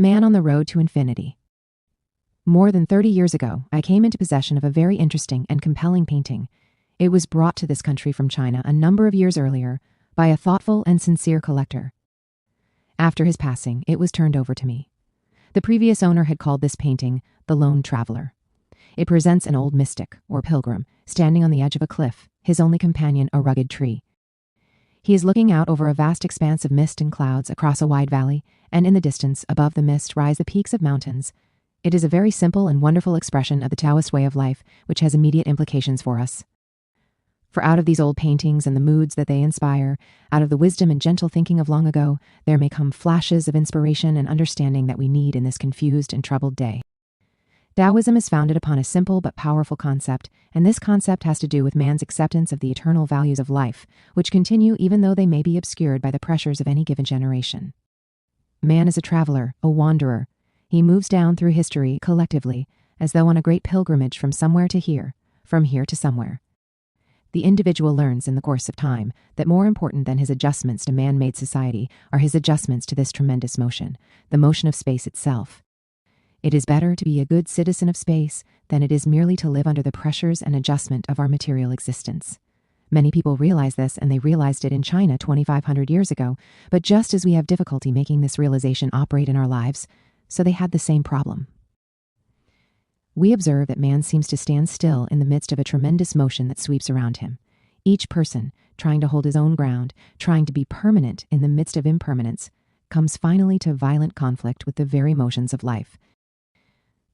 Man on the Road to Infinity. More than 30 years ago, I came into possession of a very interesting and compelling painting. It was brought to this country from China a number of years earlier by a thoughtful and sincere collector. After his passing, it was turned over to me. The previous owner had called this painting The Lone Traveler. It presents an old mystic, or pilgrim, standing on the edge of a cliff, his only companion a rugged tree. He is looking out over a vast expanse of mist and clouds across a wide valley, and in the distance, above the mist, rise the peaks of mountains. It is a very simple and wonderful expression of the Taoist way of life, which has immediate implications for us. For out of these old paintings and the moods that they inspire, out of the wisdom and gentle thinking of long ago, there may come flashes of inspiration and understanding that we need in this confused and troubled day. Taoism is founded upon a simple but powerful concept, and this concept has to do with man's acceptance of the eternal values of life, which continue even though they may be obscured by the pressures of any given generation. Man is a traveler, a wanderer. He moves down through history collectively, as though on a great pilgrimage from somewhere to here, from here to somewhere. The individual learns in the course of time that more important than his adjustments to man-made society are his adjustments to this tremendous motion, the motion of space itself. It is better to be a good citizen of space than it is merely to live under the pressures and adjustment of our material existence. Many people realize this, and they realized it in China 2,500 years ago, but just as we have difficulty making this realization operate in our lives, so they had the same problem. We observe that man seems to stand still in the midst of a tremendous motion that sweeps around him. Each person, trying to hold his own ground, trying to be permanent in the midst of impermanence, comes finally to violent conflict with the very motions of life.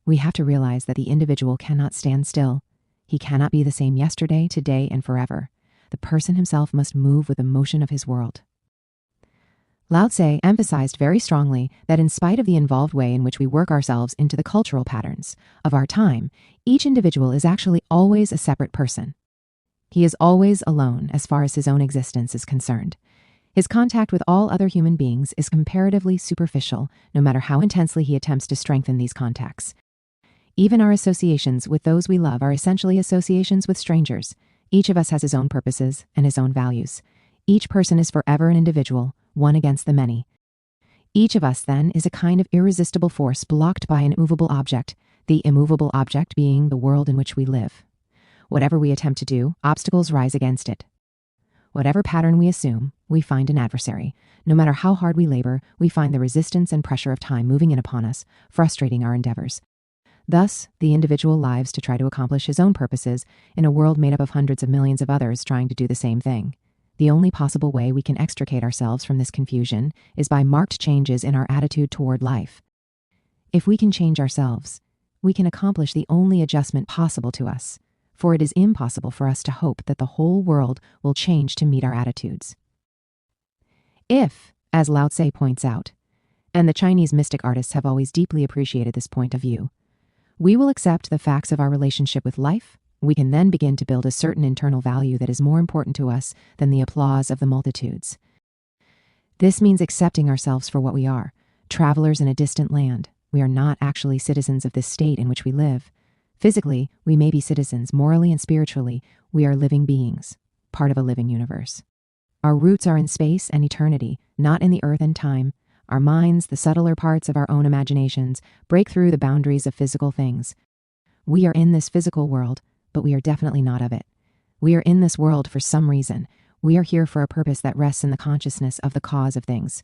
We have to realize that the individual cannot stand still. He cannot be the same yesterday, today, and forever. The person himself must move with the motion of his world. Lao Tse emphasized very strongly that in spite of the involved way in which we work ourselves into the cultural patterns of our time, each individual is actually always a separate person. He is always alone as far as his own existence is concerned. His contact with all other human beings is comparatively superficial, no matter how intensely he attempts to strengthen these contacts. Even our associations with those we love are essentially associations with strangers. Each of us has his own purposes and his own values. Each person is forever an individual, one against the many. Each of us, then, is a kind of irresistible force blocked by an immovable object, the immovable object being the world in which we live. Whatever we attempt to do, obstacles rise against it. Whatever pattern we assume, we find an adversary. No matter how hard we labor, we find the resistance and pressure of time moving in upon us, frustrating our endeavors. Thus, the individual lives to try to accomplish his own purposes in a world made up of hundreds of millions of others trying to do the same thing. The only possible way we can extricate ourselves from this confusion is by marked changes in our attitude toward life. If we can change ourselves, we can accomplish the only adjustment possible to us, for it is impossible for us to hope that the whole world will change to meet our attitudes. If, as Lao Tse points out, and the Chinese mystic artists have always deeply appreciated this point of view, we will accept the facts of our relationship with life, we can then begin to build a certain internal value that is more important to us than the applause of the multitudes. This means accepting ourselves for what we are, travelers in a distant land. We are not actually citizens of this state in which we live. Physically, we may be citizens. Morally and spiritually, we are living beings, part of a living universe. Our roots are in space and eternity, not in the earth and time. Our minds, the subtler parts of our own imaginations, break through the boundaries of physical things. We are in this physical world, but we are definitely not of it. We are in this world for some reason. We are here for a purpose that rests in the consciousness of the cause of things.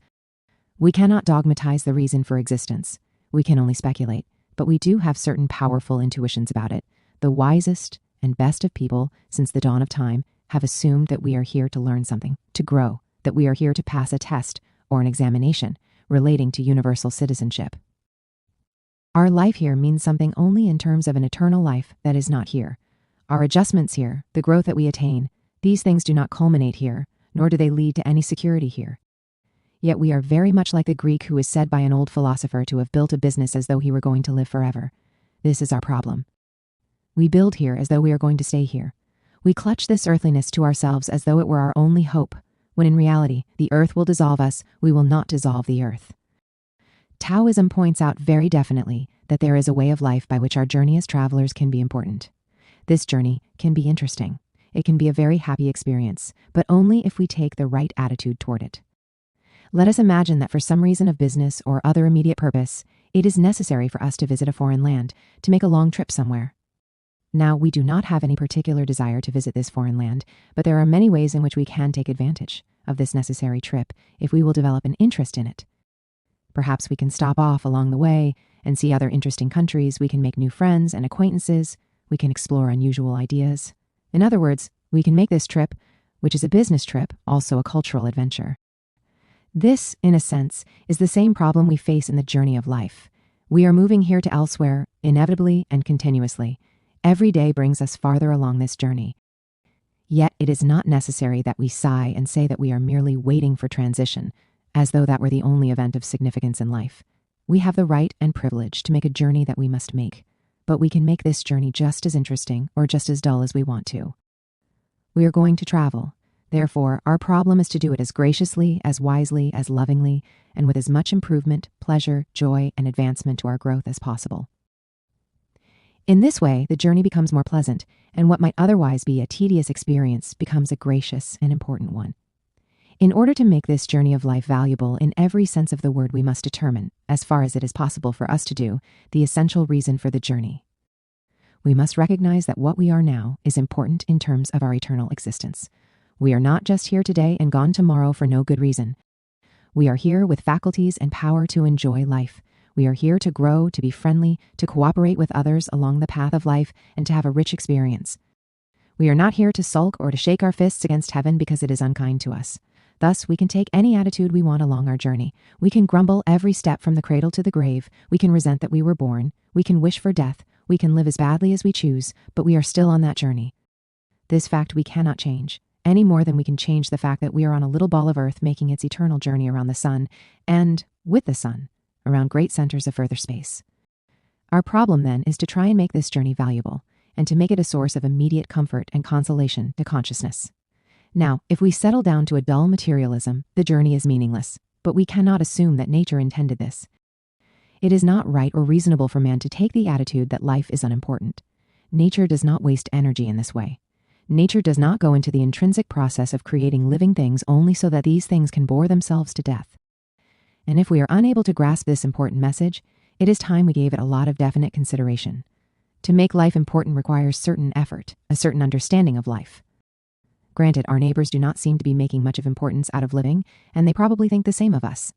We cannot dogmatize the reason for existence. We can only speculate, but we do have certain powerful intuitions about it. The wisest and best of people since the dawn of time have assumed that we are here to learn something, to grow, that we are here to pass a test or an examination relating to universal citizenship. Our life here means something only in terms of an eternal life that is not here. Our adjustments here, the growth that we attain, these things do not culminate here, nor do they lead to any security here. Yet we are very much like the Greek who is said by an old philosopher to have built a business as though he were going to live forever. This is our problem. We build here as though we are going to stay here. We clutch this earthliness to ourselves as though it were our only hope, when in reality, the earth will dissolve us, we will not dissolve the earth. Taoism points out very definitely that there is a way of life by which our journey as travelers can be important. This journey can be interesting. It can be a very happy experience, but only if we take the right attitude toward it. Let us imagine that for some reason of business or other immediate purpose, it is necessary for us to visit a foreign land, to make a long trip somewhere. Now, we do not have any particular desire to visit this foreign land, but there are many ways in which we can take advantage of this necessary trip if we will develop an interest in it. Perhaps we can stop off along the way and see other interesting countries. We can make new friends and acquaintances. We can explore unusual ideas. In other words, we can make this trip, which is a business trip, also a cultural adventure. This, in a sense, is the same problem we face in the journey of life. We are moving here to elsewhere, inevitably and continuously. Every day brings us farther along this journey. Yet it is not necessary that we sigh and say that we are merely waiting for transition, as though that were the only event of significance in life. We have the right and privilege to make a journey that we must make, but we can make this journey just as interesting or just as dull as we want to. We are going to travel. Therefore, our problem is to do it as graciously, as wisely, as lovingly, and with as much improvement, pleasure, joy, and advancement to our growth as possible. In this way, the journey becomes more pleasant, and what might otherwise be a tedious experience becomes a gracious and important one. In order to make this journey of life valuable in every sense of the word, we must determine, as far as it is possible for us to do, the essential reason for the journey. We must recognize that what we are now is important in terms of our eternal existence. We are not just here today and gone tomorrow for no good reason. We are here with faculties and power to enjoy life. We are here to grow, to be friendly, to cooperate with others along the path of life, and to have a rich experience. We are not here to sulk or to shake our fists against heaven because it is unkind to us. Thus, we can take any attitude we want along our journey. We can grumble every step from the cradle to the grave. We can resent that we were born. We can wish for death. We can live as badly as we choose, but we are still on that journey. This fact we cannot change, any more than we can change the fact that we are on a little ball of earth making its eternal journey around the sun, and, with the sun, around great centers of further space. Our problem, then, is to try and make this journey valuable, and to make it a source of immediate comfort and consolation to consciousness. Now, if we settle down to a dull materialism, the journey is meaningless, but we cannot assume that nature intended this. It is not right or reasonable for man to take the attitude that life is unimportant. Nature does not waste energy in this way. Nature does not go into the intrinsic process of creating living things only so that these things can bore themselves to death. And if we are unable to grasp this important message, it is time we gave it a lot of definite consideration. To make life important requires certain effort, a certain understanding of life. Granted, our neighbors do not seem to be making much of importance out of living, and they probably think the same of us.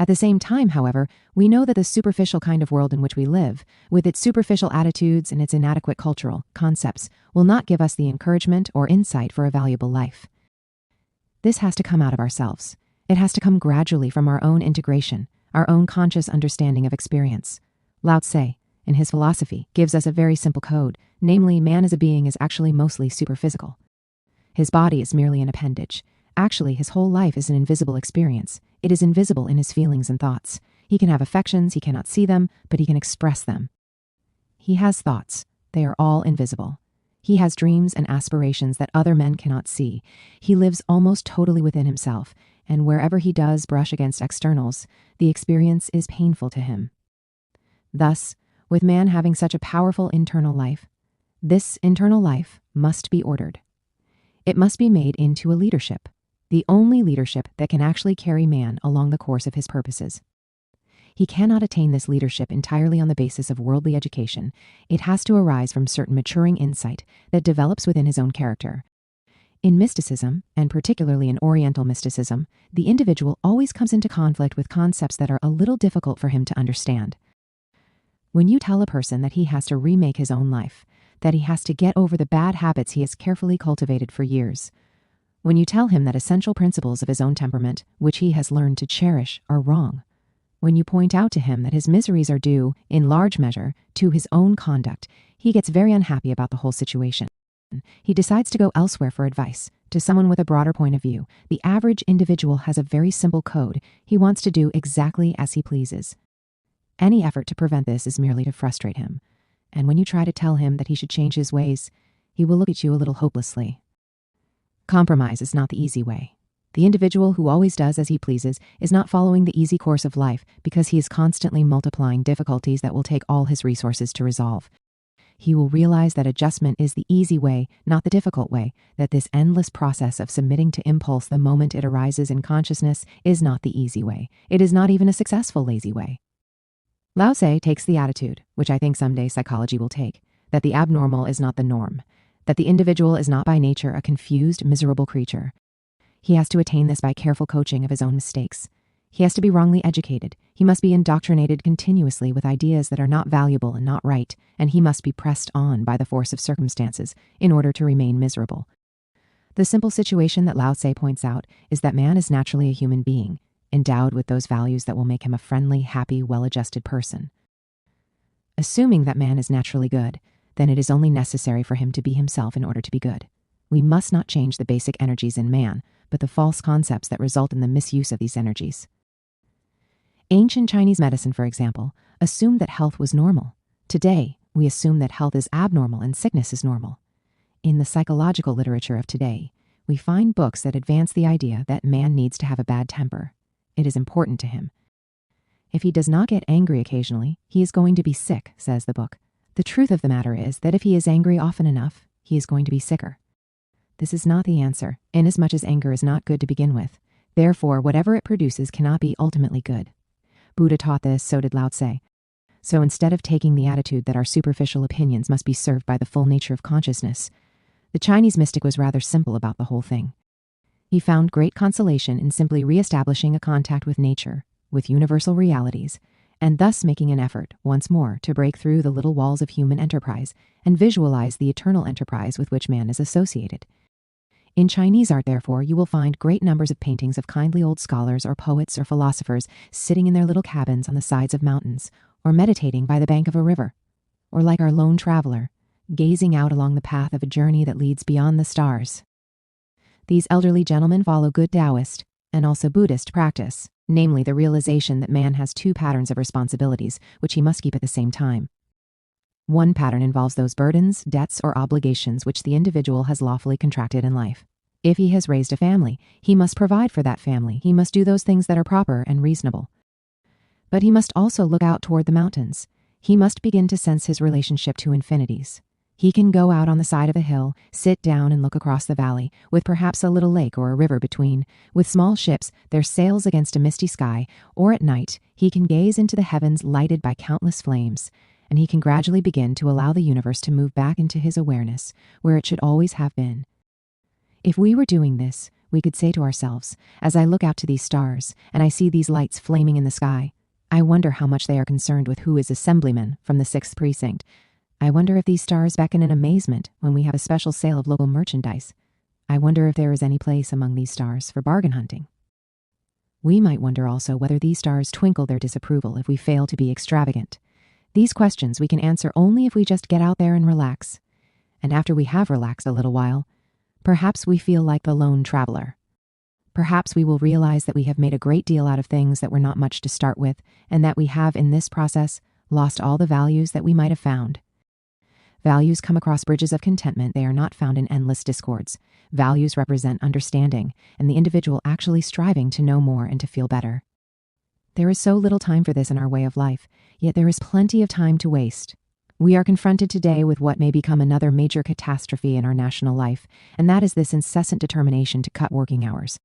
At the same time, however, we know that the superficial kind of world in which we live, with its superficial attitudes and its inadequate cultural concepts, will not give us the encouragement or insight for a valuable life. This has to come out of ourselves. It has to come gradually from our own integration, our own conscious understanding of experience. Lao Tse, in his philosophy, gives us a very simple code, namely, man as a being is actually mostly superphysical. His body is merely an appendage. Actually, his whole life is an invisible experience. It is invisible in his feelings and thoughts. He can have affections, he cannot see them, but he can express them. He has thoughts. They are all invisible. He has dreams and aspirations that other men cannot see. He lives almost totally within himself, and wherever he does brush against externals, the experience is painful to him. Thus, with man having such a powerful internal life, this internal life must be ordered. It must be made into a leadership, the only leadership that can actually carry man along the course of his purposes. He cannot attain this leadership entirely on the basis of worldly education. It has to arise from certain maturing insight that develops within his own character. In mysticism, and particularly in Oriental mysticism, the individual always comes into conflict with concepts that are a little difficult for him to understand. When you tell a person that he has to remake his own life, that he has to get over the bad habits he has carefully cultivated for years, when you tell him that essential principles of his own temperament, which he has learned to cherish, are wrong, when you point out to him that his miseries are due, in large measure, to his own conduct, he gets very unhappy about the whole situation. He decides to go elsewhere for advice, to someone with a broader point of view. The average individual has a very simple code. He wants to do exactly as he pleases. Any effort to prevent this is merely to frustrate him. And when you try to tell him that he should change his ways, he will look at you a little hopelessly. Compromise is not the easy way. The individual who always does as he pleases is not following the easy course of life because he is constantly multiplying difficulties that will take all his resources to resolve. He will realize that adjustment is the easy way, not the difficult way, that this endless process of submitting to impulse the moment it arises in consciousness is not the easy way. It is not even a successful lazy way. Lao Tse takes the attitude, which I think someday psychology will take, that the abnormal is not the norm, that the individual is not by nature a confused, miserable creature. He has to attain this by careful coaching of his own mistakes. He has to be wrongly educated. He must be indoctrinated continuously with ideas that are not valuable and not right, and he must be pressed on by the force of circumstances in order to remain miserable. The simple situation that Lao Tse points out is that man is naturally a human being, endowed with those values that will make him a friendly, happy, well-adjusted person. Assuming that man is naturally good, then it is only necessary for him to be himself in order to be good. We must not change the basic energies in man, but the false concepts that result in the misuse of these energies. Ancient Chinese medicine, for example, assumed that health was normal. Today, we assume that health is abnormal and sickness is normal. In the psychological literature of today, we find books that advance the idea that man needs to have a bad temper. It is important to him. If he does not get angry occasionally, he is going to be sick, says the book. The truth of the matter is that if he is angry often enough, he is going to be sicker. This is not the answer, inasmuch as anger is not good to begin with. Therefore, whatever it produces cannot be ultimately good. Buddha taught this, so did Lao Tse. So instead of taking the attitude that our superficial opinions must be served by the full nature of consciousness, the Chinese mystic was rather simple about the whole thing. He found great consolation in simply reestablishing a contact with nature, with universal realities, and thus making an effort, once more, to break through the little walls of human enterprise and visualize the eternal enterprise with which man is associated. In Chinese art, therefore, you will find great numbers of paintings of kindly old scholars or poets or philosophers sitting in their little cabins on the sides of mountains, or meditating by the bank of a river, or like our lone traveler, gazing out along the path of a journey that leads beyond the stars. These elderly gentlemen follow good Taoist and also Buddhist practice, namely the realization that man has two patterns of responsibilities which he must keep at the same time. One pattern involves those burdens, debts, or obligations which the individual has lawfully contracted in life. If he has raised a family, he must provide for that family. He must do those things that are proper and reasonable. But he must also look out toward the mountains. He must begin to sense his relationship to infinities. He can go out on the side of a hill, sit down and look across the valley, with perhaps a little lake or a river between, with small ships, their sails against a misty sky, or at night, he can gaze into the heavens lighted by countless flames, and he can gradually begin to allow the universe to move back into his awareness, where it should always have been. If we were doing this, we could say to ourselves, as I look out to these stars, and I see these lights flaming in the sky, I wonder how much they are concerned with who is assemblyman from the 6th precinct. I wonder if these stars beckon in amazement when we have a special sale of local merchandise. I wonder if there is any place among these stars for bargain hunting. We might wonder also whether these stars twinkle their disapproval if we fail to be extravagant. These questions we can answer only if we just get out there and relax. And after we have relaxed a little while, perhaps we feel like the lone traveler. Perhaps we will realize that we have made a great deal out of things that were not much to start with, and that we have in this process lost all the values that we might have found. Values come across bridges of contentment. They are not found in endless discords. Values represent understanding and the individual actually striving to know more and to feel better. There is so little time for this in our way of life, yet there is plenty of time to waste. We are confronted today with what may become another major catastrophe in our national life, and that is this incessant determination to cut working hours.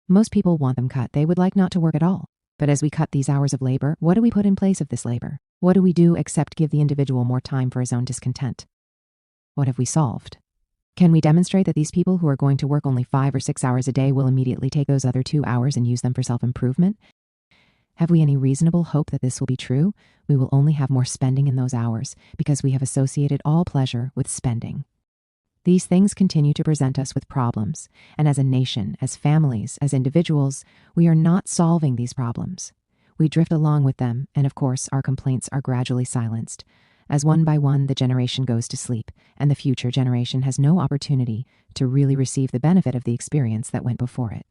Most people want them cut. They would like not to work at all. But as we cut these hours of labor, what do we put in place of this labor? What do we do except give the individual more time for his own discontent? What have we solved? Can we demonstrate that these people who are going to work only 5 or 6 hours a day will immediately take those other 2 hours and use them for self-improvement? Have we any reasonable hope that this will be true? We will only have more spending in those hours because we have associated all pleasure with spending. These things continue to present us with problems, and as a nation, as families, as individuals, we are not solving these problems. We drift along with them, and of course, our complaints are gradually silenced, as one by one the generation goes to sleep, and the future generation has no opportunity to really receive the benefit of the experience that went before it.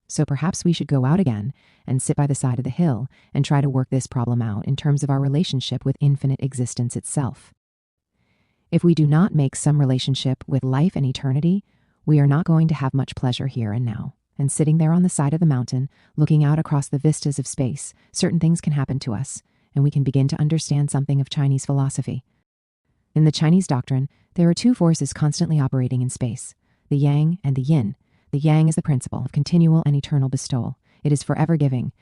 So perhaps we should go out again and sit by the side of the hill and try to work this problem out in terms of our relationship with infinite existence itself. If we do not make some relationship with life and eternity, we are not going to have much pleasure here and now. And sitting there on the side of the mountain, looking out across the vistas of space, certain things can happen to us, and we can begin to understand something of Chinese philosophy. In the Chinese doctrine, there are two forces constantly operating in space, the yang and the yin. The yang is the principle of continual and eternal bestowal. It is forever giving.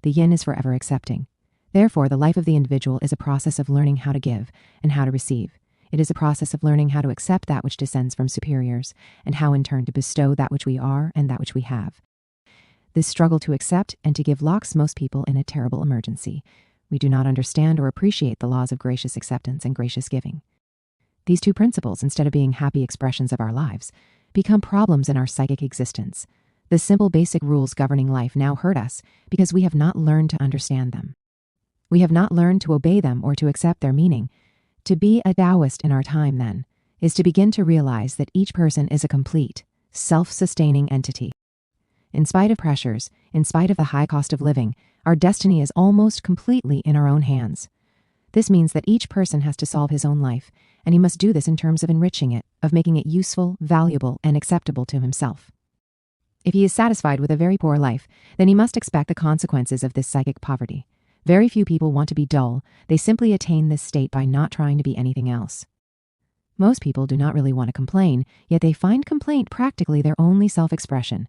The yin is forever accepting. Therefore, the life of the individual is a process of learning how to give and how to receive. It is a process of learning how to accept that which descends from superiors, and how in turn to bestow that which we are and that which we have. This struggle to accept and to give locks most people in a terrible emergency. We do not understand or appreciate the laws of gracious acceptance and gracious giving. These two principles, instead of being happy expressions of our lives, become problems in our psychic existence. The simple basic rules governing life now hurt us because we have not learned to understand them. We have not learned to obey them or to accept their meaning. To be a Taoist in our time, then, is to begin to realize that each person is a complete, self-sustaining entity. In spite of pressures, in spite of the high cost of living, our destiny is almost completely in our own hands. This means that each person has to solve his own life, and he must do this in terms of enriching it, of making it useful, valuable, and acceptable to himself. If he is satisfied with a very poor life, then he must expect the consequences of this psychic poverty. Very few people want to be dull. They simply attain this state by not trying to be anything else. Most people do not really want to complain, yet they find complaint practically their only self-expression.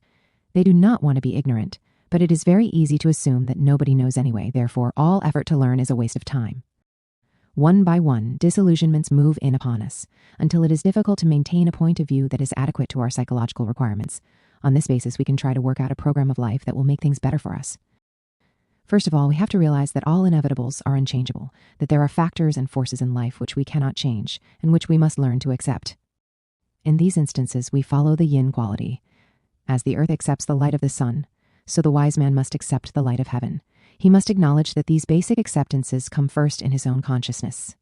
They do not want to be ignorant, but it is very easy to assume that nobody knows anyway, therefore all effort to learn is a waste of time. One by one, disillusionments move in upon us, until it is difficult to maintain a point of view that is adequate to our psychological requirements. On this basis, we can try to work out a program of life that will make things better for us. First of all, we have to realize that all inevitables are unchangeable, that there are factors and forces in life which we cannot change, and which we must learn to accept. In these instances, we follow the yin quality. As the earth accepts the light of the sun, so the wise man must accept the light of heaven. He must acknowledge that these basic acceptances come first in his own consciousness.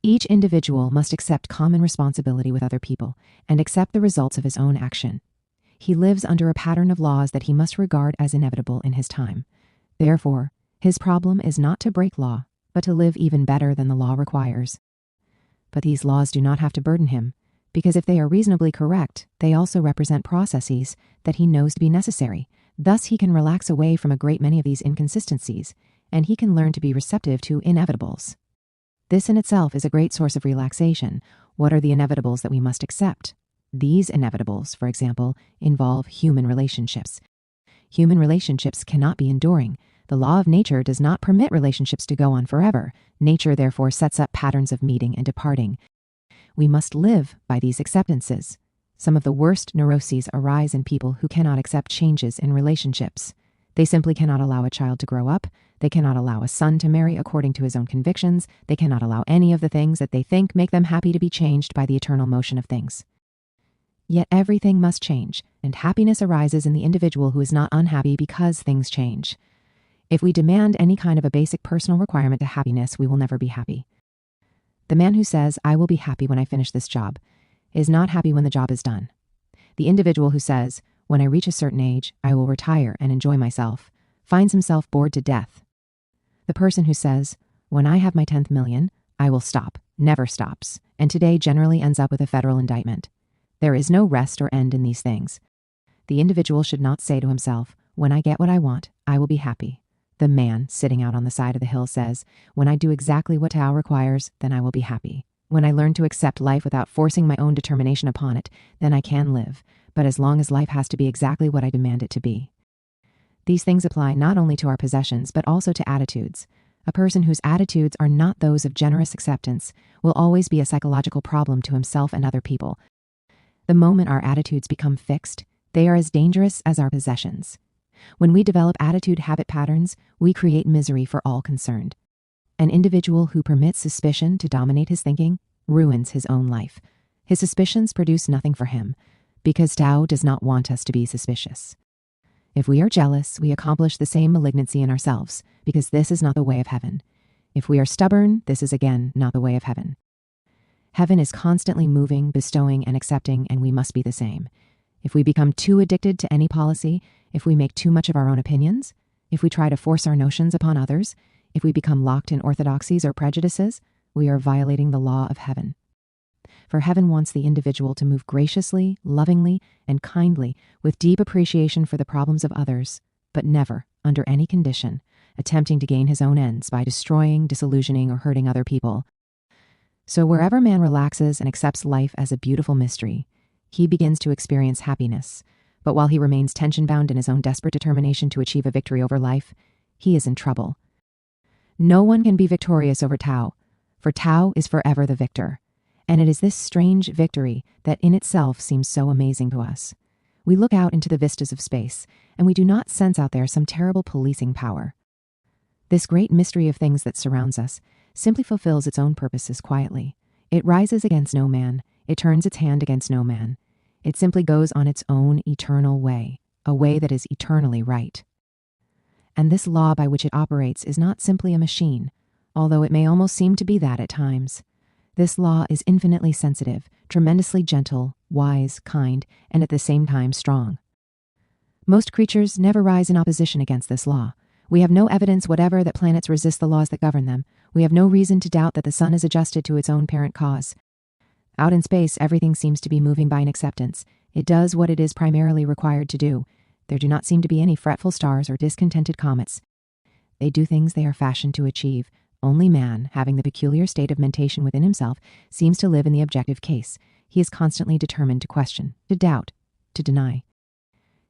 Each individual must accept common responsibility with other people and accept the results of his own action. He lives under a pattern of laws that he must regard as inevitable in his time. Therefore, his problem is not to break law, but to live even better than the law requires. But these laws do not have to burden him, because if they are reasonably correct, they also represent processes that he knows to be necessary. Thus, he can relax away from a great many of these inconsistencies, and he can learn to be receptive to inevitables. This in itself is a great source of relaxation. What are the inevitables that we must accept? These inevitables, for example, involve human relationships. Human relationships cannot be enduring. The law of nature does not permit relationships to go on forever. Nature therefore sets up patterns of meeting and departing. We must live by these acceptances. Some of the worst neuroses arise in people who cannot accept changes in relationships. They simply cannot allow a child to grow up. They cannot allow a son to marry according to his own convictions. They cannot allow any of the things that they think make them happy to be changed by the eternal motion of things. Yet everything must change, and happiness arises in the individual who is not unhappy because things change. If we demand any kind of a basic personal requirement to happiness, we will never be happy. The man who says, "I will be happy when I finish this job," is not happy when the job is done. The individual who says, "When I reach a certain age, I will retire and enjoy myself," finds himself bored to death. The person who says, "When I have my 10th million, I will stop," never stops, and today generally ends up with a federal indictment. There is no rest or end in these things. The individual should not say to himself, "When I get what I want, I will be happy." The man sitting out on the side of the hill says, "When I do exactly what Tao requires, then I will be happy. When I learn to accept life without forcing my own determination upon it, then I can live, but as long as life has to be exactly what I demand it to be." These things apply not only to our possessions, but also to attitudes. A person whose attitudes are not those of generous acceptance will always be a psychological problem to himself and other people. The moment our attitudes become fixed, they are as dangerous as our possessions. When we develop attitude habit patterns, we create misery for all concerned. An individual who permits suspicion to dominate his thinking ruins his own life. His suspicions produce nothing for him, because Tao does not want us to be suspicious. If we are jealous, we accomplish the same malignancy in ourselves, because this is not the way of heaven. If we are stubborn, this is again not the way of heaven. Heaven is constantly moving, bestowing, and accepting, and we must be the same. If we become too addicted to any policy, if we make too much of our own opinions, if we try to force our notions upon others, if we become locked in orthodoxies or prejudices, we are violating the law of heaven. For heaven wants the individual to move graciously, lovingly, and kindly, with deep appreciation for the problems of others, but never, under any condition, attempting to gain his own ends by destroying, disillusioning, or hurting other people. So wherever man relaxes and accepts life as a beautiful mystery, he begins to experience happiness. But while he remains tension-bound in his own desperate determination to achieve a victory over life, he is in trouble. No one can be victorious over Tao, for Tao is forever the victor. And it is this strange victory that in itself seems so amazing to us. We look out into the vistas of space, and we do not sense out there some terrible policing power. This great mystery of things that surrounds us simply fulfills its own purposes quietly. It rises against no man. It turns its hand against no man. It simply goes on its own eternal way, a way that is eternally right. And this law by which it operates is not simply a machine, although it may almost seem to be that at times. This law is infinitely sensitive, tremendously gentle, wise, kind, and at the same time strong. Most creatures never rise in opposition against this law. We have no evidence whatever that planets resist the laws that govern them. We have no reason to doubt that the sun is adjusted to its own parent cause. Out in space, everything seems to be moving by an acceptance. It does what it is primarily required to do. There do not seem to be any fretful stars or discontented comets. They do things they are fashioned to achieve. Only man, having the peculiar state of mentation within himself, seems to live in the objective case. He is constantly determined to question, to doubt, to deny.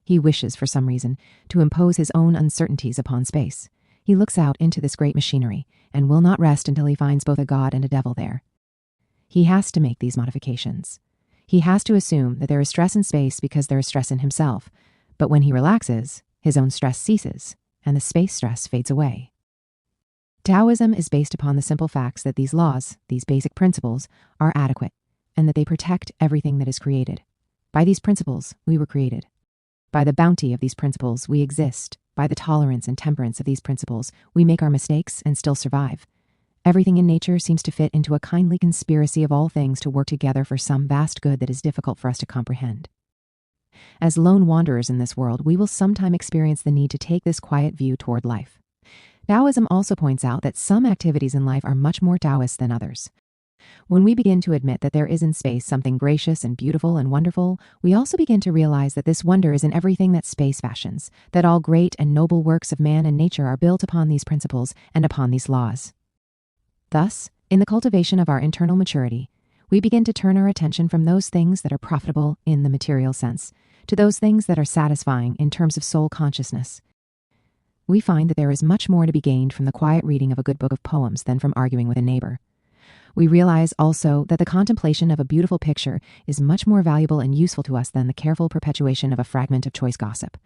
He wishes, for some reason, to impose his own uncertainties upon space. He looks out into this great machinery and will not rest until he finds both a god and a devil there. He has to make these modifications. He has to assume that there is stress in space because there is stress in himself. But when he relaxes, his own stress ceases, and the space stress fades away. Taoism is based upon the simple facts that these laws, these basic principles, are adequate, and that they protect everything that is created. By these principles, we were created. By the bounty of these principles, we exist. By the tolerance and temperance of these principles, we make our mistakes and still survive. Everything in nature seems to fit into a kindly conspiracy of all things to work together for some vast good that is difficult for us to comprehend. As lone wanderers in this world, we will sometime experience the need to take this quiet view toward life. Taoism also points out that some activities in life are much more Taoist than others. When we begin to admit that there is in space something gracious and beautiful and wonderful, we also begin to realize that this wonder is in everything that space fashions, that all great and noble works of man and nature are built upon these principles and upon these laws. Thus, in the cultivation of our internal maturity, we begin to turn our attention from those things that are profitable in the material sense to those things that are satisfying in terms of soul consciousness. We find that there is much more to be gained from the quiet reading of a good book of poems than from arguing with a neighbor. We realize also that the contemplation of a beautiful picture is much more valuable and useful to us than the careful perpetuation of a fragment of choice gossip.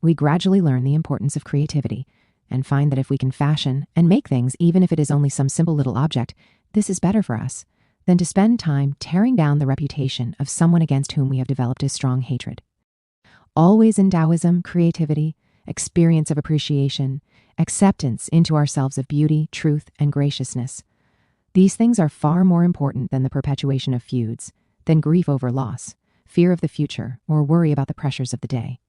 We gradually learn the importance of creativity and find that if we can fashion and make things, even if it is only some simple little object, this is better for us than to spend time tearing down the reputation of someone against whom we have developed a strong hatred. Always in Taoism, creativity, experience of appreciation, acceptance into ourselves of beauty, truth, and graciousness. These things are far more important than the perpetuation of feuds, than grief over loss, fear of the future, or worry about the pressures of the day.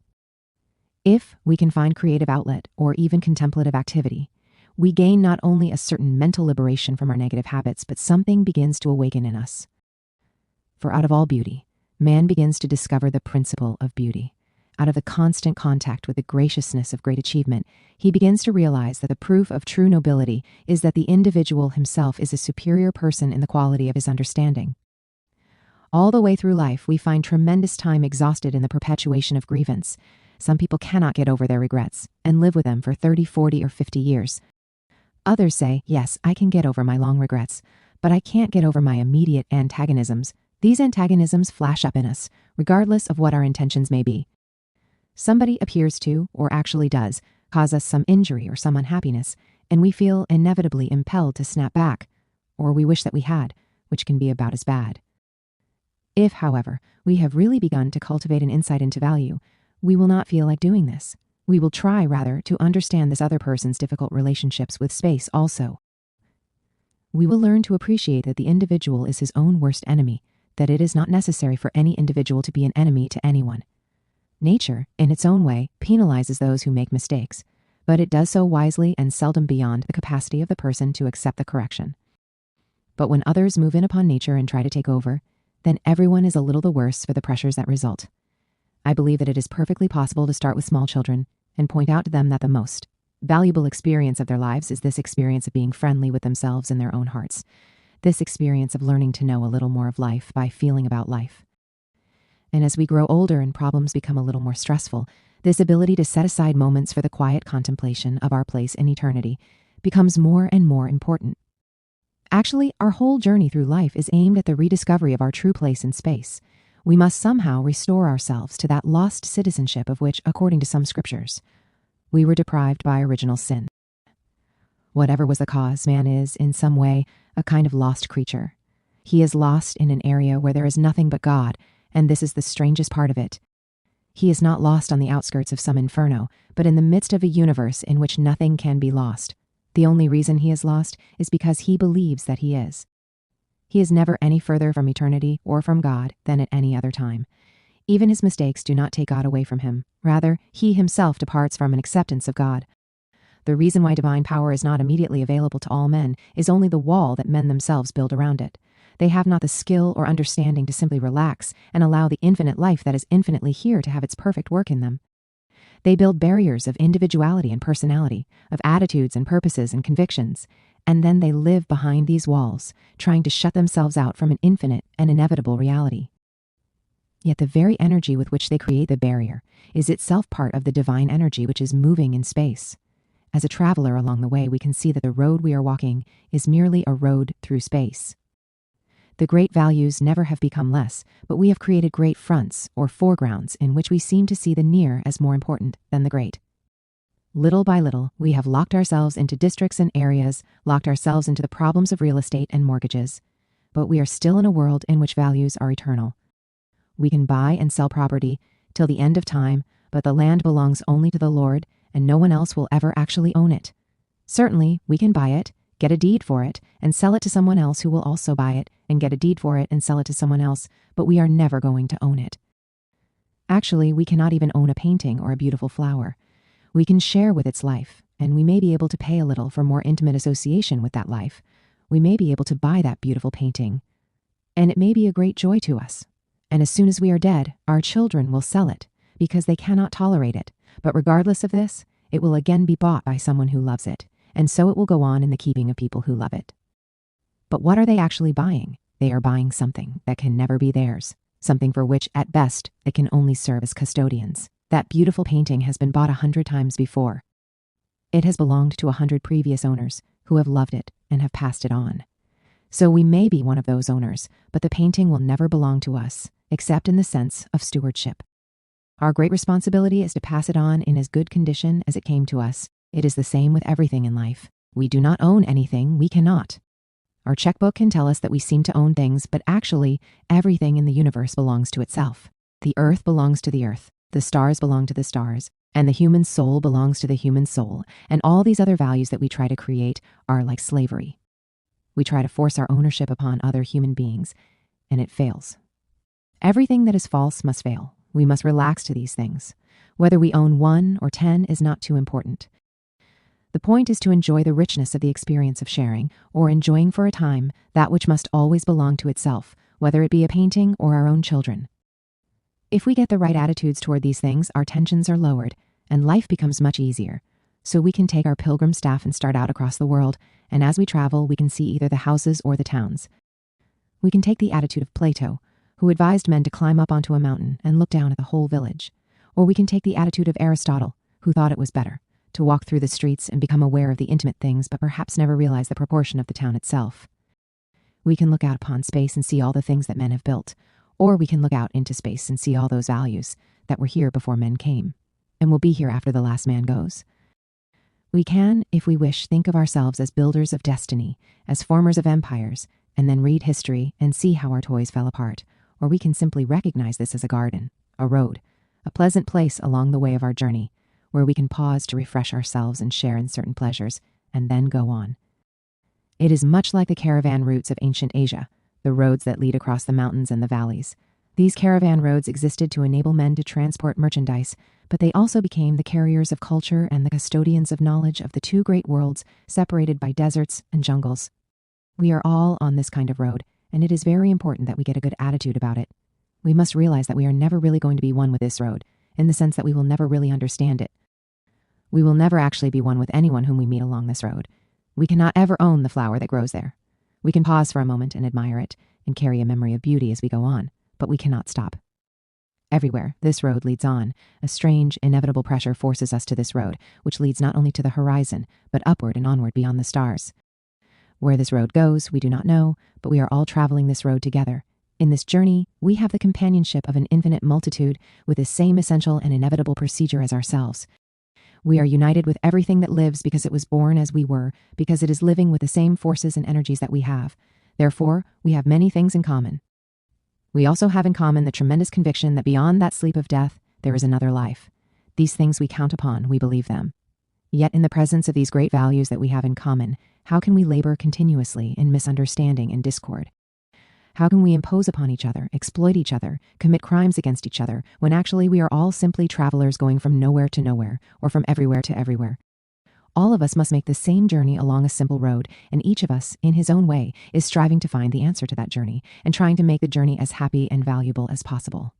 If we can find creative outlet or even contemplative activity, we gain not only a certain mental liberation from our negative habits, but something begins to awaken in us. For out of all beauty, man begins to discover the principle of beauty. Out of the constant contact with the graciousness of great achievement, he begins to realize that the proof of true nobility is that the individual himself is a superior person in the quality of his understanding. All the way through life, we find tremendous time exhausted in the perpetuation of grievance. Some people cannot get over their regrets and live with them for 30, 40, or 50 years. Others say, yes, I can get over my long regrets, but I can't get over my immediate antagonisms. These antagonisms flash up in us, regardless of what our intentions may be. Somebody appears to, or actually does, cause us some injury or some unhappiness, and we feel inevitably impelled to snap back, or we wish that we had, which can be about as bad. If, however, we have really begun to cultivate an insight into value, we will not feel like doing this. We will try, rather, to understand this other person's difficult relationships with space also. We will learn to appreciate that the individual is his own worst enemy, that it is not necessary for any individual to be an enemy to anyone. Nature, in its own way, penalizes those who make mistakes, but it does so wisely and seldom beyond the capacity of the person to accept the correction. But when others move in upon nature and try to take over, then everyone is a little the worse for the pressures that result. I believe that it is perfectly possible to start with small children and point out to them that the most valuable experience of their lives is this experience of being friendly with themselves and their own hearts. this experience of learning to know a little more of life by feeling about life. And as we grow older and problems become a little more stressful, this ability to set aside moments for the quiet contemplation of our place in eternity becomes more and more important. Actually, our whole journey through life is aimed at the rediscovery of our true place in space. We must somehow restore ourselves to that lost citizenship of which, according to some scriptures, we were deprived by original sin. Whatever was the cause, man is, in some way, a kind of lost creature. He is lost in an area where there is nothing but God, and this is the strangest part of it. He is not lost on the outskirts of some inferno, but in the midst of a universe in which nothing can be lost. The only reason he is lost is because he believes that he is. He is never any further from eternity or from God than at any other time. Even his mistakes do not take God away from him. Rather, he himself departs from an acceptance of God. The reason why divine power is not immediately available to all men is only the wall that men themselves build around it. They have not the skill or understanding to simply relax and allow the infinite life that is infinitely here to have its perfect work in them. They build barriers of individuality and personality, of attitudes and purposes and convictions, and then they live behind these walls, trying to shut themselves out from an infinite and inevitable reality. Yet the very energy with which they create the barrier is itself part of the divine energy which is moving in space. As a traveler along the way, we can see that the road we are walking is merely a road through space. The great values never have become less, but we have created great fronts or foregrounds in which we seem to see the near as more important than the great. Little by little, we have locked ourselves into districts and areas, locked ourselves into the problems of real estate and mortgages, but we are still in a world in which values are eternal. We can buy and sell property till the end of time, but the land belongs only to the Lord, and no one else will ever actually own it. Certainly, we can buy it, get a deed for it, and sell it to someone else who will also buy it, and get a deed for it and sell it to someone else, but we are never going to own it. Actually, we cannot even own a painting or a beautiful flower. We can share with its life, and we may be able to pay a little for more intimate association with that life. We may be able to buy that beautiful painting, and it may be a great joy to us. And as soon as we are dead, our children will sell it, because they cannot tolerate it. But regardless of this, it will again be bought by someone who loves it, and so it will go on in the keeping of people who love it. But what are they actually buying? They are buying something that can never be theirs, something for which, at best, they can only serve as custodians. That beautiful painting has been bought 100 times before. It has belonged to 100 previous owners who have loved it and have passed it on. So we may be one of those owners, but the painting will never belong to us, except in the sense of stewardship. Our great responsibility is to pass it on in as good condition as it came to us. It is the same with everything in life. We do not own anything we cannot. Our checkbook can tell us that we seem to own things, but actually, everything in the universe belongs to itself. The earth belongs to the earth, the stars belong to the stars, and the human soul belongs to the human soul, and all these other values that we try to create are like slavery. We try to force our ownership upon other human beings, and it fails. Everything that is false must fail. We must relax to these things. Whether we own 1 or 10 is not too important. The point is to enjoy the richness of the experience of sharing, or enjoying for a time that which must always belong to itself, whether it be a painting or our own children. If we get the right attitudes toward these things, our tensions are lowered, and life becomes much easier. So we can take our pilgrim staff and start out across the world, and as we travel, we can see either the houses or the towns. We can take the attitude of Plato, who advised men to climb up onto a mountain and look down at the whole village. Or we can take the attitude of Aristotle, who thought it was better to walk through the streets and become aware of the intimate things, but perhaps never realize the proportion of the town itself. We can look out upon space and see all the things that men have built, or we can look out into space and see all those values that were here before men came, and will be here after the last man goes. We can, if we wish, think of ourselves as builders of destiny, as formers of empires, and then read history and see how our toys fell apart. Or we can simply recognize this as a garden, a road, a pleasant place along the way of our journey, where we can pause to refresh ourselves and share in certain pleasures, and then go on. It is much like the caravan routes of ancient Asia, the roads that lead across the mountains and the valleys. These caravan roads existed to enable men to transport merchandise, but they also became the carriers of culture and the custodians of knowledge of the two great worlds separated by deserts and jungles. We are all on this kind of road, and it is very important that we get a good attitude about it. We must realize that we are never really going to be one with this road, in the sense that we will never really understand it. We will never actually be one with anyone whom we meet along this road. We cannot ever own the flower that grows there. We can pause for a moment and admire it and carry a memory of beauty as we go on, but we cannot stop. Everywhere this road leads on, a strange, inevitable pressure forces us to this road, which leads not only to the horizon, but upward and onward beyond the stars. Where this road goes, we do not know, but we are all traveling this road together. In this journey, we have the companionship of an infinite multitude with the same essential and inevitable procedure as ourselves. We are united with everything that lives because it was born as we were, because it is living with the same forces and energies that we have. Therefore, we have many things in common. We also have in common the tremendous conviction that beyond that sleep of death, there is another life. These things we count upon, we believe them. Yet in the presence of these great values that we have in common, how can we labor continuously in misunderstanding and discord? How can we impose upon each other, exploit each other, commit crimes against each other, when actually we are all simply travelers going from nowhere to nowhere, or from everywhere to everywhere? All of us must make the same journey along a simple road, and each of us, in his own way, is striving to find the answer to that journey, and trying to make the journey as happy and valuable as possible.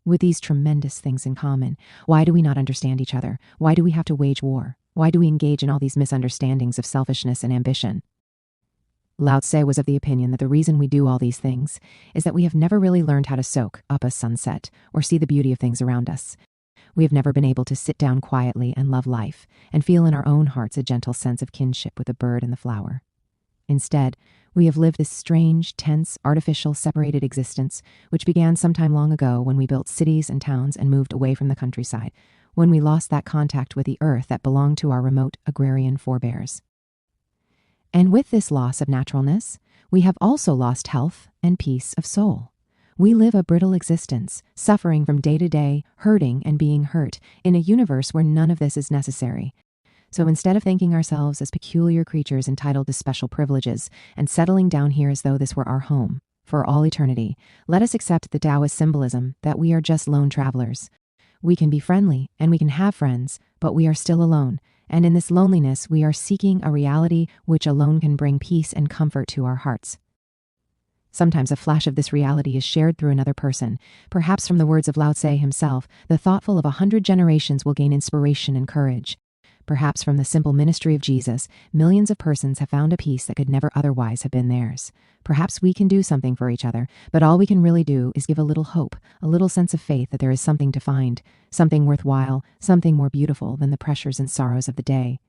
With these tremendous things in common, why do we not understand each other? Why do we have to wage war? Why do we engage in all these misunderstandings of selfishness and ambition? Lao Tse was of the opinion that the reason we do all these things is that we have never really learned how to soak up a sunset or see the beauty of things around us. We have never been able to sit down quietly and love life and feel in our own hearts a gentle sense of kinship with the bird and the flower. Instead, we have lived this strange, tense, artificial, separated existence, which began sometime long ago when we built cities and towns and moved away from the countryside, when we lost that contact with the earth that belonged to our remote agrarian forebears. And with this loss of naturalness, we have also lost health and peace of soul. We live a brittle existence, suffering from day to day, hurting and being hurt, in a universe where none of this is necessary. So instead of thinking ourselves as peculiar creatures entitled to special privileges and settling down here as though this were our home for all eternity, let us accept the Taoist symbolism that we are just lone travelers. We can be friendly and we can have friends, but we are still alone. And in this loneliness, we are seeking a reality which alone can bring peace and comfort to our hearts. Sometimes a flash of this reality is shared through another person. Perhaps from the words of Lao Tse himself, the thoughtful of 100 generations will gain inspiration and courage. Perhaps from the simple ministry of Jesus, millions of persons have found a peace that could never otherwise have been theirs. Perhaps we can do something for each other, but all we can really do is give a little hope, a little sense of faith that there is something to find, something worthwhile, something more beautiful than the pressures and sorrows of the day.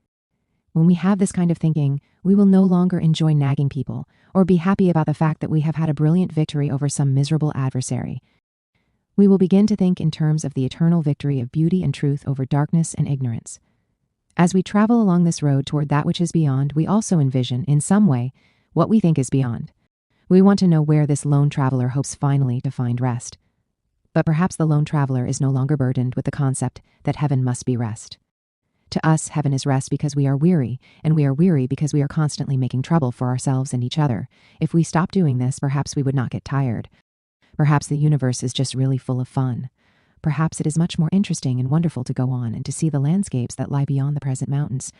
When we have this kind of thinking, we will no longer enjoy nagging people or be happy about the fact that we have had a brilliant victory over some miserable adversary. We will begin to think in terms of the eternal victory of beauty and truth over darkness and ignorance. As we travel along this road toward that which is beyond, we also envision, in some way, what we think is beyond. We want to know where this lone traveler hopes finally to find rest. But perhaps the lone traveler is no longer burdened with the concept that heaven must be rest. To us, heaven is rest because we are weary, and we are weary because we are constantly making trouble for ourselves and each other. If we stopped doing this, perhaps we would not get tired. Perhaps the universe is just really full of fun. Perhaps it is much more interesting and wonderful to go on and to see the landscapes that lie beyond the present mountains.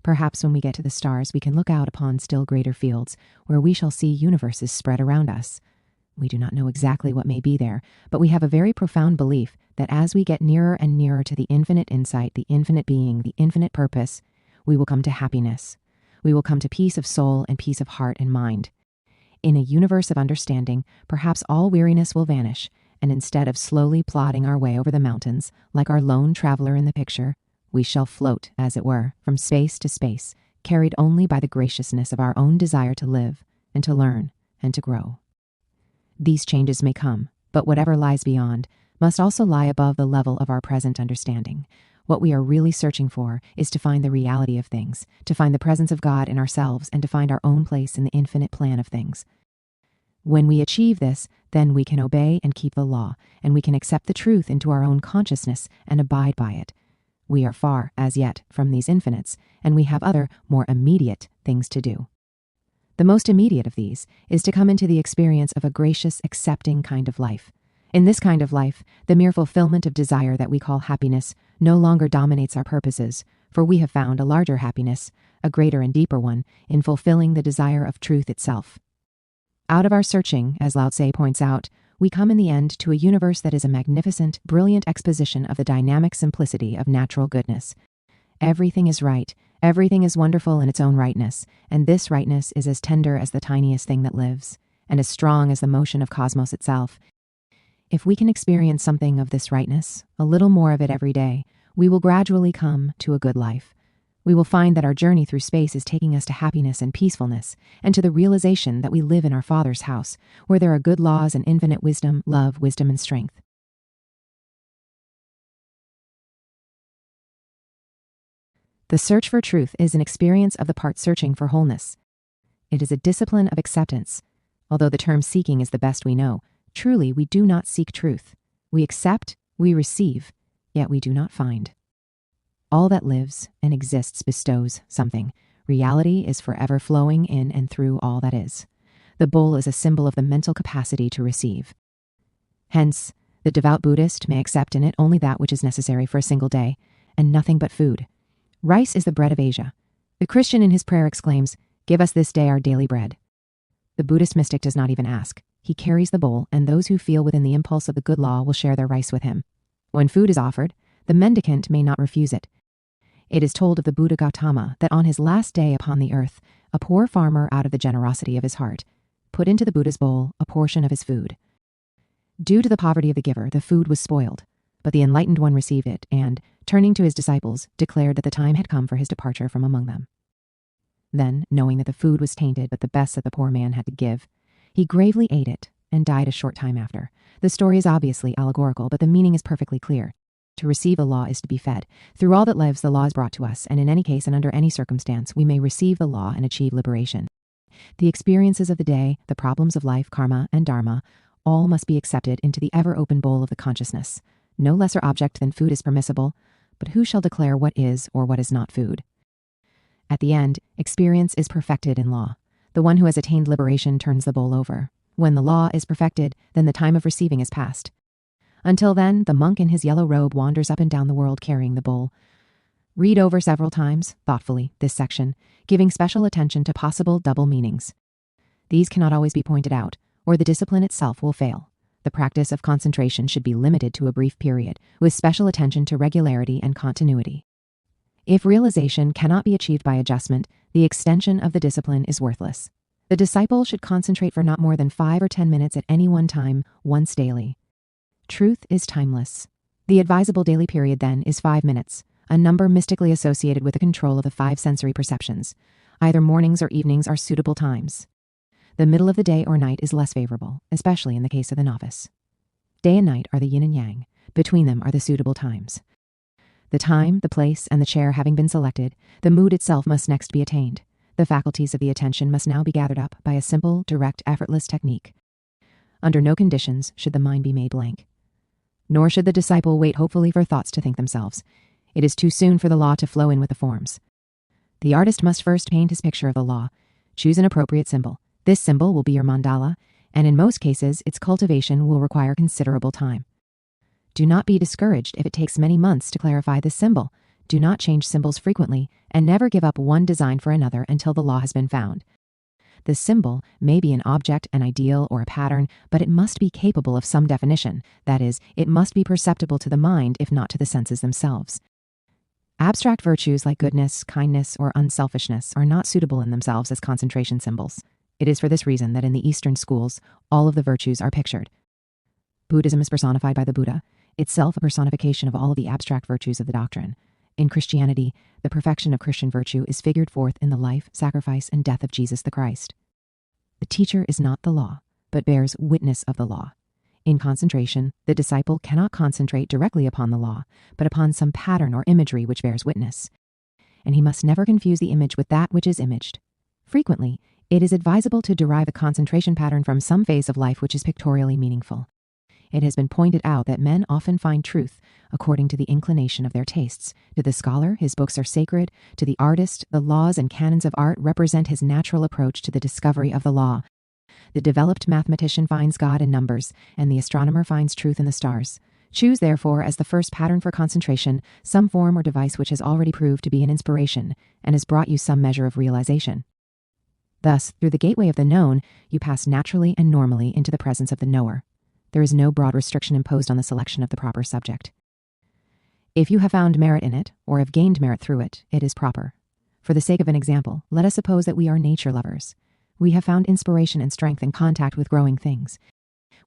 Perhaps when we get to the stars, we can look out upon still greater fields, where we shall see universes spread around us. We do not know exactly what may be there, but we have a very profound belief that as we get nearer and nearer to the infinite insight, the infinite being, the infinite purpose, we will come to happiness. We will come to peace of soul and peace of heart and mind. In a universe of understanding, perhaps all weariness will vanish, and instead of slowly plodding our way over the mountains, like our lone traveler in the picture, we shall float, as it were, from space to space, carried only by the graciousness of our own desire to live and to learn and to grow. These changes may come, but whatever lies beyond must also lie above the level of our present understanding. What we are really searching for is to find the reality of things, to find the presence of God in ourselves, and to find our own place in the infinite plan of things. When we achieve this, then we can obey and keep the law, and we can accept the truth into our own consciousness and abide by it. We are far, as yet, from these infinites, and we have other, more immediate things to do. The most immediate of these is to come into the experience of a gracious, accepting kind of life. In this kind of life, the mere fulfillment of desire that we call happiness no longer dominates our purposes, for we have found a larger happiness, a greater and deeper one, in fulfilling the desire of truth itself. Out of our searching, as Lao Tse points out, we come in the end to a universe that is a magnificent, brilliant exposition of the dynamic simplicity of natural goodness. Everything is right, Everything is wonderful in its own rightness, and this rightness is as tender as the tiniest thing that lives, and as strong as the motion of cosmos itself. If we can experience something of this rightness, a little more of it every day, we will gradually come to a good life. We will find that our journey through space is taking us to happiness and peacefulness, and to the realization that we live in our Father's house, where there are good laws and infinite wisdom, love, wisdom, and strength. The search for truth is an experience of the part searching for wholeness. It is a discipline of acceptance. Although the term seeking is the best we know, truly we do not seek truth. We accept, we receive, yet we do not find. All that lives and exists bestows something. Reality is forever flowing in and through all that is. The bowl is a symbol of the mental capacity to receive. Hence, the devout Buddhist may accept in it only that which is necessary for a single day, and nothing but food. Rice is the bread of Asia. The Christian in his prayer exclaims, "Give us this day our daily bread." The Buddhist mystic does not even ask. He carries the bowl, and those who feel within the impulse of the good law will share their rice with him. When food is offered, the mendicant may not refuse it. It is told of the Buddha Gautama that on his last day upon the earth, a poor farmer, out of the generosity of his heart, put into the Buddha's bowl a portion of his food. Due to the poverty of the giver, the food was spoiled, but the enlightened one received it and, turning to his disciples, declared that the time had come for his departure from among them. Then, knowing that the food was tainted but the best that the poor man had to give, he gravely ate it and died a short time after. The story is obviously allegorical, but the meaning is perfectly clear. To receive the law is to be fed. Through all that lives, the law is brought to us, and in any case and under any circumstance, we may receive the law and achieve liberation. The experiences of the day, the problems of life, karma, and dharma, all must be accepted into the ever-open bowl of the consciousness. No lesser object than food is permissible, but who shall declare what is or what is not food? At the end, experience is perfected in law. The one who has attained liberation turns the bowl over. When the law is perfected, then the time of receiving is past. Until then, the monk in his yellow robe wanders up and down the world carrying the bowl. Read over several times, thoughtfully, this section, giving special attention to possible double meanings. These cannot always be pointed out, or the discipline itself will fail. The practice of concentration should be limited to a brief period, with special attention to regularity and continuity. If realization cannot be achieved by adjustment, the extension of the discipline is worthless. The disciple should concentrate for not more than 5 or 10 minutes at any one time, once daily. Truth is timeless. The advisable daily period, then, is 5 minutes, a number mystically associated with the control of the 5 sensory perceptions. Either mornings or evenings are suitable times. The middle of the day or night is less favorable, especially in the case of the novice. Day and night are the yin and yang. Between them are the suitable times. The time, the place, and the chair having been selected, the mood itself must next be attained. The faculties of the attention must now be gathered up by a simple, direct, effortless technique. Under no conditions should the mind be made blank. Nor should the disciple wait hopefully for thoughts to think themselves. It is too soon for the law to flow in with the forms. The artist must first paint his picture of the law. Choose an appropriate symbol. This symbol will be your mandala, and in most cases, its cultivation will require considerable time. Do not be discouraged if it takes many months to clarify this symbol. Do not change symbols frequently, and never give up one design for another until the law has been found. The symbol may be an object, an ideal, or a pattern, but it must be capable of some definition. That is, it must be perceptible to the mind, if not to the senses themselves. Abstract virtues like goodness, kindness, or unselfishness are not suitable in themselves as concentration symbols. It is for this reason that in the Eastern schools, all of the virtues are pictured. Buddhism is personified by the Buddha, itself a personification of all of the abstract virtues of the doctrine. In Christianity, the perfection of Christian virtue is figured forth in the life, sacrifice, and death of Jesus the Christ. The teacher is not the law, but bears witness of the law. In concentration, the disciple cannot concentrate directly upon the law, but upon some pattern or imagery which bears witness. And he must never confuse the image with that which is imaged. Frequently, it is advisable to derive a concentration pattern from some phase of life which is pictorially meaningful. It has been pointed out that men often find truth according to the inclination of their tastes. To the scholar, his books are sacred. To the artist, the laws and canons of art represent his natural approach to the discovery of the law. The developed mathematician finds God in numbers, and the astronomer finds truth in the stars. Choose, therefore, as the first pattern for concentration, some form or device which has already proved to be an inspiration and has brought you some measure of realization. Thus, through the gateway of the known, you pass naturally and normally into the presence of the knower. There is no broad restriction imposed on the selection of the proper subject. If you have found merit in it, or have gained merit through it, it is proper. For the sake of an example, let us suppose that we are nature lovers. We have found inspiration and strength in contact with growing things.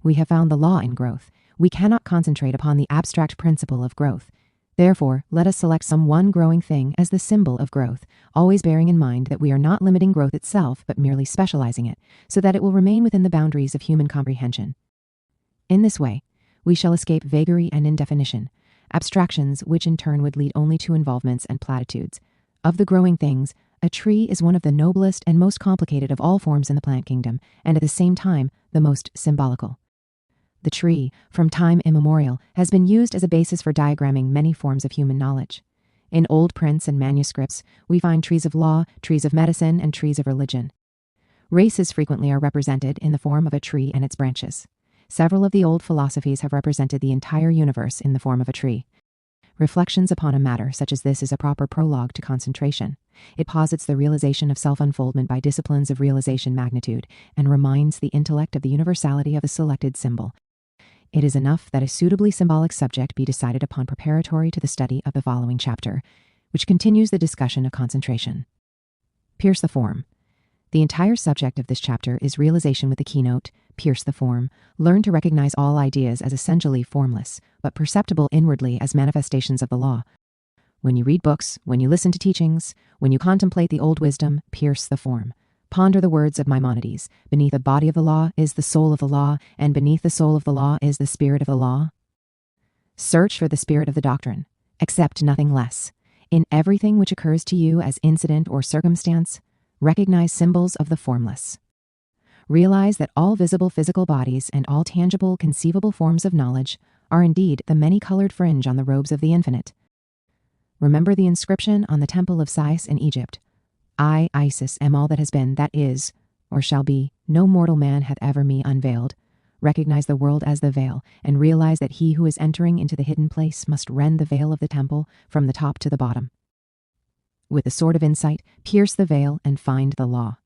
We have found the law in growth. We cannot concentrate upon the abstract principle of growth. Therefore, let us select some one growing thing as the symbol of growth, always bearing in mind that we are not limiting growth itself, but merely specializing it, so that it will remain within the boundaries of human comprehension. In this way, we shall escape vagary and indefinition, abstractions which in turn would lead only to involvements and platitudes. Of the growing things, a tree is one of the noblest and most complicated of all forms in the plant kingdom, and at the same time, the most symbolical. The tree, from time immemorial, has been used as a basis for diagramming many forms of human knowledge. In old prints and manuscripts, we find trees of law, trees of medicine, and trees of religion. Races frequently are represented in the form of a tree and its branches. Several of the old philosophies have represented the entire universe in the form of a tree. Reflections upon a matter such as this is a proper prologue to concentration. It posits the realization of self-unfoldment by disciplines of realization magnitude and reminds the intellect of the universality of a selected symbol. It is enough that a suitably symbolic subject be decided upon preparatory to the study of the following chapter, which continues the discussion of concentration. Pierce the form. The entire subject of this chapter is realization with the keynote, pierce the form, learn to recognize all ideas as essentially formless, but perceptible inwardly as manifestations of the law. When you read books, when you listen to teachings, when you contemplate the old wisdom, pierce the form. Ponder the words of Maimonides. Beneath the body of the law is the soul of the law, and beneath the soul of the law is the spirit of the law. Search for the spirit of the doctrine. Accept nothing less. In everything which occurs to you as incident or circumstance, recognize symbols of the formless. Realize that all visible physical bodies and all tangible conceivable forms of knowledge are indeed the many-colored fringe on the robes of the infinite. Remember the inscription on the temple of Sais in Egypt. I, Isis, am all that has been, that is, or shall be. No mortal man hath ever me unveiled. Recognize the world as the veil, and realize that he who is entering into the hidden place must rend the veil of the temple from the top to the bottom. With the sword of insight, pierce the veil and find the law.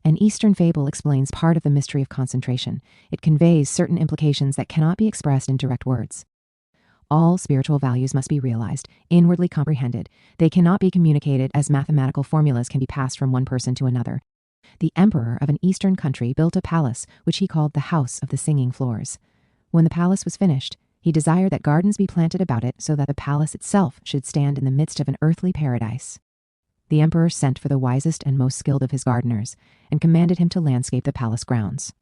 An Eastern fable explains part of the mystery of concentration. It conveys certain implications that cannot be expressed in direct words. All spiritual values must be realized, inwardly comprehended. They cannot be communicated as mathematical formulas can be passed from one person to another. The emperor of an eastern country built a palace, which he called the House of the Singing Floors. When the palace was finished, he desired that gardens be planted about it so that the palace itself should stand in the midst of an earthly paradise. The emperor sent for the wisest and most skilled of his gardeners and commanded him to landscape the palace grounds.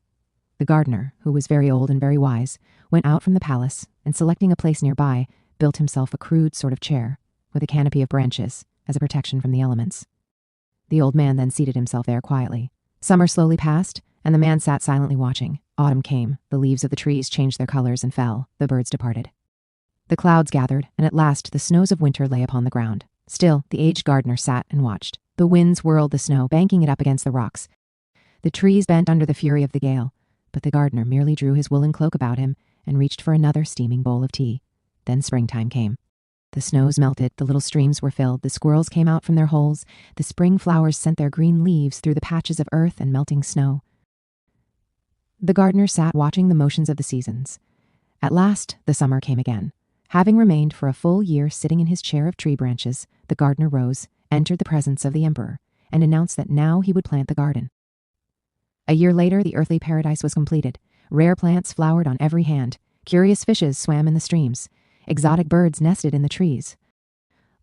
The gardener, who was very old and very wise, went out from the palace and, selecting a place nearby, built himself a crude sort of chair with a canopy of branches as a protection from the elements. The old man then seated himself there quietly. Summer slowly passed, and the man sat silently watching. Autumn came. The leaves of the trees changed their colors and fell. The birds departed. The clouds gathered, and at last the snows of winter lay upon the ground. Still, the aged gardener sat and watched. The winds whirled the snow, banking it up against the rocks. The trees bent under the fury of the gale, but the gardener merely drew his woolen cloak about him and reached for another steaming bowl of tea. Then springtime came. The snows melted, the little streams were filled, the squirrels came out from their holes, the spring flowers sent their green leaves through the patches of earth and melting snow. The gardener sat watching the motions of the seasons. At last, the summer came again. Having remained for a full year sitting in his chair of tree branches, the gardener rose, entered the presence of the emperor, and announced that now he would plant the garden. A year later, the earthly paradise was completed. Rare plants flowered on every hand. Curious fishes swam in the streams. Exotic birds nested in the trees.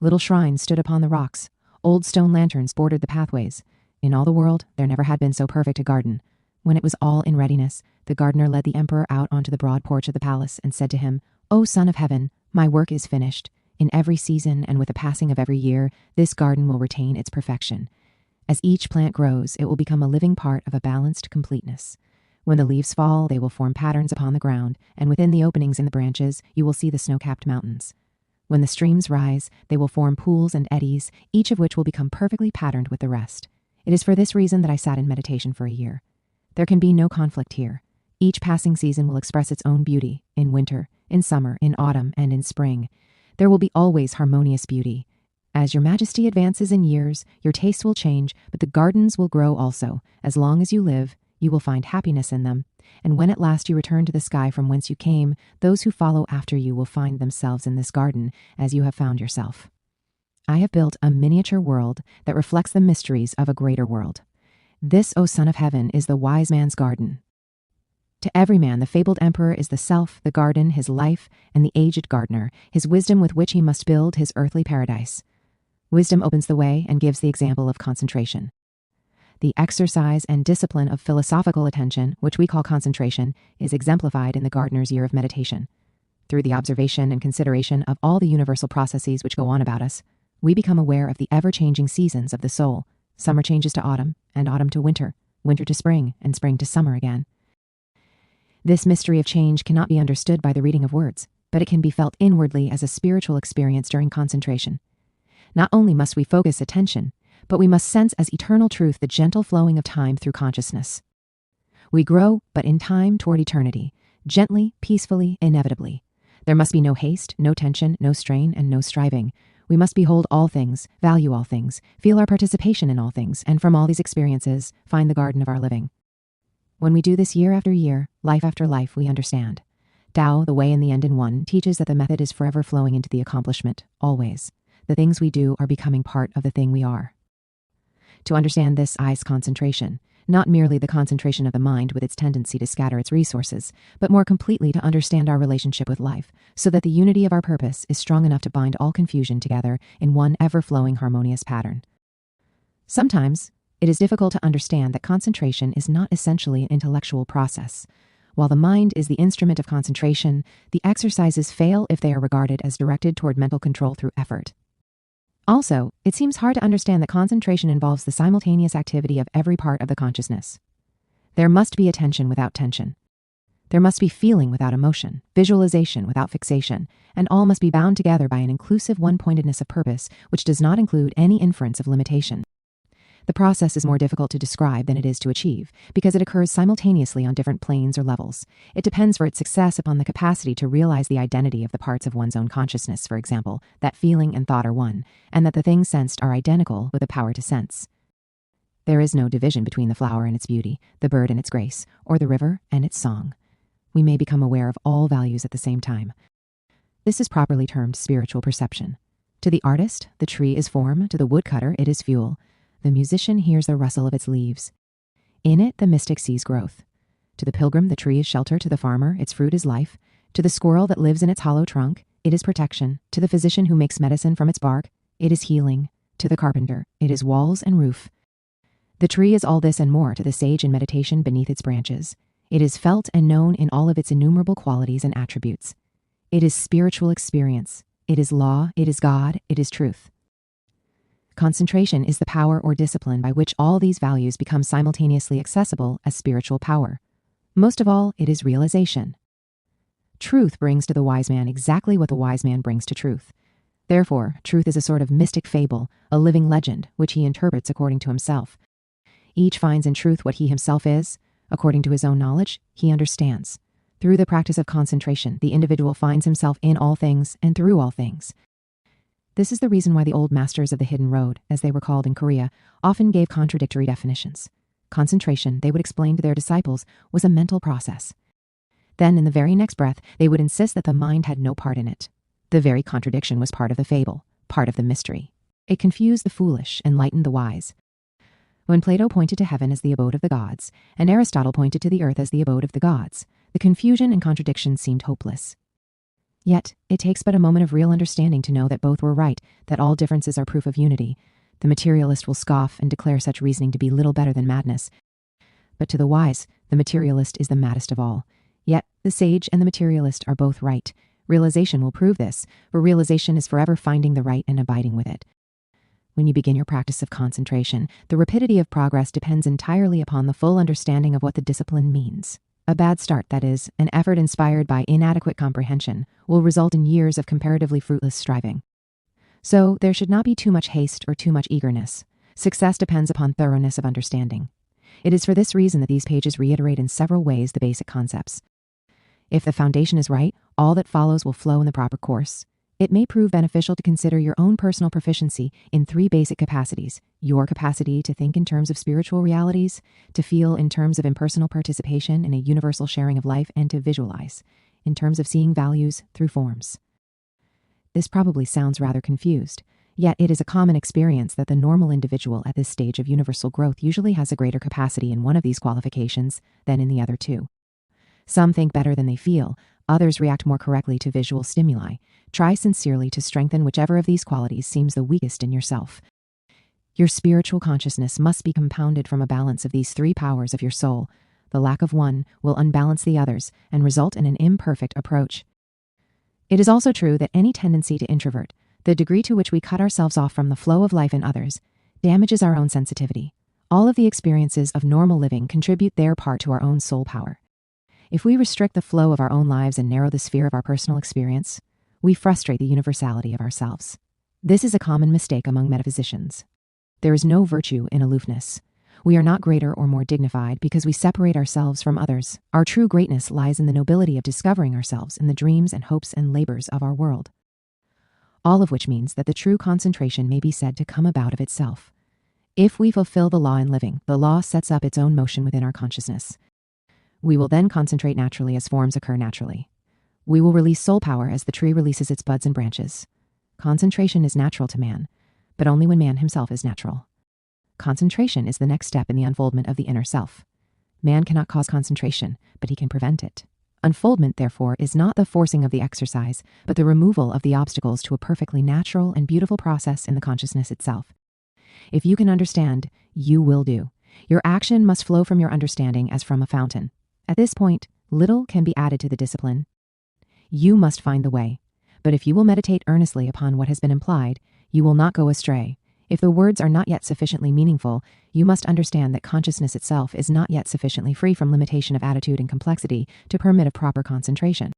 Little shrines stood upon the rocks. Old stone lanterns bordered the pathways. In all the world, there never had been so perfect a garden. When it was all in readiness, the gardener led the emperor out onto the broad porch of the palace and said to him, "O son of heaven, my work is finished. In every season and with the passing of every year, this garden will retain its perfection. As each plant grows, it will become a living part of a balanced completeness. When the leaves fall, they will form patterns upon the ground, and within the openings in the branches, you will see the snow-capped mountains. When the streams rise, they will form pools and eddies, each of which will become perfectly patterned with the rest. It is for this reason that I sat in meditation for a year. There can be no conflict here. Each passing season will express its own beauty, in winter, in summer, in autumn, and in spring. There will be always harmonious beauty. As your majesty advances in years, your tastes will change, but the gardens will grow also. As long as you live, you will find happiness in them. And when at last you return to the sky from whence you came, those who follow after you will find themselves in this garden as you have found yourself." I have built a miniature world that reflects the mysteries of a greater world. This, O Son of Heaven, is the wise man's garden. To every man, the fabled emperor is the self, the garden, his life, and the aged gardener, his wisdom with which he must build his earthly paradise. Wisdom opens the way and gives the example of concentration. The exercise and discipline of philosophical attention, which we call concentration, is exemplified in the gardener's year of meditation. Through the observation and consideration of all the universal processes which go on about us, we become aware of the ever-changing seasons of the soul. Summer changes to autumn, and autumn to winter, winter to spring, and spring to summer again. This mystery of change cannot be understood by the reading of words, but it can be felt inwardly as a spiritual experience during concentration. Not only must we focus attention, but we must sense as eternal truth the gentle flowing of time through consciousness. We grow, but in time toward eternity, gently, peacefully, inevitably. There must be no haste, no tension, no strain, and no striving. We must behold all things, value all things, feel our participation in all things, and from all these experiences, find the garden of our living. When we do this year after year, life after life, we understand. Tao, the way and the end in one, teaches that the method is forever flowing into the accomplishment, always. The things we do are becoming part of the thing we are. To understand this eyes concentration, not merely the concentration of the mind with its tendency to scatter its resources, but more completely to understand our relationship with life, so that the unity of our purpose is strong enough to bind all confusion together in one ever-flowing harmonious pattern. Sometimes, it is difficult to understand that concentration is not essentially an intellectual process. While the mind is the instrument of concentration, the exercises fail if they are regarded as directed toward mental control through effort. Also, it seems hard to understand that concentration involves the simultaneous activity of every part of the consciousness. There must be attention without tension. There must be feeling without emotion, visualization without fixation, and all must be bound together by an inclusive one-pointedness of purpose, which does not include any inference of limitation. The process is more difficult to describe than it is to achieve, because it occurs simultaneously on different planes or levels. It depends for its success upon the capacity to realize the identity of the parts of one's own consciousness, for example, that feeling and thought are one, and that the things sensed are identical with the power to sense. There is no division between the flower and its beauty, the bird and its grace, or the river and its song. We may become aware of all values at the same time. This is properly termed spiritual perception. To the artist, the tree is form, to the woodcutter, it is fuel. The musician hears the rustle of its leaves. In it, the mystic sees growth. To the pilgrim, the tree is shelter. To the farmer, its fruit is life. To the squirrel that lives in its hollow trunk, it is protection. To the physician who makes medicine from its bark, it is healing. To the carpenter, it is walls and roof. The tree is all this and more to the sage in meditation beneath its branches. It is felt and known in all of its innumerable qualities and attributes. It is spiritual experience. It is law. It is God. It is truth. Concentration is the power or discipline by which all these values become simultaneously accessible as spiritual power. Most of all, it is realization. Truth brings to the wise man exactly what the wise man brings to truth. Therefore, truth is a sort of mystic fable, a living legend, which he interprets according to himself. Each finds in truth what he himself is. According to his own knowledge, he understands. Through the practice of concentration, the individual finds himself in all things and through all things. This is the reason why the old masters of the hidden road, as they were called in Korea, often gave contradictory definitions. Concentration, they would explain to their disciples, was a mental process. Then, in the very next breath, they would insist that the mind had no part in it. The very contradiction was part of the fable, part of the mystery. It confused the foolish, enlightened the wise. When Plato pointed to heaven as the abode of the gods, and Aristotle pointed to the earth as the abode of the gods, the confusion and contradiction seemed hopeless. Yet, it takes but a moment of real understanding to know that both were right, that all differences are proof of unity. The materialist will scoff and declare such reasoning to be little better than madness. But to the wise, the materialist is the maddest of all. Yet, the sage and the materialist are both right. Realization will prove this, for realization is forever finding the right and abiding with it. When you begin your practice of concentration, the rapidity of progress depends entirely upon the full understanding of what the discipline means. A bad start, that is, an effort inspired by inadequate comprehension, will result in years of comparatively fruitless striving. So, there should not be too much haste or too much eagerness. Success depends upon thoroughness of understanding. It is for this reason that these pages reiterate in several ways the basic concepts. If the foundation is right, all that follows will flow in the proper course. It may prove beneficial to consider your own personal proficiency in 3 basic capacities: your capacity to think in terms of spiritual realities, to feel in terms of impersonal participation in a universal sharing of life, and to visualize in terms of seeing values through forms. This probably sounds rather confused. Yet it is a common experience that the normal individual at this stage of universal growth usually has a greater capacity in one of these qualifications than in the other two. Some think better than they feel, others react more correctly to visual stimuli. Try sincerely to strengthen whichever of these qualities seems the weakest in yourself. Your spiritual consciousness must be compounded from a balance of these three powers of your soul. The lack of one will unbalance the others and result in an imperfect approach. It is also true that any tendency to introvert, the degree to which we cut ourselves off from the flow of life in others, damages our own sensitivity. All of the experiences of normal living contribute their part to our own soul power. If we restrict the flow of our own lives and narrow the sphere of our personal experience, we frustrate the universality of ourselves. This is a common mistake among metaphysicians. There is no virtue in aloofness. We are not greater or more dignified because we separate ourselves from others. Our true greatness lies in the nobility of discovering ourselves in the dreams and hopes and labors of our world. All of which means that the true concentration may be said to come about of itself. If we fulfill the law in living, the law sets up its own motion within our consciousness. We will then concentrate naturally as forms occur naturally. We will release soul power as the tree releases its buds and branches. Concentration is natural to man, but only when man himself is natural. Concentration is the next step in the unfoldment of the inner self. Man cannot cause concentration, but he can prevent it. Unfoldment, therefore, is not the forcing of the exercise, but the removal of the obstacles to a perfectly natural and beautiful process in the consciousness itself. If you can understand, you will do. Your action must flow from your understanding as from a fountain. At this point, little can be added to the discipline. You must find the way. But if you will meditate earnestly upon what has been implied, you will not go astray. If the words are not yet sufficiently meaningful, you must understand that consciousness itself is not yet sufficiently free from limitation of attitude and complexity to permit of proper concentration.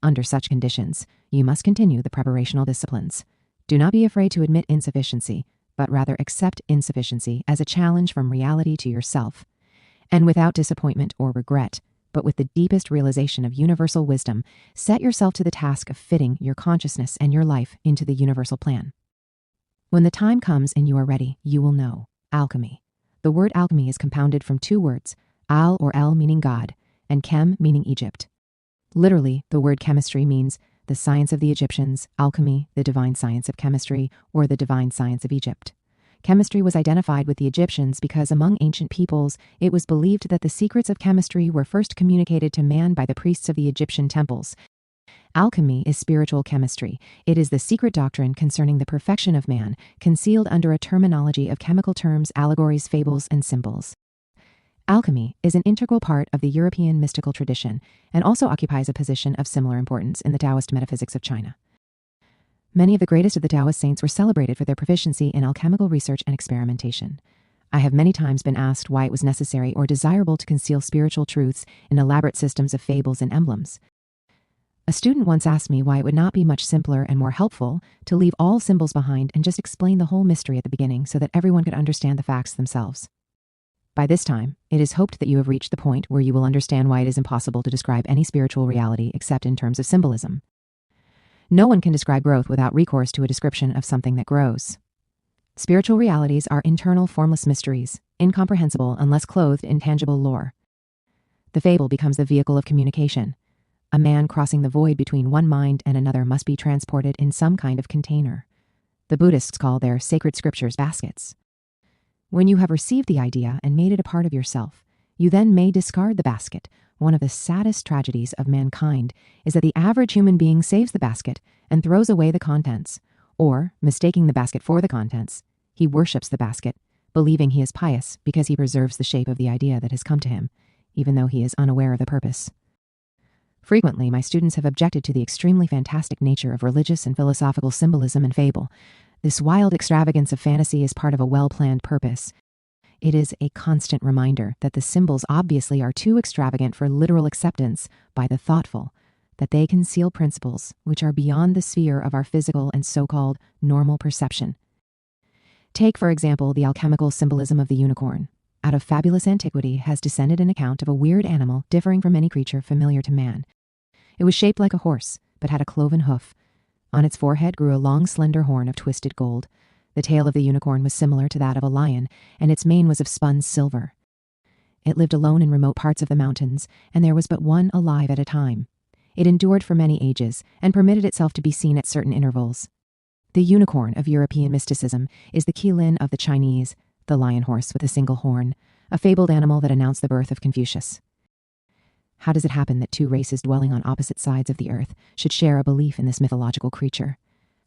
Under such conditions, you must continue the preparational disciplines. Do not be afraid to admit insufficiency, but rather accept insufficiency as a challenge from reality to yourself. And without disappointment or regret, but with the deepest realization of universal wisdom, set yourself to the task of fitting your consciousness and your life into the universal plan. When the time comes and you are ready, you will know. Alchemy. The word alchemy is compounded from two words, al or el meaning God, and chem meaning Egypt. Literally, the word chemistry means the science of the Egyptians, alchemy, the divine science of chemistry, or the divine science of Egypt. Chemistry was identified with the Egyptians because among ancient peoples, it was believed that the secrets of chemistry were first communicated to man by the priests of the Egyptian temples. Alchemy is spiritual chemistry. It is the secret doctrine concerning the perfection of man, concealed under a terminology of chemical terms, allegories, fables, and symbols. Alchemy is an integral part of the European mystical tradition and also occupies a position of similar importance in the Taoist metaphysics of China. Many of the greatest of the Taoist saints were celebrated for their proficiency in alchemical research and experimentation. I have many times been asked why it was necessary or desirable to conceal spiritual truths in elaborate systems of fables and emblems. A student once asked me why it would not be much simpler and more helpful to leave all symbols behind and just explain the whole mystery at the beginning so that everyone could understand the facts themselves. By this time, it is hoped that you have reached the point where you will understand why it is impossible to describe any spiritual reality except in terms of symbolism. No one can describe growth without recourse to a description of something that grows. Spiritual realities are internal, formless mysteries, incomprehensible unless clothed in tangible lore. The fable becomes the vehicle of communication. A man crossing the void between one mind and another must be transported in some kind of container. The Buddhists call their sacred scriptures baskets. When you have received the idea and made it a part of yourself, you then may discard the basket. One of the saddest tragedies of mankind is that the average human being saves the basket and throws away the contents, or, mistaking the basket for the contents, he worships the basket, believing he is pious because he preserves the shape of the idea that has come to him, even though he is unaware of the purpose. Frequently, my students have objected to the extremely fantastic nature of religious and philosophical symbolism and fable. This wild extravagance of fantasy is part of a well-planned purpose. It is a constant reminder that the symbols obviously are too extravagant for literal acceptance by the thoughtful, that they conceal principles which are beyond the sphere of our physical and so-called normal perception. Take, for example, the alchemical symbolism of the unicorn. Out of fabulous antiquity has descended an account of a weird animal differing from any creature familiar to man. It was shaped like a horse, but had a cloven hoof. On its forehead grew a long, slender horn of twisted gold. The tail of the unicorn was similar to that of a lion, and its mane was of spun silver. It lived alone in remote parts of the mountains, and there was but one alive at a time. It endured for many ages, and permitted itself to be seen at certain intervals. The unicorn of European mysticism is the Qilin of the Chinese, the lion horse with a single horn, a fabled animal that announced the birth of Confucius. How does it happen that two races dwelling on opposite sides of the earth should share a belief in this mythological creature?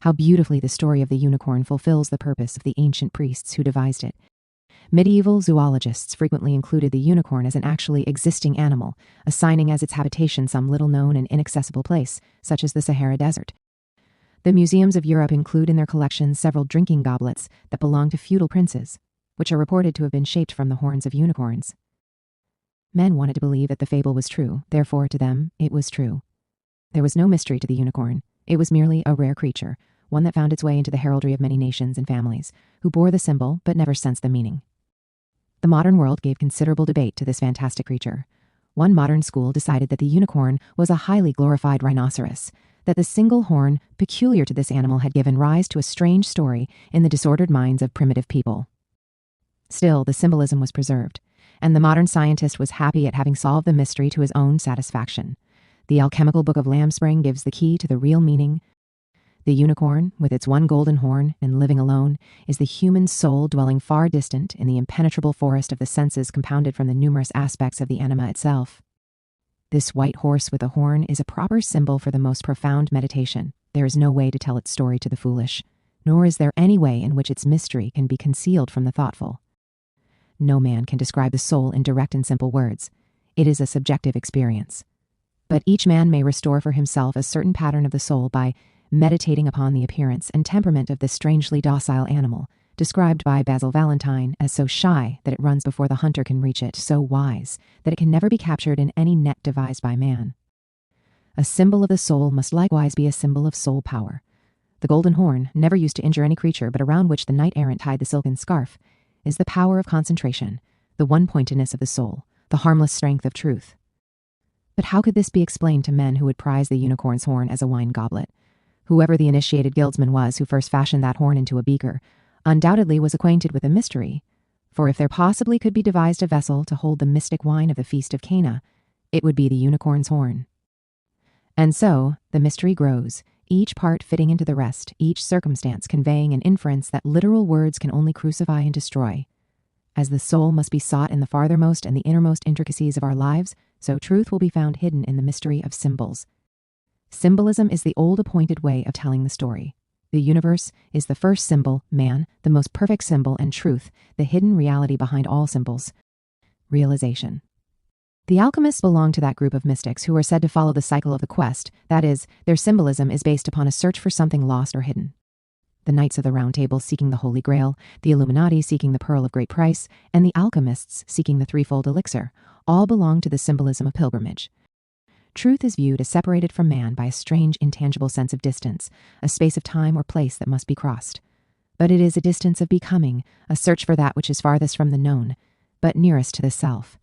How beautifully the story of the unicorn fulfills the purpose of the ancient priests who devised it. Medieval zoologists frequently included the unicorn as an actually existing animal, assigning as its habitation some little-known and inaccessible place, such as the Sahara Desert. The museums of Europe include in their collections several drinking goblets that belong to feudal princes, which are reported to have been shaped from the horns of unicorns. Men wanted to believe that the fable was true, therefore to them it was true. There was no mystery to the unicorn. It was merely a rare creature, one that found its way into the heraldry of many nations and families, who bore the symbol but never sensed the meaning. The modern world gave considerable debate to this fantastic creature. One modern school decided that the unicorn was a highly glorified rhinoceros, that the single horn peculiar to this animal had given rise to a strange story in the disordered minds of primitive people. Still, the symbolism was preserved, and the modern scientist was happy at having solved the mystery to his own satisfaction. The alchemical book of Lambspring gives the key to the real meaning. The unicorn, with its one golden horn and living alone, is the human soul dwelling far distant in the impenetrable forest of the senses compounded from the numerous aspects of the anima itself. This white horse with a horn is a proper symbol for the most profound meditation. There is no way to tell its story to the foolish, nor is there any way in which its mystery can be concealed from the thoughtful. No man can describe the soul in direct and simple words. It is a subjective experience. But each man may restore for himself a certain pattern of the soul by meditating upon the appearance and temperament of this strangely docile animal, described by Basil Valentine as so shy that it runs before the hunter can reach it, so wise that it can never be captured in any net devised by man. A symbol of the soul must likewise be a symbol of soul power. The golden horn, never used to injure any creature but around which the knight-errant tied the silken scarf, is the power of concentration, the one-pointedness of the soul, the harmless strength of truth. But how could this be explained to men who would prize the unicorn's horn as a wine goblet? Whoever the initiated guildsman was who first fashioned that horn into a beaker undoubtedly was acquainted with the mystery, for if there possibly could be devised a vessel to hold the mystic wine of the Feast of Cana, it would be the unicorn's horn. And so the mystery grows, each part fitting into the rest, each circumstance conveying an inference that literal words can only crucify and destroy. As the soul must be sought in the farthermost and the innermost intricacies of our lives, so truth will be found hidden in the mystery of symbols. Symbolism is the old appointed way of telling the story. The universe is the first symbol, man, the most perfect symbol, and truth, the hidden reality behind all symbols. Realization. The alchemists belong to that group of mystics who are said to follow the cycle of the quest, that is, their symbolism is based upon a search for something lost or hidden. The Knights of the Round Table seeking the Holy Grail, the Illuminati seeking the Pearl of Great Price, and the alchemists seeking the threefold elixir, all belong to the symbolism of pilgrimage. Truth is viewed as separated from man by a strange, intangible sense of distance, a space of time or place that must be crossed. But it is a distance of becoming, a search for that which is farthest from the known, but nearest to the self.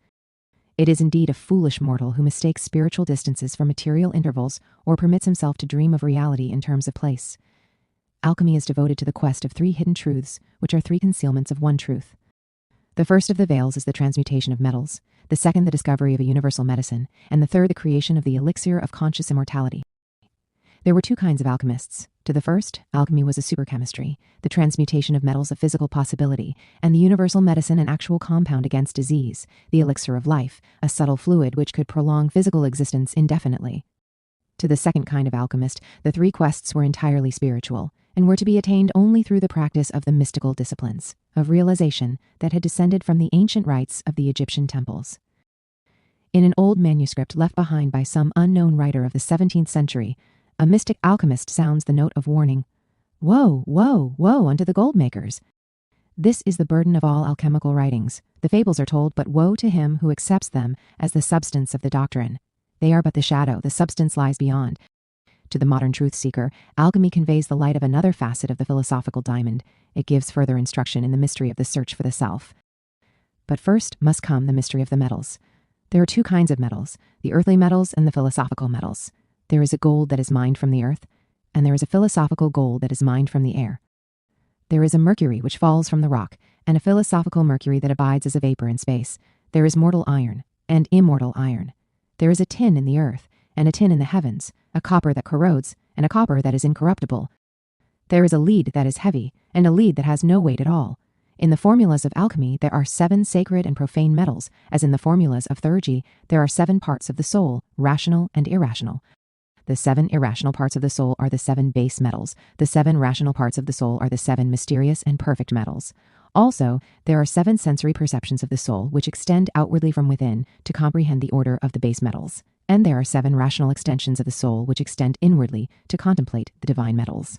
It is indeed a foolish mortal who mistakes spiritual distances for material intervals or permits himself to dream of reality in terms of place. Alchemy is devoted to the quest of three hidden truths, which are three concealments of one truth. The first of the veils is the transmutation of metals, the second the discovery of a universal medicine, and the third the creation of the elixir of conscious immortality. There were two kinds of alchemists. To the first, alchemy was a superchemistry, the transmutation of metals a physical possibility, and the universal medicine an actual compound against disease, the elixir of life, a subtle fluid which could prolong physical existence indefinitely. To the second kind of alchemist, the three quests were entirely spiritual, and were to be attained only through the practice of the mystical disciplines, of realization that had descended from the ancient rites of the Egyptian temples. In an old manuscript left behind by some unknown writer of the 17th century, a mystic alchemist sounds the note of warning. Woe, woe, woe unto the gold makers! This is the burden of all alchemical writings. The fables are told, but woe to him who accepts them as the substance of the doctrine. They are but the shadow, the substance lies beyond. To the modern truth seeker, alchemy conveys the light of another facet of the philosophical diamond. It gives further instruction in the mystery of the search for the self. But first must come the mystery of the metals. There are two kinds of metals, the earthly metals and the philosophical metals. There is a gold that is mined from the earth, and there is a philosophical gold that is mined from the air. There is a mercury which falls from the rock, and a philosophical mercury that abides as a vapor in space. There is mortal iron and immortal iron. There is a tin in the earth, and a tin in the heavens, a copper that corrodes, and a copper that is incorruptible. There is a lead that is heavy and a lead that has no weight at all. In the formulas of alchemy, there are 7 sacred and profane metals, as in the formulas of theurgy, there are 7 parts of the soul, rational and irrational. The 7 irrational parts of the soul are the 7 base metals. The 7 rational parts of the soul are the 7 mysterious and perfect metals. Also, there are 7 sensory perceptions of the soul which extend outwardly from within to comprehend the order of the base metals. And there are 7 rational extensions of the soul which extend inwardly to contemplate the divine metals.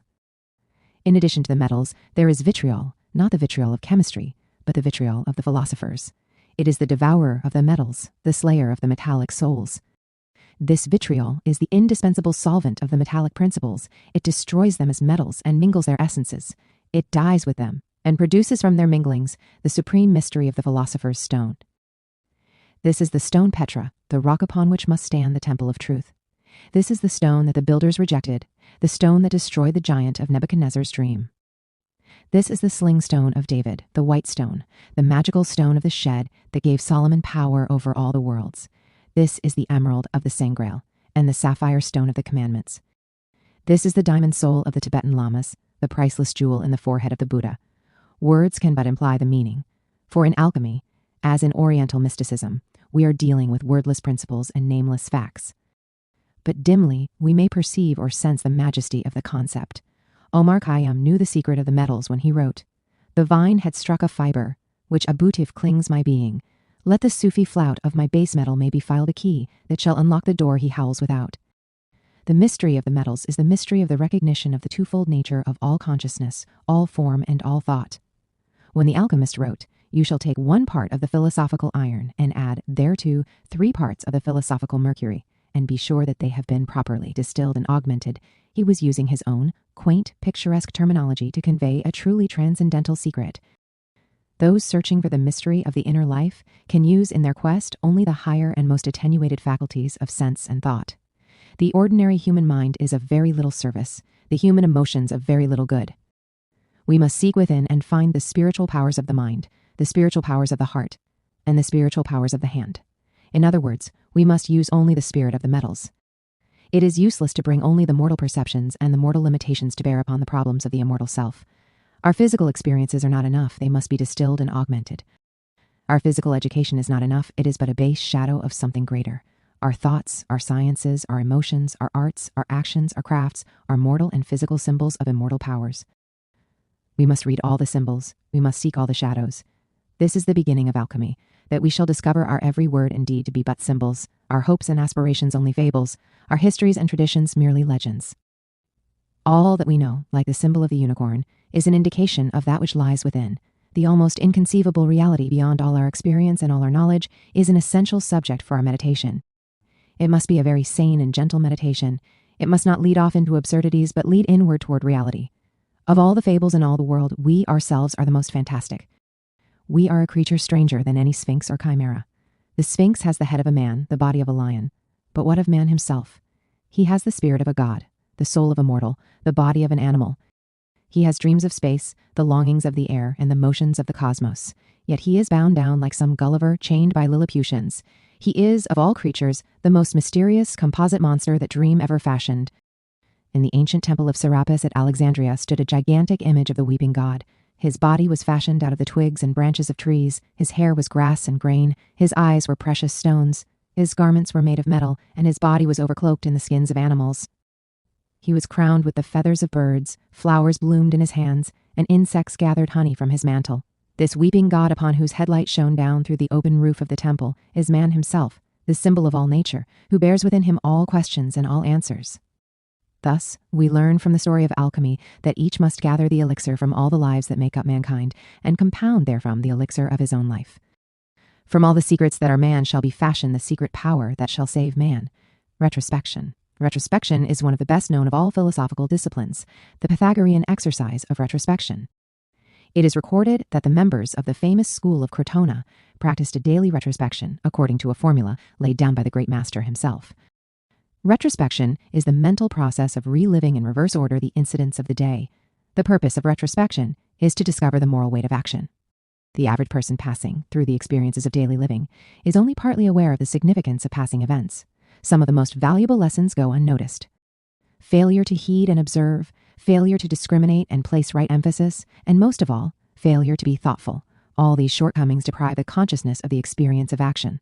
In addition to the metals, there is vitriol, not the vitriol of chemistry, but the vitriol of the philosophers. It is the devourer of the metals, the slayer of the metallic souls. This vitriol is the indispensable solvent of the metallic principles. It destroys them as metals and mingles their essences. It dies with them and produces from their minglings the supreme mystery of the philosopher's stone. This is the stone Petra, the rock upon which must stand the temple of truth. This is the stone that the builders rejected, the stone that destroyed the giant of Nebuchadnezzar's dream. This is the sling stone of David, the white stone, the magical stone of the shed that gave Solomon power over all the worlds. This is the emerald of the Sangreal and the sapphire stone of the commandments. This is the diamond soul of the Tibetan lamas, the priceless jewel in the forehead of the Buddha. Words can but imply the meaning, for in alchemy, as in Oriental mysticism, we are dealing with wordless principles and nameless facts. But dimly, we may perceive or sense the majesty of the concept. Omar Khayyam knew the secret of the metals when he wrote, "The vine had struck a fiber, which abutif clings my being. Let the Sufi flout of my base metal may be filed a key that shall unlock the door he howls without." The mystery of the metals is the mystery of the recognition of the twofold nature of all consciousness, all form, and all thought. When the alchemist wrote, "You shall take 1 part of the philosophical iron and add thereto 3 parts of the philosophical mercury, and be sure that they have been properly distilled and augmented," he was using his own quaint, picturesque terminology to convey a truly transcendental secret. Those searching for the mystery of the inner life can use in their quest only the higher and most attenuated faculties of sense and thought. The ordinary human mind is of very little service, the human emotions of very little good. We must seek within and find the spiritual powers of the mind, the spiritual powers of the heart, and the spiritual powers of the hand. In other words, we must use only the spirit of the metals. It is useless to bring only the mortal perceptions and the mortal limitations to bear upon the problems of the immortal self. Our physical experiences are not enough, they must be distilled and augmented. Our physical education is not enough, it is but a base shadow of something greater. Our thoughts, our sciences, our emotions, our arts, our actions, our crafts are mortal and physical symbols of immortal powers. We must read all the symbols, we must seek all the shadows. This is the beginning of alchemy, that we shall discover our every word and deed to be but symbols, our hopes and aspirations only fables, our histories and traditions merely legends. All that we know, like the symbol of the unicorn, is an indication of that which lies within. The almost inconceivable reality beyond all our experience and all our knowledge is an essential subject for our meditation. It must be a very sane and gentle meditation. It must not lead off into absurdities, but lead inward toward reality. Of all the fables in all the world, we ourselves are the most fantastic. We are a creature stranger than any sphinx or chimera. The sphinx has the head of a man, the body of a lion. But what of man himself? He has the spirit of a god, the soul of a mortal, the body of an animal. He has dreams of space, the longings of the air, and the motions of the cosmos. Yet he is bound down like some Gulliver chained by Lilliputians. He is, of all creatures, the most mysterious composite monster that dream ever fashioned. In the ancient temple of Serapis at Alexandria stood a gigantic image of the weeping god. His body was fashioned out of the twigs and branches of trees. His hair was grass and grain. His eyes were precious stones. His garments were made of metal, and his body was overcloaked in the skins of animals. He was crowned with the feathers of birds, flowers bloomed in his hands, and insects gathered honey from his mantle. This weeping god upon whose headlight shone down through the open roof of the temple is man himself, the symbol of all nature, who bears within him all questions and all answers. Thus, we learn from the story of alchemy that each must gather the elixir from all the lives that make up mankind, and compound therefrom the elixir of his own life. From all the secrets that are man shall be fashioned the secret power that shall save man. Retrospection. Retrospection is one of the best known of all philosophical disciplines, the Pythagorean exercise of retrospection. It is recorded that the members of the famous school of Crotona practiced a daily retrospection according to a formula laid down by the great master himself. Retrospection is the mental process of reliving in reverse order the incidents of the day. The purpose of retrospection is to discover the moral weight of action. The average person passing through the experiences of daily living is only partly aware of the significance of passing events. Some of the most valuable lessons go unnoticed. Failure to heed and observe, failure to discriminate and place right emphasis, and most of all, failure to be thoughtful. All these shortcomings deprive the consciousness of the experience of action.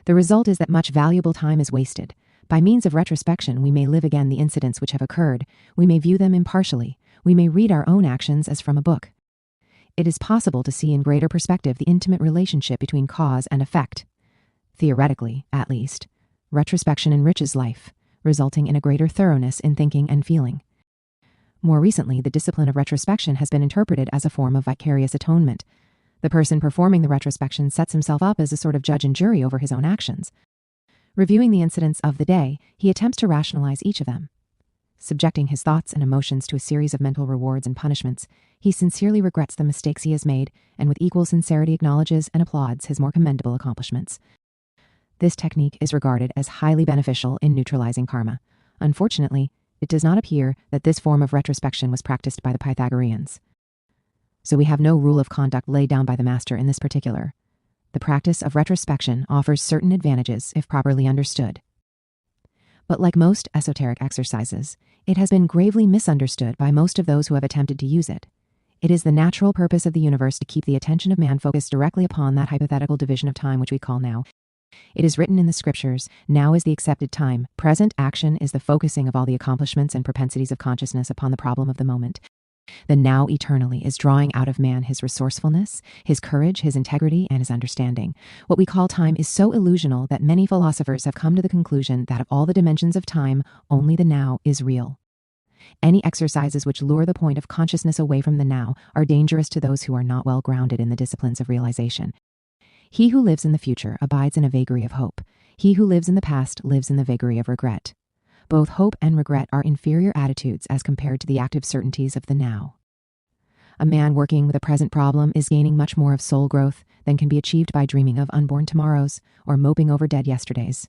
The result is that much valuable time is wasted. By means of retrospection, we may live again the incidents which have occurred. We may view them impartially. We may read our own actions as from a book. It is possible to see in greater perspective the intimate relationship between cause and effect. Theoretically, at least, retrospection enriches life, resulting in a greater thoroughness in thinking and feeling. More recently, the discipline of retrospection has been interpreted as a form of vicarious atonement. The person performing the retrospection sets himself up as a sort of judge and jury over his own actions. Reviewing the incidents of the day, he attempts to rationalize each of them. Subjecting his thoughts and emotions to a series of mental rewards and punishments, he sincerely regrets the mistakes he has made and with equal sincerity acknowledges and applauds his more commendable accomplishments. This technique is regarded as highly beneficial in neutralizing karma. Unfortunately, it does not appear that this form of retrospection was practiced by the Pythagoreans. So we have no rule of conduct laid down by the master in this particular. The practice of retrospection offers certain advantages if properly understood. But like most esoteric exercises, it has been gravely misunderstood by most of those who have attempted to use it. It is the natural purpose of the universe to keep the attention of man focused directly upon that hypothetical division of time which we call now. It is written in the scriptures, now is the accepted time. Present action is the focusing of all the accomplishments and propensities of consciousness upon the problem of the moment. The now eternally is drawing out of man his resourcefulness, his courage, his integrity, and his understanding. What we call time is so illusional that many philosophers have come to the conclusion that of all the dimensions of time, only the now is real. Any exercises which lure the point of consciousness away from the now are dangerous to those who are not well grounded in the disciplines of realization. He who lives in the future abides in a vagary of hope. He who lives in the past lives in the vagary of regret. Both hope and regret are inferior attitudes as compared to the active certainties of the now. A man working with a present problem is gaining much more of soul growth than can be achieved by dreaming of unborn tomorrows or moping over dead yesterdays.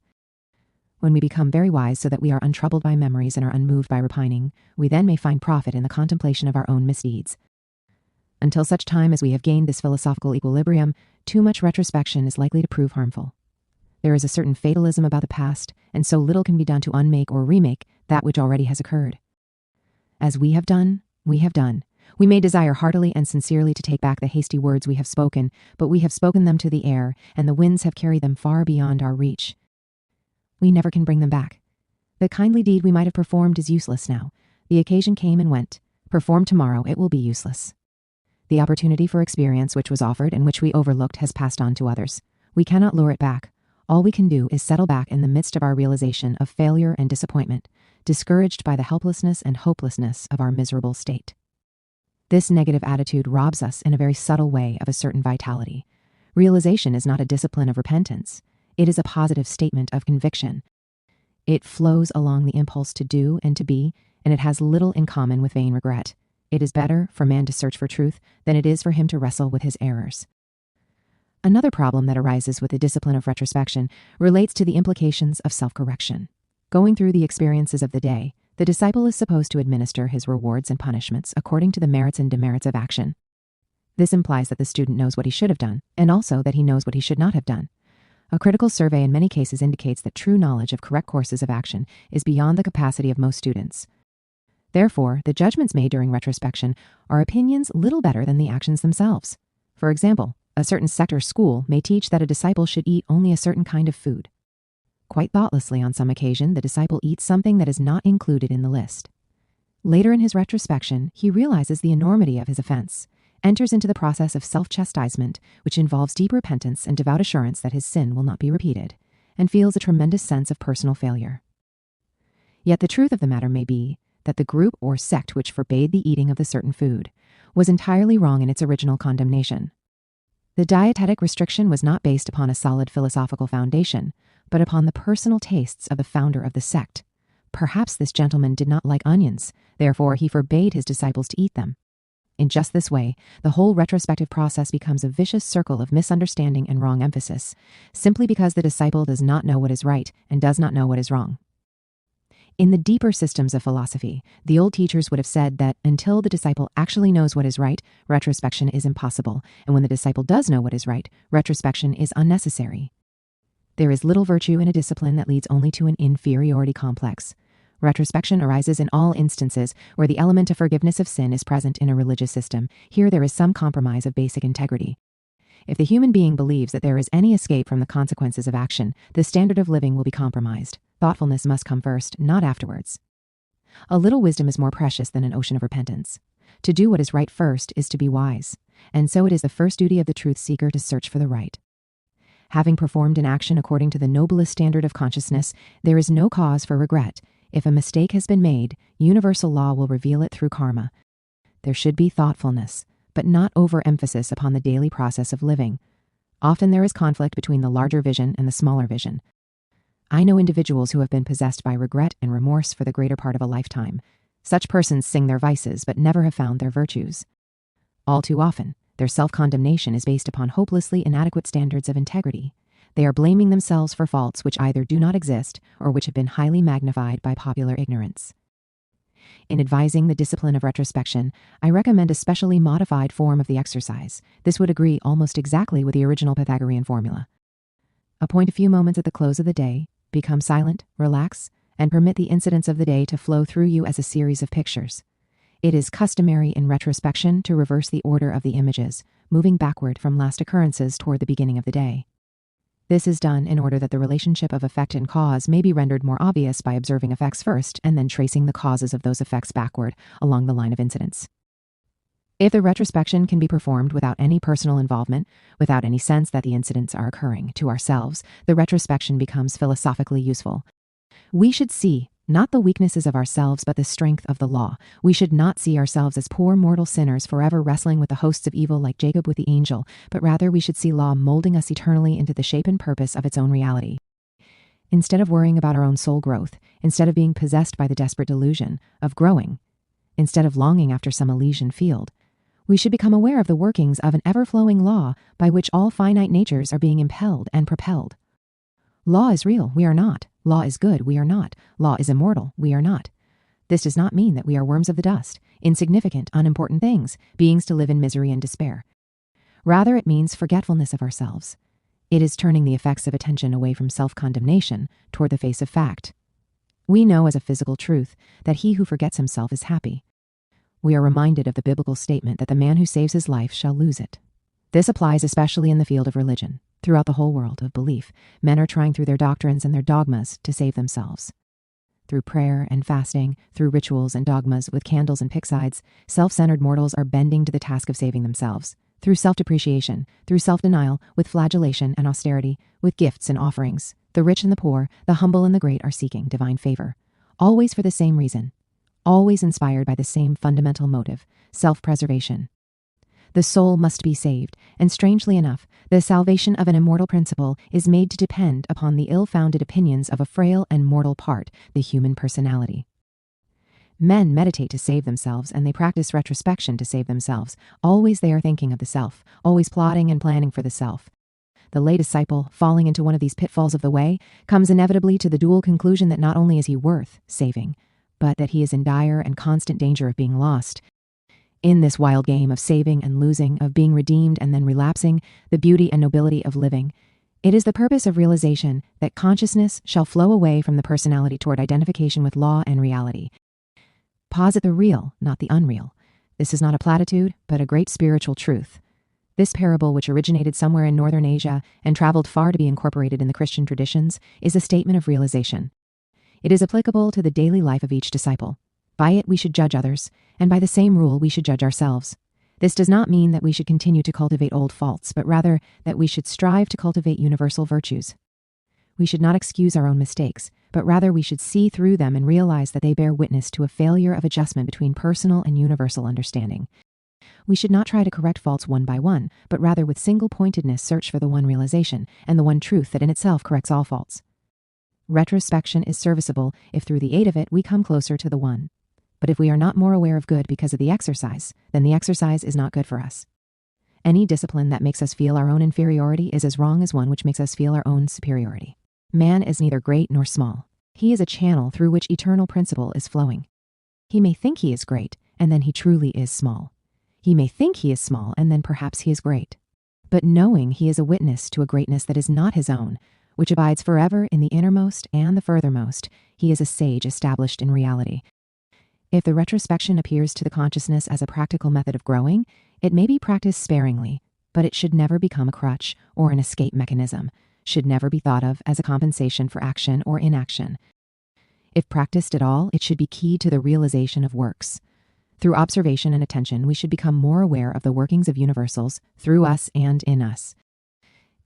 When we become very wise so that we are untroubled by memories and are unmoved by repining, we then may find profit in the contemplation of our own misdeeds. Until such time as we have gained this philosophical equilibrium, too much retrospection is likely to prove harmful. There is a certain fatalism about the past, and so little can be done to unmake or remake that which already has occurred. As we have done, we have done. We may desire heartily and sincerely to take back the hasty words we have spoken, but we have spoken them to the air, and the winds have carried them far beyond our reach. We never can bring them back. The kindly deed we might have performed is useless now. The occasion came and went. Performed tomorrow, it will be useless. The opportunity for experience which was offered and which we overlooked has passed on to others. We cannot lure it back. All we can do is settle back in the midst of our realization of failure and disappointment, discouraged by the helplessness and hopelessness of our miserable state. This negative attitude robs us in a very subtle way of a certain vitality. Realization is not a discipline of repentance. It is a positive statement of conviction. It flows along the impulse to do and to be, and it has little in common with vain regret. It is better for man to search for truth than it is for him to wrestle with his errors. Another problem that arises with the discipline of retrospection relates to the implications of self-correction. Going through the experiences of the day, the disciple is supposed to administer his rewards and punishments according to the merits and demerits of action. This implies that the student knows what he should have done, and also that he knows what he should not have done. A critical survey in many cases indicates that true knowledge of correct courses of action is beyond the capacity of most students. Therefore, the judgments made during retrospection are opinions little better than the actions themselves. For example, a certain sect or school may teach that a disciple should eat only a certain kind of food. Quite thoughtlessly on some occasion, the disciple eats something that is not included in the list. Later in his retrospection, he realizes the enormity of his offense, enters into the process of self-chastisement, which involves deep repentance and devout assurance that his sin will not be repeated, and feels a tremendous sense of personal failure. Yet the truth of the matter may be that the group or sect which forbade the eating of the certain food was entirely wrong in its original condemnation. The dietetic restriction was not based upon a solid philosophical foundation, but upon the personal tastes of the founder of the sect. Perhaps this gentleman did not like onions, therefore he forbade his disciples to eat them. In just this way, the whole retrospective process becomes a vicious circle of misunderstanding and wrong emphasis, simply because the disciple does not know what is right and does not know what is wrong. In the deeper systems of philosophy, the old teachers would have said that until the disciple actually knows what is right, retrospection is impossible, and when the disciple does know what is right, retrospection is unnecessary. There is little virtue in a discipline that leads only to an inferiority complex. Retrospection arises in all instances where the element of forgiveness of sin is present in a religious system. Here there is some compromise of basic integrity. If the human being believes that there is any escape from the consequences of action, the standard of living will be compromised. Thoughtfulness must come first, not afterwards. A little wisdom is more precious than an ocean of repentance. To do what is right first is to be wise, and so it is the first duty of the truth seeker to search for the right. Having performed an action according to the noblest standard of consciousness, there is no cause for regret. If a mistake has been made, universal law will reveal it through karma. There should be thoughtfulness, but not overemphasis upon the daily process of living. Often there is conflict between the larger vision and the smaller vision. I know individuals who have been possessed by regret and remorse for the greater part of a lifetime. Such persons sing their vices but never have found their virtues. All too often, their self-condemnation is based upon hopelessly inadequate standards of integrity. They are blaming themselves for faults which either do not exist or which have been highly magnified by popular ignorance. In advising the discipline of retrospection, I recommend a specially modified form of the exercise. This would agree almost exactly with the original Pythagorean formula. Appoint a few moments at the close of the day, become silent, relax, and permit the incidents of the day to flow through you as a series of pictures. It is customary in retrospection to reverse the order of the images, moving backward from last occurrences toward the beginning of the day. This is done in order that the relationship of effect and cause may be rendered more obvious by observing effects first and then tracing the causes of those effects backward along the line of incidents. If the retrospection can be performed without any personal involvement, without any sense that the incidents are occurring to ourselves, the retrospection becomes philosophically useful. We should see not the weaknesses of ourselves, but the strength of the law. We should not see ourselves as poor mortal sinners forever wrestling with the hosts of evil like Jacob with the angel, but rather we should see law molding us eternally into the shape and purpose of its own reality. Instead of worrying about our own soul growth, instead of being possessed by the desperate delusion of growing, instead of longing after some Elysian field, we should become aware of the workings of an ever-flowing law by which all finite natures are being impelled and propelled. Law is real, we are not. Law is good, we are not. Law is immortal, we are not. This does not mean that we are worms of the dust, insignificant, unimportant things, beings to live in misery and despair. Rather, it means forgetfulness of ourselves. It is turning the effects of attention away from self-condemnation toward the face of fact. We know as a physical truth that he who forgets himself is happy. We are reminded of the biblical statement that the man who saves his life shall lose it. This applies especially in the field of religion. Throughout the whole world of belief, men are trying through their doctrines and their dogmas to save themselves. Through prayer and fasting, through rituals and dogmas with candles and pigsides, self-centered mortals are bending to the task of saving themselves. Through self-depreciation, through self-denial, with flagellation and austerity, with gifts and offerings, the rich and the poor, the humble and the great are seeking divine favor, always for the same reason, always inspired by the same fundamental motive, self-preservation. The soul must be saved, and strangely enough, the salvation of an immortal principle is made to depend upon the ill-founded opinions of a frail and mortal part, the human personality. Men meditate to save themselves, and they practice retrospection to save themselves. Always they are thinking of the self, always plotting and planning for the self. The lay disciple, falling into one of these pitfalls of the way, comes inevitably to the dual conclusion that not only is he worth saving, but that he is in dire and constant danger of being lost. In this wild game of saving and losing, of being redeemed and then relapsing, the beauty and nobility of living, it is the purpose of realization that consciousness shall flow away from the personality toward identification with law and reality. Posit the real, not the unreal. This is not a platitude, but a great spiritual truth. This parable, which originated somewhere in northern Asia and traveled far to be incorporated in the Christian traditions, is a statement of realization. It is applicable to the daily life of each disciple. By it we should judge others, and by the same rule we should judge ourselves. This does not mean that we should continue to cultivate old faults, but rather that we should strive to cultivate universal virtues. We should not excuse our own mistakes, but rather we should see through them and realize that they bear witness to a failure of adjustment between personal and universal understanding. We should not try to correct faults one by one, but rather with single-pointedness search for the one realization and the one truth that in itself corrects all faults. Retrospection is serviceable if through the aid of it we come closer to the one. But if we are not more aware of good because of the exercise, then the exercise is not good for us. Any discipline that makes us feel our own inferiority is as wrong as one which makes us feel our own superiority. Man is neither great nor small. He is a channel through which eternal principle is flowing. He may think he is great, and then he truly is small. He may think he is small, and then perhaps he is great. But knowing he is a witness to a greatness that is not his own, which abides forever in the innermost and the furthermost, he is a sage established in reality. If the retrospection appears to the consciousness as a practical method of growing, it may be practiced sparingly, but it should never become a crutch or an escape mechanism, should never be thought of as a compensation for action or inaction. If practiced at all, it should be keyed to the realization of works. Through observation and attention, we should become more aware of the workings of universals through us and in us.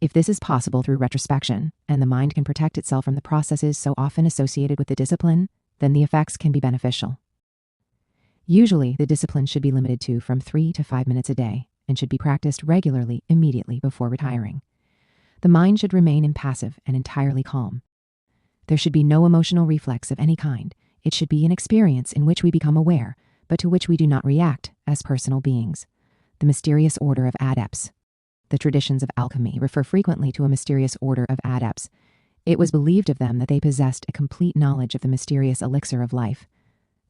If this is possible through retrospection, and the mind can protect itself from the processes so often associated with the discipline, then the effects can be beneficial. Usually, the discipline should be limited to from 3 to 5 minutes a day and should be practiced regularly immediately before retiring. The mind should remain impassive and entirely calm. There should be no emotional reflex of any kind. It should be an experience in which we become aware, but to which we do not react as personal beings. The mysterious order of adepts. The traditions of alchemy refer frequently to a mysterious order of adepts. It was believed of them that they possessed a complete knowledge of the mysterious elixir of life,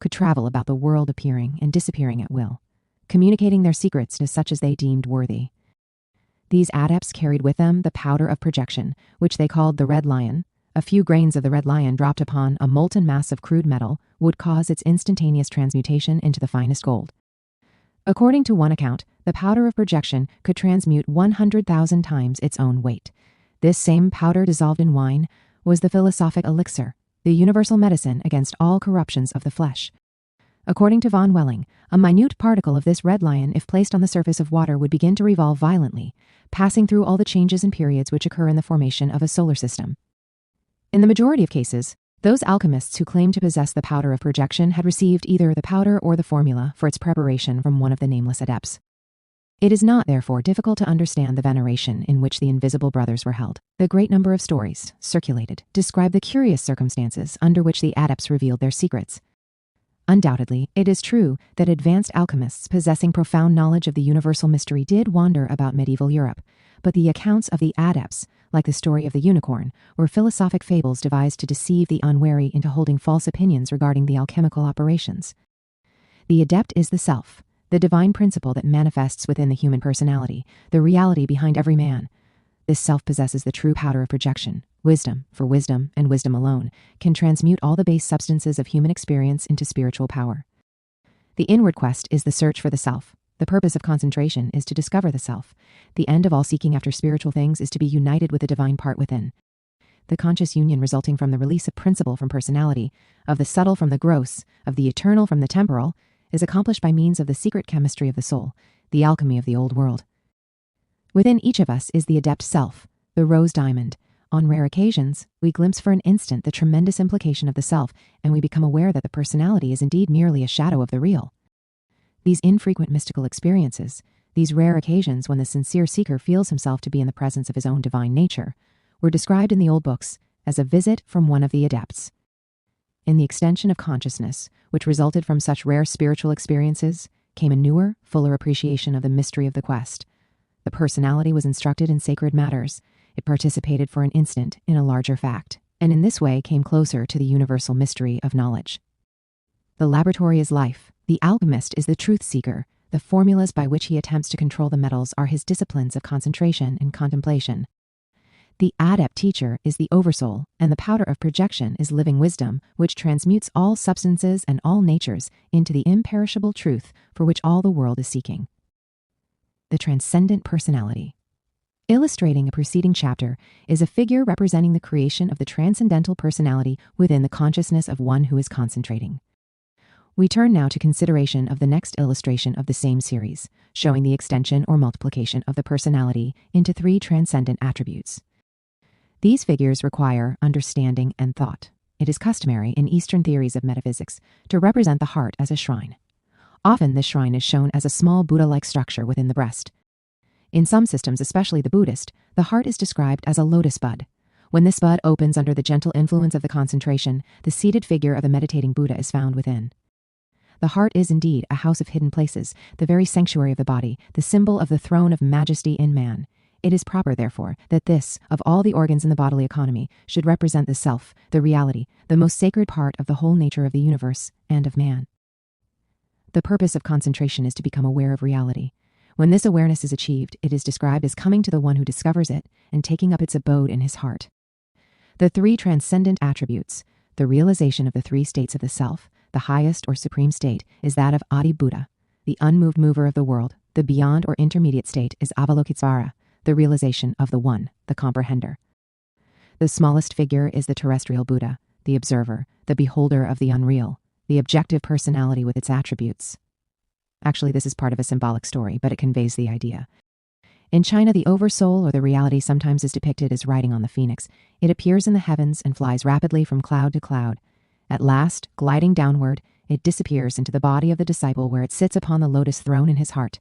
could travel about the world appearing and disappearing at will, communicating their secrets to such as they deemed worthy. These adepts carried with them the powder of projection, which they called the red lion. A few grains of the red lion dropped upon a molten mass of crude metal would cause its instantaneous transmutation into the finest gold. According to one account, the powder of projection could transmute 100,000 times its own weight. This same powder dissolved in wine was the philosophic elixir, the universal medicine against all corruptions of the flesh. According to von Welling, a minute particle of this red lion, if placed on the surface of water, would begin to revolve violently, passing through all the changes and periods which occur in the formation of a solar system. In the majority of cases, those alchemists who claimed to possess the powder of projection had received either the powder or the formula for its preparation from one of the nameless adepts. It is not, therefore, difficult to understand the veneration in which the invisible brothers were held. The great number of stories circulated describe the curious circumstances under which the adepts revealed their secrets. Undoubtedly, it is true that advanced alchemists possessing profound knowledge of the universal mystery did wander about medieval Europe, but the accounts of the adepts, like the story of the unicorn, were philosophic fables devised to deceive the unwary into holding false opinions regarding the alchemical operations. The adept is the self, the divine principle that manifests within the human personality, the reality behind every man. This self possesses the true powder of projection. Wisdom, for wisdom and wisdom alone, can transmute all the base substances of human experience into spiritual power. The inward quest is the search for the self. The purpose of concentration is to discover the self. The end of all seeking after spiritual things is to be united with the divine part within. The conscious union resulting from the release of principle from personality, of the subtle from the gross, of the eternal from the temporal, is accomplished by means of the secret chemistry of the soul, the alchemy of the old world. Within each of us is the adept self, the rose diamond. On rare occasions, we glimpse for an instant the tremendous implication of the self, and we become aware that the personality is indeed merely a shadow of the real. These infrequent mystical experiences, these rare occasions when the sincere seeker feels himself to be in the presence of his own divine nature, were described in the old books as a visit from one of the adepts. In the extension of consciousness, which resulted from such rare spiritual experiences, came a newer, fuller appreciation of the mystery of the quest. The personality was instructed in sacred matters. It participated for an instant in a larger fact, and in this way came closer to the universal mystery of knowledge. The laboratory is life. The alchemist is the truth seeker. The formulas by which he attempts to control the metals are his disciplines of concentration and contemplation. The adept teacher is the oversoul, and the powder of projection is living wisdom, which transmutes all substances and all natures into the imperishable truth for which all the world is seeking. The transcendent personality. Illustrating a preceding chapter is a figure representing the creation of the transcendental personality within the consciousness of one who is concentrating. We turn now to consideration of the next illustration of the same series, showing the extension or multiplication of the personality into 3 transcendent attributes. These figures require understanding and thought. It is customary in Eastern theories of metaphysics to represent the heart as a shrine. Often this shrine is shown as a small Buddha-like structure within the breast. In some systems, especially the Buddhist, the heart is described as a lotus bud. When this bud opens under the gentle influence of the concentration, the seated figure of the meditating Buddha is found within. The heart is indeed a house of hidden places, the very sanctuary of the body, the symbol of the throne of majesty in man. It is proper, therefore, that this, of all the organs in the bodily economy, should represent the self, the reality, the most sacred part of the whole nature of the universe and of man. The purpose of concentration is to become aware of reality. When this awareness is achieved, it is described as coming to the one who discovers it and taking up its abode in his heart. The 3 transcendent attributes, The realization of the three states of the self, the highest or supreme state, is that of Adi Buddha, the unmoved mover of the world. The beyond or intermediate state is Avalokitesvara, the realization of the one, the comprehender. The smallest figure is the terrestrial Buddha, the observer, the beholder of the unreal, the objective personality with its attributes. Actually, this is part of a symbolic story, but it conveys the idea. In China, the oversoul or the reality sometimes is depicted as riding on the phoenix. It appears in the heavens and flies rapidly from cloud to cloud. At last, gliding downward, it disappears into the body of the disciple where it sits upon the lotus throne in his heart.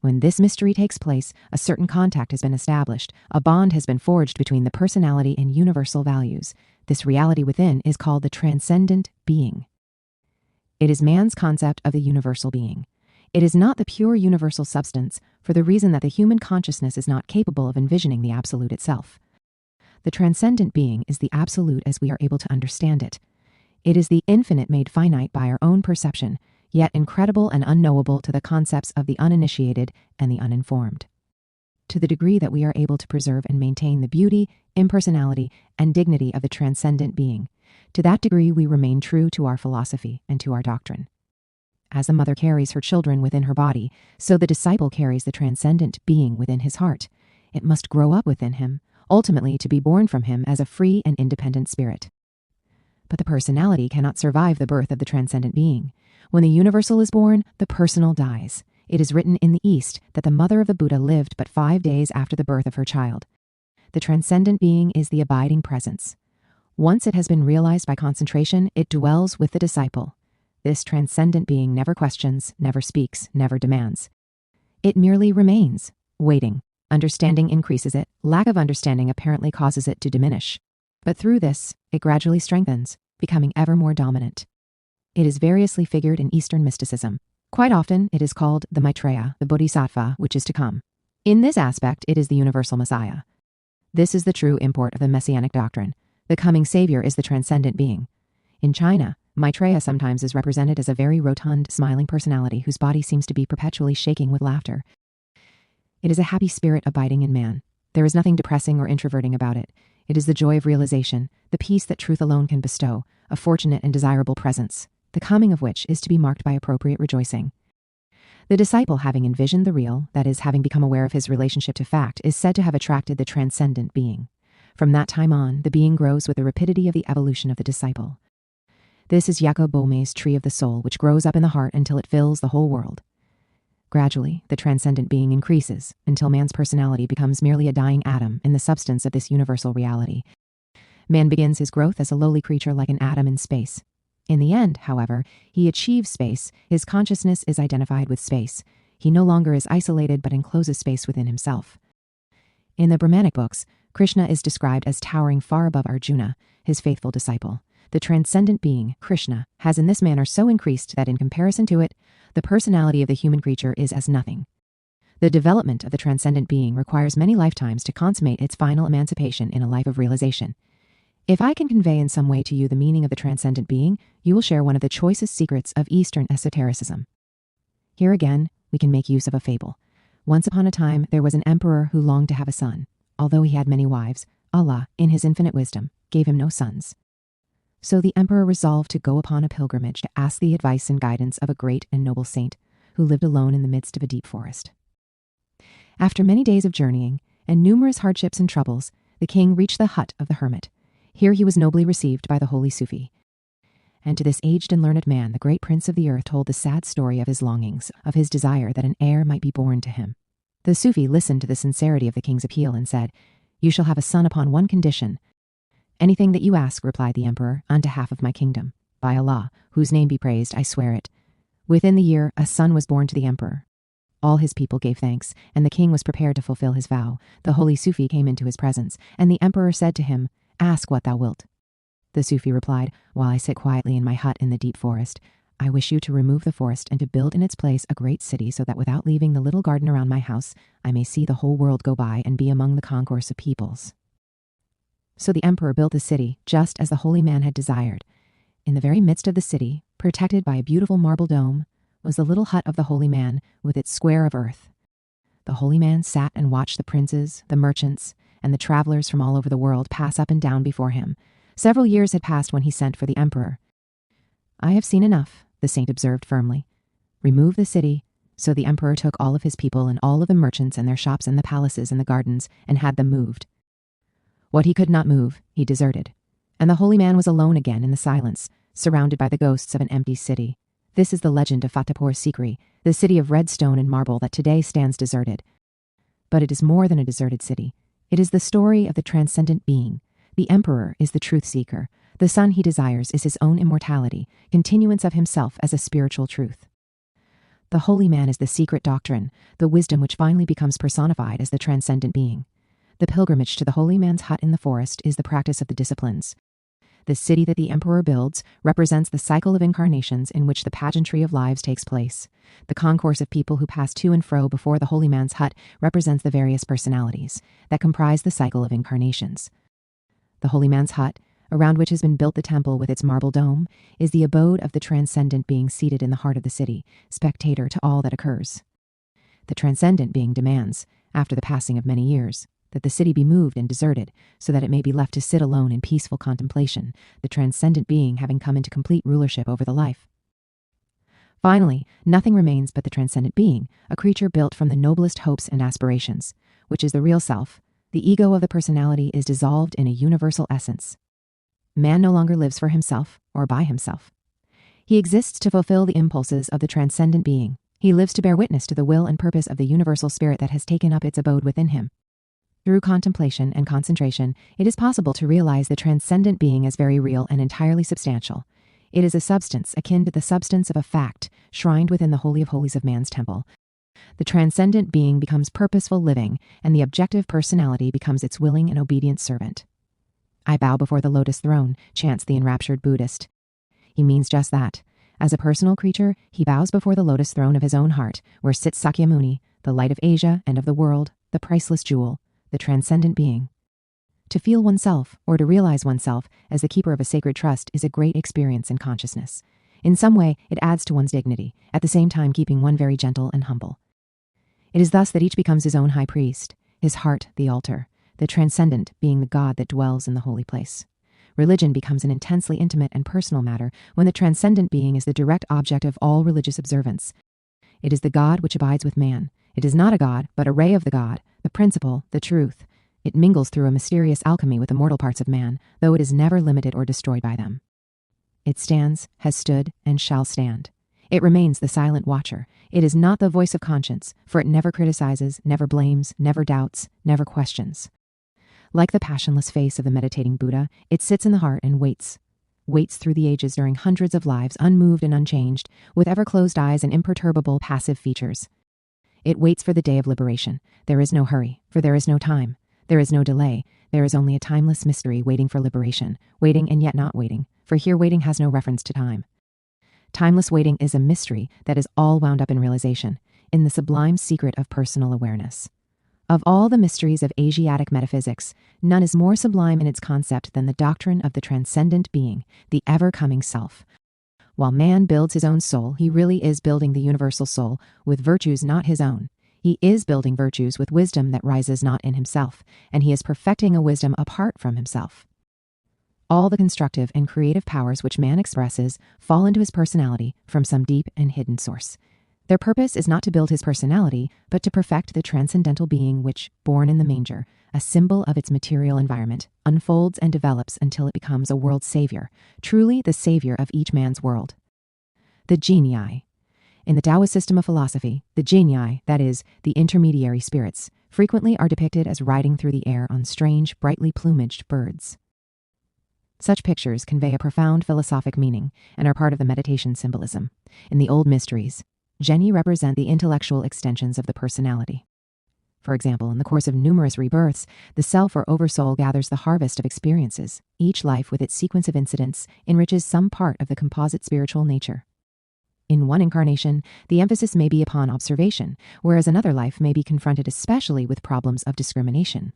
When this mystery takes place, a certain contact has been established. A bond has been forged between the personality and universal values. This reality within is called the transcendent being. It is man's concept of the universal being. It is not the pure universal substance, for the reason that the human consciousness is not capable of envisioning the absolute itself. The transcendent being is the absolute as we are able to understand it. It is the infinite made finite by our own perception, yet incredible and unknowable to the concepts of the uninitiated and the uninformed. To the degree that we are able to preserve and maintain the beauty, impersonality, and dignity of the transcendent being, to that degree we remain true to our philosophy and to our doctrine. As a mother carries her children within her body, so the disciple carries the transcendent being within his heart. It must grow up within him, ultimately to be born from him as a free and independent spirit. But the personality cannot survive the birth of the transcendent being. When the universal is born, the personal dies. It is written in the East that the mother of the Buddha lived but 5 days after the birth of her child. The transcendent being is the abiding presence. Once it has been realized by concentration, it dwells with the disciple. This transcendent being never questions, never speaks, never demands. It merely remains, waiting. Understanding increases it. Lack of understanding apparently causes it to diminish. But through this, it gradually strengthens, becoming ever more dominant. It is variously figured in Eastern mysticism. Quite often, it is called the Maitreya, the Bodhisattva, which is to come. In this aspect, it is the universal Messiah. This is the true import of the Messianic doctrine. The coming Savior is the transcendent being. In China, Maitreya sometimes is represented as a very rotund, smiling personality whose body seems to be perpetually shaking with laughter. It is a happy spirit abiding in man. There is nothing depressing or introverting about it. It is the joy of realization, the peace that truth alone can bestow, a fortunate and desirable presence, the coming of which is to be marked by appropriate rejoicing. The disciple, having envisioned the real, that is, having become aware of his relationship to fact, is said to have attracted the transcendent being. From that time on, the being grows with the rapidity of the evolution of the disciple. This is Jacob Boehme's tree of the soul, which grows up in the heart until it fills the whole world. Gradually, the transcendent being increases until man's personality becomes merely a dying atom in the substance of this universal reality. Man begins his growth as a lowly creature like an atom in space. In the end, however, he achieves space. His consciousness is identified with space. He no longer is isolated but encloses space within himself. In the Brahmanic books, Krishna is described as towering far above Arjuna, his faithful disciple. The transcendent being, Krishna, has in this manner so increased that in comparison to it, the personality of the human creature is as nothing. The development of the transcendent being requires many lifetimes to consummate its final emancipation in a life of realization. If I can convey in some way to you the meaning of the transcendent being, you will share one of the choicest secrets of Eastern esotericism. Here again, we can make use of a fable. Once upon a time, there was an emperor who longed to have a son. Although he had many wives, Allah, in his infinite wisdom, gave him no sons. So the emperor resolved to go upon a pilgrimage to ask the advice and guidance of a great and noble saint who lived alone in the midst of a deep forest. After many days of journeying and numerous hardships and troubles, the king reached the hut of the hermit. Here he was nobly received by the holy Sufi. And to this aged and learned man, the great prince of the earth told the sad story of his longings, of his desire that an heir might be born to him. The Sufi listened to the sincerity of the king's appeal and said, "You shall have a son upon one condition." "Anything that you ask," replied the emperor, "on behalf of my kingdom. By Allah, whose name be praised, I swear it." Within the year, a son was born to the emperor. All his people gave thanks, and the king was prepared to fulfill his vow. The holy Sufi came into his presence, and the emperor said to him, "Ask what thou wilt." The Sufi replied, "While I sit quietly in my hut in the deep forest, I wish you to remove the forest and to build in its place a great city so that without leaving the little garden around my house, I may see the whole world go by and be among the concourse of peoples." So the emperor built the city just as the holy man had desired. In the very midst of the city, protected by a beautiful marble dome, was the little hut of the holy man with its square of earth. The holy man sat and watched the princes, the merchants, and the travelers from all over the world pass up and down before him. Several years had passed when he sent for the emperor. "I have seen enough," the saint observed firmly. "Remove the city." So the emperor took all of his people and all of the merchants and their shops and the palaces and the gardens and had them moved. What he could not move, he deserted. And the holy man was alone again in the silence, surrounded by the ghosts of an empty city. This is the legend of Fatehpur Sikri, the city of red stone and marble that today stands deserted. But it is more than a deserted city. It is the story of the transcendent being. The emperor is the truth seeker. The son he desires is his own immortality, continuance of himself as a spiritual truth. The holy man is the secret doctrine, the wisdom which finally becomes personified as the transcendent being. The pilgrimage to the holy man's hut in the forest is the practice of the disciplines. The city that the emperor builds represents the cycle of incarnations in which the pageantry of lives takes place. The concourse of people who pass to and fro before the holy man's hut represents the various personalities that comprise the cycle of incarnations. The holy man's hut, around which has been built the temple with its marble dome, is the abode of the transcendent being seated in the heart of the city, spectator to all that occurs. The transcendent being demands, after the passing of many years, that the city be moved and deserted, so that it may be left to sit alone in peaceful contemplation, the transcendent being having come into complete rulership over the life. Finally, nothing remains but the transcendent being, a creature built from the noblest hopes and aspirations, which is the real self. The ego of the personality is dissolved in a universal essence. Man no longer lives for himself or by himself. He exists to fulfill the impulses of the transcendent being. He lives to bear witness to the will and purpose of the universal spirit that has taken up its abode within him. Through contemplation and concentration, it is possible to realize the transcendent being as very real and entirely substantial. It is a substance akin to the substance of a fact, shrined within the Holy of Holies of man's temple. The transcendent being becomes purposeful living, and the objective personality becomes its willing and obedient servant. "I bow before the lotus throne," chants the enraptured Buddhist. He means just that. As a personal creature, he bows before the lotus throne of his own heart, where sits Sakyamuni, the light of Asia and of the world, the priceless jewel, the transcendent being. To feel oneself, or to realize oneself as the keeper of a sacred trust, is a great experience in consciousness. In some way, it adds to one's dignity, at the same time keeping one very gentle and humble. It is thus that each becomes his own high priest, his heart the altar, the transcendent being the God that dwells in the holy place. Religion becomes an intensely intimate and personal matter when the transcendent being is the direct object of all religious observance. It is the God which abides with man. It is not a God, but a ray of the God, the principle, the truth. It mingles through a mysterious alchemy with the mortal parts of man, though it is never limited or destroyed by them. It stands, has stood, and shall stand. It remains the silent watcher. It is not the voice of conscience, for it never criticizes, never blames, never doubts, never questions. Like the passionless face of the meditating Buddha, it sits in the heart and waits through the ages during hundreds of lives, unmoved and unchanged, with ever-closed eyes and imperturbable passive features. It waits for the day of liberation. There is no hurry, for there is no time. There is no delay. There is only a timeless mystery waiting for liberation, waiting and yet not waiting, for here waiting has no reference to time. Timeless waiting is a mystery that is all wound up in realization, in the sublime secret of personal awareness. Of all the mysteries of Asiatic metaphysics, none is more sublime in its concept than the doctrine of the transcendent being, the ever-coming self. While man builds his own soul, he really is building the universal soul with virtues not his own. He is building virtues with wisdom that rises not in himself, and he is perfecting a wisdom apart from himself. All the constructive and creative powers which man expresses fall into his personality from some deep and hidden source. Their purpose is not to build his personality, but to perfect the transcendental being which, born in the manger, a symbol of its material environment, unfolds and develops until it becomes a world savior, truly the savior of each man's world. The genii. In the Taoist system of philosophy, the genii, that is, the intermediary spirits, frequently are depicted as riding through the air on strange, brightly plumaged birds. Such pictures convey a profound philosophic meaning and are part of the meditation symbolism. In the old mysteries, genii represent the intellectual extensions of the personality. For example, in the course of numerous rebirths, the self or oversoul gathers the harvest of experiences. Each life, with its sequence of incidents, enriches some part of the composite spiritual nature. In one incarnation, the emphasis may be upon observation, whereas another life may be confronted especially with problems of discrimination.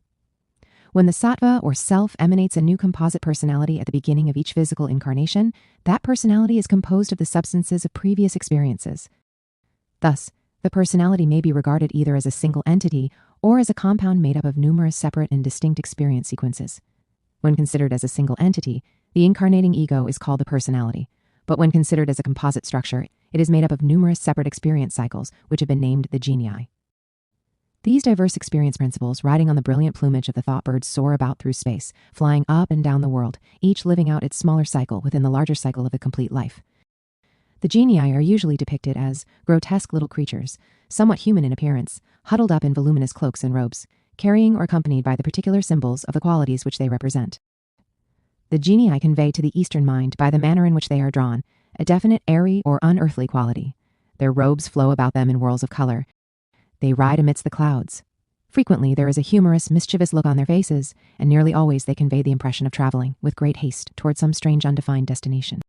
When the sattva or self emanates a new composite personality at the beginning of each physical incarnation, that personality is composed of the substances of previous experiences. Thus, the personality may be regarded either as a single entity or as a compound made up of numerous separate and distinct experience sequences. When considered as a single entity, the incarnating ego is called the personality, but when considered as a composite structure, it is made up of numerous separate experience cycles, which have been named the genii. These diverse experience principles, riding on the brilliant plumage of the thought birds, soar about through space, flying up and down the world, each living out its smaller cycle within the larger cycle of the complete life. The genii are usually depicted as grotesque little creatures, somewhat human in appearance, huddled up in voluminous cloaks and robes, carrying or accompanied by the particular symbols of the qualities which they represent. The genii convey to the Eastern mind, by the manner in which they are drawn, a definite airy or unearthly quality. Their robes flow about them in whirls of color. They ride amidst the clouds. Frequently there is a humorous, mischievous look on their faces, and nearly always they convey the impression of traveling with great haste toward some strange undefined destination.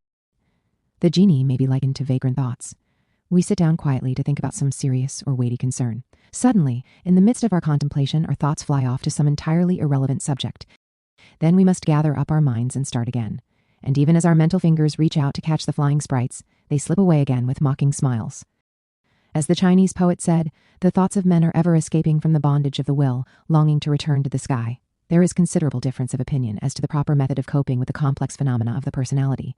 The genii may be likened to vagrant thoughts. We sit down quietly to think about some serious or weighty concern. Suddenly, in the midst of our contemplation, our thoughts fly off to some entirely irrelevant subject. Then we must gather up our minds and start again. And even as our mental fingers reach out to catch the flying sprites, they slip away again with mocking smiles. As the Chinese poet said, the thoughts of men are ever escaping from the bondage of the will, longing to return to the sky. There is considerable difference of opinion as to the proper method of coping with the complex phenomena of the personality.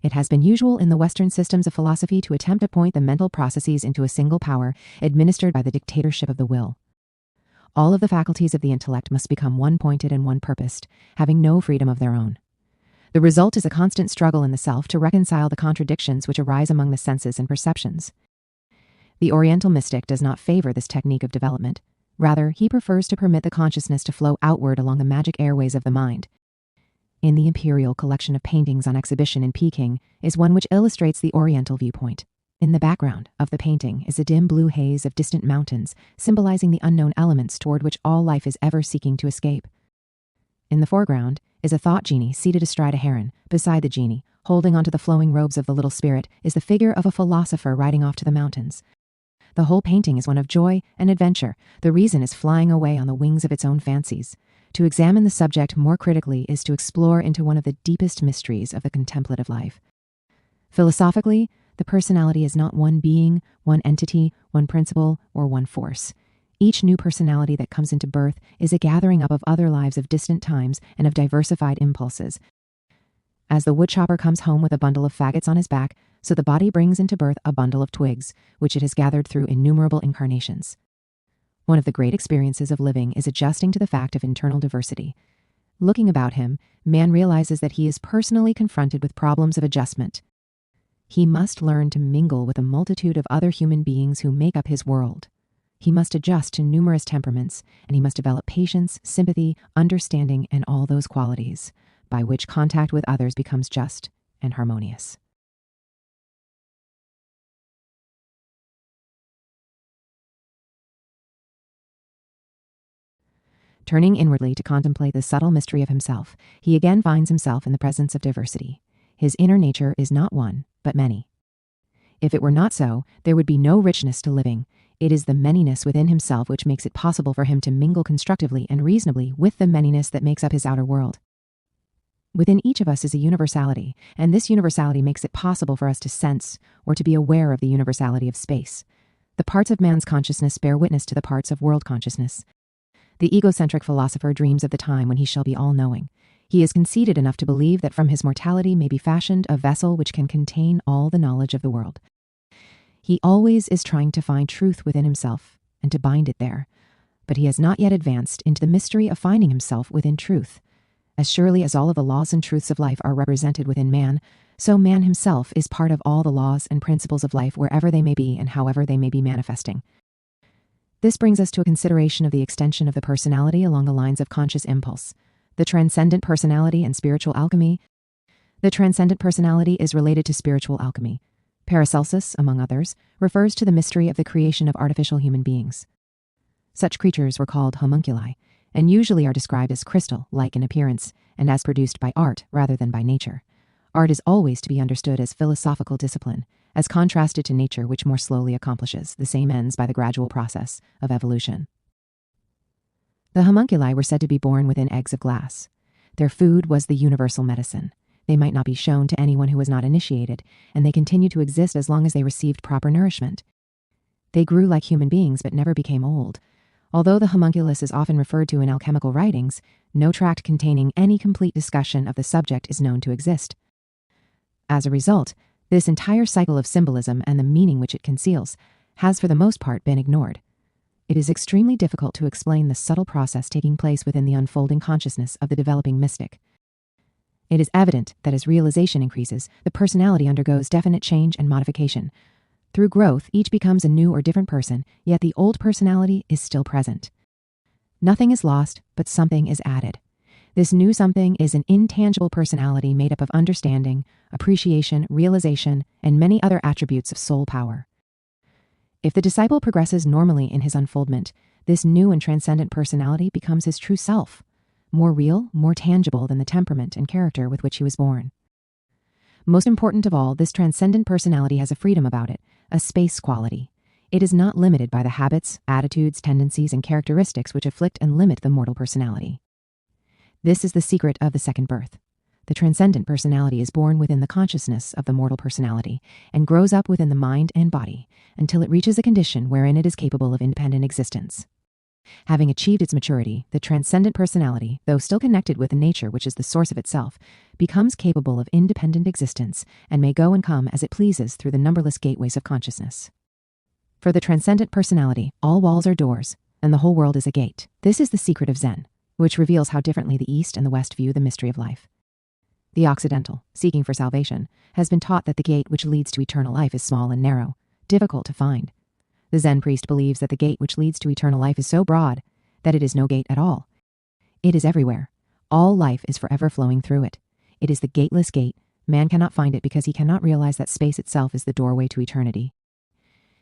It has been usual in the Western systems of philosophy to attempt to point the mental processes into a single power, administered by the dictatorship of the will. All of the faculties of the intellect must become one-pointed and one-purposed, having no freedom of their own. The result is a constant struggle in the self to reconcile the contradictions which arise among the senses and perceptions. The Oriental mystic does not favor this technique of development. Rather, he prefers to permit the consciousness to flow outward along the magic airways of the mind. In the imperial collection of paintings on exhibition in Peking is one which illustrates the Oriental viewpoint. In the background of the painting is a dim blue haze of distant mountains, symbolizing the unknown elements toward which all life is ever seeking to escape. In the foreground is a thought genie seated astride a heron. Beside the genie, holding onto the flowing robes of the little spirit, is the figure of a philosopher riding off to the mountains. The whole painting is one of joy and adventure. The reason is flying away on the wings of its own fancies. To examine the subject more critically is to explore into one of the deepest mysteries of the contemplative life. Philosophically, the personality is not one being, one entity, one principle, or one force. Each new personality that comes into birth is a gathering up of other lives of distant times and of diversified impulses. As the woodchopper comes home with a bundle of faggots on his back, so the body brings into birth a bundle of twigs, which it has gathered through innumerable incarnations. One of the great experiences of living is adjusting to the fact of internal diversity. Looking about him, man realizes that he is personally confronted with problems of adjustment. He must learn to mingle with a multitude of other human beings who make up his world. He must adjust to numerous temperaments, and he must develop patience, sympathy, understanding, and all those qualities, by which contact with others becomes just and harmonious. Turning inwardly to contemplate the subtle mystery of himself, he again finds himself in the presence of diversity. His inner nature is not one, but many. If it were not so, there would be no richness to living. It is the manyness within himself which makes it possible for him to mingle constructively and reasonably with the manyness that makes up his outer world. Within each of us is a universality, and this universality makes it possible for us to sense or to be aware of the universality of space. The parts of man's consciousness bear witness to the parts of world consciousness. The egocentric philosopher dreams of the time when he shall be all-knowing. He is conceited enough to believe that from his mortality may be fashioned a vessel which can contain all the knowledge of the world. He always is trying to find truth within himself and to bind it there, but he has not yet advanced into the mystery of finding himself within truth. As surely as all of the laws and truths of life are represented within man, so man himself is part of all the laws and principles of life wherever they may be and however they may be manifesting. This brings us to a consideration of the extension of the personality along the lines of conscious impulse. The transcendent personality and spiritual alchemy. The transcendent personality is related to spiritual alchemy. Paracelsus, among others, refers to the mystery of the creation of artificial human beings. Such creatures were called homunculi, and usually are described as crystal-like in appearance, and as produced by art rather than by nature. Art is always to be understood as philosophical discipline, as contrasted to nature, which more slowly accomplishes the same ends by the gradual process of evolution. The homunculi were said to be born within eggs of glass. Their food was the universal medicine. They might not be shown to anyone who was not initiated, and they continued to exist as long as they received proper nourishment. They grew like human beings but never became old. Although the homunculus is often referred to in alchemical writings, no tract containing any complete discussion of the subject is known to exist. As a result, this entire cycle of symbolism and the meaning which it conceals has for the most part been ignored. It is extremely difficult to explain the subtle process taking place within the unfolding consciousness of the developing mystic. It is evident that as realization increases, the personality undergoes definite change and modification. Through growth, each becomes a new or different person, yet the old personality is still present. Nothing is lost, but something is added. This new something is an intangible personality made up of understanding, appreciation, realization, and many other attributes of soul power. If the disciple progresses normally in his unfoldment, this new and transcendent personality becomes his true self, more real, more tangible than the temperament and character with which he was born. Most important of all, this transcendent personality has a freedom about it, a space quality. It is not limited by the habits, attitudes, tendencies, and characteristics which afflict and limit the mortal personality. This is the secret of the second birth. The transcendent personality is born within the consciousness of the mortal personality and grows up within the mind and body until it reaches a condition wherein it is capable of independent existence. Having achieved its maturity, the transcendent personality, though still connected with nature which is the source of itself, becomes capable of independent existence and may go and come as it pleases through the numberless gateways of consciousness. For the transcendent personality, all walls are doors, and the whole world is a gate. This is the secret of Zen, which reveals how differently the East and the West view the mystery of life. The Occidental, seeking for salvation, has been taught that the gate which leads to eternal life is small and narrow, difficult to find. The Zen priest believes that the gate which leads to eternal life is so broad that it is no gate at all. It is everywhere. All life is forever flowing through it. It is the gateless gate. Man cannot find it because he cannot realize that space itself is the doorway to eternity.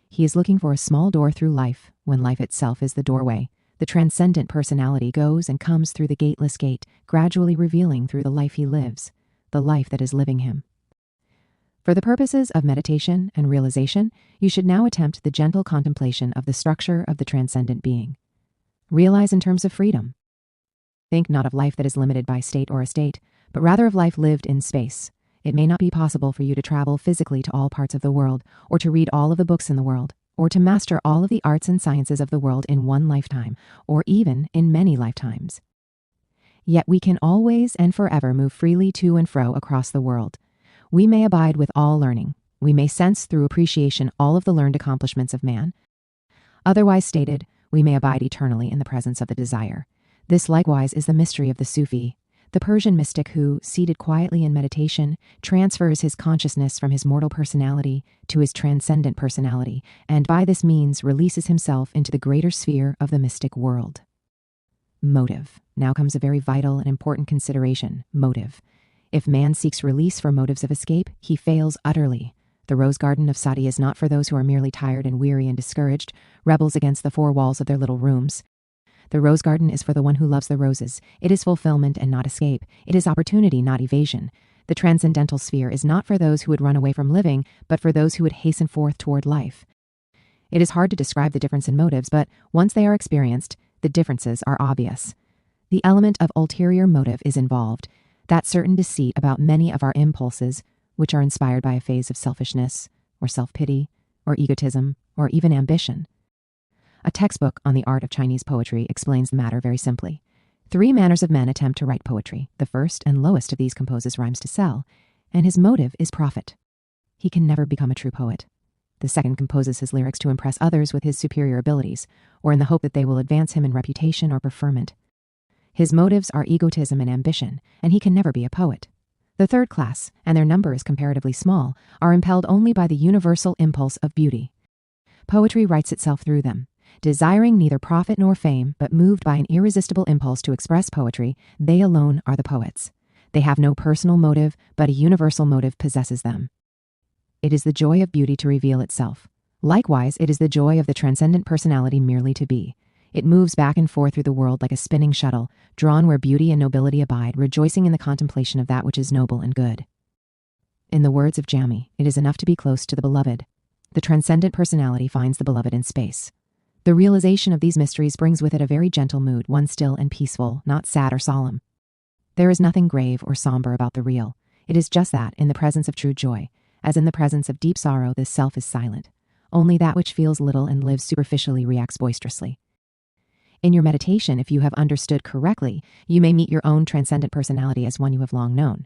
He is looking for a small door through life when life itself is the doorway. The transcendent personality goes and comes through the gateless gate, gradually revealing through the life he lives, the life that is living him. For the purposes of meditation and realization, you should now attempt the gentle contemplation of the structure of the transcendent being. Realize in terms of freedom. Think not of life that is limited by state or estate, but rather of life lived in space. It may not be possible for you to travel physically to all parts of the world, or to read all of the books in the world, or to master all of the arts and sciences of the world in one lifetime, or even in many lifetimes. Yet we can always and forever move freely to and fro across the world. We may abide with all learning. We may sense through appreciation all of the learned accomplishments of man. Otherwise stated, we may abide eternally in the presence of the desire. This likewise is the mystery of the Sufi, the Persian mystic who, seated quietly in meditation, transfers his consciousness from his mortal personality to his transcendent personality, and by this means releases himself into the greater sphere of the mystic world. Motive. Now comes a very vital and important consideration, motive. If man seeks release for motives of escape, he fails utterly. The rose garden of Sati is not for those who are merely tired and weary and discouraged, rebels against the four walls of their little rooms. The rose garden is for the one who loves the roses. It is fulfillment and not escape. It is opportunity, not evasion. The transcendental sphere is not for those who would run away from living, but for those who would hasten forth toward life. It is hard to describe the difference in motives, but once they are experienced, the differences are obvious. The element of ulterior motive is involved, that certain deceit about many of our impulses, which are inspired by a phase of selfishness, or self-pity, or egotism, or even ambition. A textbook on the art of Chinese poetry explains the matter very simply. 3 manners of men attempt to write poetry. The first and lowest of these composes rhymes to sell, and his motive is profit. He can never become a true poet. The second composes his lyrics to impress others with his superior abilities, or in the hope that they will advance him in reputation or preferment. His motives are egotism and ambition, and he can never be a poet. The third class, and their number is comparatively small, are impelled only by the universal impulse of beauty. Poetry writes itself through them. Desiring neither profit nor fame, but moved by an irresistible impulse to express poetry, they alone are the poets. They have no personal motive, but a universal motive possesses them. It is the joy of beauty to reveal itself. Likewise, it is the joy of the transcendent personality merely to be. It moves back and forth through the world like a spinning shuttle, drawn where beauty and nobility abide, rejoicing in the contemplation of that which is noble and good. In the words of Jami, it is enough to be close to the beloved. The transcendent personality finds the beloved in space. The realization of these mysteries brings with it a very gentle mood, one still and peaceful, not sad or solemn. There is nothing grave or somber about the real. It is just that, in the presence of true joy, as in the presence of deep sorrow, this self is silent. Only that which feels little and lives superficially reacts boisterously. In your meditation, if you have understood correctly, you may meet your own transcendent personality as one you have long known.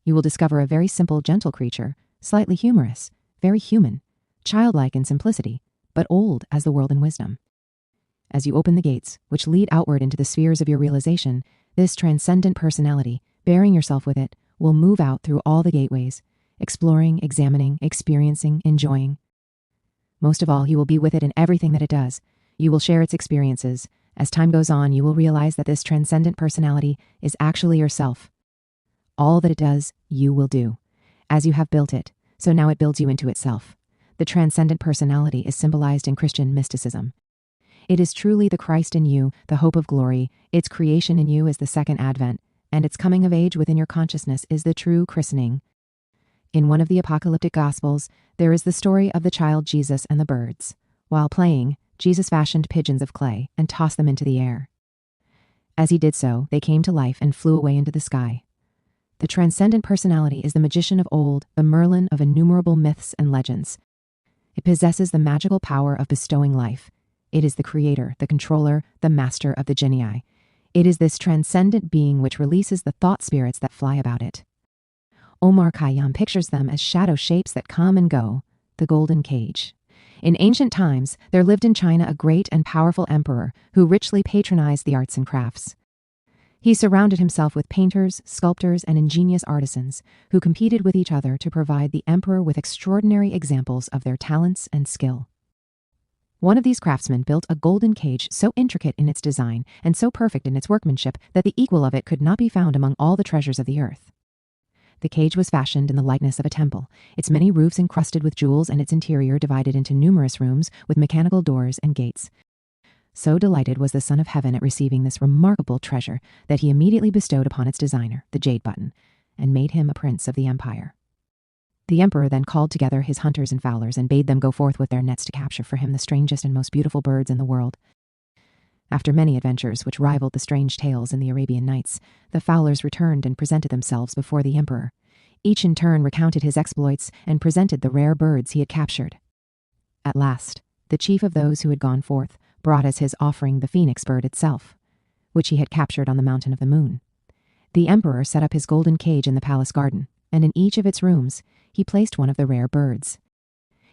You will discover a very simple, gentle creature, slightly humorous, very human, childlike in simplicity, but old as the world in wisdom. As you open the gates, which lead outward into the spheres of your realization, this transcendent personality, bearing yourself with it, will move out through all the gateways, exploring, examining, experiencing, enjoying. Most of all, you will be with it in everything that it does. You will share its experiences. As time goes on, you will realize that this transcendent personality is actually yourself. All that it does, you will do. As you have built it, so now it builds you into itself. The transcendent personality is symbolized in Christian mysticism. It is truly the Christ in you, the hope of glory. Its creation in you is the second advent, and its coming of age within your consciousness is the true christening. In one of the apocalyptic gospels, there is the story of the child Jesus and the birds. While playing, Jesus fashioned pigeons of clay and tossed them into the air. As he did so, they came to life and flew away into the sky. The transcendent personality is the magician of old, the Merlin of innumerable myths and legends. It possesses the magical power of bestowing life. It is the creator, the controller, the master of the genii. It is this transcendent being which releases the thought spirits that fly about it. Omar Khayyam pictures them as shadow shapes that come and go, the golden cage. In ancient times, there lived in China a great and powerful emperor who richly patronized the arts and crafts. He surrounded himself with painters, sculptors, and ingenious artisans who competed with each other to provide the emperor with extraordinary examples of their talents and skill. One of these craftsmen built a golden cage so intricate in its design and so perfect in its workmanship that the equal of it could not be found among all the treasures of the earth. The cage was fashioned in the likeness of a temple, its many roofs encrusted with jewels and its interior divided into numerous rooms with mechanical doors and gates. So delighted was the Son of Heaven at receiving this remarkable treasure that he immediately bestowed upon its designer, the Jade Button, and made him a prince of the empire. The emperor then called together his hunters and fowlers and bade them go forth with their nets to capture for him the strangest and most beautiful birds in the world. After many adventures which rivaled the strange tales in the Arabian Nights, the fowlers returned and presented themselves before the emperor. Each in turn recounted his exploits and presented the rare birds he had captured. At last, the chief of those who had gone forth brought as his offering the phoenix bird itself, which he had captured on the mountain of the moon. The emperor set up his golden cage in the palace garden, and in each of its rooms he placed one of the rare birds.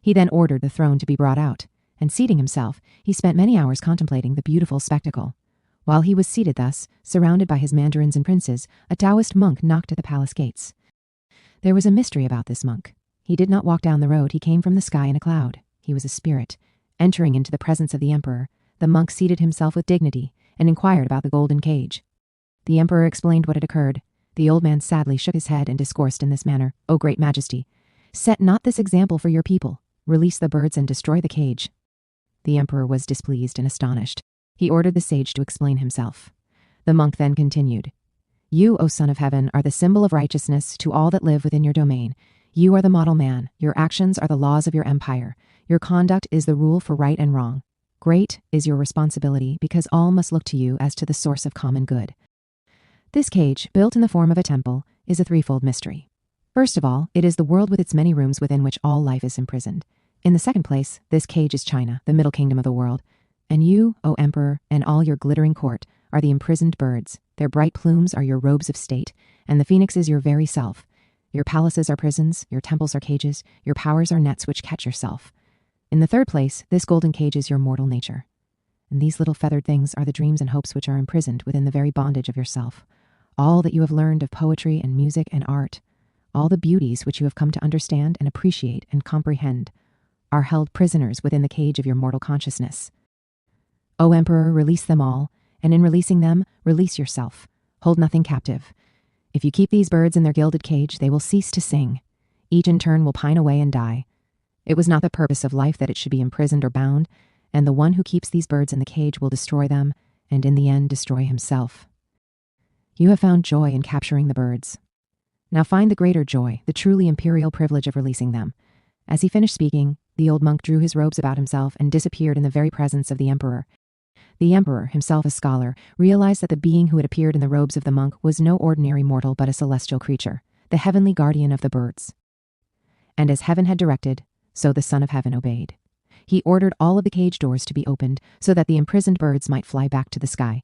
He then ordered the throne to be brought out, and seating himself, he spent many hours contemplating the beautiful spectacle. While he was seated thus, surrounded by his mandarins and princes, a Taoist monk knocked at the palace gates. There was a mystery about this monk. He did not walk down the road, he came from the sky in a cloud. He was a spirit. Entering into the presence of the emperor, the monk seated himself with dignity and inquired about the golden cage. The emperor explained what had occurred. The old man sadly shook his head and discoursed in this manner. "O great majesty, set not this example for your people. Release the birds and destroy the cage." The emperor was displeased and astonished. He ordered the sage to explain himself. The monk then continued, "You, O Son of Heaven, are the symbol of righteousness to all that live within your domain. You are the model man. Your actions are the laws of your empire. Your conduct is the rule for right and wrong. Great is your responsibility because all must look to you as to the source of common good." This cage, built in the form of a temple, is a threefold mystery. First of all, it is the world with its many rooms within which all life is imprisoned. In the second place, this cage is China, the middle kingdom of the world. And you, O Emperor, and all your glittering court, are the imprisoned birds. Their bright plumes are your robes of state, and the phoenix is your very self. Your palaces are prisons, your temples are cages, your powers are nets which catch yourself. In the third place, this golden cage is your mortal nature. And these little feathered things are the dreams and hopes which are imprisoned within the very bondage of yourself. All that you have learned of poetry and music and art, all the beauties which you have come to understand and appreciate and comprehend, are held prisoners within the cage of your mortal consciousness. O Emperor, release them all, and in releasing them, release yourself. Hold nothing captive. If you keep these birds in their gilded cage, they will cease to sing. Each in turn will pine away and die. It was not the purpose of life that it should be imprisoned or bound, and the one who keeps these birds in the cage will destroy them, and in the end destroy himself. You have found joy in capturing the birds. Now find the greater joy, the truly imperial privilege of releasing them. As he finished speaking, the old monk drew his robes about himself and disappeared in the very presence of the emperor. The emperor, himself a scholar, realized that the being who had appeared in the robes of the monk was no ordinary mortal but a celestial creature, the heavenly guardian of the birds. And as heaven had directed, so the Son of Heaven obeyed. He ordered all of the cage doors to be opened so that the imprisoned birds might fly back to the sky.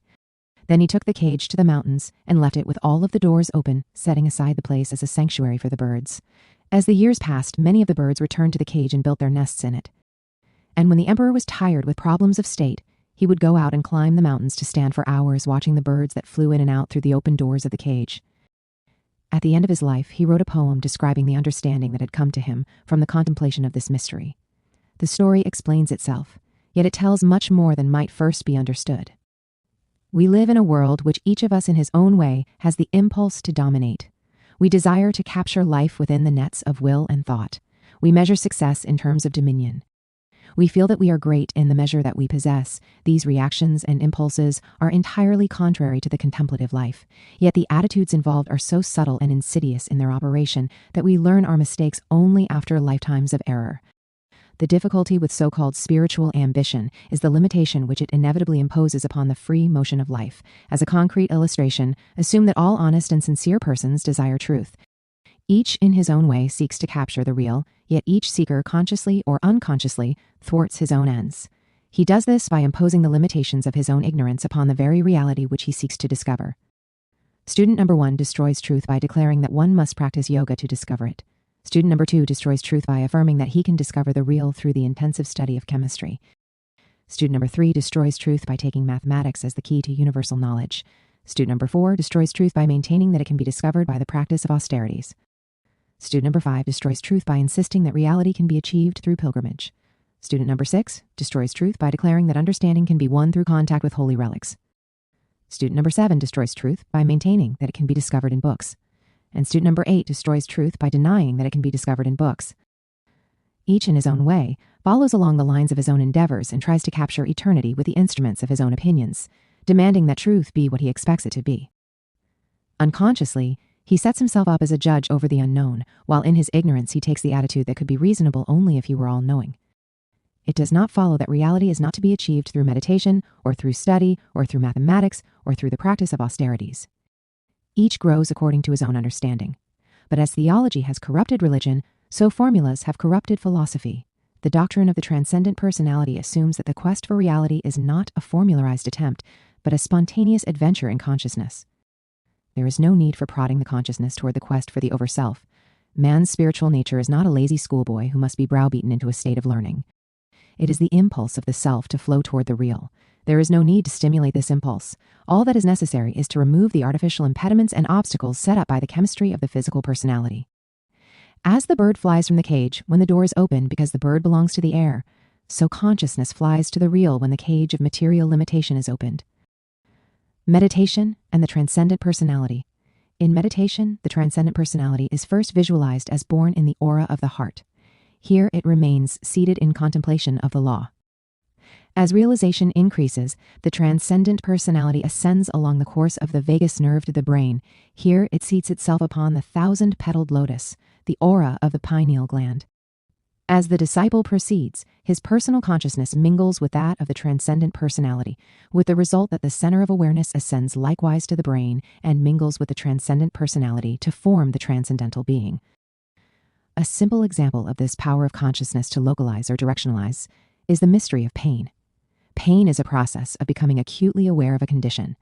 Then he took the cage to the mountains and left it with all of the doors open, setting aside the place as a sanctuary for the birds. As the years passed, many of the birds returned to the cage and built their nests in it. And when the emperor was tired with problems of state, he would go out and climb the mountains to stand for hours watching the birds that flew in and out through the open doors of the cage. At the end of his life, he wrote a poem describing the understanding that had come to him from the contemplation of this mystery. The story explains itself, yet it tells much more than might first be understood. We live in a world which each of us in his own way has the impulse to dominate. We desire to capture life within the nets of will and thought. We measure success in terms of dominion. We feel that we are great in the measure that we possess. These reactions and impulses are entirely contrary to the contemplative life, yet the attitudes involved are so subtle and insidious in their operation that we learn our mistakes only after lifetimes of error. The difficulty with so-called spiritual ambition is the limitation which it inevitably imposes upon the free motion of life. As a concrete illustration, assume that all honest and sincere persons desire truth. Each in his own way seeks to capture the real, yet each seeker consciously or unconsciously thwarts his own ends. He does this by imposing the limitations of his own ignorance upon the very reality which he seeks to discover. Student number 1 destroys truth by declaring that one must practice yoga to discover it. Student number 2 destroys truth by affirming that he can discover the real through the intensive study of chemistry. Student number 3 destroys truth by taking mathematics as the key to universal knowledge. Student number 4 destroys truth by maintaining that it can be discovered by the practice of austerities. Student number 5 destroys truth by insisting that reality can be achieved through pilgrimage. Student number 6 destroys truth by declaring that understanding can be won through contact with holy relics. Student number 7 destroys truth by maintaining that it can be discovered in books. And student number 8 destroys truth by denying that it can be discovered in books. Each in his own way follows along the lines of his own endeavors and tries to capture eternity with the instruments of his own opinions, demanding that truth be what he expects it to be. Unconsciously, he sets himself up as a judge over the unknown, while in his ignorance he takes the attitude that could be reasonable only if he were all-knowing. It does not follow that reality is not to be achieved through meditation, or through study, or through mathematics, or through the practice of austerities. Each grows according to his own understanding. But as theology has corrupted religion, so formulas have corrupted philosophy. The doctrine of the transcendent personality assumes that the quest for reality is not a formularized attempt, but a spontaneous adventure in consciousness. There is no need for prodding the consciousness toward the quest for the overself. Man's spiritual nature is not a lazy schoolboy who must be browbeaten into a state of learning. It is the impulse of the self to flow toward the real. There is no need to stimulate this impulse. All that is necessary is to remove the artificial impediments and obstacles set up by the chemistry of the physical personality. As the bird flies from the cage when the door is open because the bird belongs to the air, so consciousness flies to the real when the cage of material limitation is opened. Meditation and the transcendent personality. In meditation, the transcendent personality is first visualized as born in the aura of the heart. Here it remains seated in contemplation of the law. As realization increases, the transcendent personality ascends along the course of the vagus nerve to the brain. Here it seats itself upon the 1,000-petaled lotus, the aura of the pineal gland. As the disciple proceeds, his personal consciousness mingles with that of the transcendent personality, with the result that the center of awareness ascends likewise to the brain and mingles with the transcendent personality to form the transcendental being. A simple example of this power of consciousness to localize or directionalize is the mystery of pain. Pain is a process of becoming acutely aware of a condition.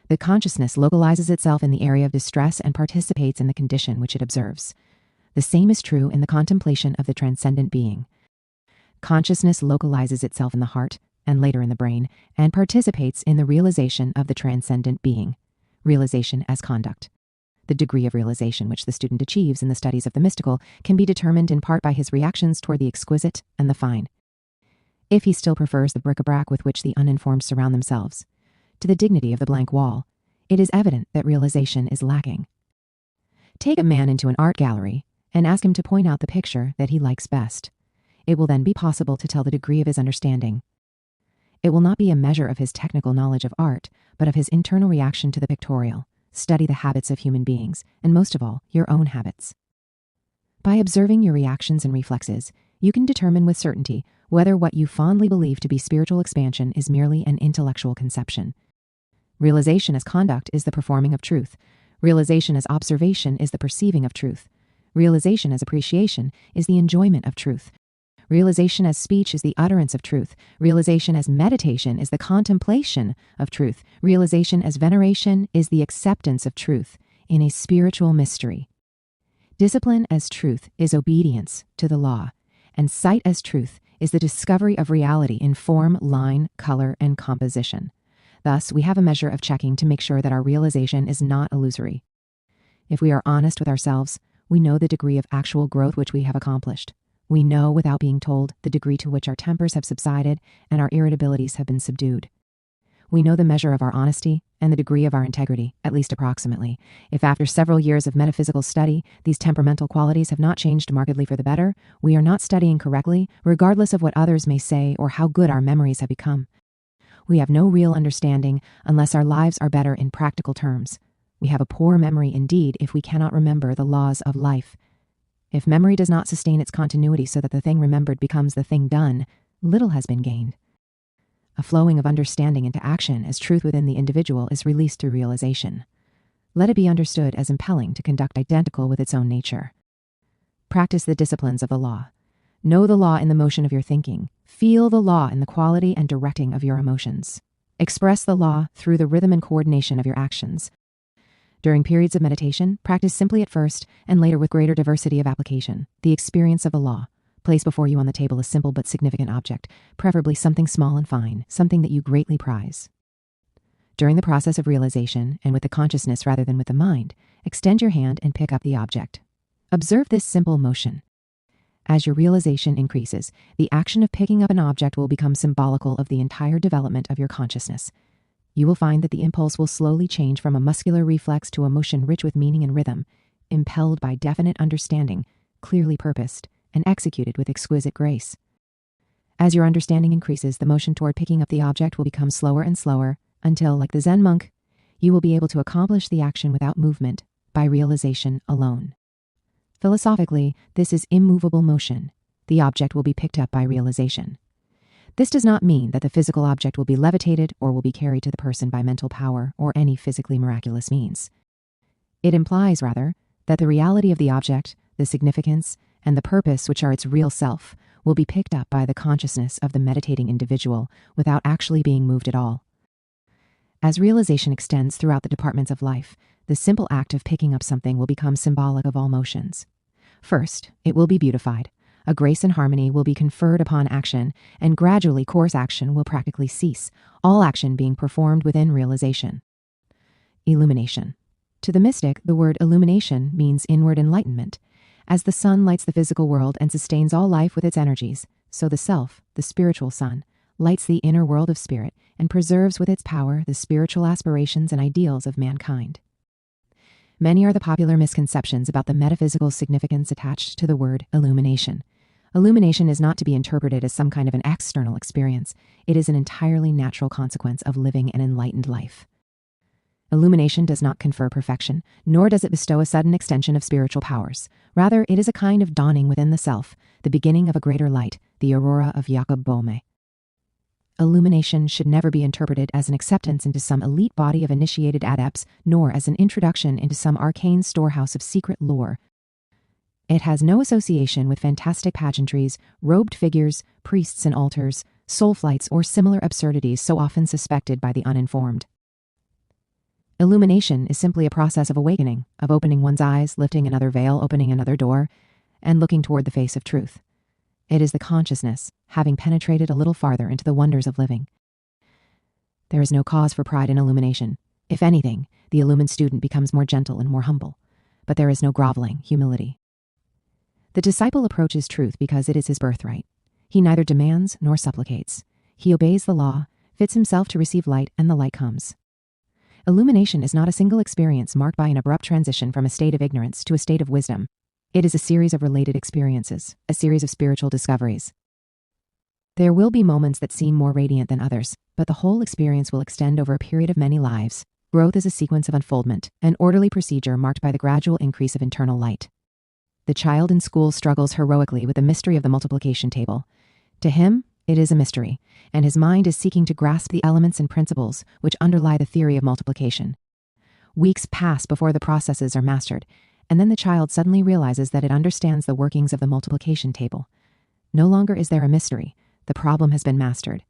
The consciousness localizes itself in the area of distress and participates in the condition which it observes. The same is true in the contemplation of the transcendent being. Consciousness localizes itself in the heart, and later in the brain, and participates in the realization of the transcendent being. Realization as conduct. The degree of realization which the student achieves in the studies of the mystical can be determined in part by his reactions toward the exquisite and the fine. If he still prefers the bric-a-brac with which the uninformed surround themselves to the dignity of the blank wall, it is evident that realization is lacking. Take a man into an art gallery and ask him to point out the picture that he likes best. It will then be possible to tell the degree of his understanding. It will not be a measure of his technical knowledge of art, but of his internal reaction to the pictorial. Study the habits of human beings, and most of all, your own habits. By observing your reactions and reflexes, you can determine with certainty whether what you fondly believe to be spiritual expansion is merely an intellectual conception. Realization as conduct is the performing of truth. Realization as observation is the perceiving of truth. Realization as appreciation is the enjoyment of truth. Realization as speech is the utterance of truth. Realization as meditation is the contemplation of truth. Realization as veneration is the acceptance of truth in a spiritual mystery. Discipline as truth is obedience to the law, and sight as truth is the discovery of reality in form, line, color, and composition. Thus, we have a measure of checking to make sure that our realization is not illusory. If we are honest with ourselves, we know the degree of actual growth which we have accomplished. We know, without being told, the degree to which our tempers have subsided and our irritabilities have been subdued. We know the measure of our honesty and the degree of our integrity, at least approximately. If after several years of metaphysical study, these temperamental qualities have not changed markedly for the better, we are not studying correctly, regardless of what others may say or how good our memories have become. We have no real understanding unless our lives are better in practical terms. We have a poor memory indeed if we cannot remember the laws of life. If memory does not sustain its continuity so that the thing remembered becomes the thing done, little has been gained. A flowing of understanding into action as truth within the individual is released through realization. Let it be understood as impelling to conduct identical with its own nature. Practice the disciplines of the law. Know the law in the motion of your thinking. Feel the law in the quality and directing of your emotions. Express the law through the rhythm and coordination of your actions. During periods of meditation, practice simply at first and later with greater diversity of application. The experience of the law. Place before you on the table a simple but significant object, preferably something small and fine, something that you greatly prize. During the process of realization, and with the consciousness rather than with the mind, extend your hand and pick up the object. Observe this simple motion. As your realization increases, the action of picking up an object will become symbolical of the entire development of your consciousness. You will find that the impulse will slowly change from a muscular reflex to a motion rich with meaning and rhythm, impelled by definite understanding, clearly purposed, and executed with exquisite grace. As your understanding increases, the motion toward picking up the object will become slower and slower until, like the Zen monk, you will be able to accomplish the action without movement by realization alone. Philosophically, this is immovable motion. The object will be picked up by realization. This does not mean that the physical object will be levitated or will be carried to the person by mental power or any physically miraculous means. It implies, rather, that the reality of the object, the significance, and the purpose, which are its real self, will be picked up by the consciousness of the meditating individual without actually being moved at all. As realization extends throughout the departments of life, the simple act of picking up something will become symbolic of all motions. First, it will be beautified. A grace and harmony will be conferred upon action, and gradually coarse action will practically cease, all action being performed within realization. Illumination. To the mystic, the word illumination means inward enlightenment. As the sun lights the physical world and sustains all life with its energies, so the self, the spiritual sun, lights the inner world of spirit and preserves with its power the spiritual aspirations and ideals of mankind. Many are the popular misconceptions about the metaphysical significance attached to the word illumination. Illumination is not to be interpreted as some kind of an external experience. It is an entirely natural consequence of living an enlightened life. Illumination does not confer perfection, nor does it bestow a sudden extension of spiritual powers. Rather, it is a kind of dawning within the self, the beginning of a greater light, the aurora of Jakob Boehme. Illumination should never be interpreted as an acceptance into some elite body of initiated adepts, nor as an introduction into some arcane storehouse of secret lore. It has no association with fantastic pageantries, robed figures, priests and altars, soul flights, or similar absurdities so often suspected by the uninformed. Illumination is simply a process of awakening, of opening one's eyes, lifting another veil, opening another door, and looking toward the face of truth. It is the consciousness, having penetrated a little farther into the wonders of living. There is no cause for pride in illumination. If anything, the illumined student becomes more gentle and more humble, but there is no groveling humility. The disciple approaches truth because it is his birthright. He neither demands nor supplicates. He obeys the law, fits himself to receive light, and the light comes. Illumination is not a single experience marked by an abrupt transition from a state of ignorance to a state of wisdom. It is a series of related experiences, a series of spiritual discoveries. There will be moments that seem more radiant than others, but the whole experience will extend over a period of many lives. Growth is a sequence of unfoldment, an orderly procedure marked by the gradual increase of internal light. The child in school struggles heroically with the mystery of the multiplication table. To him, it is a mystery, and his mind is seeking to grasp the elements and principles which underlie the theory of multiplication. Weeks pass before the processes are mastered, and then the child suddenly realizes that it understands the workings of the multiplication table. No longer is there a mystery. The problem has been mastered.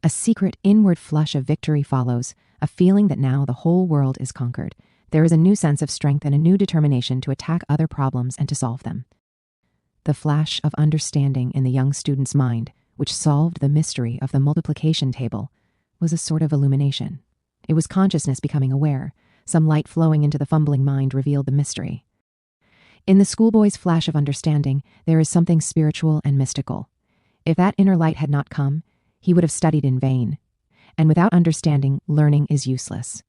A secret inward flush of victory follows, a feeling that now the whole world is conquered. There is a new sense of strength and a new determination to attack other problems and to solve them. The flash of understanding in the young student's mind, which solved the mystery of the multiplication table, was a sort of illumination. It was consciousness becoming aware. Some light flowing into the fumbling mind revealed the mystery. In the schoolboy's flash of understanding, there is something spiritual and mystical. If that inner light had not come, he would have studied in vain. And without understanding, learning is useless.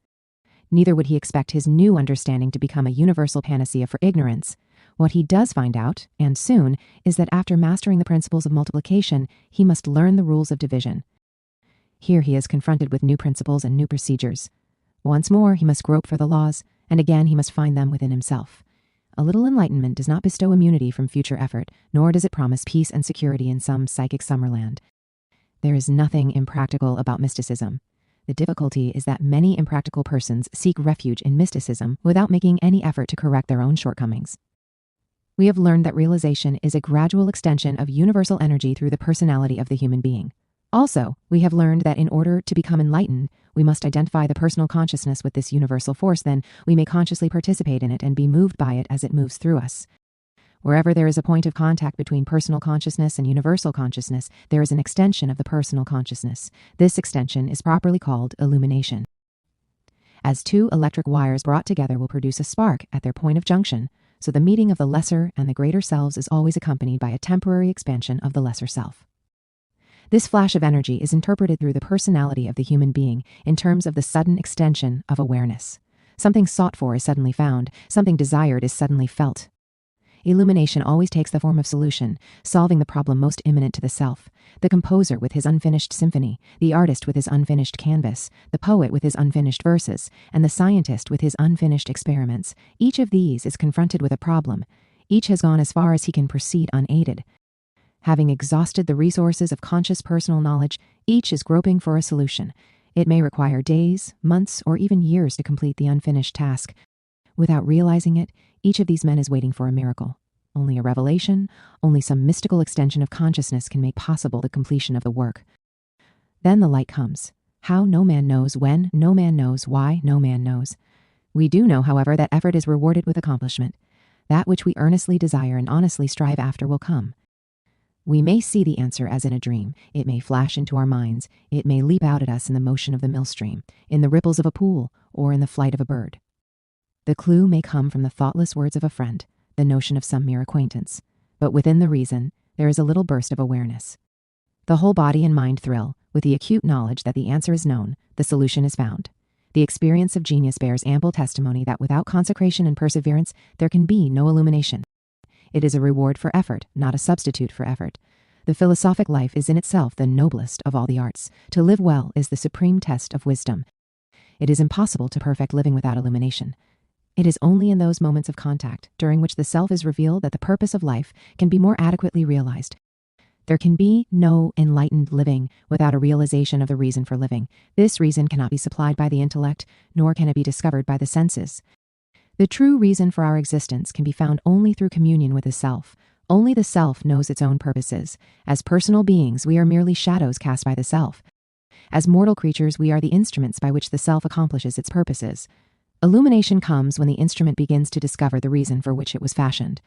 Neither would he expect his new understanding to become a universal panacea for ignorance. What he does find out, and soon, is that after mastering the principles of multiplication, he must learn the rules of division. Here he is confronted with new principles and new procedures. Once more, he must grope for the laws, and again he must find them within himself. A little enlightenment does not bestow immunity from future effort, nor does it promise peace and security in some psychic summerland. There is nothing impractical about mysticism. The difficulty is that many impractical persons seek refuge in mysticism without making any effort to correct their own shortcomings. We have learned that realization is a gradual extension of universal energy through the personality of the human being. Also, we have learned that in order to become enlightened, we must identify the personal consciousness with this universal force, then we may consciously participate in it and be moved by it as it moves through us. Wherever there is a point of contact between personal consciousness and universal consciousness, there is an extension of the personal consciousness. This extension is properly called illumination. As two electric wires brought together will produce a spark at their point of junction, so the meeting of the lesser and the greater selves is always accompanied by a temporary expansion of the lesser self. This flash of energy is interpreted through the personality of the human being in terms of the sudden extension of awareness. Something sought for is suddenly found, something desired is suddenly felt. Illumination always takes the form of solution, solving the problem most imminent to the self. The composer with his unfinished symphony, the artist with his unfinished canvas, the poet with his unfinished verses, and the scientist with his unfinished experiments. Each of these is confronted with a problem. Each has gone as far as he can proceed unaided. Having exhausted the resources of conscious personal knowledge, each is groping for a solution. It may require days, months, or even years to complete the unfinished task. Without realizing it, each of these men is waiting for a miracle. Only a revelation, only some mystical extension of consciousness can make possible the completion of the work. Then the light comes. How, no man knows. When, no man knows. Why, no man knows. We do know, however, that effort is rewarded with accomplishment. That which we earnestly desire and honestly strive after will come. We may see the answer as in a dream. It may flash into our minds. It may leap out at us in the motion of the millstream, in the ripples of a pool, or in the flight of a bird. The clue may come from the thoughtless words of a friend, the notion of some mere acquaintance. But within the reason, there is a little burst of awareness. The whole body and mind thrill with the acute knowledge that the answer is known, the solution is found. The experience of genius bears ample testimony that without consecration and perseverance, there can be no illumination. It is a reward for effort, not a substitute for effort. The philosophic life is in itself the noblest of all the arts. To live well is the supreme test of wisdom. It is impossible to perfect living without illumination. It is only in those moments of contact, during which the self is revealed, that the purpose of life can be more adequately realized. There can be no enlightened living without a realization of the reason for living. This reason cannot be supplied by the intellect, nor can it be discovered by the senses. The true reason for our existence can be found only through communion with the self. Only the self knows its own purposes. As personal beings, we are merely shadows cast by the self. As mortal creatures, we are the instruments by which the self accomplishes its purposes. Illumination comes when the instrument begins to discover the reason for which it was fashioned.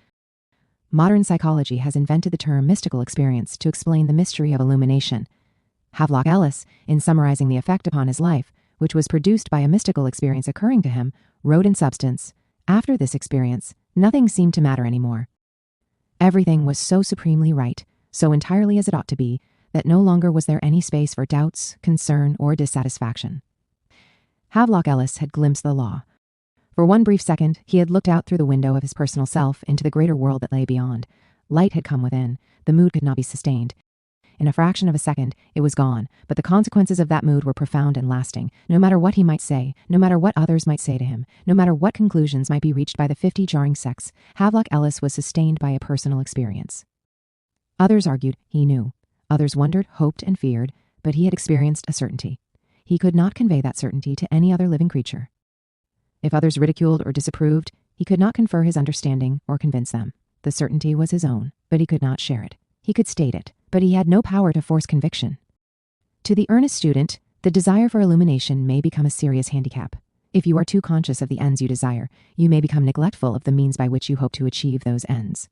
Modern psychology has invented the term mystical experience to explain the mystery of illumination. Havelock Ellis, in summarizing the effect upon his life, which was produced by a mystical experience occurring to him, wrote in substance, "After this experience, nothing seemed to matter anymore. Everything was so supremely right, so entirely as it ought to be, that no longer was there any space for doubts, concern, or dissatisfaction." Havelock Ellis had glimpsed the law. For one brief second, he had looked out through the window of his personal self into the greater world that lay beyond. Light had come within. The mood could not be sustained. In a fraction of a second, it was gone, but the consequences of that mood were profound and lasting. No matter what he might say, no matter what others might say to him, no matter what conclusions might be reached by the 50 jarring sects, Havelock Ellis was sustained by a personal experience. Others argued, he knew. Others wondered, hoped, and feared, but he had experienced a certainty. He could not convey that certainty to any other living creature. If others ridiculed or disapproved, he could not confer his understanding or convince them. The certainty was his own, but he could not share it. He could state it, but he had no power to force conviction. To the earnest student, the desire for illumination may become a serious handicap. If you are too conscious of the ends you desire, you may become neglectful of the means by which you hope to achieve those ends.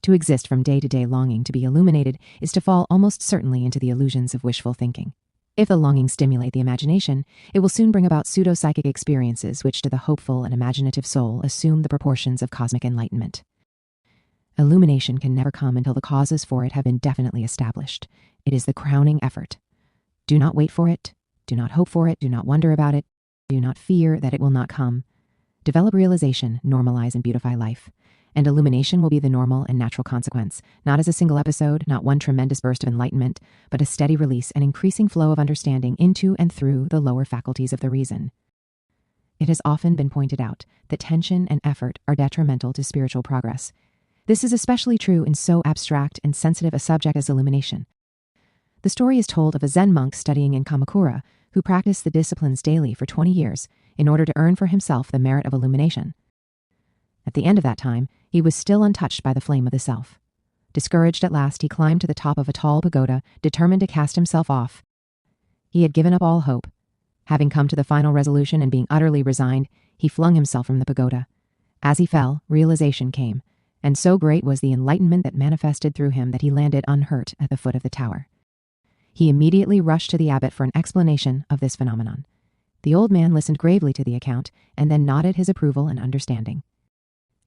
To exist from day to day longing to be illuminated is to fall almost certainly into the illusions of wishful thinking. If the longings stimulate the imagination, it will soon bring about pseudo-psychic experiences which to the hopeful and imaginative soul assume the proportions of cosmic enlightenment. Illumination can never come until the causes for it have been definitely established. It is the crowning effort. Do not wait for it. Do not hope for it. Do not wonder about it. Do not fear that it will not come. Develop realization, normalize and beautify life. And illumination will be the normal and natural consequence, not as a single episode, not one tremendous burst of enlightenment, but a steady release and increasing flow of understanding into and through the lower faculties of the reason. It has often been pointed out that tension and effort are detrimental to spiritual progress. This is especially true in so abstract and sensitive a subject as illumination. The story is told of a Zen monk studying in Kamakura who practiced the disciplines daily for 20 years in order to earn for himself the merit of illumination. At the end of that time, he was still untouched by the flame of the self. Discouraged at last, he climbed to the top of a tall pagoda, determined to cast himself off. He had given up all hope. Having come to the final resolution and being utterly resigned, he flung himself from the pagoda. As he fell, realization came, and so great was the enlightenment that manifested through him that he landed unhurt at the foot of the tower. He immediately rushed to the abbot for an explanation of this phenomenon. The old man listened gravely to the account and then nodded his approval and understanding.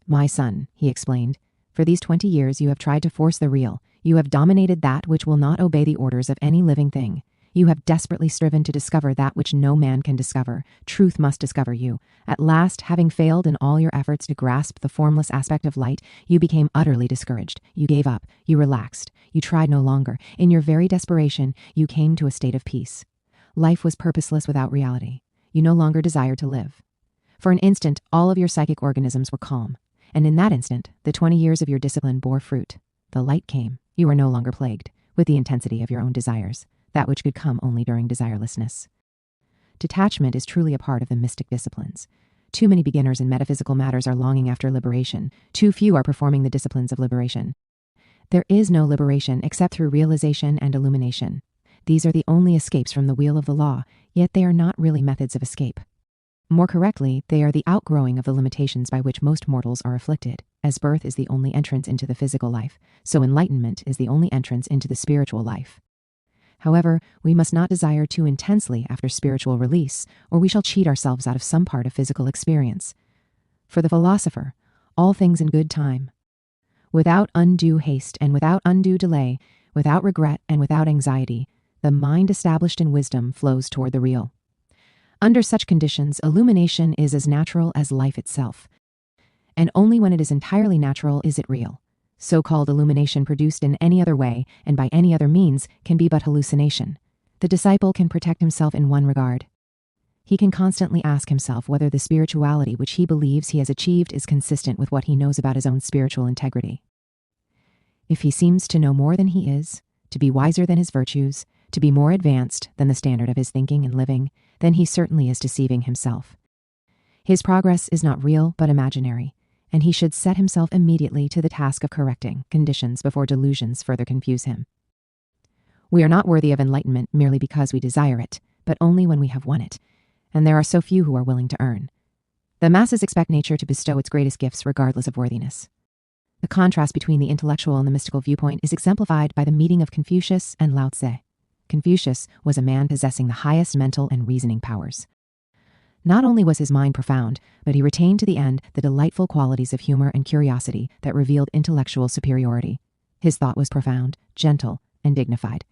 "My son," he explained, "for these 20 years you have tried to force the real. You have dominated that which will not obey the orders of any living thing. You have desperately striven to discover that which no man can discover. Truth must discover you. At last, having failed in all your efforts to grasp the formless aspect of light, you became utterly discouraged. You gave up. You relaxed. You tried no longer. In your very desperation, you came to a state of peace. Life was purposeless without reality. You no longer desired to live. For an instant, all of your psychic organisms were calm. And in that instant, the 20 years of your discipline bore fruit. The light came. You were no longer plagued with the intensity of your own desires, that which could come only during desirelessness. Detachment is truly a part of the mystic disciplines. Too many beginners in metaphysical matters are longing after liberation. Too few are performing the disciplines of liberation. There is no liberation except through realization and illumination. These are the only escapes from the wheel of the law, yet they are not really methods of escape. More correctly, they are the outgrowing of the limitations by which most mortals are afflicted. As birth is the only entrance into the physical life, so enlightenment is the only entrance into the spiritual life. However, we must not desire too intensely after spiritual release, or we shall cheat ourselves out of some part of physical experience. For the philosopher, all things in good time. Without undue haste and without undue delay, without regret and without anxiety, the mind established in wisdom flows toward the real. Under such conditions, illumination is as natural as life itself. And only when it is entirely natural is it real. So-called illumination produced in any other way and by any other means can be but hallucination. The disciple can protect himself in one regard. He can constantly ask himself whether the spirituality which he believes he has achieved is consistent with what he knows about his own spiritual integrity. If he seems to know more than he is, to be wiser than his virtues, to be more advanced than the standard of his thinking and living, then he certainly is deceiving himself. His progress is not real but imaginary, and he should set himself immediately to the task of correcting conditions before delusions further confuse him. We are not worthy of enlightenment merely because we desire it, but only when we have won it, and there are so few who are willing to earn. The masses expect nature to bestow its greatest gifts regardless of worthiness. The contrast between the intellectual and the mystical viewpoint is exemplified by the meeting of Confucius and Lao Tse. Confucius was a man possessing the highest mental and reasoning powers. Not only was his mind profound, but he retained to the end the delightful qualities of humor and curiosity that revealed intellectual superiority. His thought was profound, gentle, and dignified.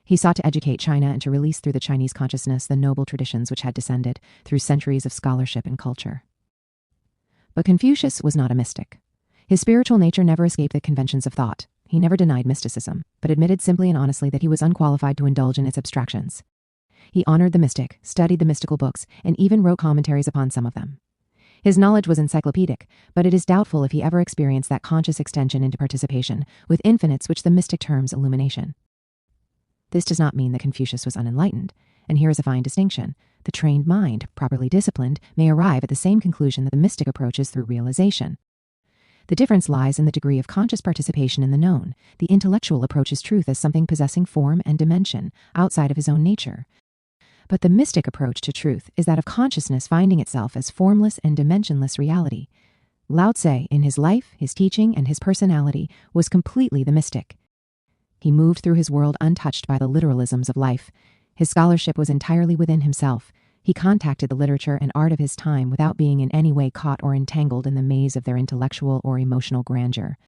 He sought to educate China and to release through the Chinese consciousness the noble traditions which had descended through centuries of scholarship and culture. But Confucius was not a mystic. His spiritual nature never escaped the conventions of thought. He never denied mysticism, but admitted simply and honestly that he was unqualified to indulge in its abstractions. He honored the mystic, studied the mystical books, and even wrote commentaries upon some of them. His knowledge was encyclopedic, but it is doubtful if he ever experienced that conscious extension into participation with infinites which the mystic terms illumination. This does not mean that Confucius was unenlightened, and here is a fine distinction. The trained mind, properly disciplined, may arrive at the same conclusion that the mystic approaches through realization. The difference lies in the degree of conscious participation in the known. The intellectual approaches truth as something possessing form and dimension outside of his own nature. But the mystic approach to truth is that of consciousness finding itself as formless and dimensionless reality. Lao Tse, in his life, his teaching, and his personality, was completely the mystic. He moved through his world untouched by the literalisms of life. His scholarship was entirely within himself. He contacted the literature and art of his time without being in any way caught or entangled in the maze of their intellectual or emotional grandeur.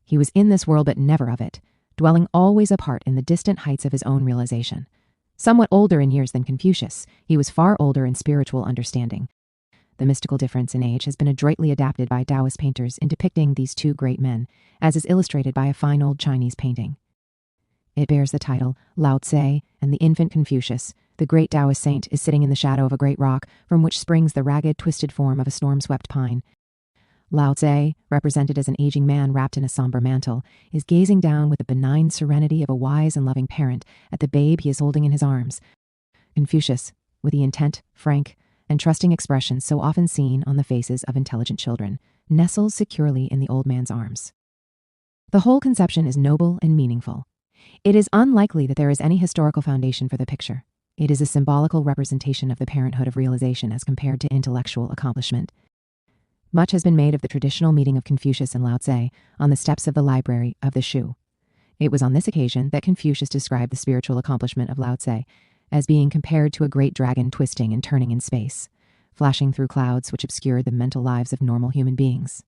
He was in this world but never of it, dwelling always apart in the distant heights of his own realization. Somewhat older in years than Confucius, he was far older in spiritual understanding. The mystical difference in age has been adroitly adapted by Taoist painters in depicting these two great men, as is illustrated by a fine old Chinese painting. It bears the title Lao Tse, and the infant Confucius, the great Taoist saint, is sitting in the shadow of a great rock from which springs the ragged, twisted form of a storm-swept pine. Lao Tse, represented as an aging man wrapped in a somber mantle, is gazing down with the benign serenity of a wise and loving parent at the babe he is holding in his arms. Confucius, with the intent, frank, and trusting expression so often seen on the faces of intelligent children, nestles securely in the old man's arms. The whole conception is noble and meaningful. It is unlikely that there is any historical foundation for the picture. It is a symbolical representation of the parenthood of realization as compared to intellectual accomplishment. Much has been made of the traditional meeting of Confucius and Lao Tse on the steps of the library of the Shu. It was on this occasion that Confucius described the spiritual accomplishment of Lao Tse as being compared to a great dragon twisting and turning in space, flashing through clouds which obscured the mental lives of normal human beings.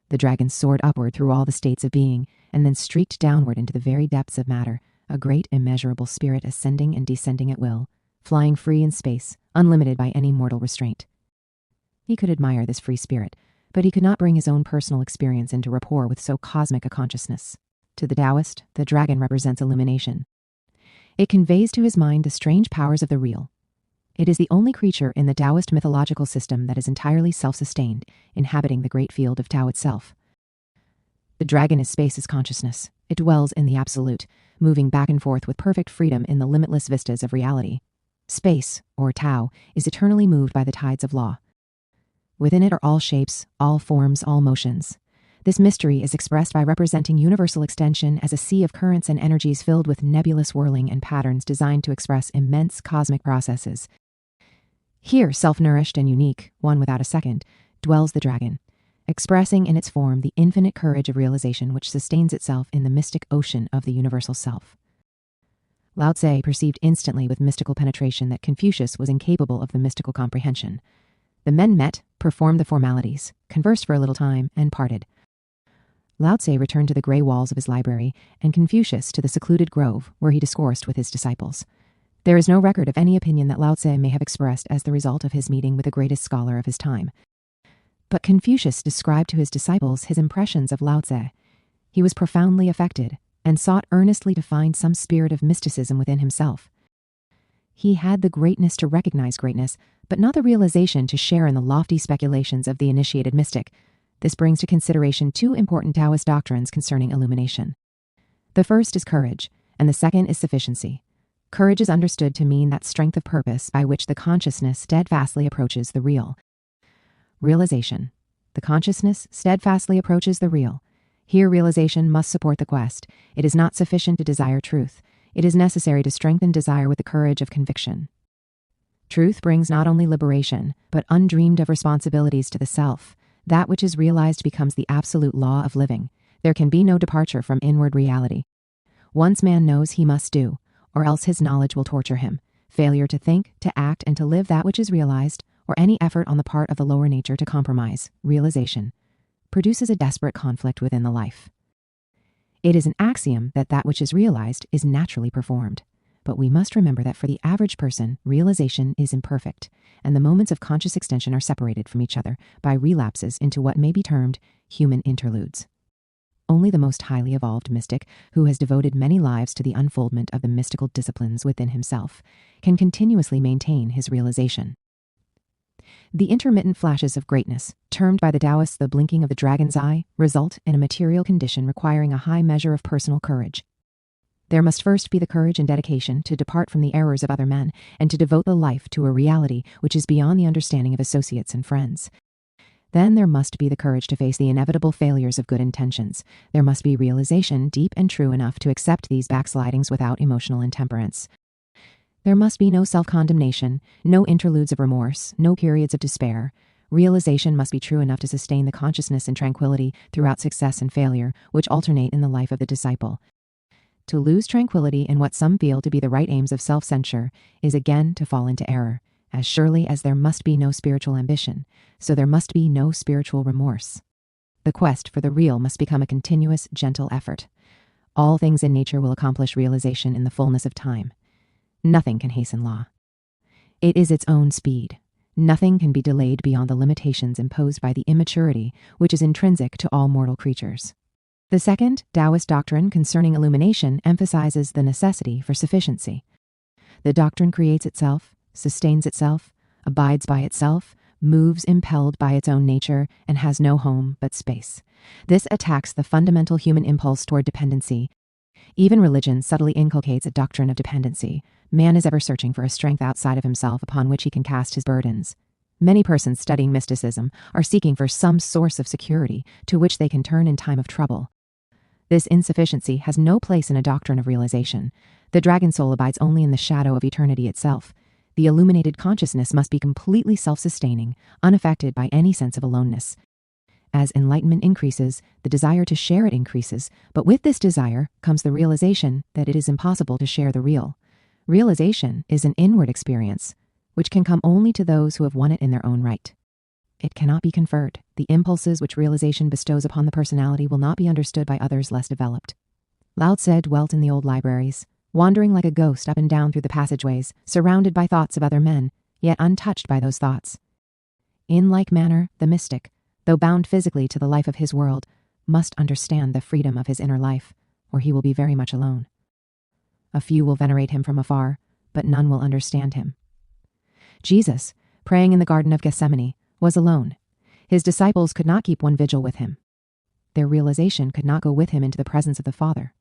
The dragon soared upward through all the states of being, and then streaked downward into the very depths of matter, a great immeasurable spirit ascending and descending at will, flying free in space, unlimited by any mortal restraint. He could admire this free spirit, but he could not bring his own personal experience into rapport with so cosmic a consciousness. To the Taoist, the dragon represents illumination. It conveys to his mind the strange powers of the real. It is the only creature in the Taoist mythological system that is entirely self-sustained, inhabiting the great field of Tao itself. The dragon is space's consciousness. It dwells in the absolute, moving back and forth with perfect freedom in the limitless vistas of reality. Space, or Tao, is eternally moved by the tides of law. Within it are all shapes, all forms, all motions. This mystery is expressed by representing universal extension as a sea of currents and energies filled with nebulous whirling and patterns designed to express immense cosmic processes. Here, self-nourished and unique, one without a second, dwells the dragon, expressing in its form the infinite courage of realization which sustains itself in the mystic ocean of the universal self. Lao Tse perceived instantly with mystical penetration that Confucius was incapable of the mystical comprehension. The men met, performed the formalities, conversed for a little time, and parted. Lao Tse returned to the gray walls of his library, and Confucius to the secluded grove where he discoursed with his disciples. There is no record of any opinion that Lao Tse may have expressed as the result of his meeting with the greatest scholar of his time. But Confucius described to his disciples his impressions of Lao Tse. He was profoundly affected and sought earnestly to find some spirit of mysticism within himself. He had the greatness to recognize greatness, but not the realization to share in the lofty speculations of the initiated mystic. This brings to consideration two important Taoist doctrines concerning illumination. The first is courage, and the second is sufficiency. Courage is understood to mean that strength of purpose by which the consciousness steadfastly approaches the real. Realization. The consciousness steadfastly approaches the real. Here realization must support the quest. It is not sufficient to desire truth. It is necessary to strengthen desire with the courage of conviction. Truth brings not only liberation, but undreamed of responsibilities to the self. That which is realized becomes the absolute law of living. There can be no departure from inward reality. Once man knows, he must do, or else his knowledge will torture him. Failure to think, to act, and to live that which is realized, or any effort on the part of the lower nature to compromise realization, produces a desperate conflict within the life. It is an axiom that that which is realized is naturally performed. But we must remember that for the average person, realization is imperfect, and the moments of conscious extension are separated from each other by relapses into what may be termed human interludes. Only the most highly evolved mystic, who has devoted many lives to the unfoldment of the mystical disciplines within himself, can continuously maintain his realization. The intermittent flashes of greatness, termed by the Taoists the blinking of the dragon's eye, result in a material condition requiring a high measure of personal courage. There must first be the courage and dedication to depart from the errors of other men and to devote the life to a reality which is beyond the understanding of associates and friends. Then there must be the courage to face the inevitable failures of good intentions. There must be realization deep and true enough to accept these backslidings without emotional intemperance. There must be no self-condemnation, no interludes of remorse, no periods of despair. Realization must be true enough to sustain the consciousness and tranquility throughout success and failure, which alternate in the life of the disciple. To lose tranquility in what some feel to be the right aims of self-censure is again to fall into error. As surely as there must be no spiritual ambition, so there must be no spiritual remorse. The quest for the real must become a continuous, gentle effort. All things in nature will accomplish realization in the fullness of time. Nothing can hasten law. It is its own speed. Nothing can be delayed beyond the limitations imposed by the immaturity which is intrinsic to all mortal creatures. The second Taoist doctrine concerning illumination emphasizes the necessity for sufficiency. The doctrine creates itself, sustains itself, abides by itself, moves impelled by its own nature, and has no home but space. This attacks the fundamental human impulse toward dependency. Even religion subtly inculcates a doctrine of dependency. Man is ever searching for a strength outside of himself upon which he can cast his burdens. Many persons studying mysticism are seeking for some source of security to which they can turn in time of trouble. This insufficiency has no place in a doctrine of realization. The dragon soul abides only in the shadow of eternity itself. The illuminated consciousness must be completely self-sustaining, unaffected by any sense of aloneness. As enlightenment increases, the desire to share it increases, but with this desire comes the realization that it is impossible to share the real. Realization is an inward experience, which can come only to those who have won it in their own right. It cannot be conferred. The impulses which realization bestows upon the personality will not be understood by others less developed. Lao Tse dwelt in the old libraries, wandering like a ghost up and down through the passageways, surrounded by thoughts of other men, yet untouched by those thoughts. In like manner, the mystic, though bound physically to the life of his world, must understand the freedom of his inner life, or he will be very much alone. A few will venerate him from afar, but none will understand him. Jesus, praying in the Garden of Gethsemane, was alone. His disciples could not keep one vigil with him. Their realization could not go with him into the presence of the Father.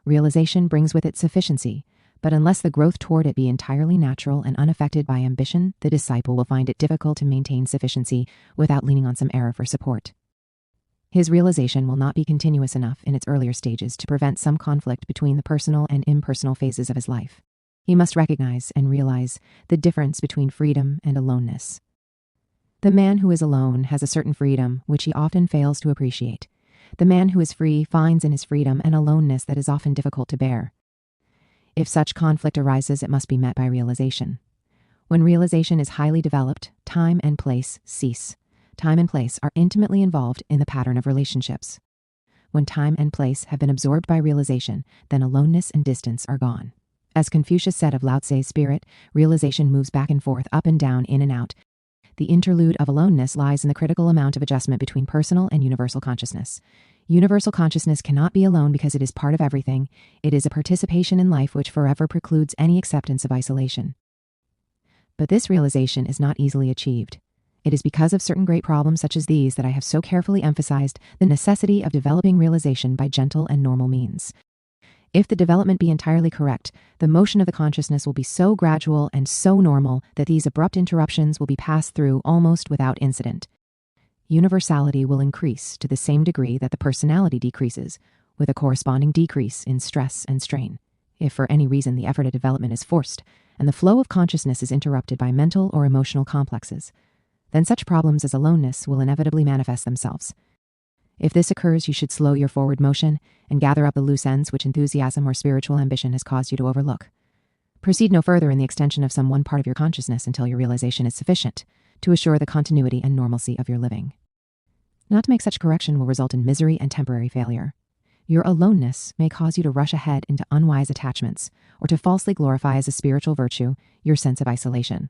Realization brings with it sufficiency, but unless the growth toward it be entirely natural and unaffected by ambition, the disciple will find it difficult to maintain sufficiency without leaning on some error for support. His realization will not be continuous enough in its earlier stages to prevent some conflict between the personal and impersonal phases of his life. He must recognize and realize the difference between freedom and aloneness. The man who is alone has a certain freedom which he often fails to appreciate. The man who is free finds in his freedom an aloneness that is often difficult to bear. If such conflict arises, it must be met by realization. When realization is highly developed, time and place cease. Time and place are intimately involved in the pattern of relationships. When time and place have been absorbed by realization, then aloneness and distance are gone. As Confucius said of Lao Tse's spirit, realization moves back and forth, up and down, in and out. The interlude of aloneness lies in the critical amount of adjustment between personal and universal consciousness. Universal consciousness cannot be alone because it is part of everything. It is a participation in life which forever precludes any acceptance of isolation. But this realization is not easily achieved. It is because of certain great problems such as these that I have so carefully emphasized the necessity of developing realization by gentle and normal means. If the development be entirely correct, the motion of the consciousness will be so gradual and so normal that these abrupt interruptions will be passed through almost without incident. Universality will increase to the same degree that the personality decreases, with a corresponding decrease in stress and strain. If for any reason the effort at development is forced, and the flow of consciousness is interrupted by mental or emotional complexes, then such problems as aloneness will inevitably manifest themselves. If this occurs, you should slow your forward motion and gather up the loose ends which enthusiasm or spiritual ambition has caused you to overlook. Proceed no further in the extension of some one part of your consciousness until your realization is sufficient to assure the continuity and normalcy of your living. Not to make such correction will result in misery and temporary failure. Your aloneness may cause you to rush ahead into unwise attachments or to falsely glorify as a spiritual virtue your sense of isolation.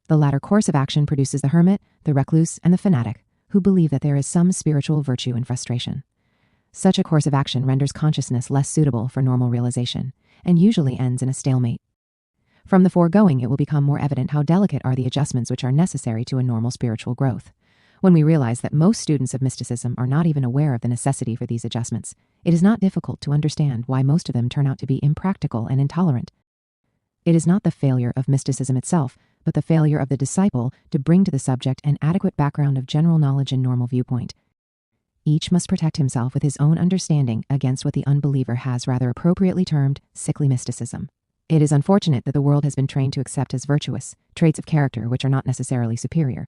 The latter course of action produces the hermit, the recluse, and the fanatic, who believe that there is some spiritual virtue in frustration. Such a course of action renders consciousness less suitable for normal realization, and usually ends in a stalemate. From the foregoing, it will become more evident how delicate are the adjustments which are necessary to a normal spiritual growth. When we realize that most students of mysticism are not even aware of the necessity for these adjustments, it is not difficult to understand why most of them turn out to be impractical and intolerant. It is not the failure of mysticism itself, but the failure of the disciple to bring to the subject an adequate background of general knowledge and normal viewpoint. Each must protect himself with his own understanding against what the unbeliever has rather appropriately termed sickly mysticism. It is unfortunate that the world has been trained to accept as virtuous traits of character which are not necessarily superior.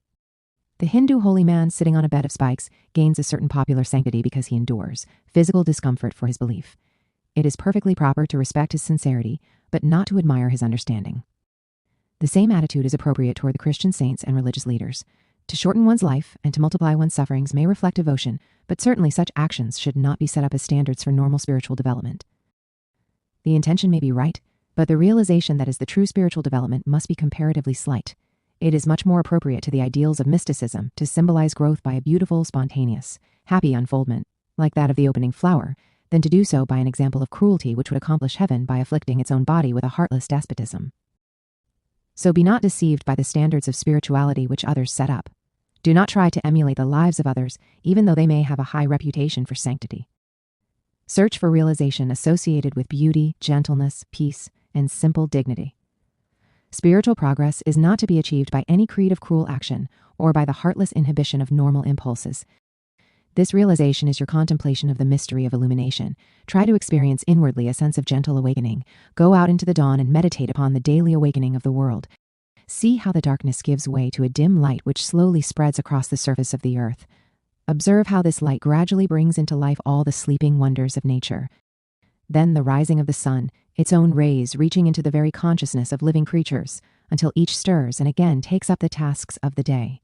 The Hindu holy man sitting on a bed of spikes gains a certain popular sanctity because he endures physical discomfort for his belief. It is perfectly proper to respect his sincerity, but not to admire his understanding. The same attitude is appropriate toward the Christian saints and religious leaders. To shorten one's life and to multiply one's sufferings may reflect devotion, but certainly such actions should not be set up as standards for normal spiritual development. The intention may be right, but the realization that is the true spiritual development must be comparatively slight. It is much more appropriate to the ideals of mysticism to symbolize growth by a beautiful, spontaneous, happy unfoldment, like that of the opening flower, than to do so by an example of cruelty which would accomplish heaven by afflicting its own body with a heartless despotism. So be not deceived by the standards of spirituality which others set up. Do not try to emulate the lives of others, even though they may have a high reputation for sanctity. Search for realization associated with beauty, gentleness, peace, and simple dignity. Spiritual progress is not to be achieved by any creed of cruel action or by the heartless inhibition of normal impulses. This realization is your contemplation of the mystery of illumination. Try to experience inwardly a sense of gentle awakening. Go out into the dawn and meditate upon the daily awakening of the world. See how the darkness gives way to a dim light which slowly spreads across the surface of the earth. Observe how this light gradually brings into life all the sleeping wonders of nature. Then the rising of the sun, its own rays reaching into the very consciousness of living creatures, until each stirs and again takes up the tasks of the day.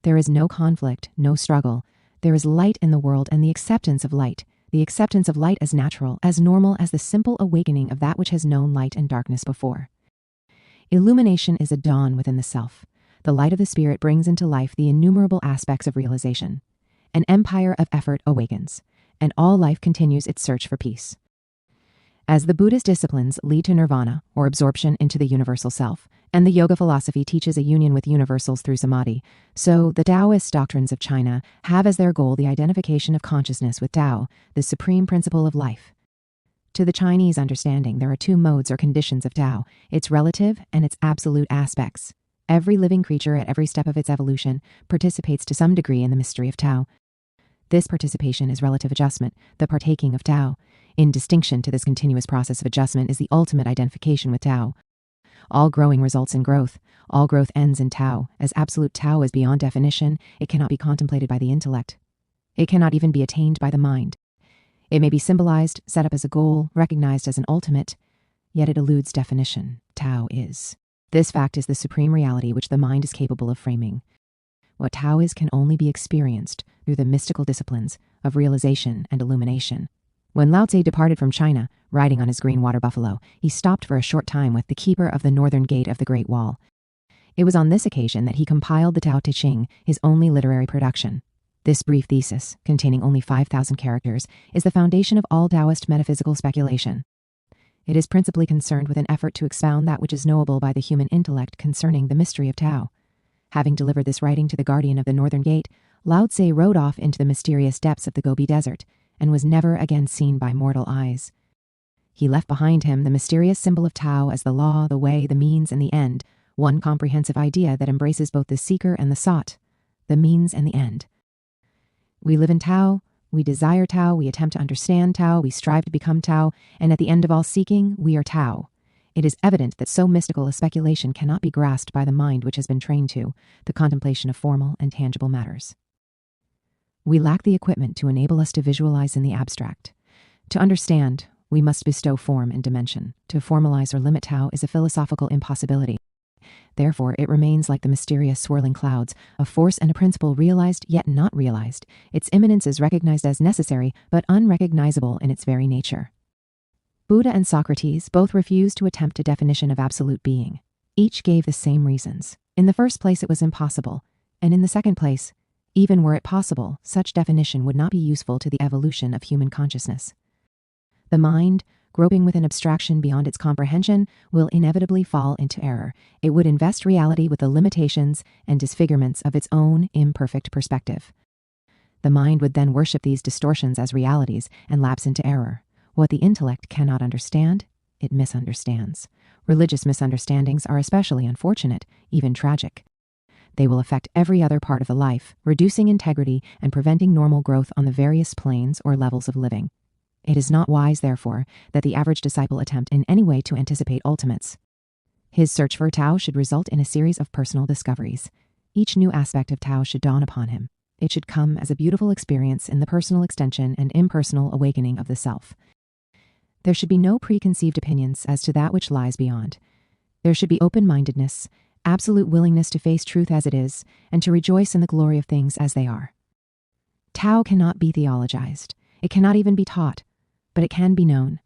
There is no conflict, no struggle. There is light in the world and the acceptance of light as natural, as normal as the simple awakening of that which has known light and darkness before. Illumination is a dawn within the self. The light of the spirit brings into life the innumerable aspects of realization. An empire of effort awakens, and all life continues its search for peace. As the Buddhist disciplines lead to nirvana, or absorption into the universal self, and the yoga philosophy teaches a union with universals through samadhi, so the Taoist doctrines of China have as their goal the identification of consciousness with Tao, the supreme principle of life. To the Chinese understanding, there are two modes or conditions of Tao, its relative and its absolute aspects. Every living creature at every step of its evolution participates to some degree in the mystery of Tao. This participation is relative adjustment, the partaking of Tao. In distinction to this continuous process of adjustment is the ultimate identification with Tao. All growing results in growth. All growth ends in Tao. As absolute Tao is beyond definition, it cannot be contemplated by the intellect. It cannot even be attained by the mind. It may be symbolized, set up as a goal, recognized as an ultimate, yet it eludes definition. Tao is. This fact is the supreme reality which the mind is capable of framing. What Tao is can only be experienced through the mystical disciplines of realization and illumination. When Lao Tse departed from China, riding on his green water buffalo, he stopped for a short time with the keeper of the northern gate of the Great Wall. It was on this occasion that he compiled the Tao Te Ching, his only literary production. This brief thesis, containing only 5,000 characters, is the foundation of all Taoist metaphysical speculation. It is principally concerned with an effort to expound that which is knowable by the human intellect concerning the mystery of Tao. Having delivered this writing to the guardian of the northern gate, Lao Tse rode off into the mysterious depths of the Gobi Desert, and was never again seen by mortal eyes. He left behind him the mysterious symbol of Tao as the law, the way, the means, and the end, one comprehensive idea that embraces both the seeker and the sought, the means and the end. We live in Tao, we desire Tao, we attempt to understand Tao, we strive to become Tao, and at the end of all seeking, we are Tao. It is evident that so mystical a speculation cannot be grasped by the mind which has been trained to the contemplation of formal and tangible matters. We lack the equipment to enable us to visualize in the abstract. To understand, we must bestow form and dimension. To formalize or limit Tao is a philosophical impossibility. Therefore, it remains like the mysterious swirling clouds, a force and a principle realized yet not realized. Its immanence is recognized as necessary, but unrecognizable in its very nature. Buddha and Socrates both refused to attempt a definition of absolute being. Each gave the same reasons. In the first place, it was impossible, and in the second place, even were it possible, such definition would not be useful to the evolution of human consciousness. The mind, groping with an abstraction beyond its comprehension, will inevitably fall into error. It would invest reality with the limitations and disfigurements of its own imperfect perspective. The mind would then worship these distortions as realities and lapse into error. What the intellect cannot understand, it misunderstands. Religious misunderstandings are especially unfortunate, even tragic. They will affect every other part of the life, reducing integrity and preventing normal growth on the various planes or levels of living. It is not wise, therefore, that the average disciple attempt in any way to anticipate ultimates. His search for Tao should result in a series of personal discoveries. Each new aspect of Tao should dawn upon him. It should come as a beautiful experience in the personal extension and impersonal awakening of the self. There should be no preconceived opinions as to that which lies beyond. There should be open-mindedness, absolute willingness to face truth as it is, and to rejoice in the glory of things as they are. Tao cannot be theologized. It cannot even be taught, but it can be known.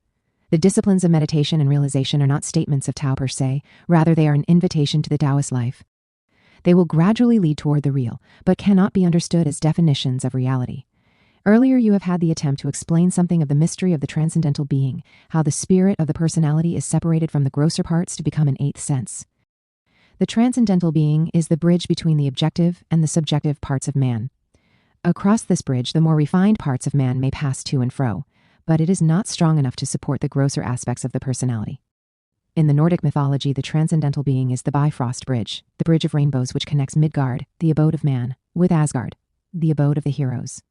The disciplines of meditation and realization are not statements of Tao per se, rather they are an invitation to the Taoist life. They will gradually lead toward the real, but cannot be understood as definitions of reality. Earlier you have had the attempt to explain something of the mystery of the transcendental being, how the spirit of the personality is separated from the grosser parts to become an eighth sense. The transcendental being is the bridge between the objective and the subjective parts of man. Across this bridge, the more refined parts of man may pass to and fro, but it is not strong enough to support the grosser aspects of the personality. In the Nordic mythology, the transcendental being is the Bifrost Bridge, the bridge of rainbows which connects Midgard, the abode of man, with Asgard, the abode of the heroes.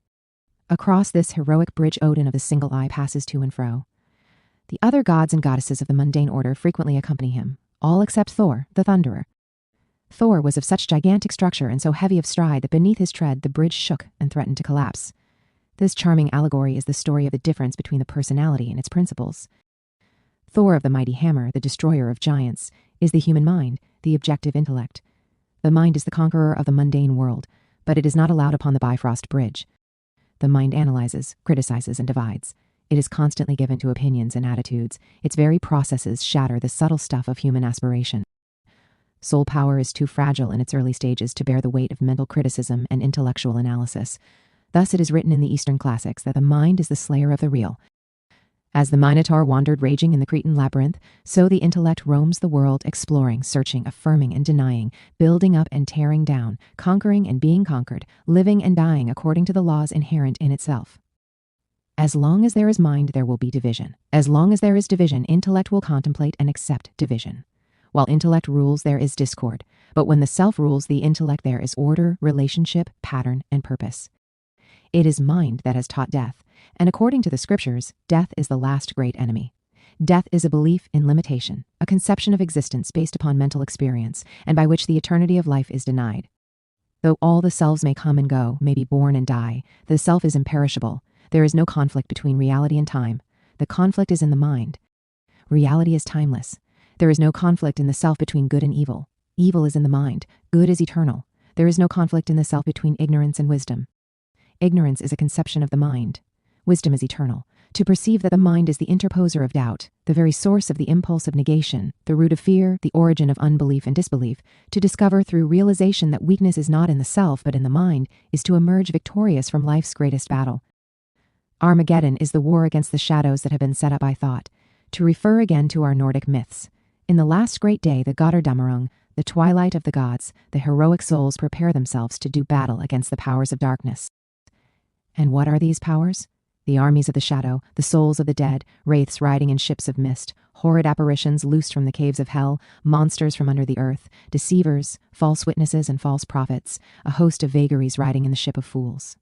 Across this heroic bridge, Odin of the single eye passes to and fro. The other gods and goddesses of the mundane order frequently accompany him, all except Thor, the Thunderer. Thor was of such gigantic structure and so heavy of stride that beneath his tread the bridge shook and threatened to collapse. This charming allegory is the story of the difference between the personality and its principles. Thor of the mighty hammer, the destroyer of giants, is the human mind, the objective intellect. The mind is the conqueror of the mundane world, but it is not allowed upon the Bifrost Bridge. The mind analyzes, criticizes, and divides. It is constantly given to opinions and attitudes. Its very processes shatter the subtle stuff of human aspiration. Soul power is too fragile in its early stages to bear the weight of mental criticism and intellectual analysis. Thus it is written in the Eastern classics that the mind is the slayer of the real. As the Minotaur wandered raging in the Cretan labyrinth, so the intellect roams the world, exploring, searching, affirming and denying, building up and tearing down, conquering and being conquered, living and dying according to the laws inherent in itself. As long as there is mind, there will be division. As long as there is division, intellect will contemplate and accept division. While intellect rules, there is discord. But when the self rules the intellect, there is order, relationship, pattern, and purpose. It is mind that has taught death, and according to the scriptures, death is the last great enemy. Death is a belief in limitation, a conception of existence based upon mental experience, and by which the eternity of life is denied. Though all the selves may come and go, may be born and die, the self is imperishable. There is no conflict between reality and time. The conflict is in the mind. Reality is timeless. There is no conflict in the self between good and evil. Evil is in the mind. Good is eternal. There is no conflict in the self between ignorance and wisdom. Ignorance is a conception of the mind. Wisdom is eternal. To perceive that the mind is the interposer of doubt, the very source of the impulse of negation, the root of fear, the origin of unbelief and disbelief, to discover through realization that weakness is not in the self but in the mind, is to emerge victorious from life's greatest battle. Armageddon is the war against the shadows that have been set up by thought. To refer again to our Nordic myths, in the last great day, the Gotterdammerung, the twilight of the gods, the heroic souls prepare themselves to do battle against the powers of darkness. And what are these powers? The armies of the shadow, the souls of the dead, wraiths riding in ships of mist, horrid apparitions loosed from the caves of hell, monsters from under the earth, deceivers, false witnesses and false prophets, a host of vagaries riding in the ship of fools.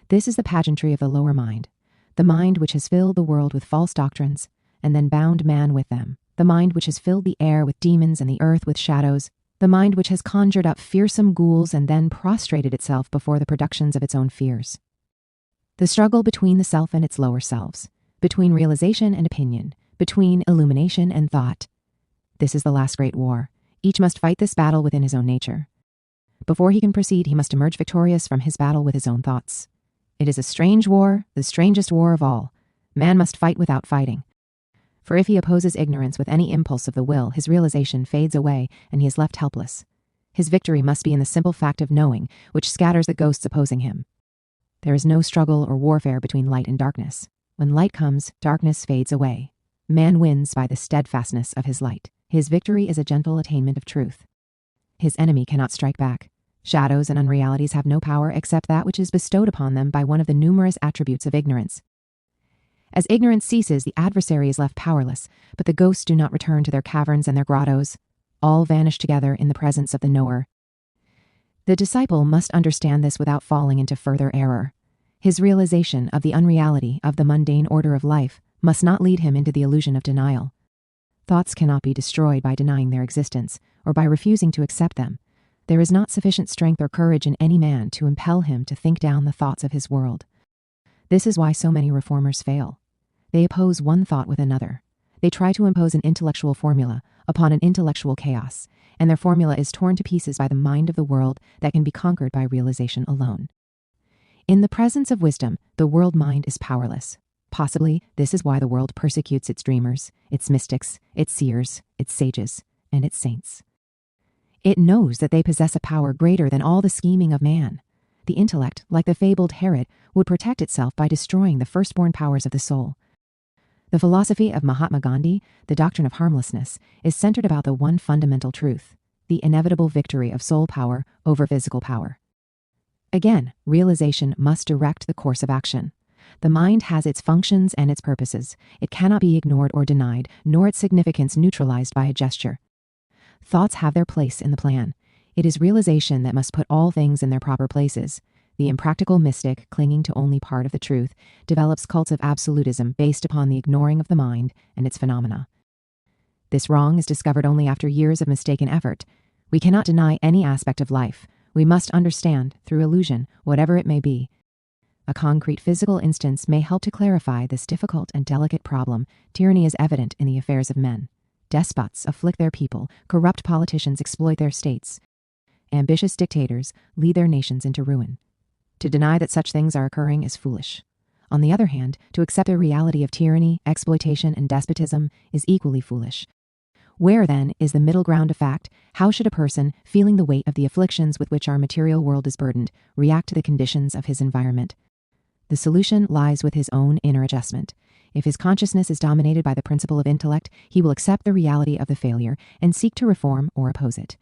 This is the pageantry of the lower mind, the mind which has filled the world with false doctrines, and then bound man with them, the mind which has filled the air with demons and the earth with shadows, the mind which has conjured up fearsome ghouls and then prostrated itself before the productions of its own fears. The struggle between the self and its lower selves, between realization and opinion, between illumination and thought. This is the last great war. Each must fight this battle within his own nature. Before he can proceed, he must emerge victorious from his battle with his own thoughts. It is a strange war, the strangest war of all. Man must fight without fighting. For if he opposes ignorance with any impulse of the will, his realization fades away and he is left helpless. His victory must be in the simple fact of knowing, which scatters the ghosts opposing him. There is no struggle or warfare between light and darkness. When light comes, darkness fades away. Man wins by the steadfastness of his light. His victory is a gentle attainment of truth. His enemy cannot strike back. Shadows and unrealities have no power except that which is bestowed upon them by one of the numerous attributes of ignorance. As ignorance ceases, the adversary is left powerless, but the ghosts do not return to their caverns and their grottos. All vanish together in the presence of the knower. The disciple must understand this without falling into further error. His realization of the unreality of the mundane order of life must not lead him into the illusion of denial. Thoughts cannot be destroyed by denying their existence or by refusing to accept them. There is not sufficient strength or courage in any man to impel him to think down the thoughts of his world. This is why so many reformers fail. They oppose one thought with another. They try to impose an intellectual formula upon an intellectual chaos, and their formula is torn to pieces by the mind of the world that can be conquered by realization alone. In the presence of wisdom, the world mind is powerless. Possibly, this is why the world persecutes its dreamers, its mystics, its seers, its sages, and its saints. It knows that they possess a power greater than all the scheming of man. The intellect, like the fabled Herod, would protect itself by destroying the firstborn powers of the soul. The philosophy of Mahatma Gandhi, the doctrine of harmlessness, is centered about the one fundamental truth, the inevitable victory of soul power over physical power. Again, realization must direct the course of action. The mind has its functions and its purposes. It cannot be ignored or denied, nor its significance neutralized by a gesture. Thoughts have their place in the plan. It is realization that must put all things in their proper places. The impractical mystic, clinging to only part of the truth, develops cults of absolutism based upon the ignoring of the mind and its phenomena. This wrong is discovered only after years of mistaken effort. We cannot deny any aspect of life. We must understand, through illusion, whatever it may be. A concrete physical instance may help to clarify this difficult and delicate problem. Tyranny is evident in the affairs of men. Despots afflict their people, corrupt politicians exploit their states. Ambitious dictators lead their nations into ruin. To deny that such things are occurring is foolish. On the other hand, to accept the reality of tyranny, exploitation, and despotism is equally foolish. Where, then, is the middle ground of fact? How should a person, feeling the weight of the afflictions with which our material world is burdened, react to the conditions of his environment? The solution lies with his own inner adjustment. If his consciousness is dominated by the principle of intellect, he will accept the reality of the failure and seek to reform or oppose it.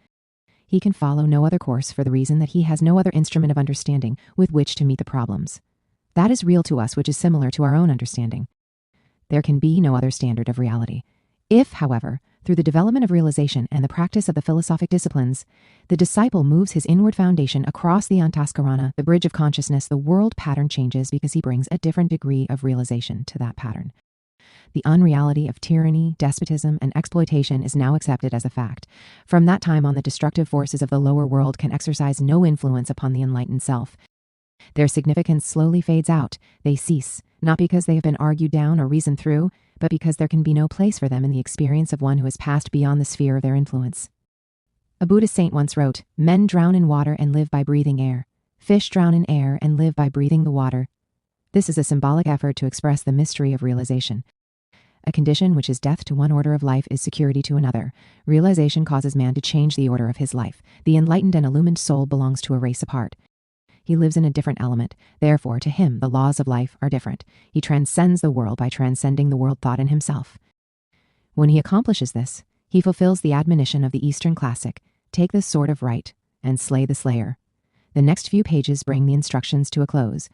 He can follow no other course for the reason that he has no other instrument of understanding with which to meet the problems. That is real to us, which is similar to our own understanding. There can be no other standard of reality. If, however, through the development of realization and the practice of the philosophic disciplines, the disciple moves his inward foundation across the antaskarana, the bridge of consciousness, the world pattern changes because he brings a different degree of realization to that pattern. The unreality of tyranny, despotism, and exploitation is now accepted as a fact. From that time on, the destructive forces of the lower world can exercise no influence upon the enlightened self. Their significance slowly fades out. They cease, not because they have been argued down or reasoned through, but because there can be no place for them in the experience of one who has passed beyond the sphere of their influence. A Buddhist saint once wrote, "Men drown in water and live by breathing air. Fish drown in air and live by breathing the water." This is a symbolic effort to express the mystery of realization. A condition which is death to one order of life is security to another. Realization causes man to change the order of his life. The enlightened and illumined soul belongs to a race apart. He lives in a different element. Therefore, to him, the laws of life are different. He transcends the world by transcending the world thought in himself. When he accomplishes this, he fulfills the admonition of the Eastern classic, "Take the sword of right and slay the slayer." The next few pages bring the instructions to a close.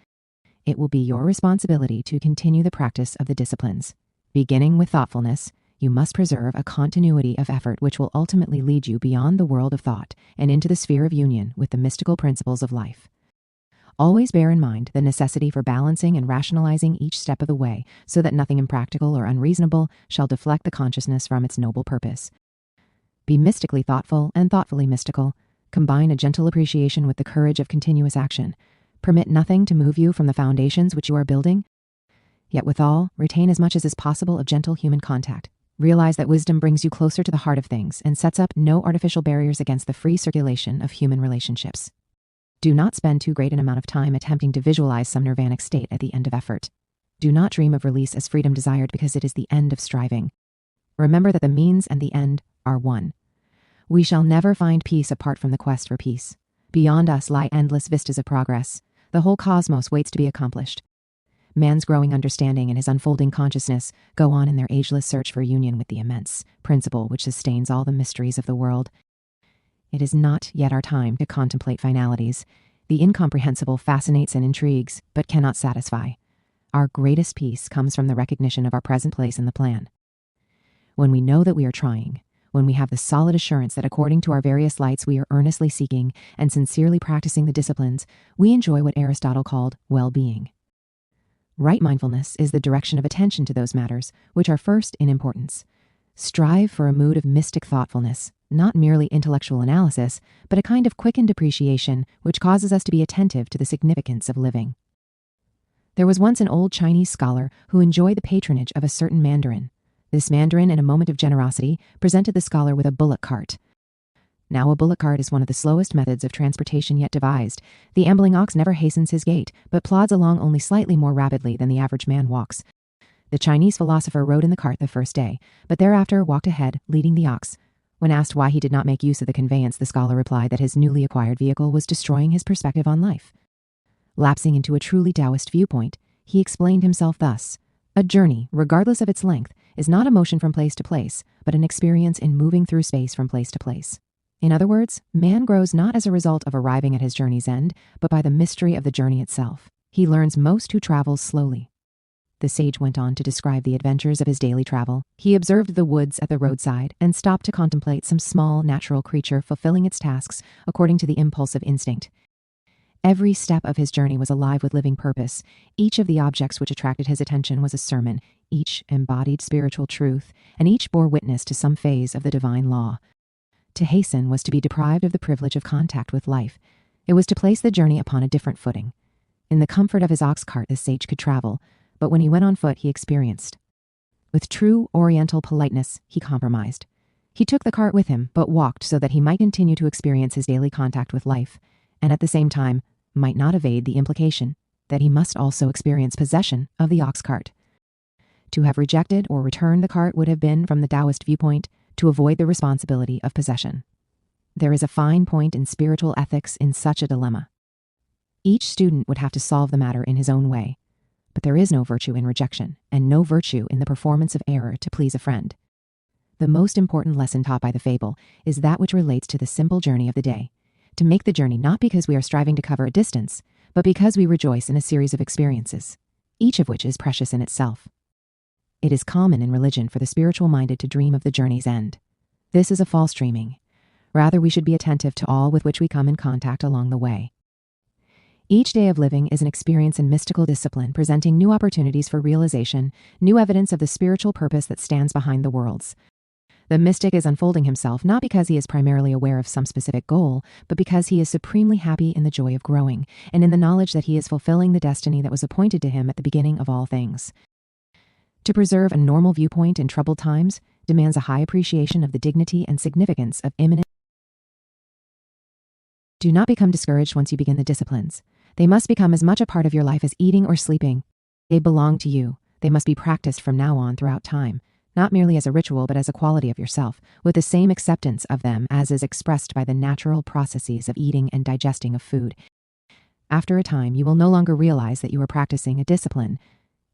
It will be your responsibility to continue the practice of the disciplines. Beginning with thoughtfulness, you must preserve a continuity of effort which will ultimately lead you beyond the world of thought and into the sphere of union with the mystical principles of life. Always bear in mind the necessity for balancing and rationalizing each step of the way so that nothing impractical or unreasonable shall deflect the consciousness from its noble purpose. Be mystically thoughtful and thoughtfully mystical. Combine a gentle appreciation with the courage of continuous action. Permit nothing to move you from the foundations which you are building. Yet withal, retain as much as is possible of gentle human contact. Realize that wisdom brings you closer to the heart of things and sets up no artificial barriers against the free circulation of human relationships. Do not spend too great an amount of time attempting to visualize some nirvanic state at the end of effort. Do not dream of release as freedom desired because it is the end of striving. Remember that the means and the end are one. We shall never find peace apart from the quest for peace. Beyond us lie endless vistas of progress. The whole cosmos waits to be accomplished. Man's growing understanding and his unfolding consciousness go on in their ageless search for union with the immense principle which sustains all the mysteries of the world. It is not yet our time to contemplate finalities. The incomprehensible fascinates and intrigues, but cannot satisfy. Our greatest peace comes from the recognition of our present place in the plan. When we know that we are trying, when we have the solid assurance that according to our various lights we are earnestly seeking and sincerely practicing the disciplines, we enjoy what Aristotle called well-being. Right mindfulness is the direction of attention to those matters which are first in importance. Strive for a mood of mystic thoughtfulness, not merely intellectual analysis, but a kind of quickened appreciation which causes us to be attentive to the significance of living. There was once an old Chinese scholar who enjoyed the patronage of a certain mandarin. This mandarin, in a moment of generosity, presented the scholar with a bullock cart. Now a bullock cart is one of the slowest methods of transportation yet devised. The ambling ox never hastens his gait, but plods along only slightly more rapidly than the average man walks. The Chinese philosopher rode in the cart the first day, but thereafter walked ahead, leading the ox. When asked why he did not make use of the conveyance, the scholar replied that his newly acquired vehicle was destroying his perspective on life. Lapsing into a truly Taoist viewpoint, he explained himself thus: a journey, regardless of its length, is not a motion from place to place, but an experience in moving through space from place to place. In other words, man grows not as a result of arriving at his journey's end, but by the mystery of the journey itself. He learns most who travels slowly. The sage went on to describe the adventures of his daily travel. He observed the woods at the roadside and stopped to contemplate some small natural creature fulfilling its tasks according to the impulse of instinct. Every step of his journey was alive with living purpose. Each of the objects which attracted his attention was a sermon. Each embodied spiritual truth, and each bore witness to some phase of the divine law. To hasten was to be deprived of the privilege of contact with life. It was to place the journey upon a different footing. In the comfort of his ox cart, the sage could travel, but when he went on foot, he experienced. With true Oriental politeness, he compromised. He took the cart with him, but walked so that he might continue to experience his daily contact with life, and at the same time might not evade the implication that he must also experience possession of the ox cart. To have rejected or returned the cart would have been, from the Taoist viewpoint, to avoid the responsibility of possession. There is a fine point in spiritual ethics in such a dilemma. Each student would have to solve the matter in his own way, but there is no virtue in rejection, and no virtue in the performance of error to please a friend. The most important lesson taught by the fable is that which relates to the simple journey of the day, to make the journey not because we are striving to cover a distance, but because we rejoice in a series of experiences, each of which is precious in itself. It is common in religion for the spiritual-minded to dream of the journey's end. This is a false dreaming. Rather, we should be attentive to all with which we come in contact along the way. Each day of living is an experience in mystical discipline, presenting new opportunities for realization, new evidence of the spiritual purpose that stands behind the worlds. The mystic is unfolding himself not because he is primarily aware of some specific goal, but because he is supremely happy in the joy of growing, and in the knowledge that he is fulfilling the destiny that was appointed to him at the beginning of all things. To preserve a normal viewpoint in troubled times demands a high appreciation of the dignity and significance of imminent. Do not become discouraged once you begin the disciplines. They must become as much a part of your life as eating or sleeping. They belong to you. They must be practiced from now on throughout time, not merely as a ritual but as a quality of yourself, with the same acceptance of them as is expressed by the natural processes of eating and digesting of food. After a time, you will no longer realize that you are practicing a discipline.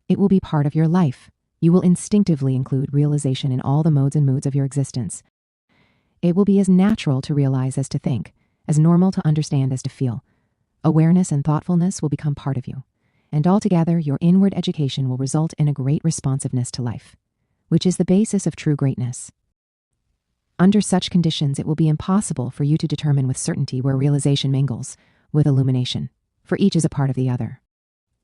It will be part of your life. You will instinctively include realization in all the modes and moods of your existence. It will be as natural to realize as to think, as normal to understand as to feel. Awareness and thoughtfulness will become part of you, and altogether your inward education will result in a great responsiveness to life, which is the basis of true greatness. Under such conditions, it will be impossible for you to determine with certainty where realization mingles with illumination, for each is a part of the other.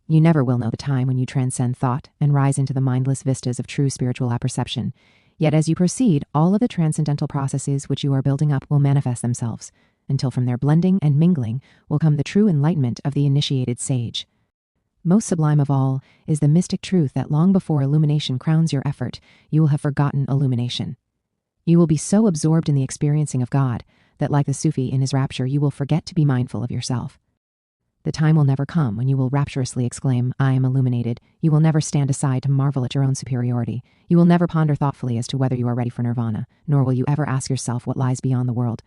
You never will know the time when you transcend thought and rise into the mindless vistas of true spiritual apperception. Yet as you proceed, all of the transcendental processes which you are building up will manifest themselves, until from their blending and mingling will come the true enlightenment of the initiated sage. Most sublime of all is the mystic truth that long before illumination crowns your effort, you will have forgotten illumination. You will be so absorbed in the experiencing of God that, like the Sufi in his rapture, you will forget to be mindful of yourself. The time will never come when you will rapturously exclaim, "I am illuminated." You will never stand aside to marvel at your own superiority. You will never ponder thoughtfully as to whether you are ready for nirvana, nor will you ever ask yourself what lies beyond the world.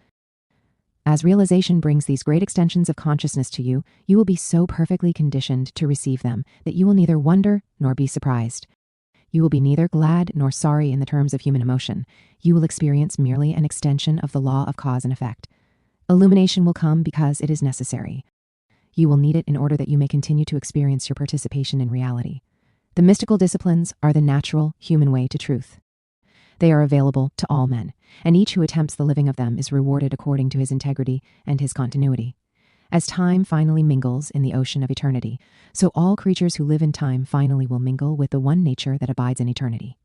As realization brings these great extensions of consciousness to you, you will be so perfectly conditioned to receive them that you will neither wonder nor be surprised. You will be neither glad nor sorry in the terms of human emotion. You will experience merely an extension of the law of cause and effect. Illumination will come because it is necessary. You will need it in order that you may continue to experience your participation in reality. The mystical disciplines are the natural human way to truth. They are available to all men, and each who attempts the living of them is rewarded according to his integrity and his continuity. As time finally mingles in the ocean of eternity, so all creatures who live in time finally will mingle with the one nature that abides in eternity.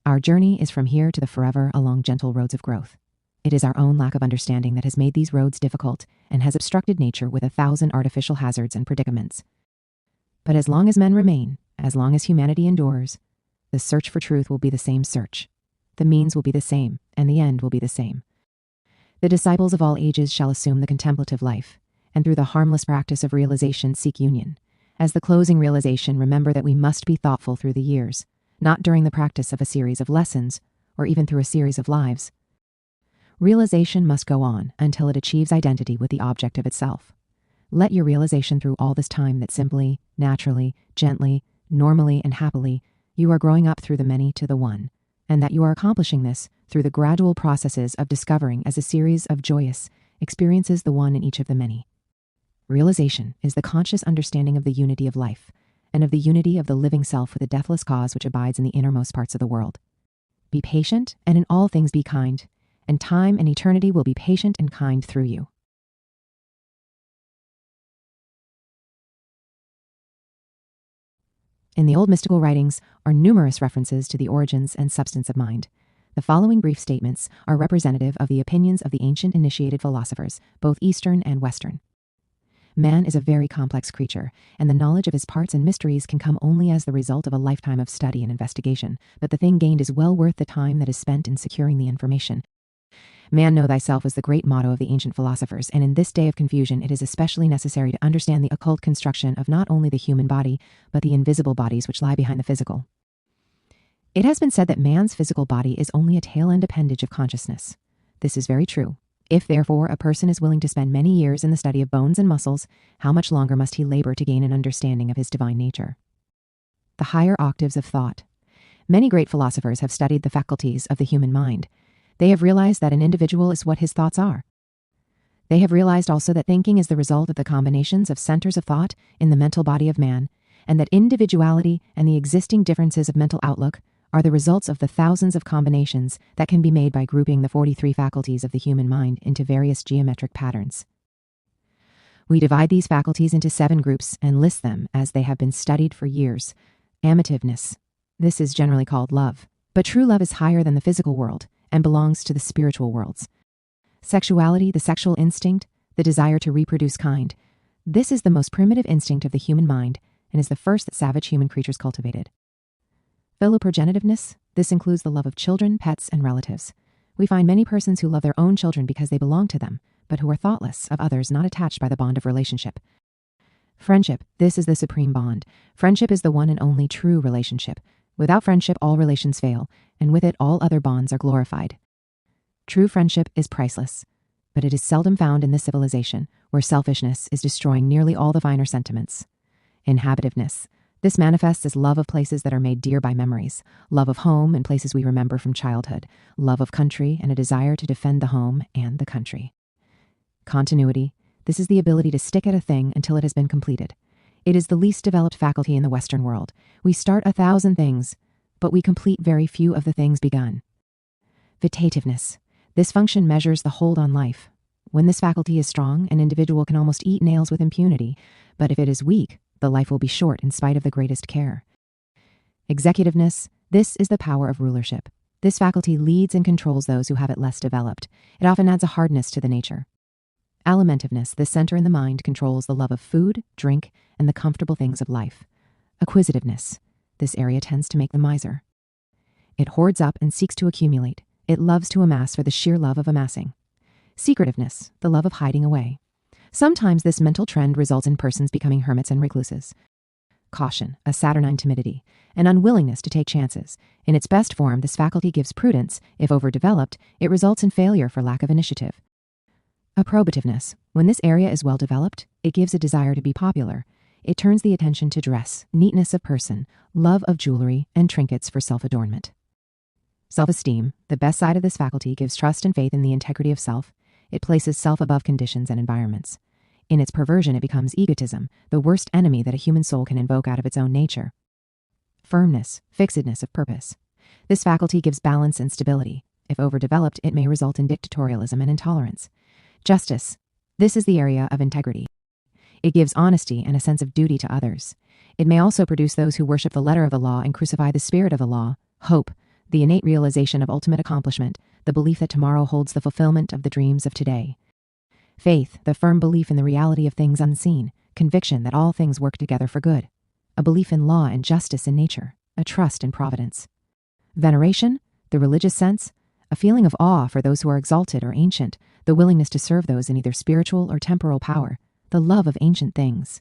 Our journey is from here to the forever along gentle roads of growth. It is our own lack of understanding that has made these roads difficult and has obstructed nature with 1,000 artificial hazards and predicaments. But as long as men remain, as long as humanity endures, the search for truth will be the same search. The means will be the same, and the end will be the same. The disciples of all ages shall assume the contemplative life, and through the harmless practice of realization seek union. As the closing realization, remember that we must be thoughtful through the years, not during the practice of a series of lessons, or even through a series of lives. Realization must go on until it achieves identity with the object of itself. Let your realization through all this time that simply, naturally, gently, normally, and happily, you are growing up through the many to the one, and that you are accomplishing this through the gradual processes of discovering as a series of joyous experiences the one in each of the many. Realization is the conscious understanding of the unity of life, and of the unity of the living self with the deathless cause which abides in the innermost parts of the world. Be patient, and in all things be kind, and time and eternity will be patient and kind through you. In the old mystical writings are numerous references to the origins and substance of mind. The following brief statements are representative of the opinions of the ancient initiated philosophers, both Eastern and Western. Man is a very complex creature, and the knowledge of his parts and mysteries can come only as the result of a lifetime of study and investigation, but the thing gained is well worth the time that is spent in securing the information. Man, know thyself was the great motto of the ancient philosophers, and in this day of confusion it is especially necessary to understand the occult construction of not only the human body, but the invisible bodies which lie behind the physical. It has been said that man's physical body is only a tail-end appendage of consciousness. This is very true. If, therefore, a person is willing to spend many years in the study of bones and muscles, how much longer must he labor to gain an understanding of his divine nature? The higher octaves of thought. Many great philosophers have studied the faculties of the human mind. They have realized that an individual is what his thoughts are. They have realized also that thinking is the result of the combinations of centers of thought in the mental body of man, and that individuality and the existing differences of mental outlook are the results of the thousands of combinations that can be made by grouping the 43 faculties of the human mind into various geometric patterns. We divide these faculties into 7 groups and list them as they have been studied for years. Amativeness. This is generally called love, but true love is higher than the physical world and belongs to the spiritual worlds. Sexuality, the sexual instinct, the desire to reproduce kind. This is the most primitive instinct of the human mind and is the first that savage human creatures cultivated. Philoprogenitiveness. This includes the love of children, pets, and relatives. We find many persons who love their own children because they belong to them, but who are thoughtless of others not attached by the bond of relationship. Friendship. This is the supreme bond. Friendship is the one and only true relationship. Without friendship, all relations fail, and with it, all other bonds are glorified. True friendship is priceless, but it is seldom found in this civilization, where selfishness is destroying nearly all the finer sentiments. Inhabitiveness. This manifests as love of places that are made dear by memories, love of home and places we remember from childhood, love of country and a desire to defend the home and the country. Continuity. This is the ability to stick at a thing until it has been completed. It is the least developed faculty in the Western world. We start 1,000 things, but we complete very few of the things begun. Vitativeness. This function measures the hold on life. When this faculty is strong, an individual can almost eat nails with impunity, but if it is weak, the life will be short in spite of the greatest care. Executiveness. This is the power of rulership. This faculty leads and controls those who have it less developed. It often adds a hardness to the nature. Alimentiveness. This center in the mind controls the love of food, drink, and the comfortable things of life. Acquisitiveness. This area tends to make the miser. It hoards up and seeks to accumulate. It loves to amass for the sheer love of amassing. Secretiveness. The love of hiding away. Sometimes this mental trend results in persons becoming hermits and recluses. Caution, a saturnine timidity, an unwillingness to take chances. In its best form, this faculty gives prudence. If overdeveloped, it results in failure for lack of initiative. Approbativeness. When this area is well developed, it gives a desire to be popular. It turns the attention to dress, neatness of person, love of jewelry, and trinkets for self-adornment. Self-esteem. The best side of this faculty gives trust and faith in the integrity of self. It places self above conditions and environments. In its perversion, it becomes egotism, the worst enemy that a human soul can invoke out of its own nature. firmness, fixedness of purpose. This faculty gives balance and stability. If overdeveloped, it may result in dictatorialism and intolerance. Justice. This is the area of integrity. It gives honesty and a sense of duty to others. It may also produce those who worship the letter of the law and crucify the spirit of the law. Hope. The innate realization of ultimate accomplishment, the belief that tomorrow holds the fulfillment of the dreams of today. Faith. The firm belief in the reality of things unseen. Conviction that all things work together for good. A belief in law and justice in nature. A trust in providence. Veneration. The religious sense. A feeling of awe for those who are exalted or ancient, the willingness to serve those in either spiritual or temporal power, the love of ancient things.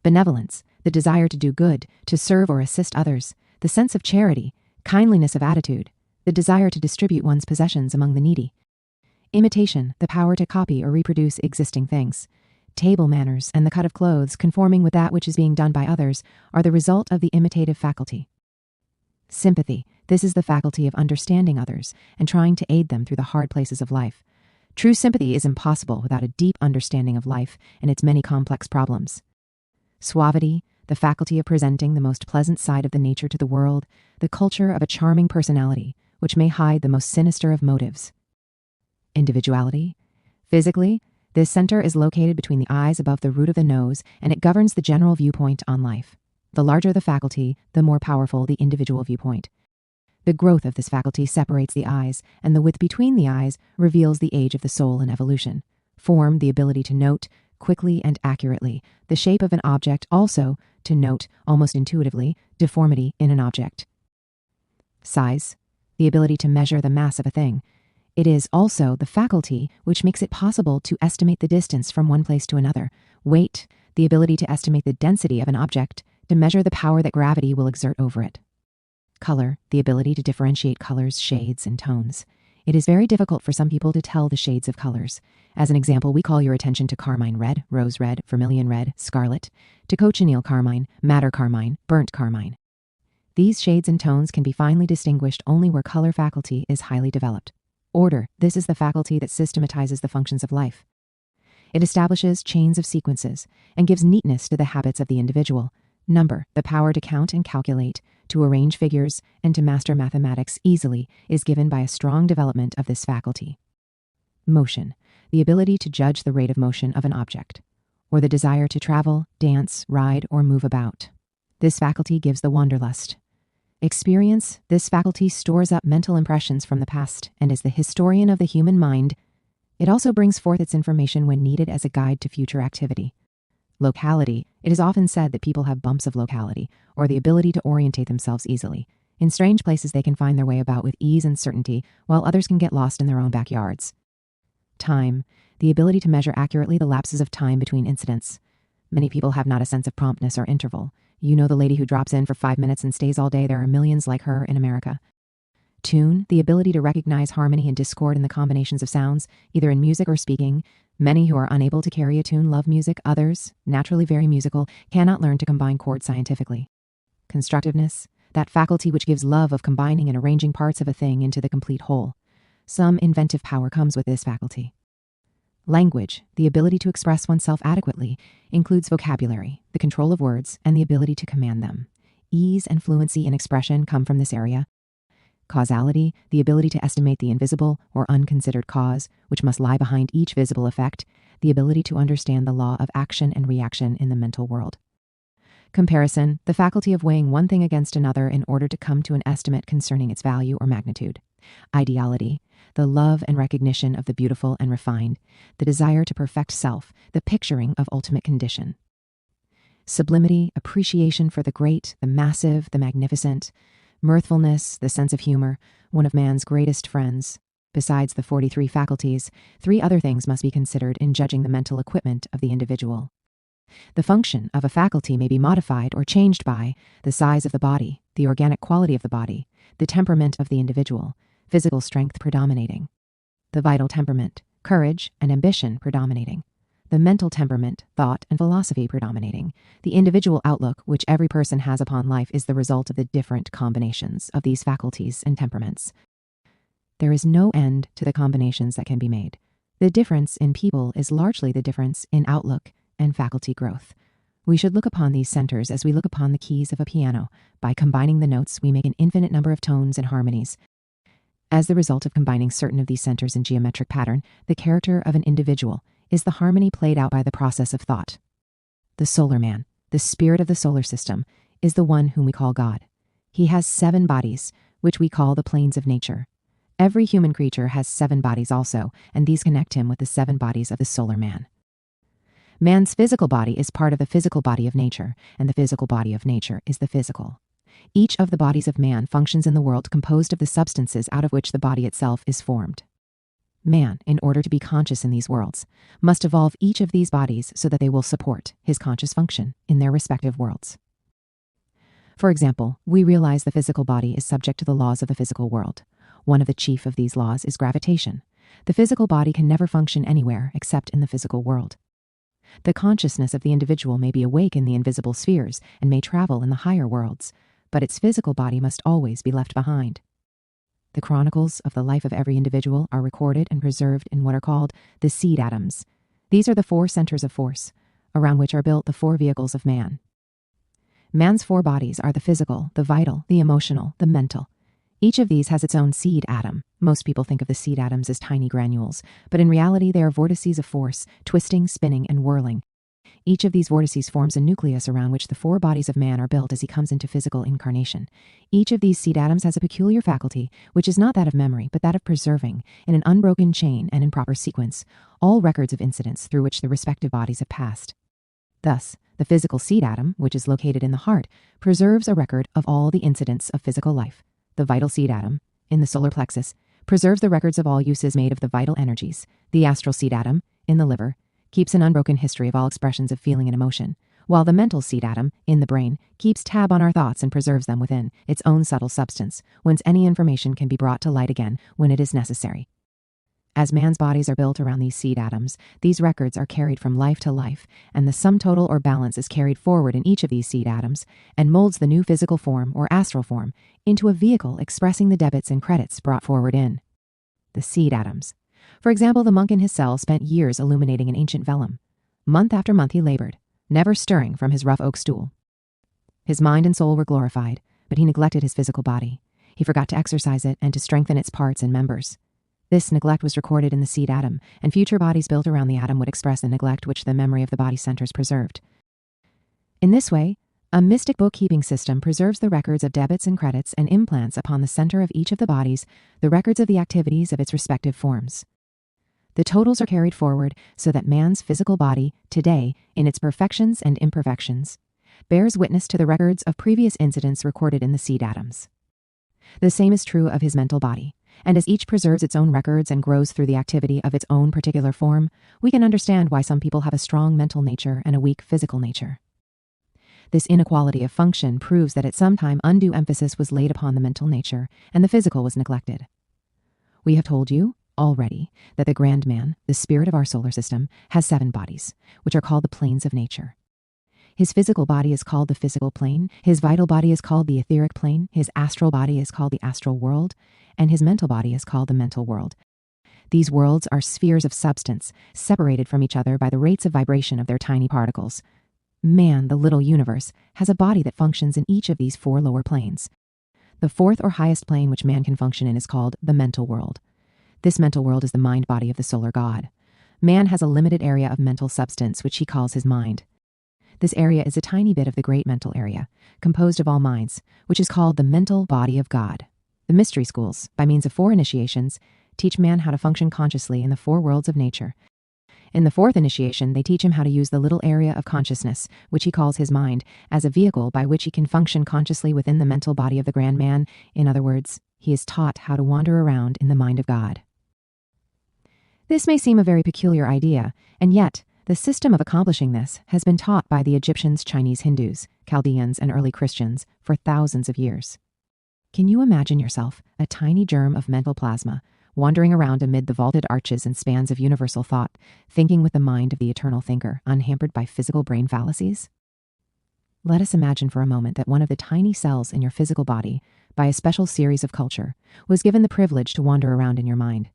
Benevolence, the desire to do good, to serve or assist others, the sense of charity, kindliness of attitude, the desire to distribute one's possessions among the needy. Imitation, the power to copy or reproduce existing things. Table manners and the cut of clothes conforming with that which is being done by others are the result of the imitative faculty. Sympathy. This is the faculty of understanding others and trying to aid them through the hard places of life. True sympathy is impossible without a deep understanding of life and its many complex problems. Suavity, the faculty of presenting the most pleasant side of the nature to the world, the culture of a charming personality, which may hide the most sinister of motives. Individuality. Physically, this center is located between the eyes above the root of the nose, and it governs the general viewpoint on life. The larger the faculty, the more powerful the individual viewpoint. The growth of this faculty separates the eyes, and the width between the eyes reveals the age of the soul in evolution. Form, the ability to note, quickly and accurately, the shape of an object, also to note, almost intuitively, deformity in an object. Size, the ability to measure the mass of a thing. It is also the faculty which makes it possible to estimate the distance from one place to another. Weight, the ability to estimate the density of an object, to measure the power that gravity will exert over it. Color, the ability to differentiate colors, shades, and tones. It is very difficult for some people to tell the shades of colors. As an example, we call your attention to carmine red, rose red, vermilion red, scarlet, to cochineal carmine, madder carmine, burnt carmine. These shades and tones can be finely distinguished only where color faculty is highly developed. Order, this is the faculty that systematizes the functions of life. It establishes chains of sequences and gives neatness to the habits of the individual. Number, the power to count and calculate, to arrange figures, and to master mathematics easily is given by a strong development of this faculty. Motion, the ability to judge the rate of motion of an object, or the desire to travel, dance, ride, or move about. This faculty gives the wanderlust. Experience, this faculty stores up mental impressions from the past and is the historian of the human mind. It also brings forth its information when needed as a guide to future activity. Locality, it is often said that people have bumps of locality, or the ability to orientate themselves easily. In strange places they can find their way about with ease and certainty, while others can get lost in their own backyards. Time, the ability to measure accurately the lapses of time between incidents. Many people have not a sense of promptness or interval. You know the lady who drops in for 5 minutes and stays all day. There are millions like her in America. Tune, the ability to recognize harmony and discord in the combinations of sounds, either in music or speaking. Many who are unable to carry a tune love music. Others, naturally very musical, cannot learn to combine chords scientifically. Constructiveness, that faculty which gives love of combining and arranging parts of a thing into the complete whole. Some inventive power comes with this faculty. Language, the ability to express oneself adequately, includes vocabulary, the control of words, and the ability to command them. Ease and fluency in expression come from this area. Causality, the ability to estimate the invisible or unconsidered cause, which must lie behind each visible effect, the ability to understand the law of action and reaction in the mental world. Comparison, the faculty of weighing one thing against another in order to come to an estimate concerning its value or magnitude. Ideality, the love and recognition of the beautiful and refined, the desire to perfect self, the picturing of ultimate condition. Sublimity, appreciation for the great, the massive, the magnificent. Mirthfulness, the sense of humor, one of man's greatest friends. Besides the 43 faculties, 3 other things must be considered in judging the mental equipment of the individual. The function of a faculty may be modified or changed by the size of the body, the organic quality of the body, the temperament of the individual, physical strength predominating, the vital temperament, courage and ambition predominating, the mental temperament, thought and philosophy predominating. The individual outlook which every person has upon life is the result of the different combinations of these faculties and temperaments. There is no end to the combinations that can be made. The difference in people is largely the difference in outlook and faculty growth. We should look upon these centers as we look upon the keys of a piano. By combining the notes, we make an infinite number of tones and harmonies. As the result of combining certain of these centers in geometric pattern, the character of an individual is the harmony played out by the process of thought. The solar man, the spirit of the solar system, is the one whom we call God. He has 7 bodies, which we call the planes of nature. Every human creature has 7 bodies also, and these connect him with the 7 bodies of the solar man. Man's physical body is part of the physical body of nature, and the physical body of nature is the physical. Each of the bodies of man functions in the world composed of the substances out of which the body itself is formed. Man, in order to be conscious in these worlds, must evolve each of these bodies so that they will support his conscious function in their respective worlds. For example, we realize the physical body is subject to the laws of the physical world. One of the chief of these laws is gravitation. The physical body can never function anywhere except in the physical world. The consciousness of the individual may be awake in the invisible spheres and may travel in the higher worlds, but its physical body must always be left behind. The chronicles of the life of every individual are recorded and preserved in what are called the seed atoms. These are the 4 centers of force, around which are built the 4 vehicles of man. Man's 4 bodies are the physical, the vital, the emotional, the mental. Each of these has its own seed atom. Most people think of the seed atoms as tiny granules, but in reality they are vortices of force, twisting, spinning, and whirling. Each of these vortices forms a nucleus around which the 4 bodies of man are built as he comes into physical incarnation. Each of these seed atoms has a peculiar faculty, which is not that of memory, but that of preserving, in an unbroken chain and in proper sequence, all records of incidents through which the respective bodies have passed. Thus, the physical seed atom, which is located in the heart, preserves a record of all the incidents of physical life. The vital seed atom, in the solar plexus, preserves the records of all uses made of the vital energies. The astral seed atom, in the liver, keeps an unbroken history of all expressions of feeling and emotion, while the mental seed atom, in the brain, keeps tab on our thoughts and preserves them within its own subtle substance, whence any information can be brought to light again when it is necessary. As man's bodies are built around these seed atoms, these records are carried from life to life, and the sum total or balance is carried forward in each of these seed atoms and molds the new physical form or astral form into a vehicle expressing the debits and credits brought forward in the seed atoms. For example, the monk in his cell spent years illuminating an ancient vellum. Month after month he labored, never stirring from his rough oak stool. His mind and soul were glorified, but he neglected his physical body. He forgot to exercise it and to strengthen its parts and members. This neglect was recorded in the seed atom, and future bodies built around the atom would express the neglect which the memory of the body centers preserved. In this way, a mystic bookkeeping system preserves the records of debits and credits and implants upon the center of each of the bodies the records of the activities of its respective forms. The totals are carried forward so that man's physical body, today, in its perfections and imperfections, bears witness to the records of previous incidents recorded in the seed atoms. The same is true of his mental body, and as each preserves its own records and grows through the activity of its own particular form, we can understand why some people have a strong mental nature and a weak physical nature. This inequality of function proves that at some time undue emphasis was laid upon the mental nature and the physical was neglected. We have told you already that the grand man, the spirit of our solar system, has 7 bodies, which are called the planes of nature. His physical body is called the physical plane, his vital body is called the etheric plane, his astral body is called the astral world, and his mental body is called the mental world. These worlds are spheres of substance, separated from each other by the rates of vibration of their tiny particles. Man, the little universe, has a body that functions in each of these 4 lower planes. The 4th or highest plane which man can function in is called the mental world. This mental world is the mind body of the solar god. Man has a limited area of mental substance which he calls his mind. This area is a tiny bit of the great mental area, composed of all minds, which is called the mental body of God. The mystery schools, by means of 4 initiations, teach man how to function consciously in the 4 worlds of nature. In the 4th initiation, they teach him how to use the little area of consciousness, which he calls his mind, as a vehicle by which he can function consciously within the mental body of the grand man. In other words, he is taught how to wander around in the mind of God. This may seem a very peculiar idea, and yet the system of accomplishing this has been taught by the Egyptians, Chinese Hindus, Chaldeans, and early Christians for thousands of years. Can you imagine yourself, a tiny germ of mental plasma, wandering around amid the vaulted arches and spans of universal thought, thinking with the mind of the eternal thinker, unhampered by physical brain fallacies? Let us imagine for a moment that one of the tiny cells in your physical body, by a special series of culture, was given the privilege to wander around in your mind.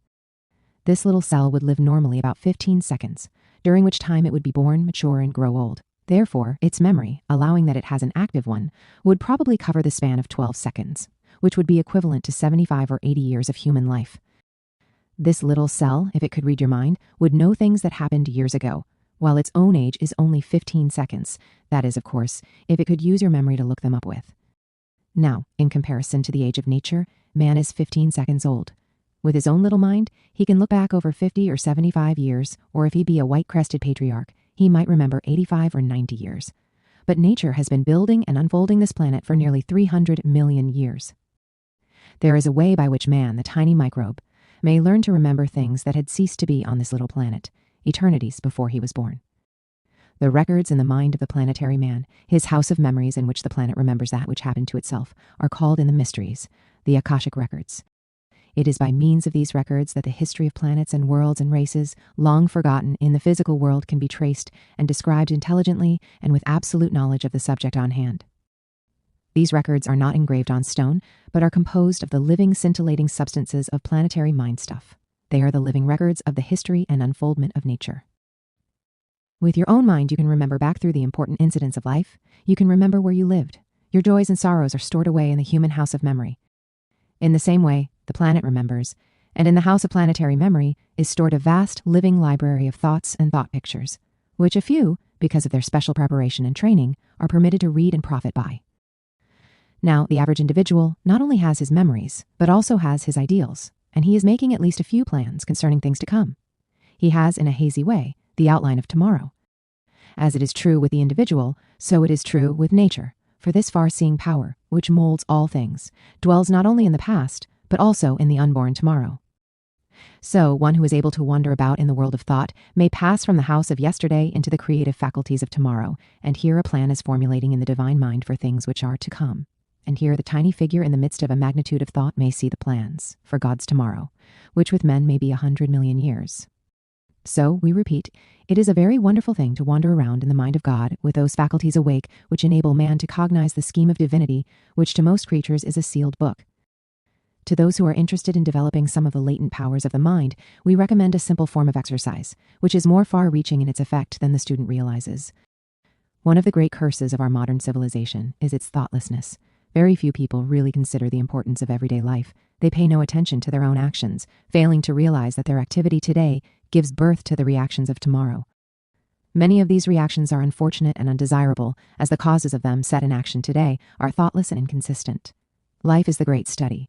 This little cell would live normally about 15 seconds, during which time it would be born, mature, and grow old. Therefore, its memory, allowing that it has an active one, would probably cover the span of 12 seconds, which would be equivalent to 75 or 80 years of human life. This little cell, if it could read your mind, would know things that happened years ago, while its own age is only 15 seconds. That is, of course, if it could use your memory to look them up with. Now, in comparison to the age of nature, man is 15 seconds old. With his own little mind, he can look back over 50 or 75 years, or if he be a white-crested patriarch, he might remember 85 or 90 years. But nature has been building and unfolding this planet for nearly 300 million years. There is a way by which man, the tiny microbe, may learn to remember things that had ceased to be on this little planet, eternities before he was born. The records in the mind of the planetary man, his house of memories in which the planet remembers that which happened to itself, are called in the mysteries, the Akashic records. It is by means of these records that the history of planets and worlds and races, long forgotten in the physical world, can be traced and described intelligently and with absolute knowledge of the subject on hand. These records are not engraved on stone, but are composed of the living, scintillating substances of planetary mind stuff. They are the living records of the history and unfoldment of nature. With your own mind, you can remember back through the important incidents of life. You can remember where you lived. Your joys and sorrows are stored away in the human house of memory. In the same way, the planet remembers, and in the house of planetary memory is stored a vast living library of thoughts and thought pictures, which a few, because of their special preparation and training, are permitted to read and profit by. Now, the average individual not only has his memories, but also has his ideals, and he is making at least a few plans concerning things to come. He has, in a hazy way, the outline of tomorrow. As it is true with the individual, so it is true with nature, for this far-seeing power, which molds all things, dwells not only in the past, but also in the unborn tomorrow. So, one who is able to wander about in the world of thought may pass from the house of yesterday into the creative faculties of tomorrow, and here a plan is formulating in the divine mind for things which are to come. And here the tiny figure in the midst of a magnitude of thought may see the plans for God's tomorrow, which with men may be 100 million years. So, we repeat, it is a very wonderful thing to wander around in the mind of God with those faculties awake which enable man to cognize the scheme of divinity, which to most creatures is a sealed book. To those who are interested in developing some of the latent powers of the mind, we recommend a simple form of exercise, which is more far-reaching in its effect than the student realizes. One of the great curses of our modern civilization is its thoughtlessness. Very few people really consider the importance of everyday life. They pay no attention to their own actions, failing to realize that their activity today gives birth to the reactions of tomorrow. Many of these reactions are unfortunate and undesirable, as the causes of them set in action today are thoughtless and inconsistent. Life is the great study.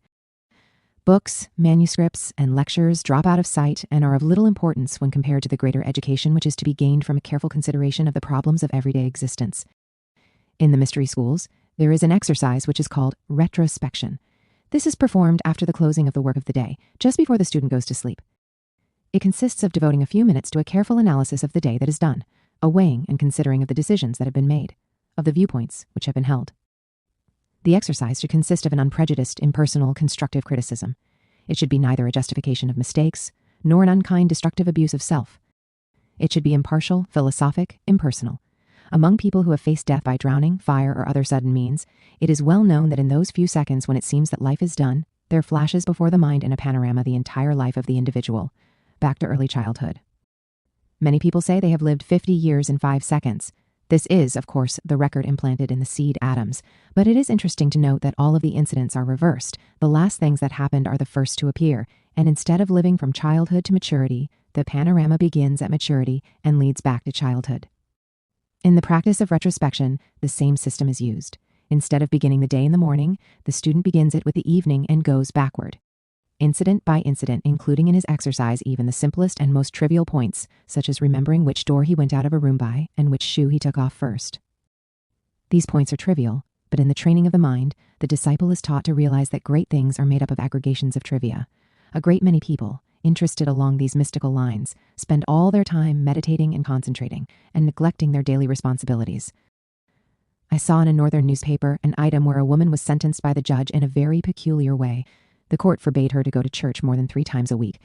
Books, manuscripts, and lectures drop out of sight and are of little importance when compared to the greater education which is to be gained from a careful consideration of the problems of everyday existence. In the mystery schools, there is an exercise which is called retrospection. This is performed after the closing of the work of the day, just before the student goes to sleep. It consists of devoting a few minutes to a careful analysis of the day that is done, a weighing and considering of the decisions that have been made, of the viewpoints which have been held. The exercise should consist of an unprejudiced, impersonal, constructive criticism. It should be neither a justification of mistakes, nor an unkind, destructive abuse of self. It should be impartial, philosophic, impersonal. Among people who have faced death by drowning, fire, or other sudden means, it is well known that in those few seconds when it seems that life is done, there flashes before the mind in a panorama the entire life of the individual, back to early childhood. Many people say they have lived 50 years in 5 seconds. This is, of course, the record implanted in the seed atoms, but it is interesting to note that all of the incidents are reversed. The last things that happened are the first to appear, and instead of living from childhood to maturity, the panorama begins at maturity and leads back to childhood. In the practice of retrospection, the same system is used. Instead of beginning the day in the morning, the student begins it with the evening and goes backward, incident by incident, including in his exercise even the simplest and most trivial points, such as remembering which door he went out of a room by and which shoe he took off first. These points are trivial, but in the training of the mind, the disciple is taught to realize that great things are made up of aggregations of trivia. A great many people, interested along these mystical lines, spend all their time meditating and concentrating, and neglecting their daily responsibilities. I saw in a northern newspaper an item where a woman was sentenced by the judge in a very peculiar way. The court forbade her to go to church more than 3 times a week.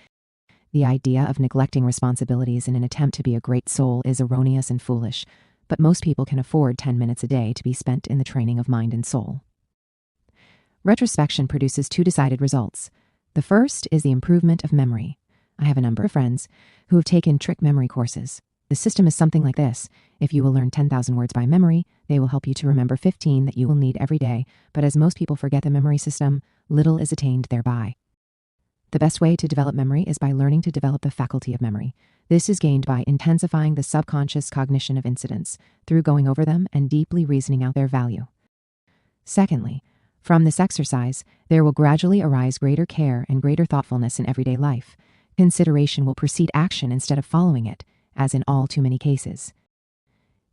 The idea of neglecting responsibilities in an attempt to be a great soul is erroneous and foolish, but most people can afford 10 minutes a day to be spent in the training of mind and soul. Retrospection produces 2 decided results. The first is the improvement of memory. I have a number of friends who have taken trick memory courses. The system is something like this. If you will learn 10,000 words by memory, they will help you to remember 15 that you will need every day. But as most people forget the memory system, little is attained thereby. The best way to develop memory is by learning to develop the faculty of memory. This is gained by intensifying the subconscious cognition of incidents through going over them and deeply reasoning out their value. Secondly, from this exercise, there will gradually arise greater care and greater thoughtfulness in everyday life. Consideration will precede action instead of following it, as in all too many cases.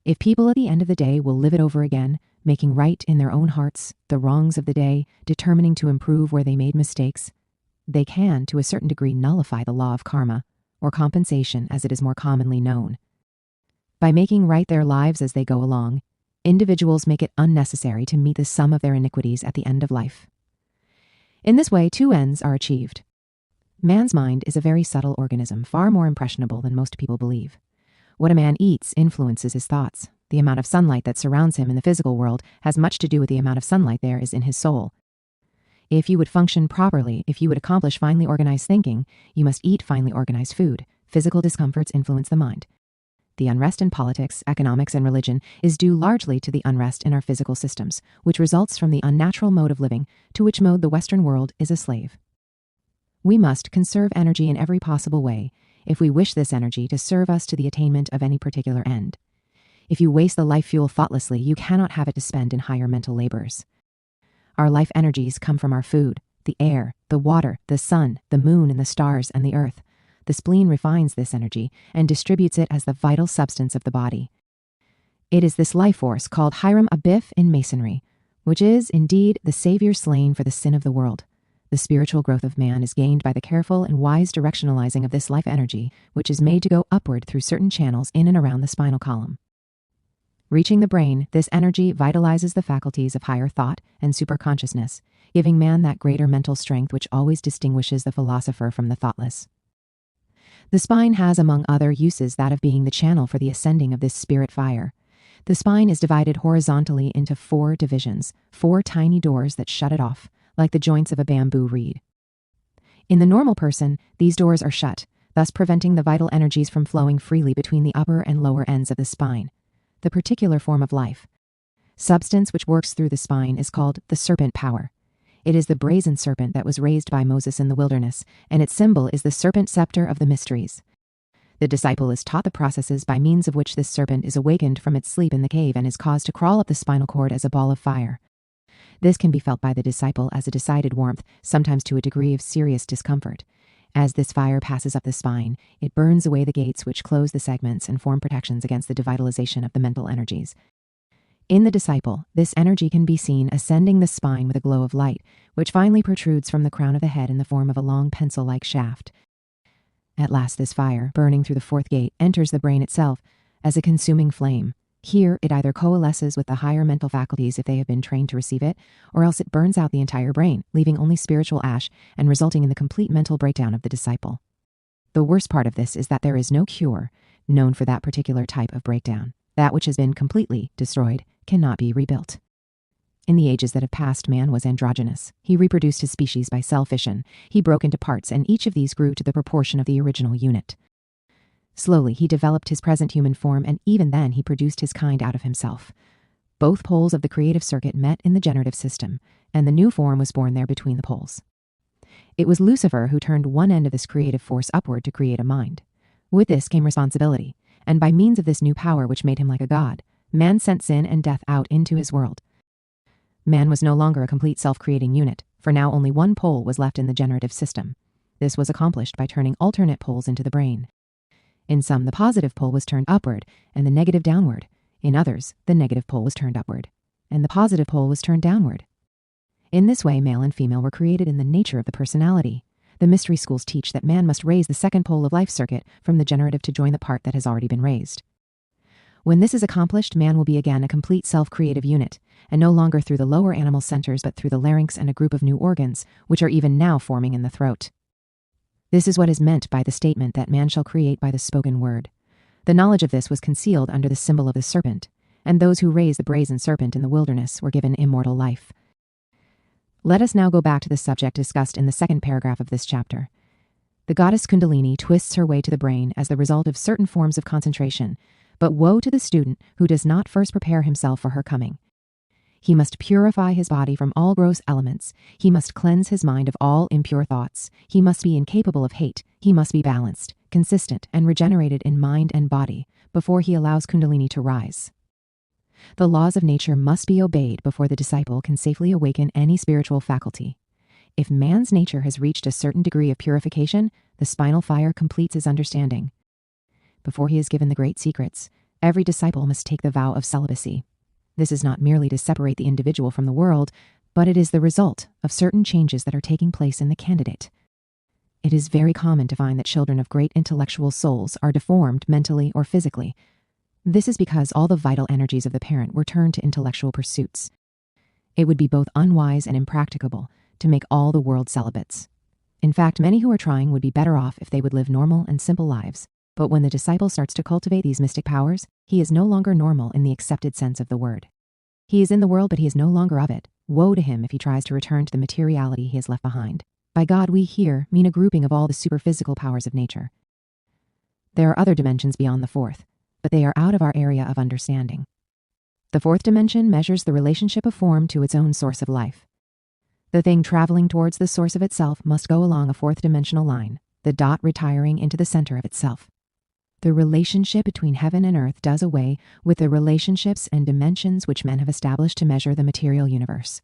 If people at the end of the day will live it over again, making right in their own hearts the wrongs of the day, determining to improve where they made mistakes, they can, to a certain degree, nullify the law of karma, or compensation as it is more commonly known. By making right their lives as they go along, individuals make it unnecessary to meet the sum of their iniquities at the end of life. In this way, two ends are achieved. Man's mind is a very subtle organism, far more impressionable than most people believe. What a man eats influences his thoughts. The amount of sunlight that surrounds him in the physical world has much to do with the amount of sunlight there is in his soul. If you would function properly, if you would accomplish finely organized thinking, you must eat finely organized food. Physical discomforts influence the mind. The unrest in politics, economics, and religion is due largely to the unrest in our physical systems, which results from the unnatural mode of living, to which mode the Western world is a slave. We must conserve energy in every possible way if we wish this energy to serve us to the attainment of any particular end. If you waste the life fuel thoughtlessly, you cannot have it to spend in higher mental labors. Our life energies come from our food, the air, the water, the sun, the moon, and the stars, and the earth. The spleen refines this energy and distributes it as the vital substance of the body. It is this life force called Hiram Abiff in Masonry, which is, indeed, the Savior slain for the sin of the world. The spiritual growth of man is gained by the careful and wise directionalizing of this life energy, which is made to go upward through certain channels in and around the spinal column. Reaching the brain, this energy vitalizes the faculties of higher thought and superconsciousness, giving man that greater mental strength which always distinguishes the philosopher from the thoughtless. The spine has, among other uses, that of being the channel for the ascending of this spirit fire. The spine is divided horizontally into 4 divisions, 4 tiny doors that shut it off, like the joints of a bamboo reed. In the normal person, these doors are shut, thus preventing the vital energies from flowing freely between the upper and lower ends of the spine. The particular form of life, substance which works through the spine, is called the serpent power. It is the brazen serpent that was raised by Moses in the wilderness, and its symbol is the serpent scepter of the mysteries. The disciple is taught the processes by means of which this serpent is awakened from its sleep in the cave and is caused to crawl up the spinal cord as a ball of fire. This can be felt by the disciple as a decided warmth, sometimes to a degree of serious discomfort. As this fire passes up the spine, it burns away the gates which close the segments and form protections against the devitalization of the mental energies. In the disciple, this energy can be seen ascending the spine with a glow of light, which finally protrudes from the crown of the head in the form of a long pencil-like shaft. At last this fire, burning through the 4th gate, enters the brain itself as a consuming flame. Here, it either coalesces with the higher mental faculties if they have been trained to receive it, or else it burns out the entire brain, leaving only spiritual ash and resulting in the complete mental breakdown of the disciple. The worst part of this is that there is no cure known for that particular type of breakdown. That which has been completely destroyed cannot be rebuilt. In the ages that have passed, man was androgynous. He reproduced his species by cell fission. He broke into parts, and each of these grew to the proportion of the original unit. Slowly, he developed his present human form, and even then he produced his kind out of himself. Both poles of the creative circuit met in the generative system, and the new form was born there between the poles. It was Lucifer who turned one end of this creative force upward to create a mind. With this came responsibility, and by means of this new power which made him like a god, man sent sin and death out into his world. Man was no longer a complete self-creating unit, for now only one pole was left in the generative system. This was accomplished by turning alternate poles into the brain. In some, the positive pole was turned upward and the negative downward. In others, the negative pole was turned upward and the positive pole was turned downward. In this way, male and female were created in the nature of the personality. The mystery schools teach that man must raise the second pole of life circuit from the generative to join the part that has already been raised. When this is accomplished, man will be again a complete self-creative unit, and no longer through the lower animal centers but through the larynx and a group of new organs, which are even now forming in the throat. This is what is meant by the statement that man shall create by the spoken word. The knowledge of this was concealed under the symbol of the serpent, and those who raised the brazen serpent in the wilderness were given immortal life. Let us now go back to the subject discussed in the 2nd paragraph of this chapter. The goddess Kundalini twists her way to the brain as the result of certain forms of concentration, but woe to the student who does not first prepare himself for her coming. He must purify his body from all gross elements. He must cleanse his mind of all impure thoughts. He must be incapable of hate. He must be balanced, consistent, and regenerated in mind and body before he allows Kundalini to rise. The laws of nature must be obeyed before the disciple can safely awaken any spiritual faculty. If man's nature has reached a certain degree of purification, the spinal fire completes his understanding. Before he is given the great secrets, every disciple must take the vow of celibacy. This is not merely to separate the individual from the world, but it is the result of certain changes that are taking place in the candidate. It is very common to find that children of great intellectual souls are deformed mentally or physically. This is because all the vital energies of the parent were turned to intellectual pursuits. It would be both unwise and impracticable to make all the world celibates. In fact, many who are trying would be better off if they would live normal and simple lives. But when the disciple starts to cultivate these mystic powers, he is no longer normal in the accepted sense of the word. He is in the world, but he is no longer of it. Woe to him if he tries to return to the materiality he has left behind. By God, we here mean a grouping of all the superphysical powers of nature. There are other dimensions beyond the fourth, but they are out of our area of understanding. The fourth dimension measures the relationship of form to its own source of life. The thing traveling towards the source of itself must go along a fourth dimensional line, the dot retiring into the center of itself. The relationship between heaven and earth does away with the relationships and dimensions which men have established to measure the material universe.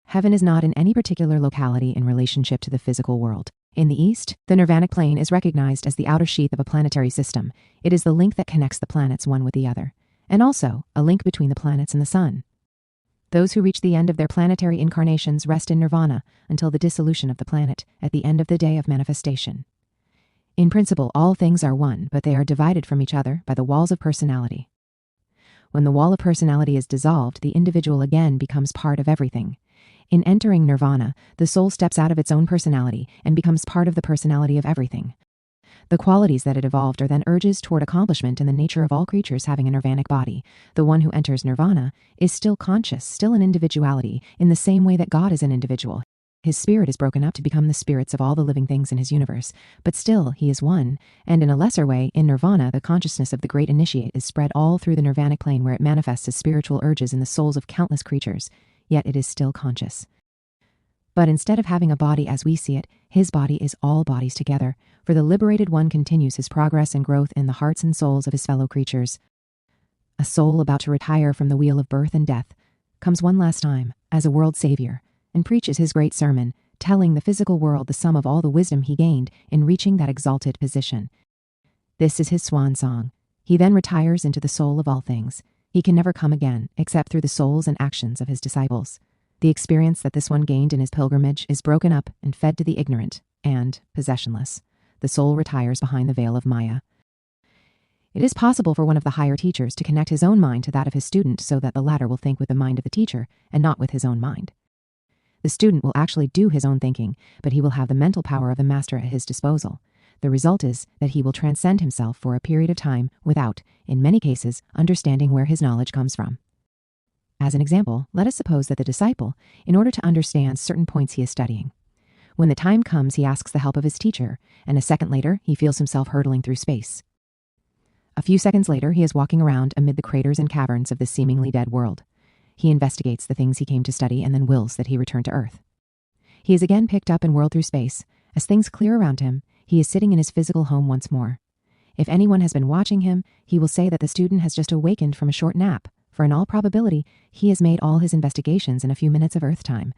Heaven is not in any particular locality in relationship to the physical world. In the East, the nirvanic plane is recognized as the outer sheath of a planetary system. It is the link that connects the planets one with the other, and also a link between the planets and the sun. Those who reach the end of their planetary incarnations rest in nirvana until the dissolution of the planet at the end of the day of manifestation. In principle, all things are one, but they are divided from each other by the walls of personality. When the wall of personality is dissolved, the individual again becomes part of everything. In entering nirvana, the soul steps out of its own personality and becomes part of the personality of everything. The qualities that it evolved are then urges toward accomplishment in the nature of all creatures having a nirvanic body. The one who enters nirvana is still conscious, still an individuality, in the same way that God is an individual. His spirit is broken up to become the spirits of all the living things in his universe, but still he is one, and in a lesser way, in nirvana, the consciousness of the great initiate is spread all through the nirvanic plane where it manifests as spiritual urges in the souls of countless creatures, yet it is still conscious. But instead of having a body as we see it, his body is all bodies together, for the liberated one continues his progress and growth in the hearts and souls of his fellow creatures. A soul about to retire from the wheel of birth and death comes one last time as a world savior, and preaches his great sermon, telling the physical world the sum of all the wisdom he gained in reaching that exalted position. This is his swan song. He then retires into the soul of all things. He can never come again, except through the souls and actions of his disciples. The experience that this one gained in his pilgrimage is broken up and fed to the ignorant and possessionless. The soul retires behind the veil of Maya. It is possible for one of the higher teachers to connect his own mind to that of his student so that the latter will think with the mind of the teacher and not with his own mind. The student will actually do his own thinking, but he will have the mental power of the master at his disposal. The result is that he will transcend himself for a period of time without, in many cases, understanding where his knowledge comes from. As an example, let us suppose that the disciple, in order to understand certain points he is studying, when the time comes, he asks the help of his teacher, and a second later, he feels himself hurtling through space. A few seconds later, he is walking around amid the craters and caverns of this seemingly dead world. He investigates the things he came to study and then wills that he return to Earth. He is again picked up and whirled through space. As things clear around him, he is sitting in his physical home once more. If anyone has been watching him, he will say that the student has just awakened from a short nap, for in all probability, he has made all his investigations in a few minutes of Earth time.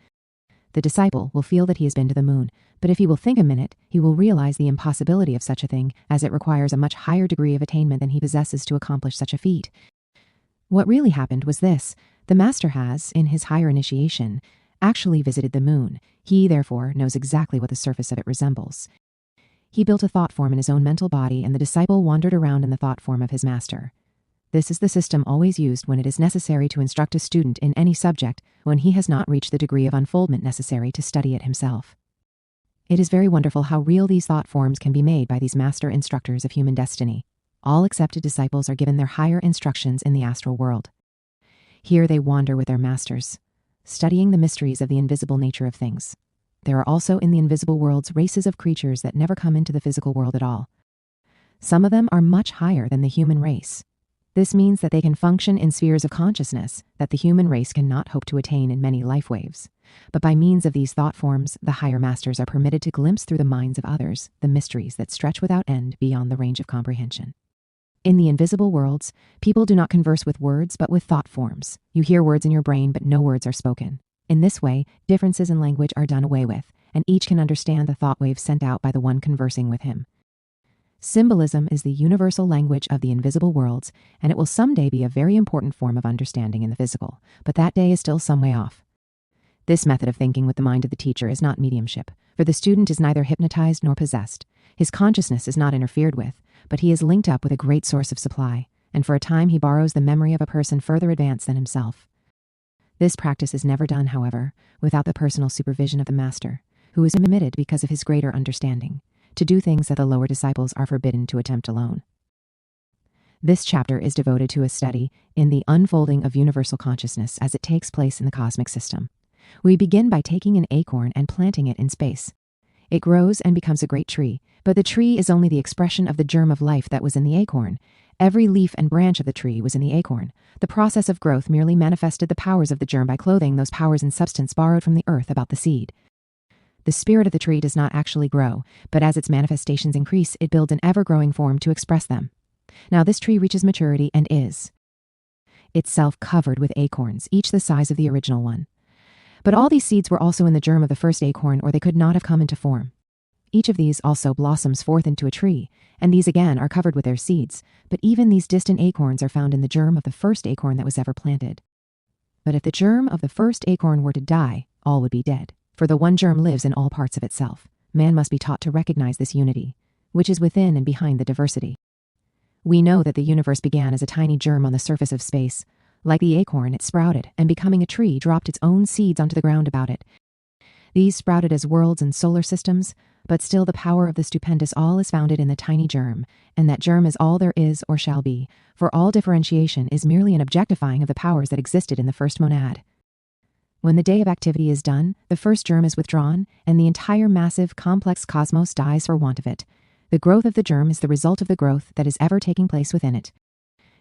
The disciple will feel that he has been to the moon, but if he will think a minute, he will realize the impossibility of such a thing, as it requires a much higher degree of attainment than he possesses to accomplish such a feat. What really happened was this. The master has, in his higher initiation, actually visited the moon. He, therefore, knows exactly what the surface of it resembles. He built a thought form in his own mental body, and the disciple wandered around in the thought form of his master. This is the system always used when it is necessary to instruct a student in any subject when he has not reached the degree of unfoldment necessary to study it himself. It is very wonderful how real these thought forms can be made by these master instructors of human destiny. All accepted disciples are given their higher instructions in the astral world. Here they wander with their masters, studying the mysteries of the invisible nature of things. There are also in the invisible worlds races of creatures that never come into the physical world at all. Some of them are much higher than the human race. This means that they can function in spheres of consciousness that the human race cannot hope to attain in many life waves. But by means of these thought forms, the higher masters are permitted to glimpse through the minds of others the mysteries that stretch without end beyond the range of comprehension. In the invisible worlds, people do not converse with words but with thought forms. You hear words in your brain, but no words are spoken. In this way, differences in language are done away with, and each can understand the thought waves sent out by the one conversing with him. Symbolism is the universal language of the invisible worlds, and it will someday be a very important form of understanding in the physical, but that day is still some way off. This method of thinking with the mind of the teacher is not mediumship, for the student is neither hypnotized nor possessed. His consciousness is not interfered with, but he is linked up with a great source of supply, and for a time he borrows the memory of a person further advanced than himself. This practice is never done, however, without the personal supervision of the master, who is permitted because of his greater understanding to do things that the lower disciples are forbidden to attempt alone. This chapter is devoted to a study in the unfolding of universal consciousness as it takes place in the cosmic system. We begin by taking an acorn and planting it in space. It grows and becomes a great tree, but the tree is only the expression of the germ of life that was in the acorn. Every leaf and branch of the tree was in the acorn. The process of growth merely manifested the powers of the germ by clothing those powers in substance borrowed from the earth about the seed. The spirit of the tree does not actually grow, but as its manifestations increase, it builds an ever-growing form to express them. Now this tree reaches maturity and is itself covered with acorns, each the size of the original one. But all these seeds were also in the germ of the first acorn, or they could not have come into form. Each of these also blossoms forth into a tree, and these again are covered with their seeds, but even these distant acorns are found in the germ of the first acorn that was ever planted. But if the germ of the first acorn were to die, all would be dead. For the one germ lives in all parts of itself. Man must be taught to recognize this unity, which is within and behind the diversity. We know that the universe began as a tiny germ on the surface of space. Like the acorn, it sprouted, and becoming a tree, dropped its own seeds onto the ground about it. These sprouted as worlds and solar systems, but still the power of the stupendous all is founded in the tiny germ, and that germ is all there is or shall be, for all differentiation is merely an objectifying of the powers that existed in the first monad. When the day of activity is done, the first germ is withdrawn, and the entire massive, complex cosmos dies for want of it. The growth of the germ is the result of the growth that is ever taking place within it.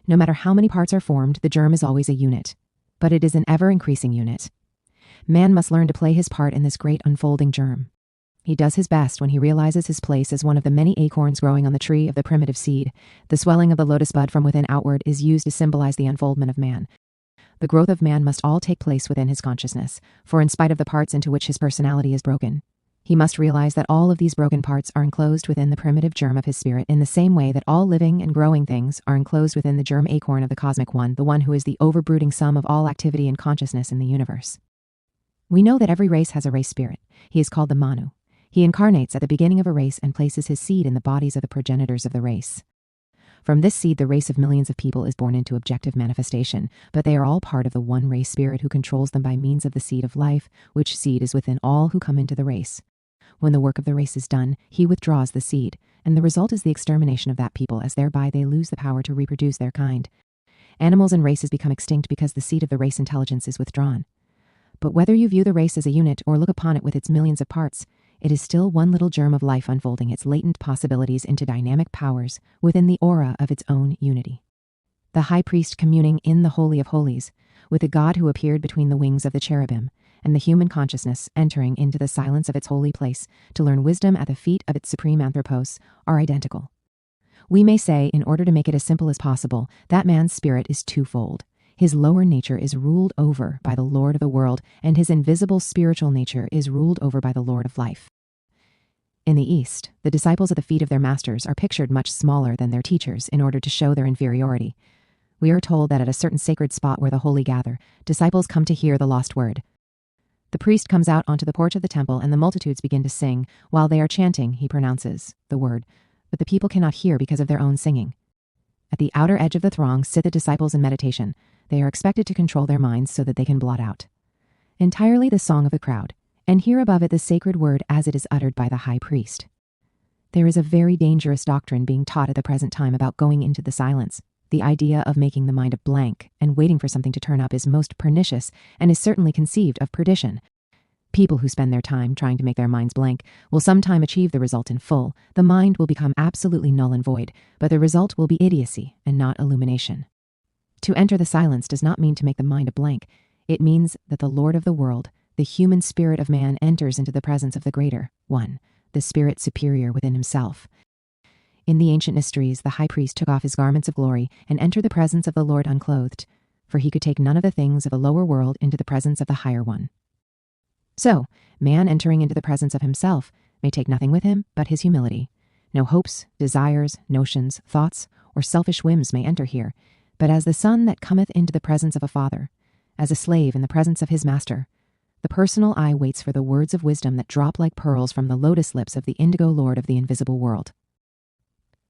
No matter how many parts are formed, the germ is always a unit, but it is an ever-increasing unit. Man must learn to play his part in this great unfolding germ. He does his best when he realizes his place as one of the many acorns growing on the tree of the primitive seed. The swelling of the lotus bud from within outward is used to symbolize the unfoldment of man. The growth of man must all take place within his consciousness, for in spite of the parts into which his personality is broken, he must realize that all of these broken parts are enclosed within the primitive germ of his spirit in the same way that all living and growing things are enclosed within the germ acorn of the cosmic one, the one who is the overbrooding sum of all activity and consciousness in the universe. We know that every race has a race spirit. He is called the Manu. He incarnates at the beginning of a race and places his seed in the bodies of the progenitors of the race. From this seed, the race of millions of people is born into objective manifestation, but they are all part of the one race spirit who controls them by means of the seed of life, which seed is within all who come into the race. When the work of the race is done, he withdraws the seed, and the result is the extermination of that people, as thereby they lose the power to reproduce their kind. Animals and races become extinct because the seed of the race intelligence is withdrawn. But whether you view the race as a unit or look upon it with its millions of parts, it is still one little germ of life unfolding its latent possibilities into dynamic powers within the aura of its own unity. The high priest communing in the Holy of Holies with the God who appeared between the wings of the cherubim, and the human consciousness entering into the silence of its holy place to learn wisdom at the feet of its supreme anthropos, are identical. We may say, in order to make it as simple as possible, that man's spirit is twofold. His lower nature is ruled over by the Lord of the world, and his invisible spiritual nature is ruled over by the Lord of life. In the East, the disciples at the feet of their masters are pictured much smaller than their teachers in order to show their inferiority. We are told that at a certain sacred spot where the holy gather, disciples come to hear the lost word. The priest comes out onto the porch of the temple, and the multitudes begin to sing. While they are chanting, he pronounces the word, but the people cannot hear because of their own singing. At the outer edge of the throng sit the disciples in meditation. They are expected to control their minds so that they can blot out entirely the song of the crowd, and hear above it the sacred word as it is uttered by the high priest. There is a very dangerous doctrine being taught at the present time about going into the silence. The idea of making the mind a blank and waiting for something to turn up is most pernicious and is certainly conceived of perdition. People who spend their time trying to make their minds blank will sometime achieve the result in full. The mind will become absolutely null and void, but the result will be idiocy and not illumination. To enter the silence does not mean to make the mind a blank. It means that the Lord of the world, the human spirit of man, enters into the presence of the Greater One, the spirit superior within himself. In the ancient mysteries, the high priest took off his garments of glory and entered the presence of the Lord unclothed, for he could take none of the things of the lower world into the presence of the higher one. So, man entering into the presence of himself may take nothing with him but his humility. No hopes, desires, notions, thoughts, or selfish whims may enter here, but as the son that cometh into the presence of a father, as a slave in the presence of his master, the personal eye waits for the words of wisdom that drop like pearls from the lotus lips of the indigo Lord of the invisible world.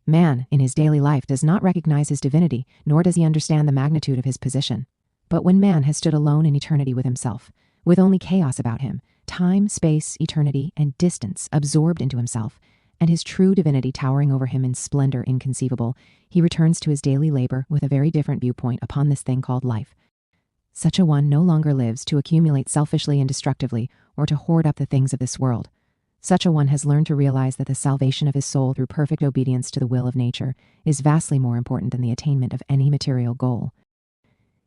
Man, in his daily life, does not recognize his divinity, nor does he understand the magnitude of his position. But when man has stood alone in eternity with himself, with only chaos about him, time, space, eternity, and distance absorbed into himself, and his true divinity towering over him in splendor inconceivable, he returns to his daily labor with a very different viewpoint upon this thing called life. Such a one no longer lives to accumulate selfishly and destructively, or to hoard up the things of this world. Such a one has learned to realize that the salvation of his soul through perfect obedience to the will of nature is vastly more important than the attainment of any material goal.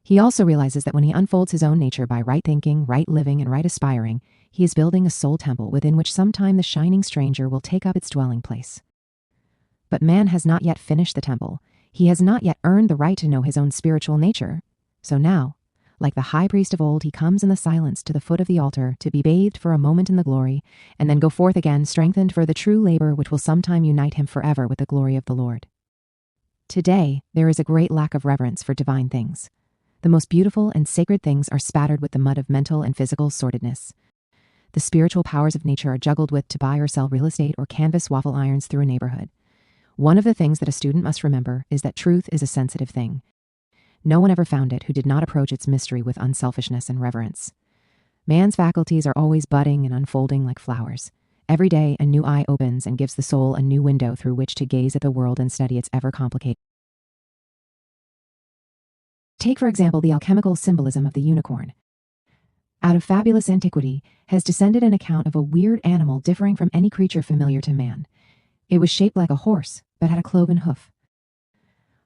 He also realizes that when he unfolds his own nature by right thinking, right living, and right aspiring, he is building a soul temple within which sometime the shining stranger will take up its dwelling place. But man has not yet finished the temple. He has not yet earned the right to know his own spiritual nature. So now, like the high priest of old, he comes in the silence to the foot of the altar to be bathed for a moment in the glory, and then go forth again strengthened for the true labor which will sometime unite him forever with the glory of the Lord. Today, there is a great lack of reverence for divine things. The most beautiful and sacred things are spattered with the mud of mental and physical sordidness. The spiritual powers of nature are juggled with to buy or sell real estate or canvas waffle irons through a neighborhood. One of the things that a student must remember is that truth is a sensitive thing. No one ever found it who did not approach its mystery with unselfishness and reverence. Man's faculties are always budding and unfolding like flowers. Every day, a new eye opens and gives the soul a new window through which to gaze at the world and study its ever-complicated. Take, for example, the alchemical symbolism of the unicorn. Out of fabulous antiquity has descended an account of a weird animal differing from any creature familiar to man. It was shaped like a horse, but had a cloven hoof.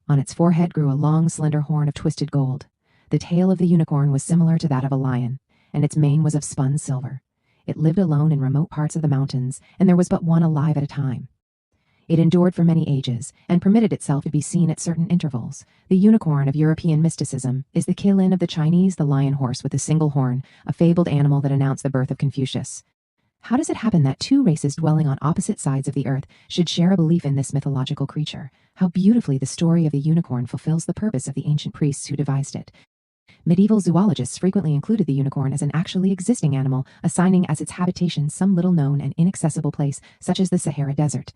On its forehead grew a long, slender horn of twisted gold. The tail of the unicorn was similar to that of a lion, and its mane was of spun silver. It lived alone in remote parts of the mountains, and there was but one alive at a time. It endured for many ages, and permitted itself to be seen at certain intervals. The unicorn of European mysticism is the Qilin of the Chinese, the lion horse with a single horn, a fabled animal that announced the birth of Confucius. How does it happen that two races dwelling on opposite sides of the earth should share a belief in this mythological creature? How beautifully the story of the unicorn fulfills the purpose of the ancient priests who devised it. Medieval zoologists frequently included the unicorn as an actually existing animal, assigning as its habitation some little known and inaccessible place, such as the Sahara Desert.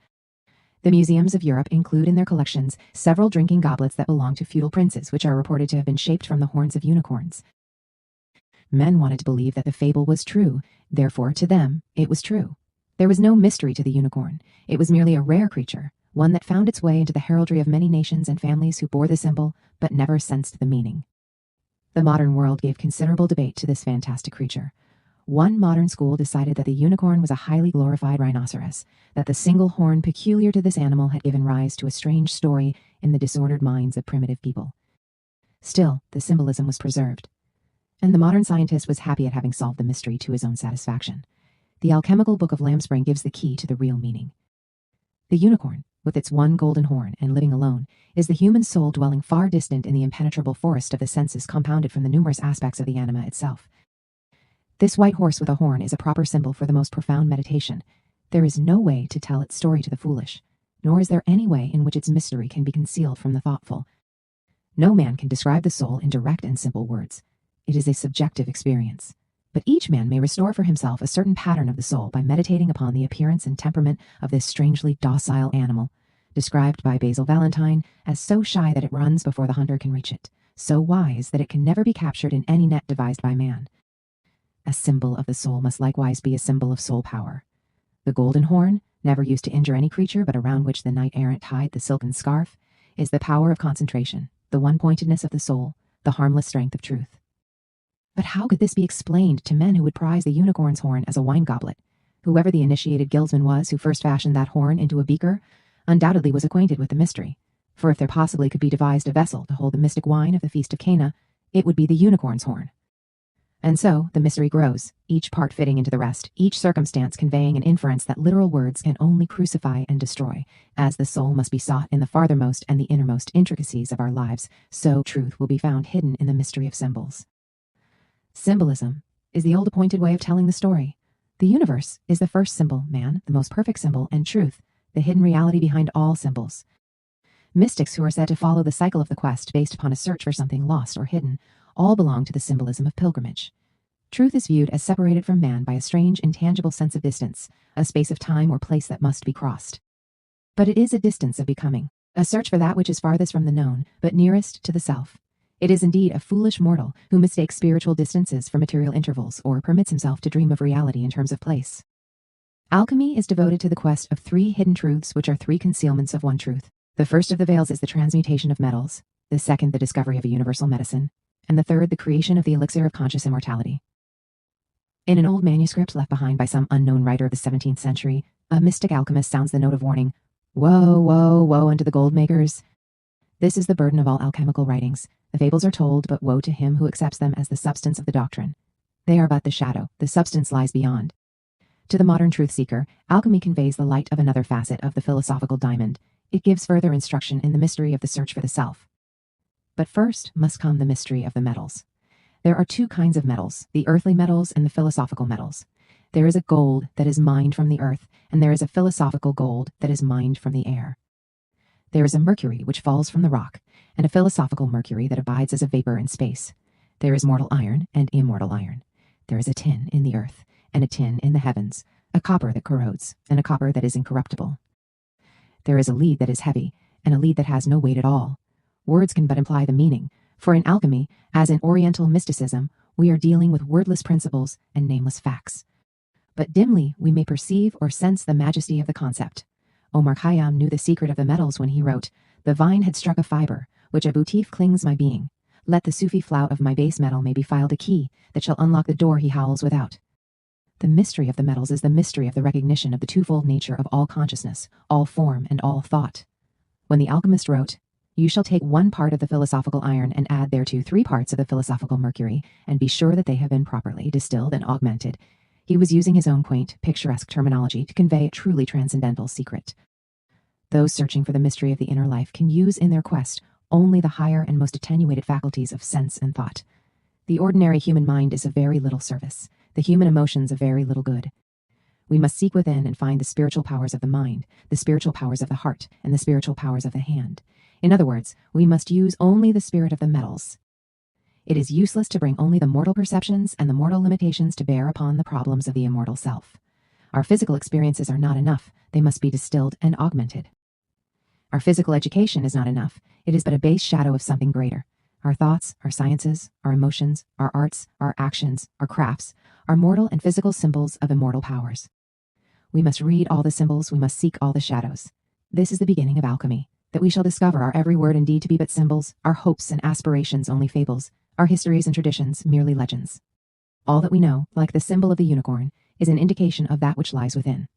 The museums of Europe include in their collections several drinking goblets that belong to feudal princes, which are reported to have been shaped from the horns of unicorns. Men wanted to believe that the fable was true, therefore to them, it was true. There was no mystery to the unicorn. It was merely a rare creature, one that found its way into the heraldry of many nations and families who bore the symbol, but never sensed the meaning. The modern world gave considerable debate to this fantastic creature. One modern school decided that the unicorn was a highly glorified rhinoceros, that the single horn peculiar to this animal had given rise to a strange story in the disordered minds of primitive people. Still, the symbolism was preserved, and the modern scientist was happy at having solved the mystery to his own satisfaction. The alchemical Book of Lambspring gives the key to the real meaning. The unicorn, with its one golden horn and living alone, is the human soul dwelling far distant in the impenetrable forest of the senses, compounded from the numerous aspects of the anima itself. This white horse with a horn is a proper symbol for the most profound meditation. There is no way to tell its story to the foolish, nor is there any way in which its mystery can be concealed from the thoughtful. No man can describe the soul in direct and simple words. It is a subjective experience. But each man may restore for himself a certain pattern of the soul by meditating upon the appearance and temperament of this strangely docile animal, described by Basil Valentine as so shy that it runs before the hunter can reach it, so wise that it can never be captured in any net devised by man. A symbol of the soul must likewise be a symbol of soul power. The golden horn, never used to injure any creature but around which the knight-errant tied the silken scarf, is the power of concentration, the one-pointedness of the soul, the harmless strength of truth. But how could this be explained to men who would prize the unicorn's horn as a wine goblet? Whoever the initiated guildsman was who first fashioned that horn into a beaker undoubtedly was acquainted with the mystery. For if there possibly could be devised a vessel to hold the mystic wine of the Feast of Cana, it would be the unicorn's horn. And so the mystery grows, each part fitting into the rest, each circumstance conveying an inference that literal words can only crucify and destroy. As the soul must be sought in the farthermost and the innermost intricacies of our lives, so truth will be found hidden in the mystery of symbols. Symbolism is the old appointed way of telling the story. The universe is the first symbol, man, the most perfect symbol, and truth, the hidden reality behind all symbols. Mystics who are said to follow the cycle of the quest based upon a search for something lost or hidden all belong to the symbolism of pilgrimage. Truth is viewed as separated from man by a strange, intangible sense of distance, a space of time or place that must be crossed. But it is a distance of becoming, a search for that which is farthest from the known, but nearest to the self. It is indeed a foolish mortal who mistakes spiritual distances for material intervals or permits himself to dream of reality in terms of place. Alchemy is devoted to the quest of three hidden truths, which are three concealments of one truth. The first of the veils is the transmutation of metals, the second the discovery of a universal medicine, and the third the creation of the elixir of conscious immortality. In an old manuscript left behind by some unknown writer of the 17th century, a mystic alchemist sounds the note of warning, "Woe, woe, woe unto the gold makers." This is the burden of all alchemical writings. The fables are told, but woe to him who accepts them as the substance of the doctrine. They are but the shadow, the substance lies beyond. To the modern truth seeker, alchemy conveys the light of another facet of the philosophical diamond. It gives further instruction in the mystery of the search for the self. But first must come the mystery of the metals. There are two kinds of metals, the earthly metals and the philosophical metals. There is a gold that is mined from the earth, and there is a philosophical gold that is mined from the air. There is a mercury which falls from the rock, and a philosophical mercury that abides as a vapor in space. There is mortal iron and immortal iron. There is a tin in the earth, and a tin in the heavens, a copper that corrodes, and a copper that is incorruptible. There is a lead that is heavy, and a lead that has no weight at all. Words can but imply the meaning, for in alchemy, as in Oriental mysticism, we are dealing with wordless principles and nameless facts. But dimly we may perceive or sense the majesty of the concept. Omar Khayyam knew the secret of the metals when he wrote, "The vine had struck a fiber, which a boutif clings my being. Let the Sufi flout of my base metal may be filed a key that shall unlock the door he howls without." The mystery of the metals is the mystery of the recognition of the twofold nature of all consciousness, all form, and all thought. When the alchemist wrote, "You shall take one part of the philosophical iron and add thereto 3 parts of the philosophical mercury, and be sure that they have been properly distilled and augmented," he was using his own quaint, picturesque terminology to convey a truly transcendental secret. Those searching for the mystery of the inner life can use in their quest only the higher and most attenuated faculties of sense and thought. The ordinary human mind is of very little service, the human emotions of very little good. We must seek within and find the spiritual powers of the mind, the spiritual powers of the heart, and the spiritual powers of the hand. In other words, we must use only the spirit of the metals. It is useless to bring only the mortal perceptions and the mortal limitations to bear upon the problems of the immortal self. Our physical experiences are not enough, they must be distilled and augmented. Our physical education is not enough, it is but a base shadow of something greater. Our thoughts, our sciences, our emotions, our arts, our actions, our crafts, are mortal and physical symbols of immortal powers. We must read all the symbols, we must seek all the shadows. This is the beginning of alchemy, that we shall discover our every word and deed to be but symbols, our hopes and aspirations only fables, our histories and traditions merely legends. All that we know, like the symbol of the unicorn, is an indication of that which lies within.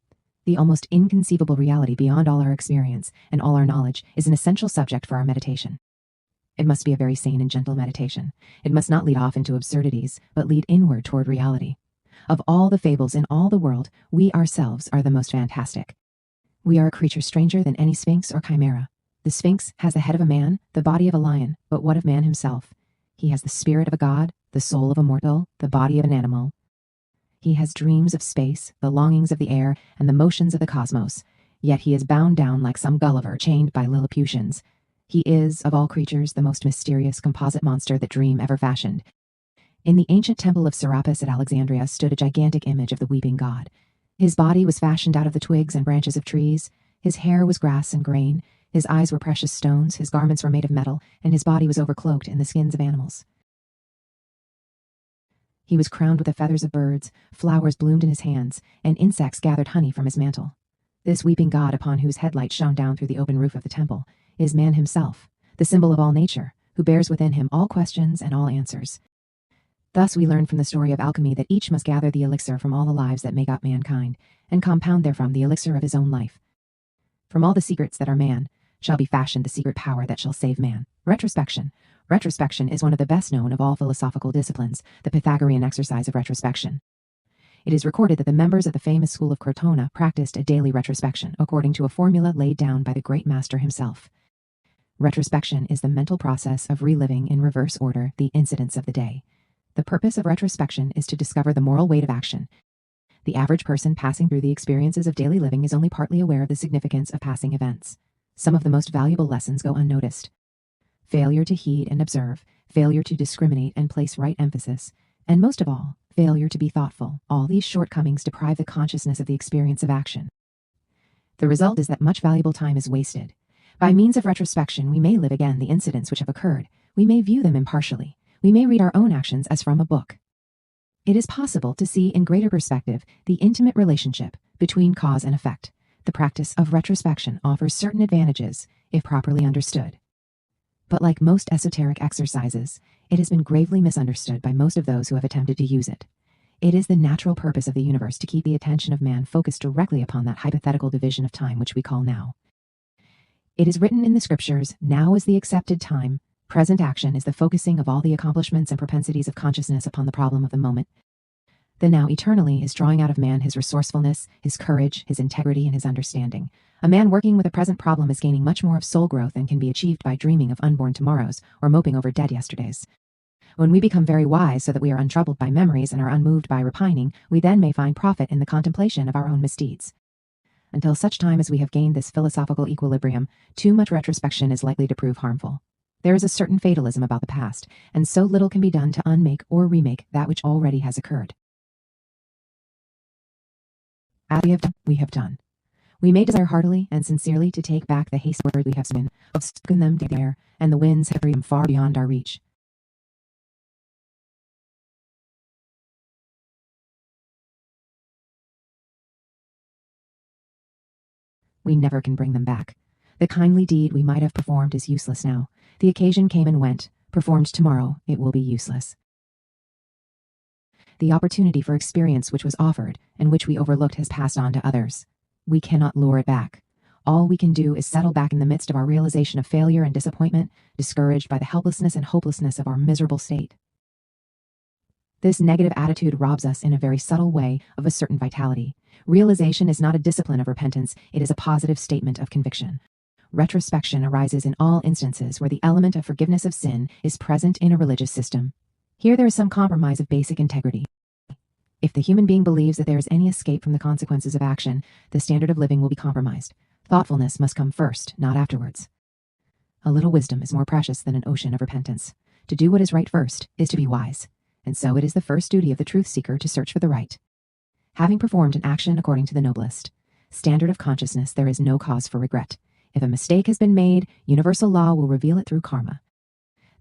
The almost inconceivable reality beyond all our experience and all our knowledge is an essential subject for our meditation. It must be a very sane and gentle meditation. It must not lead off into absurdities, but lead inward toward reality. Of all the fables in all the world, we ourselves are the most fantastic. We are a creature stranger than any sphinx or chimera. The sphinx has the head of a man, the body of a lion, but what of man himself? He has the spirit of a god, the soul of a mortal, the body of an animal. He has dreams of space, the longings of the air, and the motions of the cosmos, yet he is bound down like some Gulliver chained by Lilliputians. He is, of all creatures, the most mysterious composite monster that dream ever fashioned. In the ancient temple of Serapis at Alexandria stood a gigantic image of the weeping god. His body was fashioned out of the twigs and branches of trees, his hair was grass and grain, his eyes were precious stones, his garments were made of metal, and his body was overcloaked in the skins of animals. He was crowned with the feathers of birds, flowers bloomed in his hands, and insects gathered honey from his mantle. This weeping god, upon whose headlight shone down through the open roof of the temple, is man himself, the symbol of all nature, who bears within him all questions and all answers. Thus we learn from the story of alchemy that each must gather the elixir from all the lives that make up mankind, and compound therefrom the elixir of his own life. From all the secrets that are man, shall be fashioned the secret power that shall save man. Retrospection. Retrospection is one of the best known of all philosophical disciplines, the Pythagorean exercise of retrospection. It is recorded that the members of the famous school of Crotona practiced a daily retrospection according to a formula laid down by the great master himself. Retrospection is the mental process of reliving in reverse order the incidents of the day. The purpose of retrospection is to discover the moral weight of action. The average person passing through the experiences of daily living is only partly aware of the significance of passing events. Some of the most valuable lessons go unnoticed. Failure to heed and observe, failure to discriminate and place right emphasis, and most of all, failure to be thoughtful. All these shortcomings deprive the consciousness of the experience of action. The result is that much valuable time is wasted. By means of retrospection, we may live again the incidents which have occurred. We may view them impartially. We may read our own actions as from a book. It is possible to see in greater perspective the intimate relationship between cause and effect. The practice of retrospection offers certain advantages if properly understood. But like most esoteric exercises, it has been gravely misunderstood by most of those who have attempted to use it. It is the natural purpose of the universe to keep the attention of man focused directly upon that hypothetical division of time which we call now. It is written in the scriptures, now is the accepted time, present action is the focusing of all the accomplishments and propensities of consciousness upon the problem of the moment. The now eternally is drawing out of man his resourcefulness, his courage, his integrity, and his understanding. A man working with a present problem is gaining much more of soul growth than can be achieved by dreaming of unborn tomorrows or moping over dead yesterdays. When we become very wise so that we are untroubled by memories and are unmoved by repining, we then may find profit in the contemplation of our own misdeeds. Until such time as we have gained this philosophical equilibrium, too much retrospection is likely to prove harmful. There is a certain fatalism about the past, and so little can be done to unmake or remake that which already has occurred. As we have done. We may desire heartily and sincerely to take back the hasty words we have spoken them to the air, and the winds have carried them far beyond our reach. We never can bring them back. The kindly deed we might have performed is useless now. The occasion came and went. Performed tomorrow, it will be useless. The opportunity for experience which was offered and which we overlooked has passed on to others. We cannot lure it back. All we can do is settle back in the midst of our realization of failure and disappointment, discouraged by the helplessness and hopelessness of our miserable state. This negative attitude robs us in a very subtle way of a certain vitality. Realization is not a discipline of repentance, it is a positive statement of conviction. Retrospection arises in all instances where the element of forgiveness of sin is present in a religious system. Here there is some compromise of basic integrity. If the human being believes that there is any escape from the consequences of action, the standard of living will be compromised. Thoughtfulness must come first, not afterwards. A little wisdom is more precious than an ocean of repentance. To do what is right first is to be wise, and so it is the first duty of the truth seeker to search for the right. Having performed an action according to the noblest standard of consciousness, there is no cause for regret. If a mistake has been made, universal law will reveal it through karma.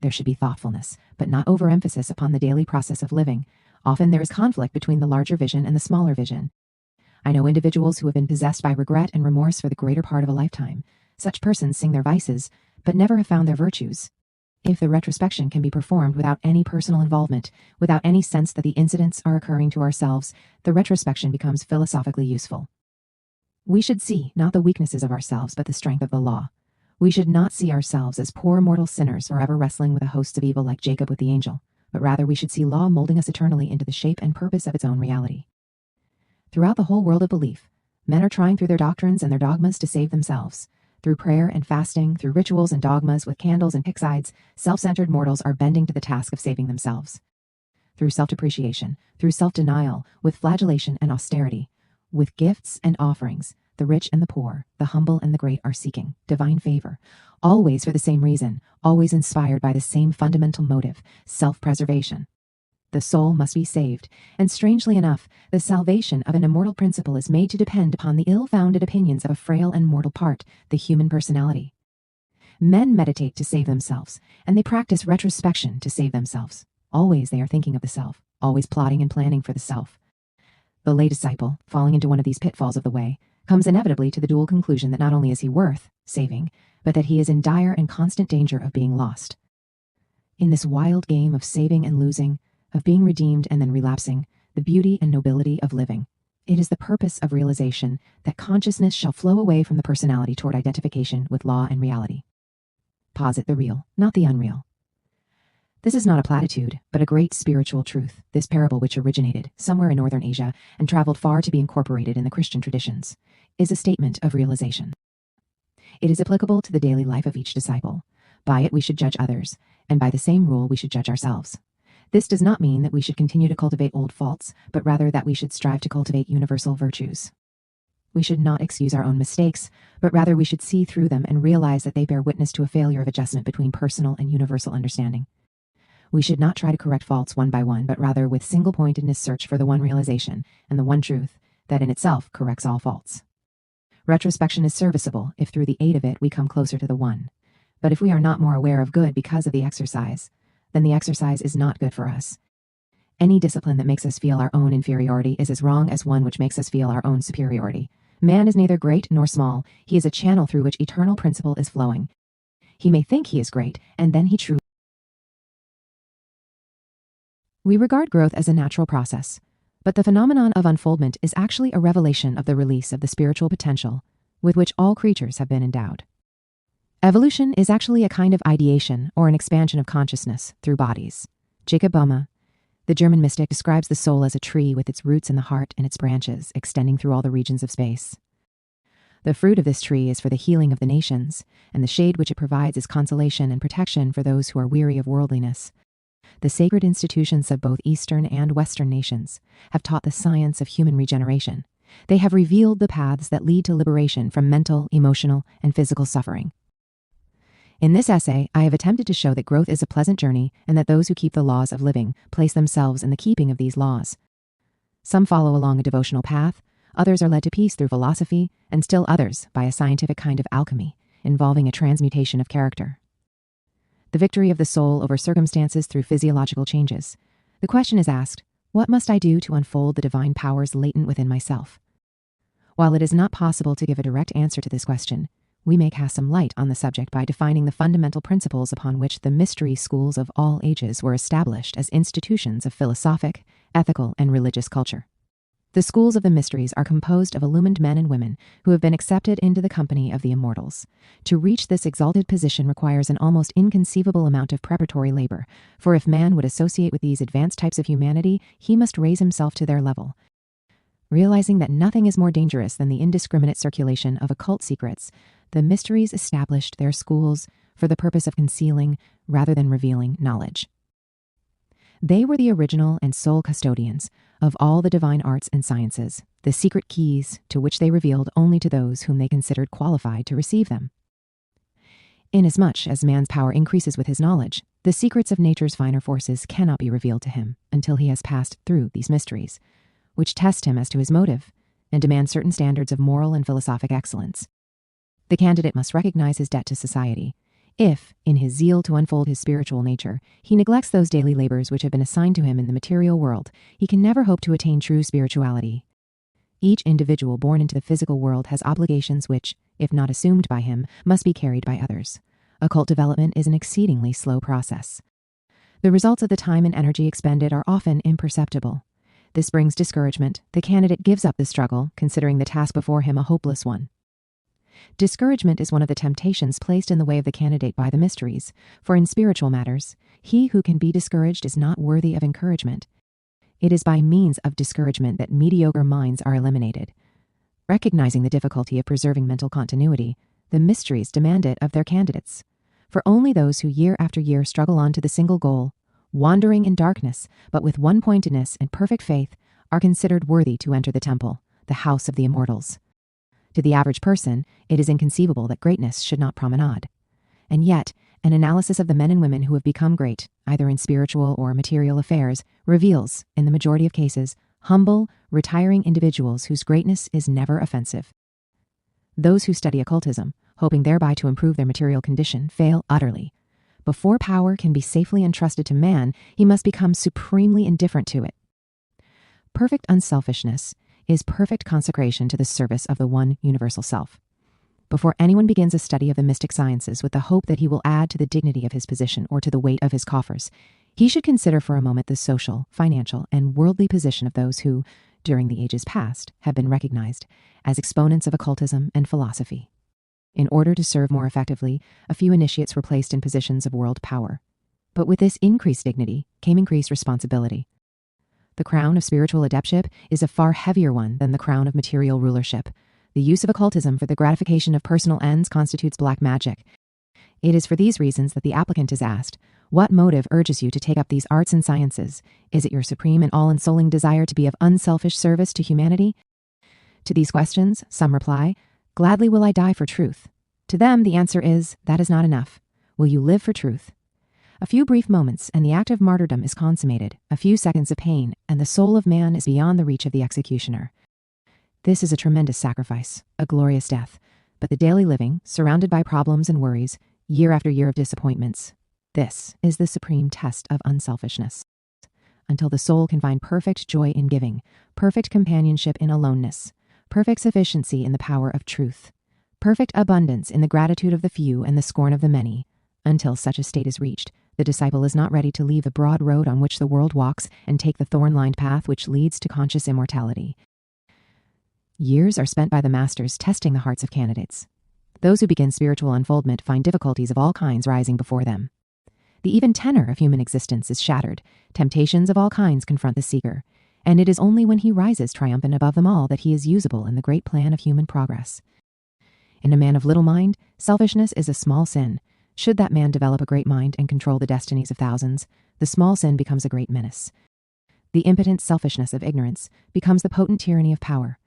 There should be thoughtfulness, but not overemphasis upon the daily process of living. Often there is conflict between the larger vision and the smaller vision. I know individuals who have been possessed by regret and remorse for the greater part of a lifetime. Such persons sing their vices, but never have found their virtues. If the retrospection can be performed without any personal involvement, without any sense that the incidents are occurring to ourselves, the retrospection becomes philosophically useful. We should see not the weaknesses of ourselves, but the strength of the law. We should not see ourselves as poor mortal sinners forever wrestling with the hosts of evil like Jacob with the angel, but rather we should see law molding us eternally into the shape and purpose of its own reality. Throughout the whole world of belief, men are trying through their doctrines and their dogmas to save themselves. Through prayer and fasting, through rituals and dogmas with candles and picksides, self-centered mortals are bending to the task of saving themselves. Through self-depreciation, through self-denial, with flagellation and austerity, with gifts and offerings, the rich and the poor, the humble and the great are seeking divine favor, always for the same reason, always inspired by the same fundamental motive, self-preservation. The soul must be saved, and strangely enough, the salvation of an immortal principle is made to depend upon the ill-founded opinions of a frail and mortal part, the human personality. Men meditate to save themselves, and they practice retrospection to save themselves. Always they are thinking of the self, always plotting and planning for the self. The lay disciple, falling into one of these pitfalls of the way, comes inevitably to the dual conclusion that not only is he worth saving, but that he is in dire and constant danger of being lost. In this wild game of saving and losing, of being redeemed and then relapsing, the beauty and nobility of living. It is the purpose of realization that consciousness shall flow away from the personality toward identification with law and reality. Posit the real, not the unreal. This is not a platitude, but a great spiritual truth, this parable, which originated somewhere in Northern Asia and traveled far to be incorporated in the Christian traditions, is a statement of realization. It is applicable to the daily life of each disciple. By it we should judge others, and by the same rule we should judge ourselves. This does not mean that we should continue to cultivate old faults, but rather that we should strive to cultivate universal virtues. We should not excuse our own mistakes, but rather we should see through them and realize that they bear witness to a failure of adjustment between personal and universal understanding. We should not try to correct faults one by one, but rather with single-pointedness search for the one realization and the one truth that in itself corrects all faults. Retrospection is serviceable if through the aid of it we come closer to the one. But if we are not more aware of good because of the exercise, then the exercise is not good for us. Any discipline that makes us feel our own inferiority is as wrong as one which makes us feel our own superiority. Man is neither great nor small. He is a channel through which eternal principle is flowing. He may think he is great, and then he truly. We regard growth as a natural process, but the phenomenon of unfoldment is actually a revelation of the release of the spiritual potential with which all creatures have been endowed. Evolution is actually a kind of ideation or an expansion of consciousness through bodies. Jacob Boehme, the German mystic, describes the soul as a tree with its roots in the heart and its branches extending through all the regions of space. The fruit of this tree is for the healing of the nations, and the shade which it provides is consolation and protection for those who are weary of worldliness. The sacred institutions of both Eastern and Western nations have taught the science of human regeneration. They have revealed the paths that lead to liberation from mental, emotional, and physical suffering. In this essay, I have attempted to show that growth is a pleasant journey and that those who keep the laws of living place themselves in the keeping of these laws. Some follow along a devotional path, others are led to peace through philosophy, and still others by a scientific kind of alchemy involving a transmutation of character. The victory of the soul over circumstances through physiological changes. The question is asked, what must I do to unfold the divine powers latent within myself? While it is not possible to give a direct answer to this question, we may cast some light on the subject by defining the fundamental principles upon which the mystery schools of all ages were established as institutions of philosophic, ethical, and religious culture. The schools of the mysteries are composed of illumined men and women who have been accepted into the company of the immortals. To reach this exalted position requires an almost inconceivable amount of preparatory labor, for if man would associate with these advanced types of humanity, he must raise himself to their level. Realizing that nothing is more dangerous than the indiscriminate circulation of occult secrets, the mysteries established their schools for the purpose of concealing rather than revealing knowledge. They were the original and sole custodians of all the divine arts and sciences, the secret keys to which they revealed only to those whom they considered qualified to receive them. Inasmuch as man's power increases with his knowledge, the secrets of nature's finer forces cannot be revealed to him until he has passed through these mysteries, which test him as to his motive and demand certain standards of moral and philosophic excellence. The candidate must recognize his debt to society. If, in his zeal to unfold his spiritual nature, he neglects those daily labors which have been assigned to him in the material world, he can never hope to attain true spirituality. Each individual born into the physical world has obligations which, if not assumed by him, must be carried by others. Occult development is an exceedingly slow process. The results of the time and energy expended are often imperceptible. This brings discouragement. The candidate gives up the struggle, considering the task before him a hopeless one. Discouragement is one of the temptations placed in the way of the candidate by the mysteries, for in spiritual matters, he who can be discouraged is not worthy of encouragement. It is by means of discouragement that mediocre minds are eliminated. Recognizing the difficulty of preserving mental continuity, the mysteries demand it of their candidates. For only those who year after year struggle on to the single goal, wandering in darkness, but with one-pointedness and perfect faith, are considered worthy to enter the temple, the house of the immortals. To the average person, it is inconceivable that greatness should not promenade. And yet, an analysis of the men and women who have become great, either in spiritual or material affairs, reveals, in the majority of cases, humble, retiring individuals whose greatness is never offensive. Those who study occultism, hoping thereby to improve their material condition, fail utterly. Before power can be safely entrusted to man, he must become supremely indifferent to it. Perfect unselfishness is perfect consecration to the service of the one universal self. Before anyone begins a study of the mystic sciences with the hope that he will add to the dignity of his position or to the weight of his coffers, He should consider for a moment the social, financial, and worldly position of those who, during the ages past, have been recognized as exponents of occultism and philosophy. In order to serve more effectively, a few initiates were placed in positions of world power. But with this increased dignity came increased responsibility. The crown of spiritual adeptship is a far heavier one than the crown of material rulership. The use of occultism for the gratification of personal ends constitutes black magic. It is for these reasons that the applicant is asked, what motive urges you to take up these arts and sciences? Is it your supreme and all-ensouling desire to be of unselfish service to humanity? To these questions, some reply, gladly will I die for truth. To them, the answer is, that is not enough. Will you live for truth? A few brief moments, and the act of martyrdom is consummated. A few seconds of pain, and the soul of man is beyond the reach of the executioner. This is a tremendous sacrifice, a glorious death. But the daily living, surrounded by problems and worries, year after year of disappointments, this is the supreme test of unselfishness. Until the soul can find perfect joy in giving, perfect companionship in aloneness, perfect sufficiency in the power of truth, perfect abundance in the gratitude of the few and the scorn of the many, until such a state is reached, the disciple is not ready to leave the broad road on which the world walks and take the thorn-lined path which leads to conscious immortality. Years are spent by the masters testing the hearts of candidates. Those who begin spiritual unfoldment find difficulties of all kinds rising before them. The even tenor of human existence is shattered. Temptations of all kinds confront the seeker, and it is only when he rises triumphant above them all that he is usable in the great plan of human progress. In a man of little mind, selfishness is a small sin. Should that man develop a great mind and control the destinies of thousands, the small sin becomes a great menace. The impotent selfishness of ignorance becomes the potent tyranny of power.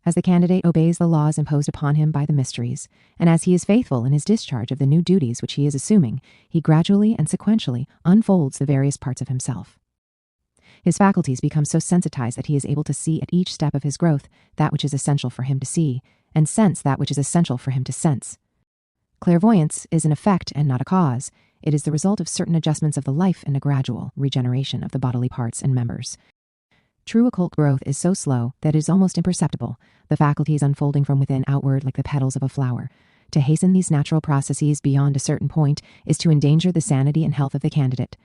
As the candidate obeys the laws imposed upon him by the mysteries, and as he is faithful in his discharge of the new duties which he is assuming, he gradually and sequentially unfolds the various parts of himself. His faculties become so sensitized that he is able to see at each step of his growth that which is essential for him to see, and sense that which is essential for him to sense. Clairvoyance is an effect and not a cause. It is the result of certain adjustments of the life and a gradual regeneration of the bodily parts and members. True occult growth is so slow that it is almost imperceptible, the faculties unfolding from within outward like the petals of a flower. To hasten these natural processes beyond a certain point is to endanger the sanity and health of the candidate.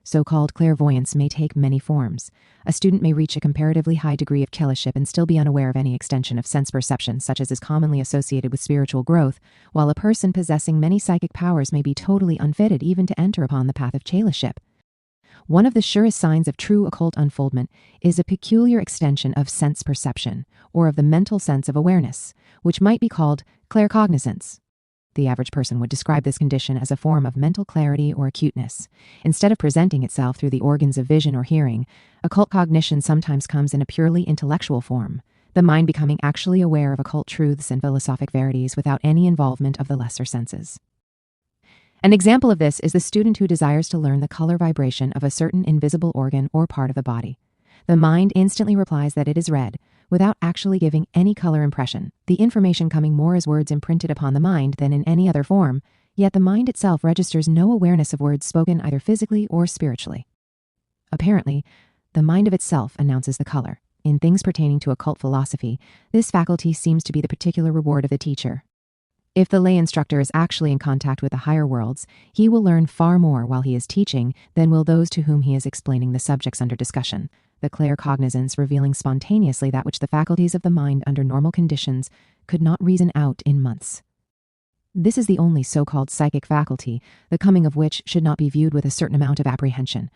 So-called clairvoyance may take many forms. A student may reach a comparatively high degree of keliship and still be unaware of any extension of sense perception such as is commonly associated with spiritual growth, while a person possessing many psychic powers may be totally unfitted even to enter upon the path of cheliship. One of the surest signs of true occult unfoldment is a peculiar extension of sense perception, or of the mental sense of awareness, which might be called claircognizance. The average person would describe this condition as a form of mental clarity or acuteness. Instead of presenting itself through the organs of vision or hearing, occult cognition sometimes comes in a purely intellectual form, the mind becoming actually aware of occult truths and philosophic verities without any involvement of the lesser senses. An example of this is the student who desires to learn the color vibration of a certain invisible organ or part of the body. The mind instantly replies that it is red, without actually giving any color impression, the information coming more as words imprinted upon the mind than in any other form, yet the mind itself registers no awareness of words spoken either physically or spiritually. Apparently, the mind of itself announces the color. In things pertaining to occult philosophy, this faculty seems to be the particular reward of the teacher. If the lay instructor is actually in contact with the higher worlds, he will learn far more while he is teaching than will those to whom he is explaining the subjects under discussion, the claircognizance revealing spontaneously that which the faculties of the mind under normal conditions could not reason out in months. This is the only so-called psychic faculty, the coming of which should not be viewed with a certain amount of apprehension.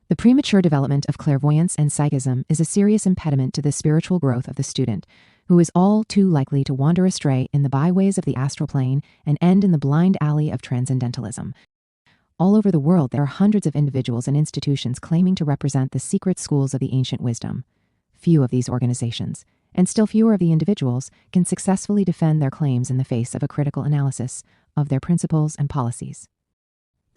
The premature development of clairvoyance and psychism is a serious impediment to the spiritual growth of the student, who is all too likely to wander astray in the byways of the astral plane and end in the blind alley of transcendentalism. All over the world, there are hundreds of individuals and institutions claiming to represent the secret schools of the ancient wisdom. Few of these organizations, and still fewer of the individuals, can successfully defend their claims in the face of a critical analysis of their principles and policies.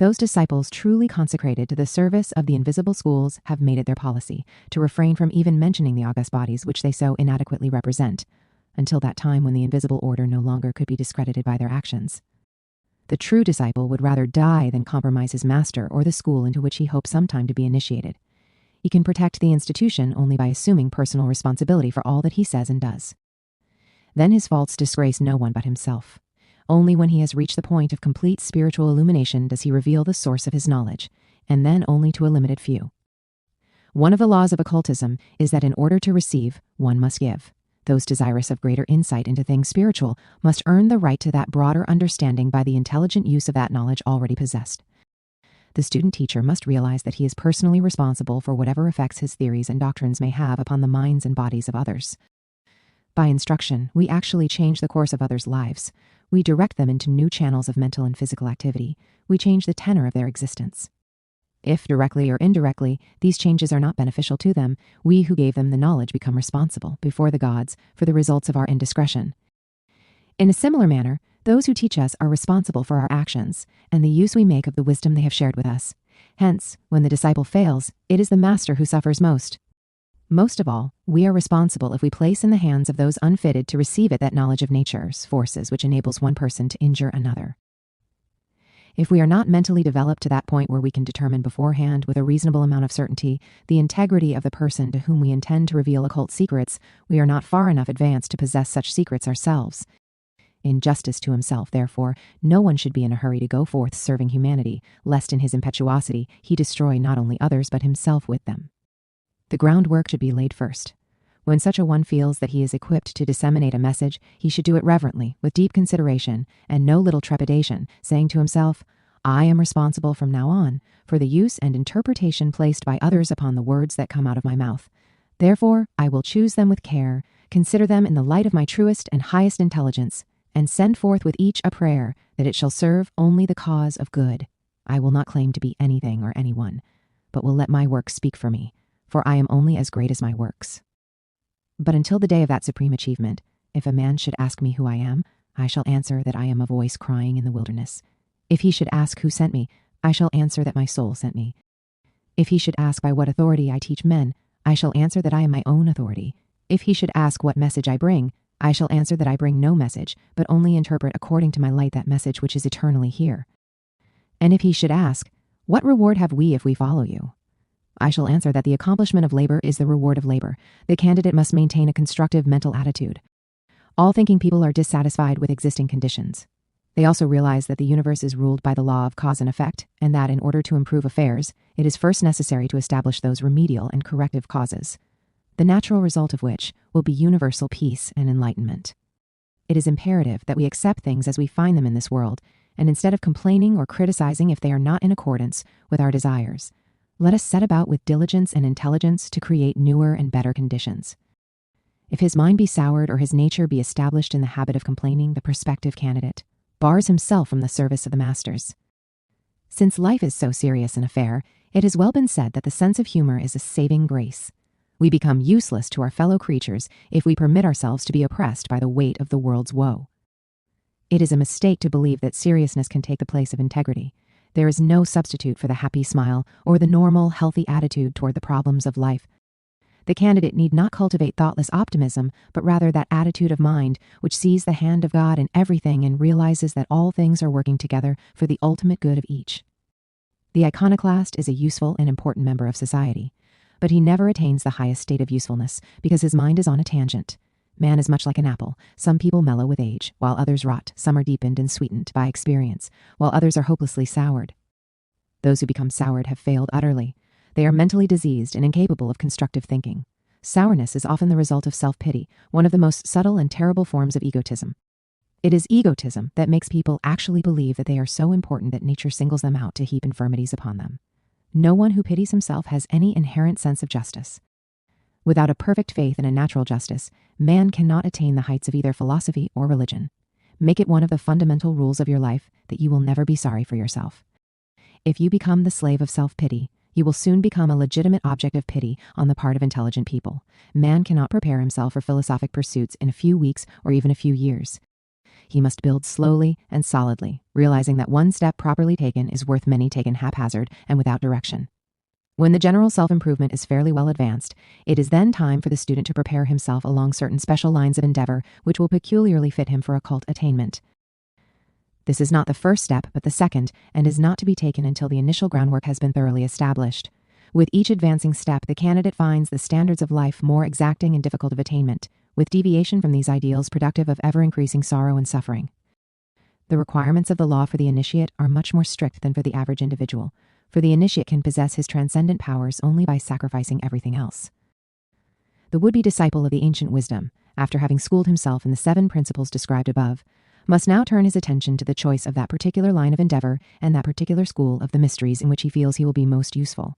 Those disciples truly consecrated to the service of the invisible schools have made it their policy to refrain from even mentioning the august bodies which they so inadequately represent, until that time when the invisible order no longer could be discredited by their actions. The true disciple would rather die than compromise his master or the school into which he hopes sometime to be initiated. He can protect the institution only by assuming personal responsibility for all that he says and does. Then his faults disgrace no one but himself. Only when he has reached the point of complete spiritual illumination does he reveal the source of his knowledge, and then only to a limited few. One of the laws of occultism is that in order to receive, one must give. Those desirous of greater insight into things spiritual must earn the right to that broader understanding by the intelligent use of that knowledge already possessed. The student teacher must realize that he is personally responsible for whatever effects his theories and doctrines may have upon the minds and bodies of others. By instruction, we actually change the course of others' lives. We direct them into new channels of mental and physical activity. We change the tenor of their existence. If, directly or indirectly, these changes are not beneficial to them, we who gave them the knowledge become responsible before the gods for the results of our indiscretion. In a similar manner, those who teach us are responsible for our actions and the use we make of the wisdom they have shared with us. Hence, when the disciple fails, it is the master who suffers most. Most of all, we are responsible if we place in the hands of those unfitted to receive it that knowledge of nature's forces which enables one person to injure another. If we are not mentally developed to that point where we can determine beforehand with a reasonable amount of certainty the integrity of the person to whom we intend to reveal occult secrets, we are not far enough advanced to possess such secrets ourselves. In justice to himself, therefore, no one should be in a hurry to go forth serving humanity, lest in his impetuosity he destroy not only others but himself with them. The groundwork should be laid first. When such a one feels that he is equipped to disseminate a message, he should do it reverently, with deep consideration, and no little trepidation, saying to himself, I am responsible from now on for the use and interpretation placed by others upon the words that come out of my mouth. Therefore, I will choose them with care, consider them in the light of my truest and highest intelligence, and send forth with each a prayer that it shall serve only the cause of good. I will not claim to be anything or anyone, but will let my works speak for me, for I am only as great as my works. But until the day of that supreme achievement, if a man should ask me who I am, I shall answer that I am a voice crying in the wilderness. If he should ask who sent me, I shall answer that my soul sent me. If he should ask by what authority I teach men, I shall answer that I am my own authority. If he should ask what message I bring, I shall answer that I bring no message, but only interpret according to my light that message which is eternally here. And if he should ask, what reward have we if we follow you? I shall answer that the accomplishment of labor is the reward of labor. The candidate must maintain a constructive mental attitude. All thinking people are dissatisfied with existing conditions. They also realize that the universe is ruled by the law of cause and effect, and that in order to improve affairs, it is first necessary to establish those remedial and corrective causes, the natural result of which will be universal peace and enlightenment. It is imperative that we accept things as we find them in this world, and instead of complaining or criticizing if they are not in accordance with our desires, let us set about with diligence and intelligence to create newer and better conditions. If his mind be soured or his nature be established in the habit of complaining, the prospective candidate bars himself from the service of the masters. Since life is so serious an affair, it has well been said that the sense of humor is a saving grace. We become useless to our fellow creatures if we permit ourselves to be oppressed by the weight of the world's woe. It is a mistake to believe that seriousness can take the place of integrity. There is no substitute for the happy smile or the normal, healthy attitude toward the problems of life. The candidate need not cultivate thoughtless optimism, but rather that attitude of mind which sees the hand of God in everything and realizes that all things are working together for the ultimate good of each. The iconoclast is a useful and important member of society, but he never attains the highest state of usefulness because his mind is on a tangent. Man is much like an apple. Some people mellow with age, while others rot. Some are deepened and sweetened by experience, while others are hopelessly soured. Those who become soured have failed utterly. They are mentally diseased and incapable of constructive thinking. Sourness is often the result of self-pity, one of the most subtle and terrible forms of egotism. It is egotism that makes people actually believe that they are so important that nature singles them out to heap infirmities upon them. No one who pities himself has any inherent sense of justice. Without a perfect faith in a natural justice, man cannot attain the heights of either philosophy or religion. Make it one of the fundamental rules of your life that you will never be sorry for yourself. If you become the slave of self-pity, you will soon become a legitimate object of pity on the part of intelligent people. Man cannot prepare himself for philosophic pursuits in a few weeks or even a few years. He must build slowly and solidly, realizing that one step properly taken is worth many taken haphazard and without direction. When the general self-improvement is fairly well advanced, it is then time for the student to prepare himself along certain special lines of endeavor which will peculiarly fit him for occult attainment. This is not the first step, but the second, and is not to be taken until the initial groundwork has been thoroughly established. With each advancing step, the candidate finds the standards of life more exacting and difficult of attainment, with deviation from these ideals productive of ever-increasing sorrow and suffering. The requirements of the law for the initiate are much more strict than for the average individual, for the initiate can possess his transcendent powers only by sacrificing everything else. The would-be disciple of the ancient wisdom, after having schooled himself in the 7 principles described above, must now turn his attention to the choice of that particular line of endeavor and that particular school of the mysteries in which he feels he will be most useful.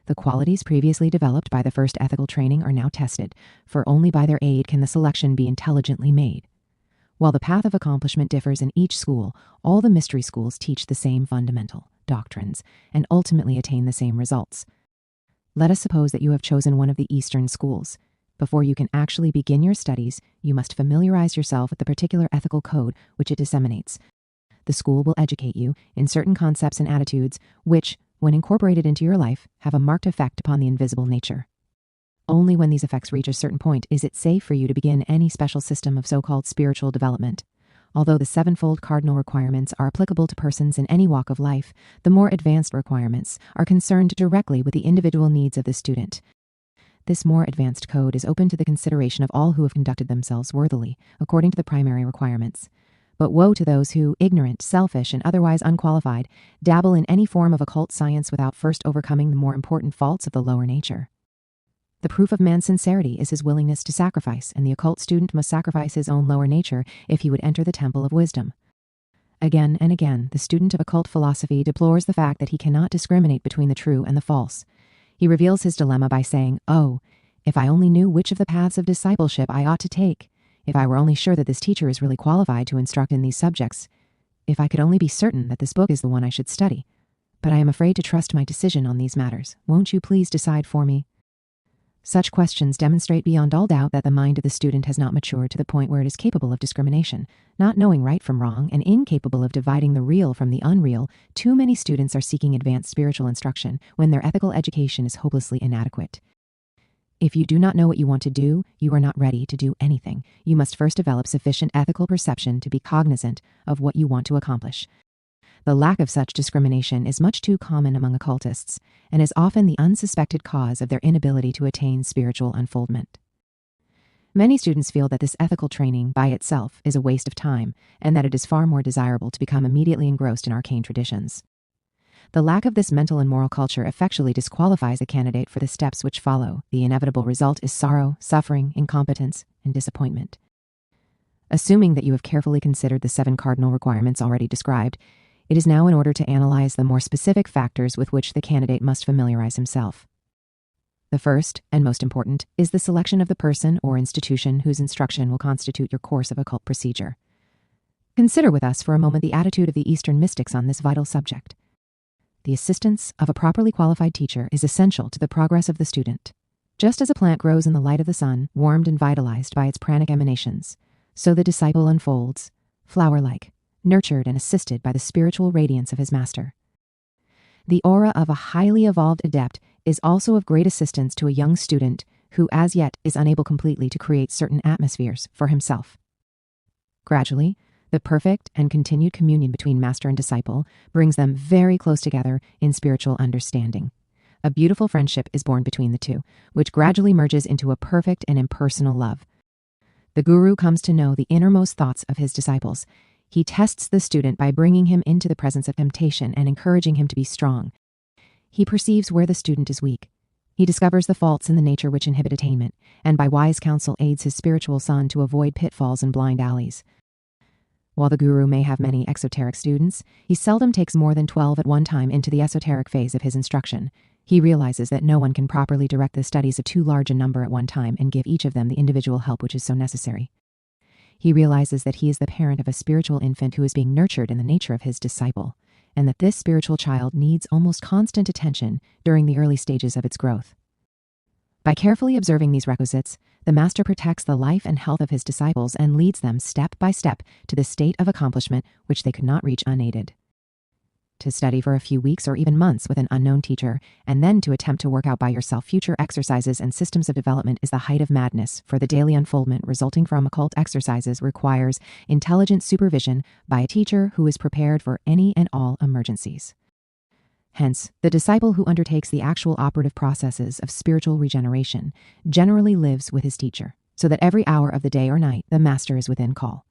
The qualities previously developed by the first ethical training are now tested, for only by their aid can the selection be intelligently made. While the path of accomplishment differs in each school, all the mystery schools teach the same fundamental doctrines and ultimately attain the same results. Let us suppose that you have chosen one of the Eastern schools. Before you can actually begin your studies, you must familiarize yourself with the particular ethical code which it disseminates. The school will educate you in certain concepts and attitudes which, when incorporated into your life, have a marked effect upon the invisible nature. Only when these effects reach a certain point is it safe for you to begin any special system of so-called spiritual development. Although the 7-fold cardinal requirements are applicable to persons in any walk of life, the more advanced requirements are concerned directly with the individual needs of the student. This more advanced code is open to the consideration of all who have conducted themselves worthily, according to the primary requirements. But woe to those who, ignorant, selfish, and otherwise unqualified, dabble in any form of occult science without first overcoming the more important faults of the lower nature. The proof of man's sincerity is his willingness to sacrifice, and the occult student must sacrifice his own lower nature if he would enter the temple of wisdom. Again and again, the student of occult philosophy deplores the fact that he cannot discriminate between the true and the false. He reveals his dilemma by saying, "Oh, if I only knew which of the paths of discipleship I ought to take, if I were only sure that this teacher is really qualified to instruct in these subjects, if I could only be certain that this book is the one I should study. But I am afraid to trust my decision on these matters. Won't you please decide for me?" Such questions demonstrate beyond all doubt that the mind of the student has not matured to the point where it is capable of discrimination. Not knowing right from wrong and incapable of dividing the real from the unreal, too many students are seeking advanced spiritual instruction when their ethical education is hopelessly inadequate. If you do not know what you want to do, you are not ready to do anything. You must first develop sufficient ethical perception to be cognizant of what you want to accomplish. The lack of such discrimination is much too common among occultists, and is often the unsuspected cause of their inability to attain spiritual unfoldment. Many students feel that this ethical training by itself is a waste of time, and that it is far more desirable to become immediately engrossed in arcane traditions. The lack of this mental and moral culture effectually disqualifies a candidate for the steps which follow. The inevitable result is sorrow, suffering, incompetence, and disappointment. Assuming that you have carefully considered the 7 cardinal requirements already described, it is now in order to analyze the more specific factors with which the candidate must familiarize himself. The first, and most important, is the selection of the person or institution whose instruction will constitute your course of occult procedure. Consider with us for a moment the attitude of the Eastern mystics on this vital subject. The assistance of a properly qualified teacher is essential to the progress of the student. Just as a plant grows in the light of the sun, warmed and vitalized by its pranic emanations, so the disciple unfolds, flower-like, nurtured and assisted by the spiritual radiance of his master. The aura of a highly evolved adept is also of great assistance to a young student who as yet is unable completely to create certain atmospheres for himself. Gradually, the perfect and continued communion between master and disciple brings them very close together in spiritual understanding. A beautiful friendship is born between the two, which gradually merges into a perfect and impersonal love. The guru comes to know the innermost thoughts of his disciples. He tests the student by bringing him into the presence of temptation and encouraging him to be strong. He perceives where the student is weak. He discovers the faults in the nature which inhibit attainment, and by wise counsel aids his spiritual son to avoid pitfalls and blind alleys. While the guru may have many exoteric students, he seldom takes more than 12 at one time into the esoteric phase of his instruction. He realizes that no one can properly direct the studies of too large a number at one time and give each of them the individual help which is so necessary. He realizes that he is the parent of a spiritual infant who is being nurtured in the nature of his disciple, and that this spiritual child needs almost constant attention during the early stages of its growth. By carefully observing these requisites, the master protects the life and health of his disciples and leads them step by step to the state of accomplishment which they could not reach unaided. To study for a few weeks or even months with an unknown teacher, and then to attempt to work out by yourself future exercises and systems of development is the height of madness, for the daily unfoldment resulting from occult exercises requires intelligent supervision by a teacher who is prepared for any and all emergencies. Hence, the disciple who undertakes the actual operative processes of spiritual regeneration generally lives with his teacher, so that every hour of the day or night the master is within call.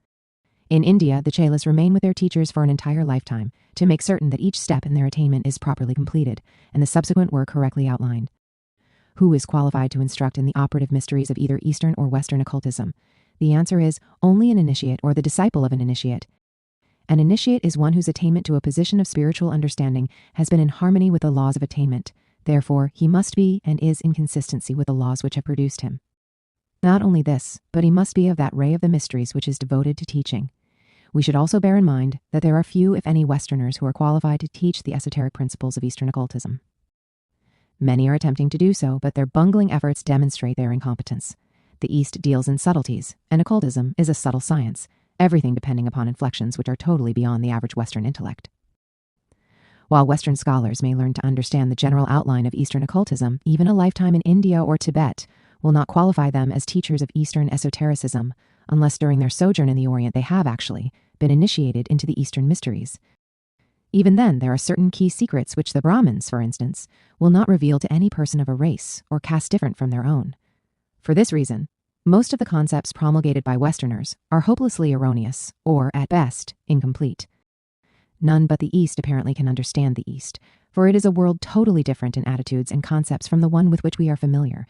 In India, the chelas remain with their teachers for an entire lifetime to make certain that each step in their attainment is properly completed and the subsequent work correctly outlined. Who is qualified to instruct in the operative mysteries of either Eastern or Western occultism? The answer is only an initiate or the disciple of an initiate. An initiate is one whose attainment to a position of spiritual understanding has been in harmony with the laws of attainment. Therefore, he must be and is in consistency with the laws which have produced him. Not only this, but he must be of that ray of the mysteries which is devoted to teaching. We should also bear in mind that there are few, if any, Westerners who are qualified to teach the esoteric principles of Eastern occultism. Many are attempting to do so, but their bungling efforts demonstrate their incompetence. The East deals in subtleties, and occultism is a subtle science, everything depending upon inflections which are totally beyond the average Western intellect. While Western scholars may learn to understand the general outline of Eastern occultism, even a lifetime in India or Tibet will not qualify them as teachers of Eastern esotericism, unless during their sojourn in the Orient they have actually been initiated into the Eastern mysteries. Even then, there are certain key secrets which the Brahmins, for instance, will not reveal to any person of a race or caste different from their own. For this reason, most of the concepts promulgated by Westerners are hopelessly erroneous or, at best, incomplete. None but the East apparently can understand the East, for it is a world totally different in attitudes and concepts from the one with which we are familiar.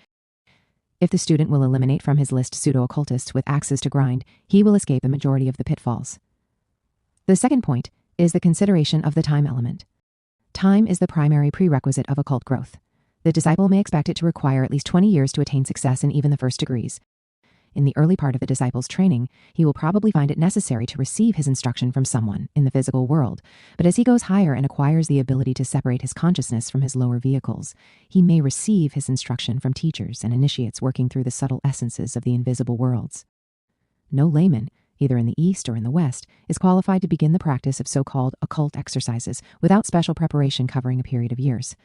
If the student will eliminate from his list pseudo-occultists with axes to grind, he will escape a majority of the pitfalls. The second point is the consideration of the time element. Time is the primary prerequisite of occult growth. The disciple may expect it to require at least 20 years to attain success in even the first degrees. In the early part of the disciple's training, he will probably find it necessary to receive his instruction from someone in the physical world, but as he goes higher and acquires the ability to separate his consciousness from his lower vehicles, he may receive his instruction from teachers and initiates working through the subtle essences of the invisible worlds. No layman, either in the East or in the West, is qualified to begin the practice of so-called occult exercises without special preparation covering a period of years.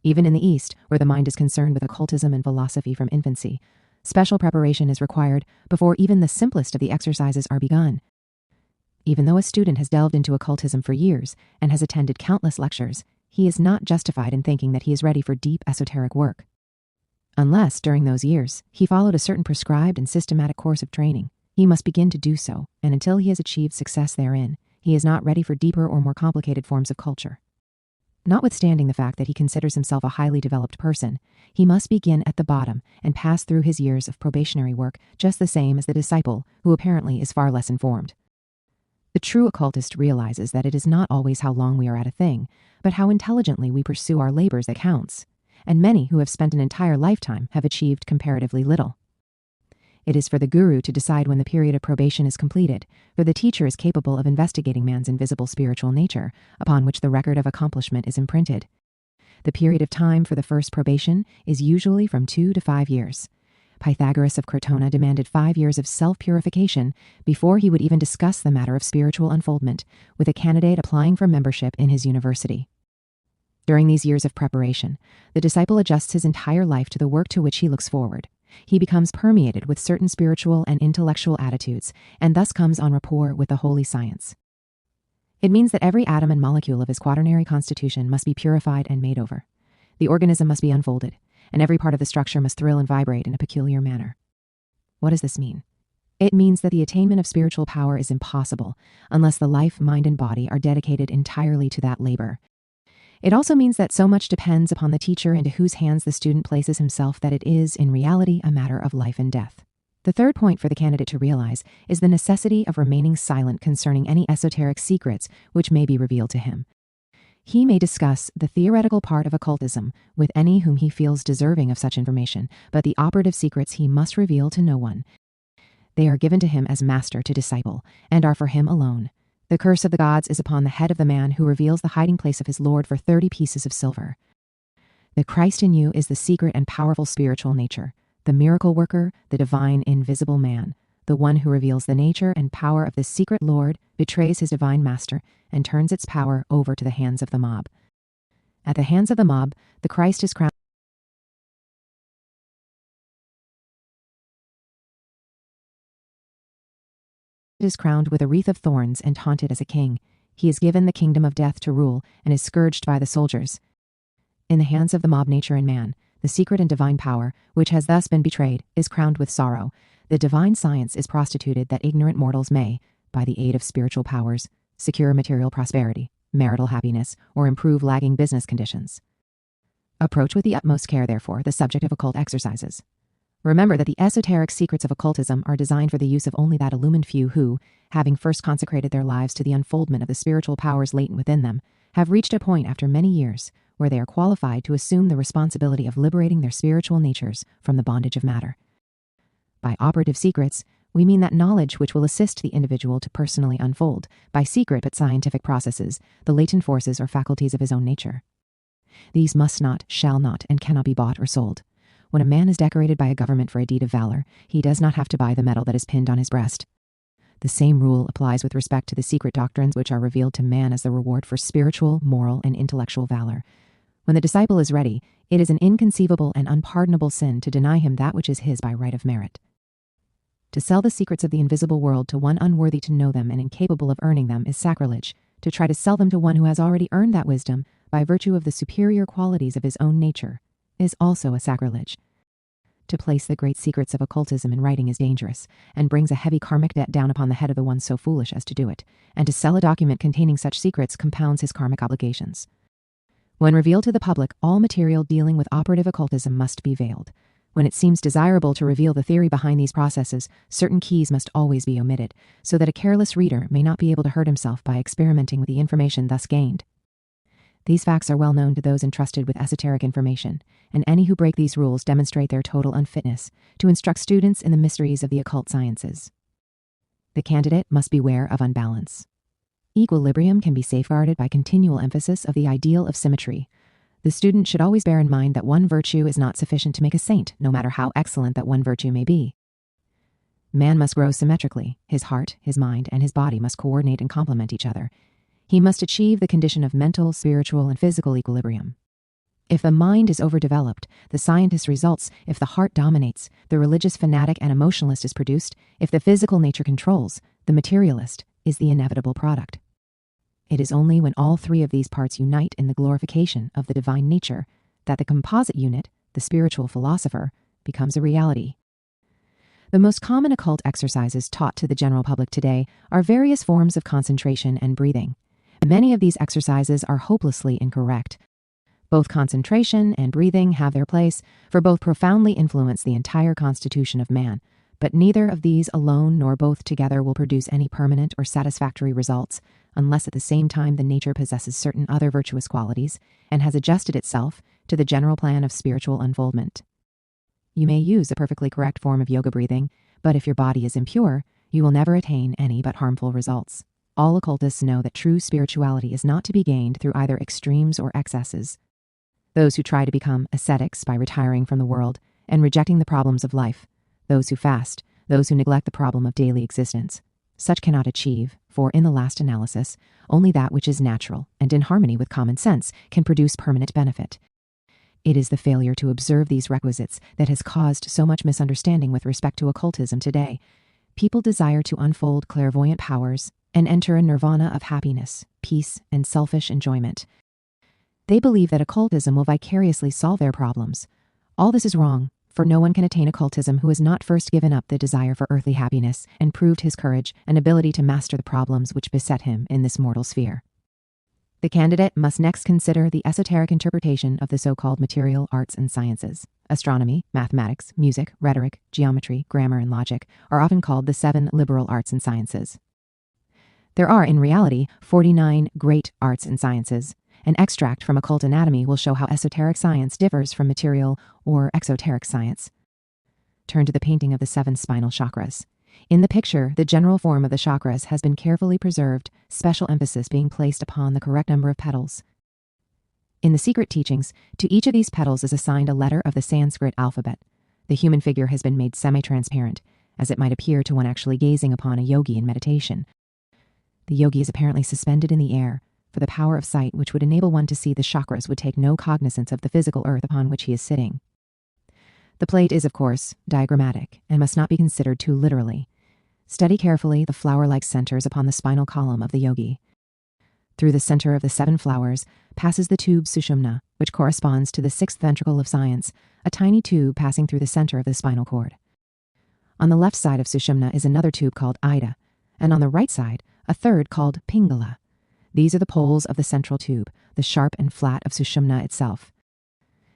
Even in the East, where the mind is concerned with occultism and philosophy from infancy, special preparation is required before even the simplest of the exercises are begun. Even though a student has delved into occultism for years and has attended countless lectures, he is not justified in thinking that he is ready for deep esoteric work. Unless, during those years, he followed a certain prescribed and systematic course of training, he must begin to do so, and until he has achieved success therein, he is not ready for deeper or more complicated forms of culture. Notwithstanding the fact that he considers himself a highly developed person, he must begin at the bottom and pass through his years of probationary work just the same as the disciple, who apparently is far less informed. The true occultist realizes that it is not always how long we are at a thing, but how intelligently we pursue our labors that counts, and many who have spent an entire lifetime have achieved comparatively little. It is for the guru to decide when the period of probation is completed, for the teacher is capable of investigating man's invisible spiritual nature, upon which the record of accomplishment is imprinted. The period of time for the first probation is usually from 2 to 5 years. Pythagoras of Crotona demanded 5 years of self-purification before he would even discuss the matter of spiritual unfoldment with a candidate applying for membership in his university. During these years of preparation, the disciple adjusts his entire life to the work to which he looks forward. He becomes permeated with certain spiritual and intellectual attitudes, and thus comes en rapport with the holy science. It means that every atom and molecule of his quaternary constitution must be purified and made over. The organism must be unfolded, and every part of the structure must thrill and vibrate in a peculiar manner. What does this mean? It means that the attainment of spiritual power is impossible unless the life, mind, and body are dedicated entirely to that labor. It also means that so much depends upon the teacher into whose hands the student places himself that it is, in reality, a matter of life and death. The third point for the candidate to realize is the necessity of remaining silent concerning any esoteric secrets which may be revealed to him. He may discuss the theoretical part of occultism with any whom he feels deserving of such information, but the operative secrets he must reveal to no one. They are given to him as master to disciple, and are for him alone. The curse of the gods is upon the head of the man who reveals the hiding place of his Lord for 30 pieces of silver. The Christ in you is the secret and powerful spiritual nature, the miracle worker, the divine invisible man. The one who reveals the nature and power of this secret Lord betrays his divine master and turns its power over to the hands of the mob. At the hands of the mob, the Christ is crowned with a wreath of thorns and taunted as a king. He is given the kingdom of death to rule and is scourged by the soldiers. In the hands of the mob nature and man, the secret and divine power, which has thus been betrayed, is crowned with sorrow. The divine science is prostituted that ignorant mortals may, by the aid of spiritual powers, secure material prosperity, marital happiness, or improve lagging business conditions. Approach with the utmost care, therefore, the subject of occult exercises. Remember that the esoteric secrets of occultism are designed for the use of only that illumined few who, having first consecrated their lives to the unfoldment of the spiritual powers latent within them, have reached a point after many years where they are qualified to assume the responsibility of liberating their spiritual natures from the bondage of matter. By operative secrets, we mean that knowledge which will assist the individual to personally unfold, by secret but scientific processes, the latent forces or faculties of his own nature. These must not, shall not, and cannot be bought or sold. When a man is decorated by a government for a deed of valor, he does not have to buy the medal that is pinned on his breast. The same rule applies with respect to the secret doctrines which are revealed to man as the reward for spiritual, moral, and intellectual valor. When the disciple is ready, it is an inconceivable and unpardonable sin to deny him that which is his by right of merit. To sell the secrets of the invisible world to one unworthy to know them and incapable of earning them is sacrilege. To try to sell them to one who has already earned that wisdom by virtue of the superior qualities of his own nature is also a sacrilege. To place the great secrets of occultism in writing is dangerous and brings a heavy karmic debt down upon the head of the one so foolish as to do it, and to sell a document containing such secrets compounds his karmic obligations. When revealed to the public, all material dealing with operative occultism must be veiled. When it seems desirable to reveal the theory behind these processes, certain keys must always be omitted, so that a careless reader may not be able to hurt himself by experimenting with the information thus gained. These facts are well known to those entrusted with esoteric information, and any who break these rules demonstrate their total unfitness to instruct students in the mysteries of the occult sciences. The candidate must beware of unbalance. Equilibrium can be safeguarded by continual emphasis of the ideal of symmetry. The student should always bear in mind that one virtue is not sufficient to make a saint, no matter how excellent that one virtue may be. Man must grow symmetrically. His heart, his mind, and his body must coordinate and complement each other. He must achieve the condition of mental, spiritual, and physical equilibrium. If the mind is overdeveloped, the scientist results. If the heart dominates, the religious fanatic and emotionalist is produced. If the physical nature controls, the materialist is the inevitable product. It is only when all three of these parts unite in the glorification of the divine nature that the composite unit, the spiritual philosopher, becomes a reality. The most common occult exercises taught to the general public today are various forms of concentration and breathing. Many of these exercises are hopelessly incorrect. Both concentration and breathing have their place, for both profoundly influence the entire constitution of man, but neither of these alone nor both together will produce any permanent or satisfactory results, unless at the same time the nature possesses certain other virtuous qualities and has adjusted itself to the general plan of spiritual unfoldment. You may use a perfectly correct form of yoga breathing, but if your body is impure, you will never attain any but harmful results. All occultists know that true spirituality is not to be gained through either extremes or excesses. Those who try to become ascetics by retiring from the world and rejecting the problems of life, those who fast, those who neglect the problem of daily existence, such cannot achieve, for in the last analysis, only that which is natural and in harmony with common sense can produce permanent benefit. It is the failure to observe these requisites that has caused so much misunderstanding with respect to occultism today. People desire to unfold clairvoyant powers and enter a nirvana of happiness, peace, and selfish enjoyment. They believe that occultism will vicariously solve their problems. All this is wrong, for no one can attain occultism who has not first given up the desire for earthly happiness and proved his courage and ability to master the problems which beset him in this mortal sphere. The candidate must next consider the esoteric interpretation of the so-called material arts and sciences. Astronomy, mathematics, music, rhetoric, geometry, grammar, and logic are often called the 7 liberal arts and sciences. There are, in reality, 49 great arts and sciences. An extract from Occult Anatomy will show how esoteric science differs from material or exoteric science. Turn to the painting of the 7 spinal chakras. In the picture, the general form of the chakras has been carefully preserved, special emphasis being placed upon the correct number of petals. In the secret teachings, to each of these petals is assigned a letter of the Sanskrit alphabet. The human figure has been made semi-transparent, as it might appear to one actually gazing upon a yogi in meditation. The yogi is apparently suspended in the air, for the power of sight which would enable one to see the chakras would take no cognizance of the physical earth upon which he is sitting. The plate is, of course, diagrammatic and must not be considered too literally. Study carefully the flower-like centers upon the spinal column of the yogi. Through the center of the 7 flowers passes the tube Sushumna, which corresponds to the 6th ventricle of science, a tiny tube passing through the center of the spinal cord. On the left side of Sushumna is another tube called Ida, and on the right side, a third called Pingala. These are the poles of the central tube, the sharp and flat of Sushumna itself.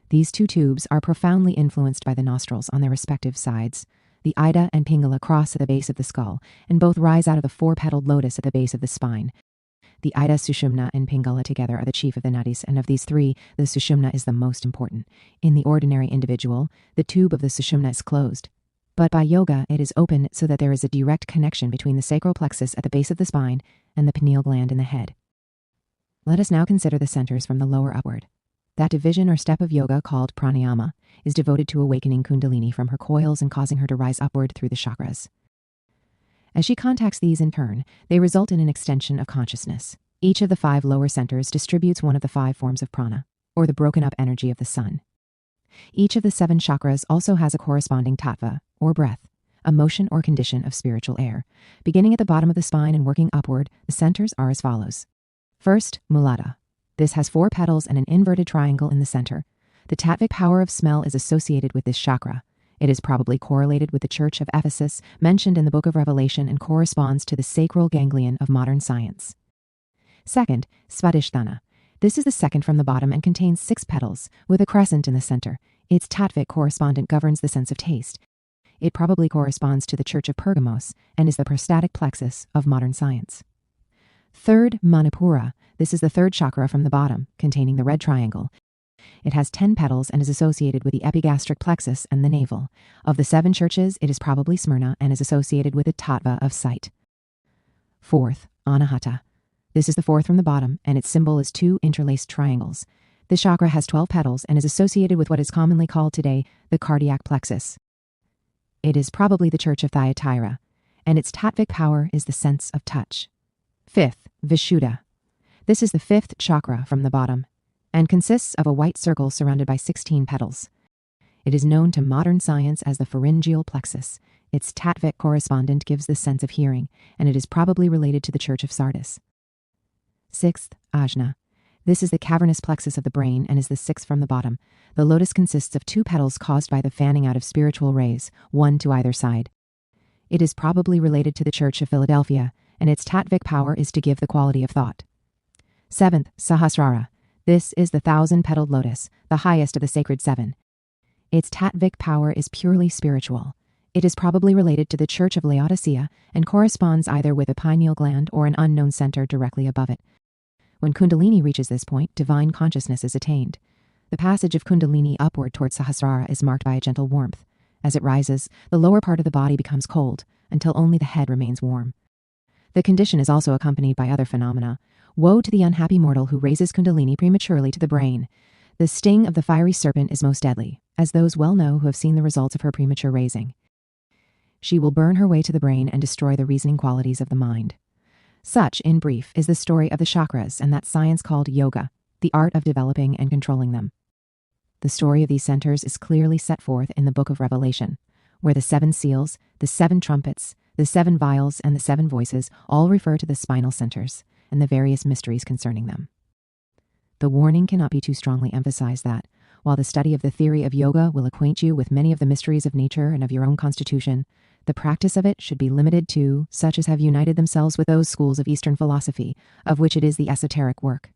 These two tubes are profoundly influenced by the nostrils on their respective sides. The Ida and Pingala cross at the base of the skull, and both rise out of the four-petaled lotus at the base of the spine. The Ida, Sushumna, and Pingala together are the chief of the nadis, and of these three, the Sushumna is the most important. In the ordinary individual, the tube of the Sushumna is closed. But by yoga, it is open so that there is a direct connection between the sacral plexus at the base of the spine and the pineal gland in the head. Let us now consider the centers from the lower upward. That division or step of yoga called pranayama is devoted to awakening Kundalini from her coils and causing her to rise upward through the chakras. As she contacts these in turn, they result in an extension of consciousness. Each of the 5 lower centers distributes one of the 5 forms of prana, or the broken up energy of the sun. Each of the 7 chakras also has a corresponding tattva, or breath, a motion or condition of spiritual air. Beginning at the bottom of the spine and working upward, the centers are as follows. First, Mulada. This has 4 petals and an inverted triangle in the center. The tattvic power of smell is associated with this chakra. It is probably correlated with the Church of Ephesus mentioned in the Book of Revelation and corresponds to the sacral ganglion of modern science. Second, Svadhisthana. This is the second from the bottom and contains 6 petals, with a crescent in the center. Its tattvic correspondent governs the sense of taste. It probably corresponds to the Church of Pergamos and is the prostatic plexus of modern science. Third, Manipura. This is the 3rd chakra from the bottom, containing the red triangle. It has 10 petals and is associated with the epigastric plexus and the navel. Of the 7 churches, it is probably Smyrna and is associated with the tattva of sight. Fourth, Anahata. This is the 4th from the bottom, and its symbol is 2 interlaced triangles. This chakra has 12 petals and is associated with what is commonly called today the cardiac plexus. It is probably the Church of Thyatira, and its tattvic power is the sense of touch. Fifth, Vishuddha. This is the 5th chakra from the bottom, and consists of a white circle surrounded by 16 petals. It is known to modern science as the pharyngeal plexus. Its tattvic correspondent gives the sense of hearing, and it is probably related to the Church of Sardis. Sixth, Ajna. This is the cavernous plexus of the brain and is the 6th from the bottom. The lotus consists of 2 petals caused by the fanning out of spiritual rays, 1 to either side. It is probably related to the Church of Philadelphia, and its tattvic power is to give the quality of thought. Seventh, Sahasrara. This is the 1,000-petaled lotus, the highest of the sacred 7. Its tattvic power is purely spiritual. It is probably related to the Church of Laodicea and corresponds either with a pineal gland or an unknown center directly above it. When Kundalini reaches this point, divine consciousness is attained. The passage of Kundalini upward towards Sahasrara is marked by a gentle warmth. As it rises, the lower part of the body becomes cold, until only the head remains warm. The condition is also accompanied by other phenomena. Woe to the unhappy mortal who raises Kundalini prematurely to the brain. The sting of the fiery serpent is most deadly, as those well know who have seen the results of her premature raising. She will burn her way to the brain and destroy the reasoning qualities of the mind. Such, in brief, is the story of the chakras and that science called yoga, the art of developing and controlling them. The story of these centers is clearly set forth in the Book of Revelation, where the 7 seals, the 7 trumpets, the 7 vials, and the 7 voices all refer to the spinal centers and the various mysteries concerning them. The warning cannot be too strongly emphasized that, while the study of the theory of yoga will acquaint you with many of the mysteries of nature and of your own constitution, the practice of it should be limited to such as have united themselves with those schools of Eastern philosophy, of which it is the esoteric work.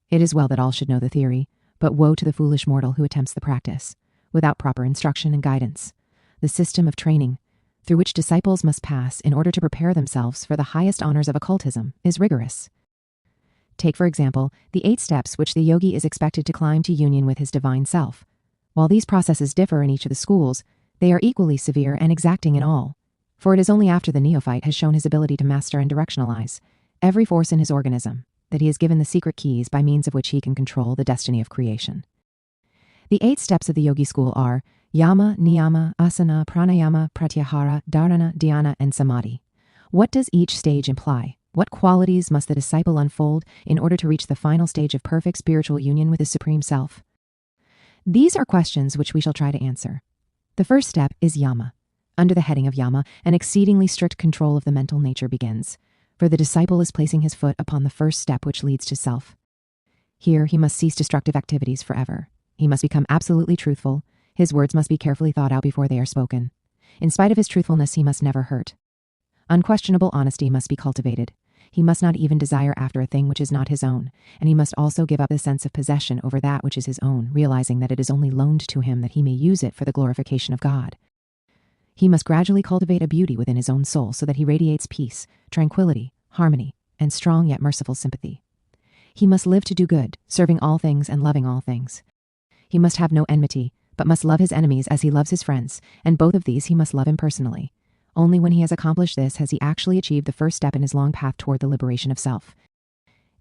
It is well that all should know the theory, but woe to the foolish mortal who attempts the practice, without proper instruction and guidance. The system of training, through which disciples must pass in order to prepare themselves for the highest honors of occultism, is rigorous. Take, for example, the 8 steps which the yogi is expected to climb to union with his divine self. While these processes differ in each of the schools, they are equally severe and exacting in all, for it is only after the neophyte has shown his ability to master and directionalize every force in his organism that he is given the secret keys by means of which he can control the destiny of creation. The 8 steps of the yogi school are Yama, Niyama, Asana, Pranayama, Pratyahara, Dharana, Dhyana, and Samadhi. What does each stage imply? What qualities must the disciple unfold in order to reach the final stage of perfect spiritual union with his Supreme Self? These are questions which we shall try to answer. The first step is Yama. Under the heading of Yama, an exceedingly strict control of the mental nature begins, for the disciple is placing his foot upon the first step which leads to self. Here he must cease destructive activities forever. He must become absolutely truthful. His words must be carefully thought out before they are spoken. In spite of his truthfulness, he must never hurt. Unquestionable honesty must be cultivated. He must not even desire after a thing which is not his own, and he must also give up the sense of possession over that which is his own, realizing that it is only loaned to him that he may use it for the glorification of God. He must gradually cultivate a beauty within his own soul so that he radiates peace, tranquility, harmony, and strong yet merciful sympathy. He must live to do good, serving all things and loving all things. He must have no enmity, but must love his enemies as he loves his friends, and both of these he must love impersonally. Only when he has accomplished this has he actually achieved the first step in his long path toward the liberation of self.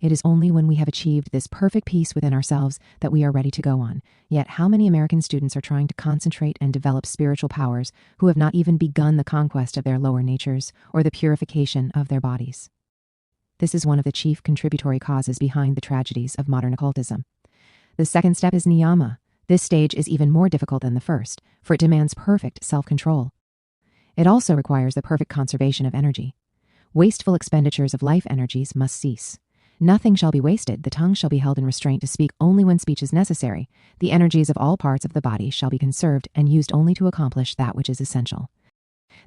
It is only when we have achieved this perfect peace within ourselves that we are ready to go on. Yet how many American students are trying to concentrate and develop spiritual powers who have not even begun the conquest of their lower natures or the purification of their bodies? This is one of the chief contributory causes behind the tragedies of modern occultism. The second step is niyama. This stage is even more difficult than the first, for it demands perfect self-control. It also requires the perfect conservation of energy. Wasteful expenditures of life energies must cease. Nothing shall be wasted. The tongue shall be held in restraint to speak only when speech is necessary. The energies of all parts of the body shall be conserved and used only to accomplish that which is essential.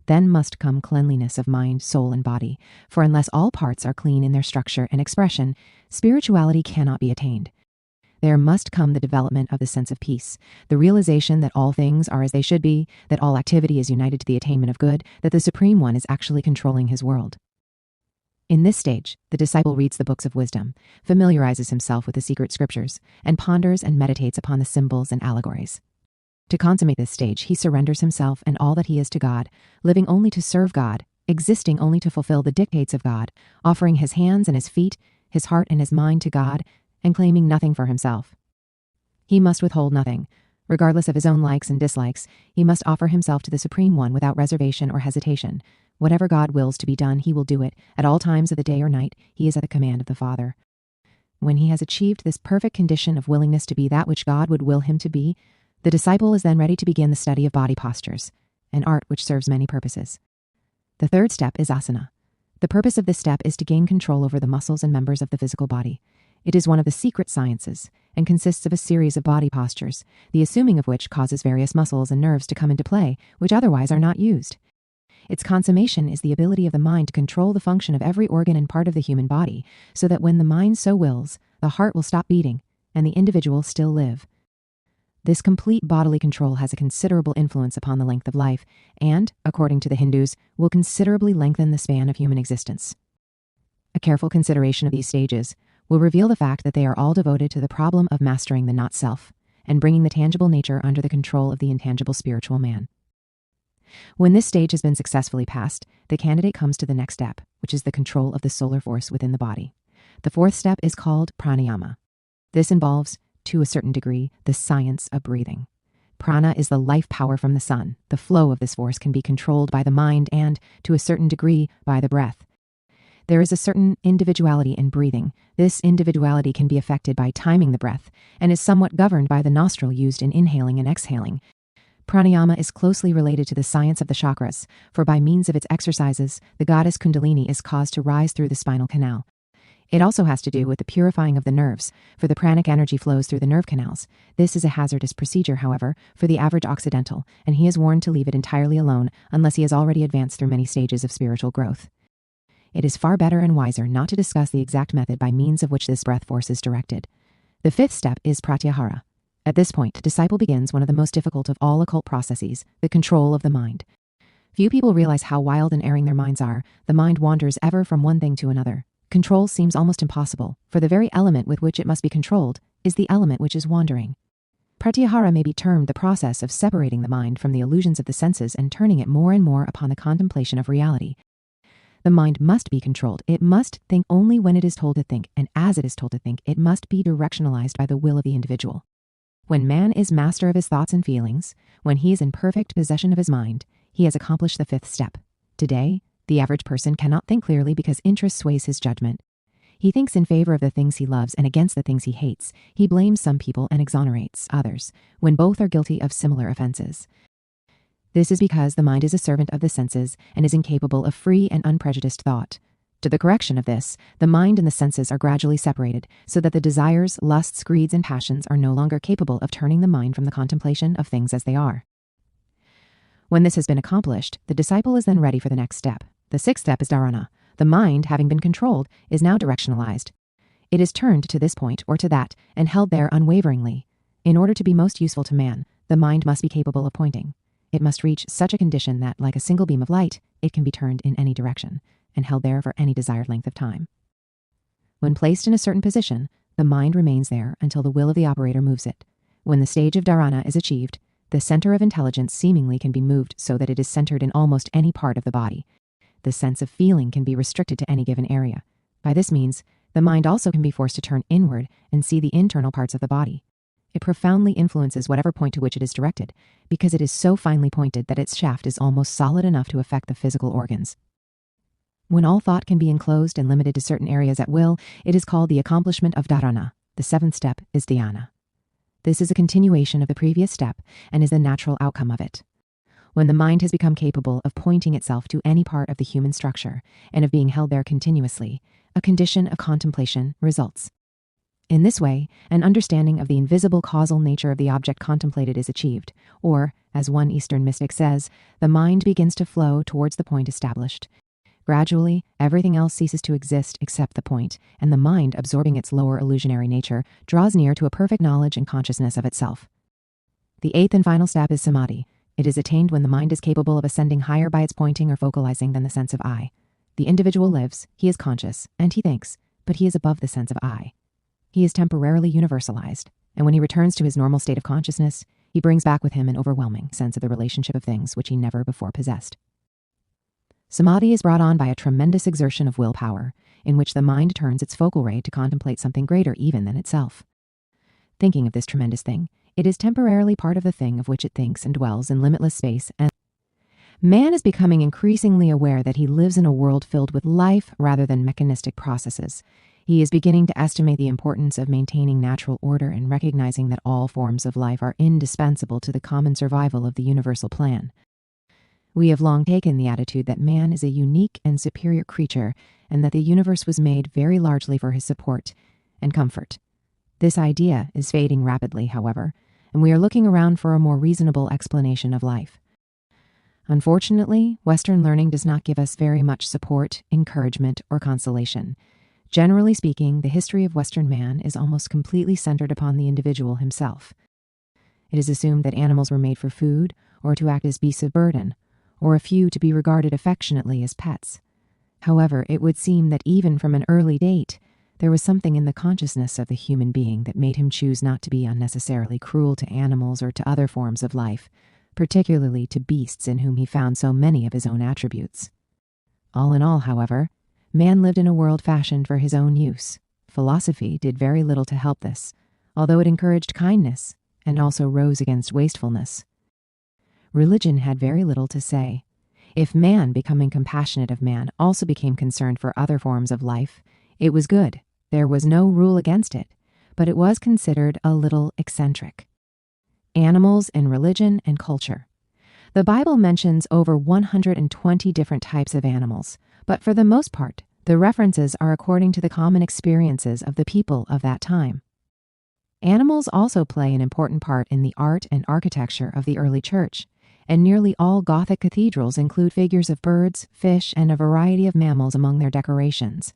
Then must come cleanliness of mind, soul, and body, for unless all parts are clean in their structure and expression, spirituality cannot be attained. There must come the development of the sense of peace, the realization that all things are as they should be, that all activity is united to the attainment of good, that the Supreme One is actually controlling his world. In this stage, the disciple reads the books of wisdom, familiarizes himself with the secret scriptures, and ponders and meditates upon the symbols and allegories. To consummate this stage, he surrenders himself and all that he is to God, living only to serve God, existing only to fulfill the dictates of God, offering his hands and his feet, his heart and his mind to God, and claiming nothing for himself. He must withhold nothing. Regardless of his own likes and dislikes, he must offer himself to the Supreme One without reservation or hesitation. Whatever God wills to be done, he will do it. At all times of the day or night, he is at the command of the Father. When he has achieved this perfect condition of willingness to be that which God would will him to be, the disciple is then ready to begin the study of body postures, an art which serves many purposes. The third step is asana. The purpose of this step is to gain control over the muscles and members of the physical body. It is one of the secret sciences and consists of a series of body postures, the assuming of which causes various muscles and nerves to come into play, which otherwise are not used. Its consummation is the ability of the mind to control the function of every organ and part of the human body, so that when the mind so wills, the heart will stop beating and the individual still live. This complete bodily control has a considerable influence upon the length of life and, according to the Hindus, will considerably lengthen the span of human existence. A careful consideration of these stages will reveal the fact that they are all devoted to the problem of mastering the not-self and bringing the tangible nature under the control of the intangible spiritual man. When this stage has been successfully passed, the candidate comes to the next step, which is the control of the solar force within the body. The fourth step is called pranayama. This involves, to a certain degree, the science of breathing. Prana is the life power from the sun. The flow of this force can be controlled by the mind and, to a certain degree, by the breath. There is a certain individuality in breathing. This individuality can be affected by timing the breath and is somewhat governed by the nostril used in inhaling and exhaling. Pranayama is closely related to the science of the chakras, for by means of its exercises, the goddess Kundalini is caused to rise through the spinal canal. It also has to do with the purifying of the nerves, for the pranic energy flows through the nerve canals. This is a hazardous procedure, however, for the average Occidental, and he is warned to leave it entirely alone unless he has already advanced through many stages of spiritual growth. It is far better and wiser not to discuss the exact method by means of which this breath force is directed. The fifth step is pratyahara. At this point, the disciple begins one of the most difficult of all occult processes, the control of the mind. Few people realize how wild and erring their minds are. The mind wanders ever from one thing to another. Control seems almost impossible, for the very element with which it must be controlled is the element which is wandering. Pratyahara may be termed the process of separating the mind from the illusions of the senses and turning it more and more upon the contemplation of reality. The mind must be controlled. It must think only when it is told to think, and as it is told to think, it must be directionalized by the will of the individual. When man is master of his thoughts and feelings, when he is in perfect possession of his mind, he has accomplished the fifth step. Today, the average person cannot think clearly because interest sways his judgment. He thinks in favor of the things he loves and against the things he hates. He blames some people and exonerates others, when both are guilty of similar offenses. This is because the mind is a servant of the senses and is incapable of free and unprejudiced thought. To the correction of this, the mind and the senses are gradually separated so that the desires, lusts, greeds, and passions are no longer capable of turning the mind from the contemplation of things as they are. When this has been accomplished, the disciple is then ready for the next step, The sixth step is dharana. The mind, having been controlled, is now directionalized. It is turned to this point or to that and held there unwaveringly. In order to be most useful to man, the mind must be capable of pointing. It must reach such a condition that, like a single beam of light, it can be turned in any direction and held there for any desired length of time. When placed in a certain position, the mind remains there until the will of the operator moves it. When the stage of dharana is achieved, the center of intelligence seemingly can be moved so that it is centered in almost any part of the body. The sense of feeling can be restricted to any given area. By this means, the mind also can be forced to turn inward and see the internal parts of the body. It profoundly influences whatever point to which it is directed, because it is so finely pointed that its shaft is almost solid enough to affect the physical organs. When all thought can be enclosed and limited to certain areas at will, it is called the accomplishment of dharana. The seventh step is dhyana. This is a continuation of the previous step and is the natural outcome of it. When the mind has become capable of pointing itself to any part of the human structure and of being held there continuously, a condition of contemplation results. In this way, an understanding of the invisible causal nature of the object contemplated is achieved, or, as one Eastern mystic says, the mind begins to flow towards the point established. Gradually, everything else ceases to exist except the point, and the mind, absorbing its lower illusionary nature, draws near to a perfect knowledge and consciousness of itself. The eighth and final step is samadhi. It is attained when the mind is capable of ascending higher by its pointing or focalizing than the sense of I. The individual lives, he is conscious, and he thinks, but he is above the sense of I. He is temporarily universalized, and when he returns to his normal state of consciousness, he brings back with him an overwhelming sense of the relationship of things which he never before possessed. Samadhi is brought on by a tremendous exertion of willpower, in which the mind turns its focal ray to contemplate something greater even than itself. Thinking of this tremendous thing, it is temporarily part of the thing of which it thinks and dwells in limitless space, and man is becoming increasingly aware that he lives in a world filled with life rather than mechanistic processes. He is beginning to estimate the importance of maintaining natural order and recognizing that all forms of life are indispensable to the common survival of the universal plan. We have long taken the attitude that man is a unique and superior creature and that the universe was made very largely for his support and comfort. This idea is fading rapidly, however, and we are looking around for a more reasonable explanation of life. Unfortunately, Western learning does not give us very much support, encouragement, or consolation. Generally speaking, the history of Western man is almost completely centered upon the individual himself. It is assumed that animals were made for food or to act as beasts of burden, or a few to be regarded affectionately as pets. However, it would seem that even from an early date, there was something in the consciousness of the human being that made him choose not to be unnecessarily cruel to animals or to other forms of life, particularly to beasts in whom he found so many of his own attributes. All in all, however, man lived in a world fashioned for his own use. Philosophy did very little to help this, although it encouraged kindness and also rose against wastefulness. Religion had very little to say. If man, becoming compassionate of man, also became concerned for other forms of life, it was good. There was no rule against it, but it was considered a little eccentric. Animals in religion and culture. The Bible mentions over 120 different types of animals, but for the most part, the references are according to the common experiences of the people of that time. Animals also play an important part in the art and architecture of the early church, and nearly all Gothic cathedrals include figures of birds, fish, and a variety of mammals among their decorations.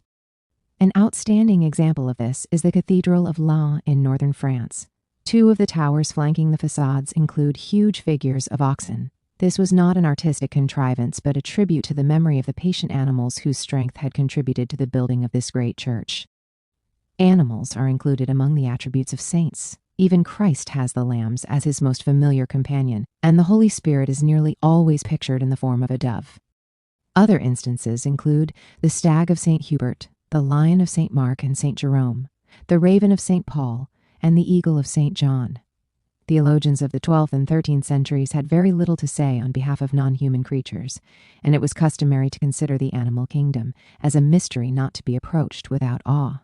An outstanding example of this is the Cathedral of Laon in northern France. Two of the towers flanking the facades include huge figures of oxen. This was not an artistic contrivance, but a tribute to the memory of the patient animals whose strength had contributed to the building of this great church. Animals are included among the attributes of saints. Even Christ has the lambs as his most familiar companion, and the Holy Spirit is nearly always pictured in the form of a dove. Other instances include the stag of St. Hubert, the lion of St. Mark and St. Jerome, the raven of St. Paul, and the eagle of St. John. Theologians of the 12th and 13th centuries had very little to say on behalf of non-human creatures, and it was customary to consider the animal kingdom as a mystery not to be approached without awe.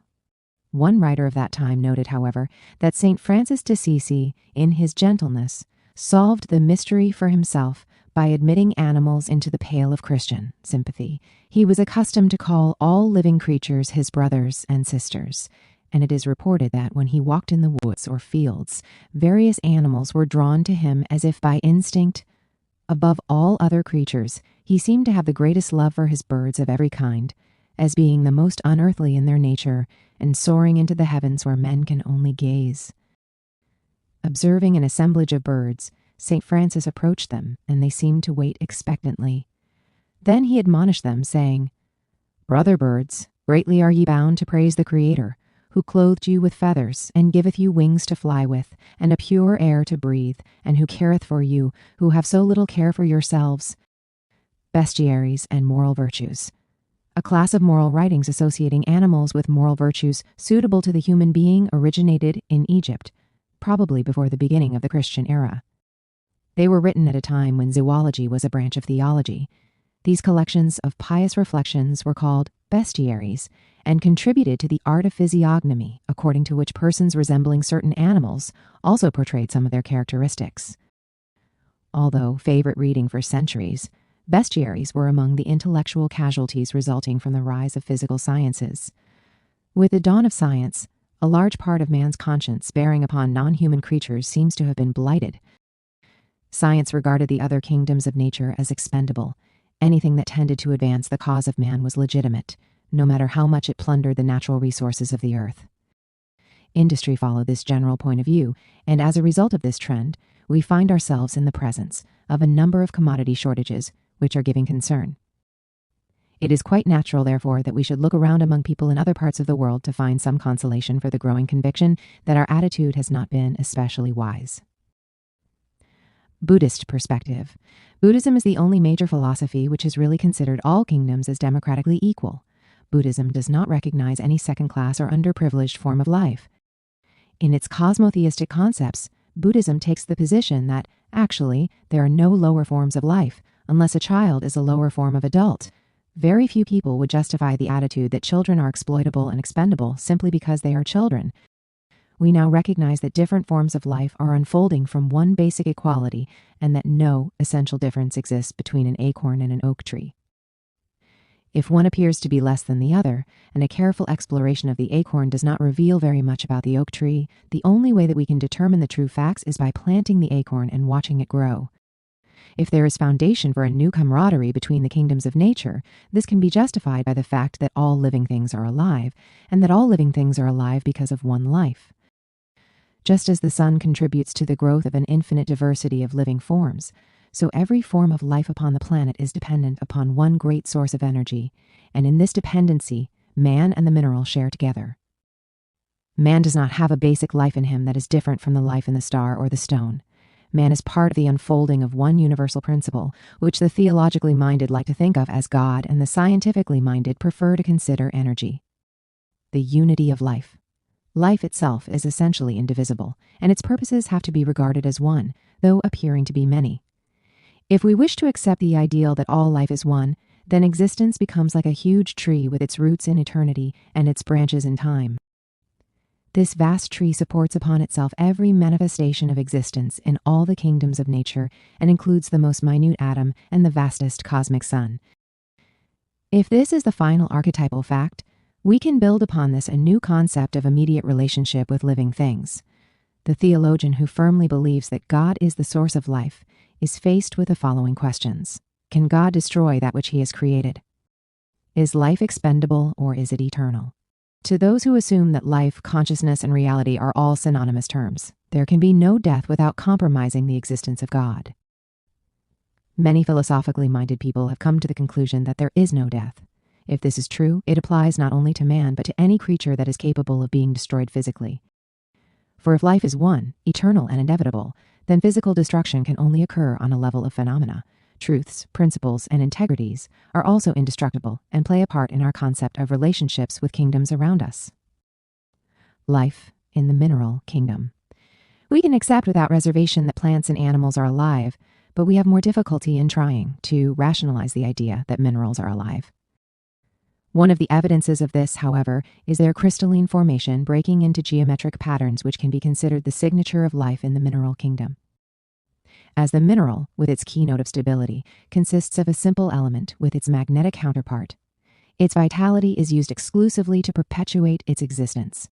One writer of that time noted, however, that St. Francis d'Assisi, in his gentleness, solved the mystery for himself by admitting animals into the pale of Christian sympathy. He was accustomed to call all living creatures his brothers and sisters, and it is reported that when he walked in the woods or fields, various animals were drawn to him as if by instinct Above all other creatures, he seemed to have the greatest love for his birds of every kind, as being the most unearthly in their nature and soaring into the heavens where men can only gaze. Observing an assemblage of birds, St. Francis approached them, and they seemed to wait expectantly. Then he admonished them, saying, "Brother birds, greatly are ye bound to praise the Creator, who clothed you with feathers, and giveth you wings to fly with, and a pure air to breathe, and who careth for you, who have so little care for yourselves." Bestiaries and moral virtues. A class of moral writings associating animals with moral virtues suitable to the human being originated in Egypt, probably before the beginning of the Christian era. They were written at a time when zoology was a branch of theology. These collections of pious reflections were called bestiaries and contributed to the art of physiognomy, according to which persons resembling certain animals also portrayed some of their characteristics. Although favorite reading for centuries, bestiaries were among the intellectual casualties resulting from the rise of physical sciences. With the dawn of science, a large part of man's conscience bearing upon non-human creatures seems to have been blighted. Science regarded the other kingdoms of nature as expendable. Anything that tended to advance the cause of man was legitimate, no matter how much it plundered the natural resources of the earth. Industry followed this general point of view, and as a result of this trend, we find ourselves in the presence of a number of commodity shortages, which are giving concern. It is quite natural, therefore, that we should look around among people in other parts of the world to find some consolation for the growing conviction that our attitude has not been especially wise. Buddhist perspective. Buddhism is the only major philosophy which has really considered all kingdoms as democratically equal. Buddhism does not recognize any second-class or underprivileged form of life. In its cosmotheistic concepts, Buddhism takes the position that, actually, there are no lower forms of life, unless a child is a lower form of adult. Very few people would justify the attitude that children are exploitable and expendable simply because they are children. We now recognize that different forms of life are unfolding from one basic equality and that no essential difference exists between an acorn and an oak tree. If one appears to be less than the other, and a careful exploration of the acorn does not reveal very much about the oak tree, the only way that we can determine the true facts is by planting the acorn and watching it grow. If there is foundation for a new camaraderie between the kingdoms of nature, this can be justified by the fact that all living things are alive, and that all living things are alive because of one life. Just as the sun contributes to the growth of an infinite diversity of living forms, so every form of life upon the planet is dependent upon one great source of energy, and in this dependency, man and the mineral share together. Man does not have a basic life in him that is different from the life in the star or the stone. Man is part of the unfolding of one universal principle, which the theologically minded like to think of as God and the scientifically minded prefer to consider energy. The unity of life. Life itself is essentially indivisible, and its purposes have to be regarded as one, though appearing to be many. If we wish to accept the ideal that all life is one, then existence becomes like a huge tree with its roots in eternity and its branches in time. This vast tree supports upon itself every manifestation of existence in all the kingdoms of nature and includes the most minute atom and the vastest cosmic sun. If this is the final archetypal fact, we can build upon this a new concept of immediate relationship with living things. The theologian who firmly believes that God is the source of life is faced with the following questions. Can God destroy that which he has created? Is life expendable or is it eternal? To those who assume that life, consciousness, and reality are all synonymous terms, there can be no death without compromising the existence of God. Many philosophically minded people have come to the conclusion that there is no death. If this is true, it applies not only to man, but to any creature that is capable of being destroyed physically. For if life is one, eternal and inevitable, then physical destruction can only occur on a level of phenomena. Truths, principles, and integrities are also indestructible and play a part in our concept of relationships with kingdoms around us. Life in the mineral kingdom. We can accept without reservation that plants and animals are alive, but we have more difficulty in trying to rationalize the idea that minerals are alive. One of the evidences of this, however, is their crystalline formation breaking into geometric patterns which can be considered the signature of life in the mineral kingdom. As the mineral, with its keynote of stability, consists of a simple element with its magnetic counterpart, its vitality is used exclusively to perpetuate its existence.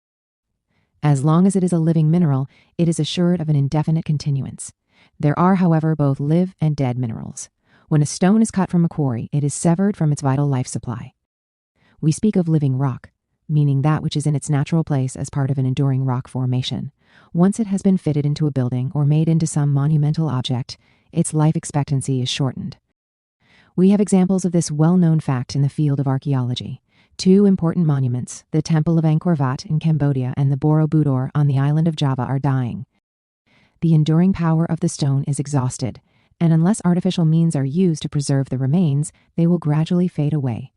As long as it is a living mineral, it is assured of an indefinite continuance. There are, however, both live and dead minerals. When a stone is cut from a quarry, it is severed from its vital life supply. We speak of living rock, meaning that which is in its natural place as part of an enduring rock formation. Once it has been fitted into a building or made into some monumental object, its life expectancy is shortened. We have examples of this well-known fact in the field of archaeology. Two important monuments, the Temple of Angkor Wat in Cambodia and the Borobudur on the island of Java, are dying. The enduring power of the stone is exhausted, and unless artificial means are used to preserve the remains, they will gradually fade away.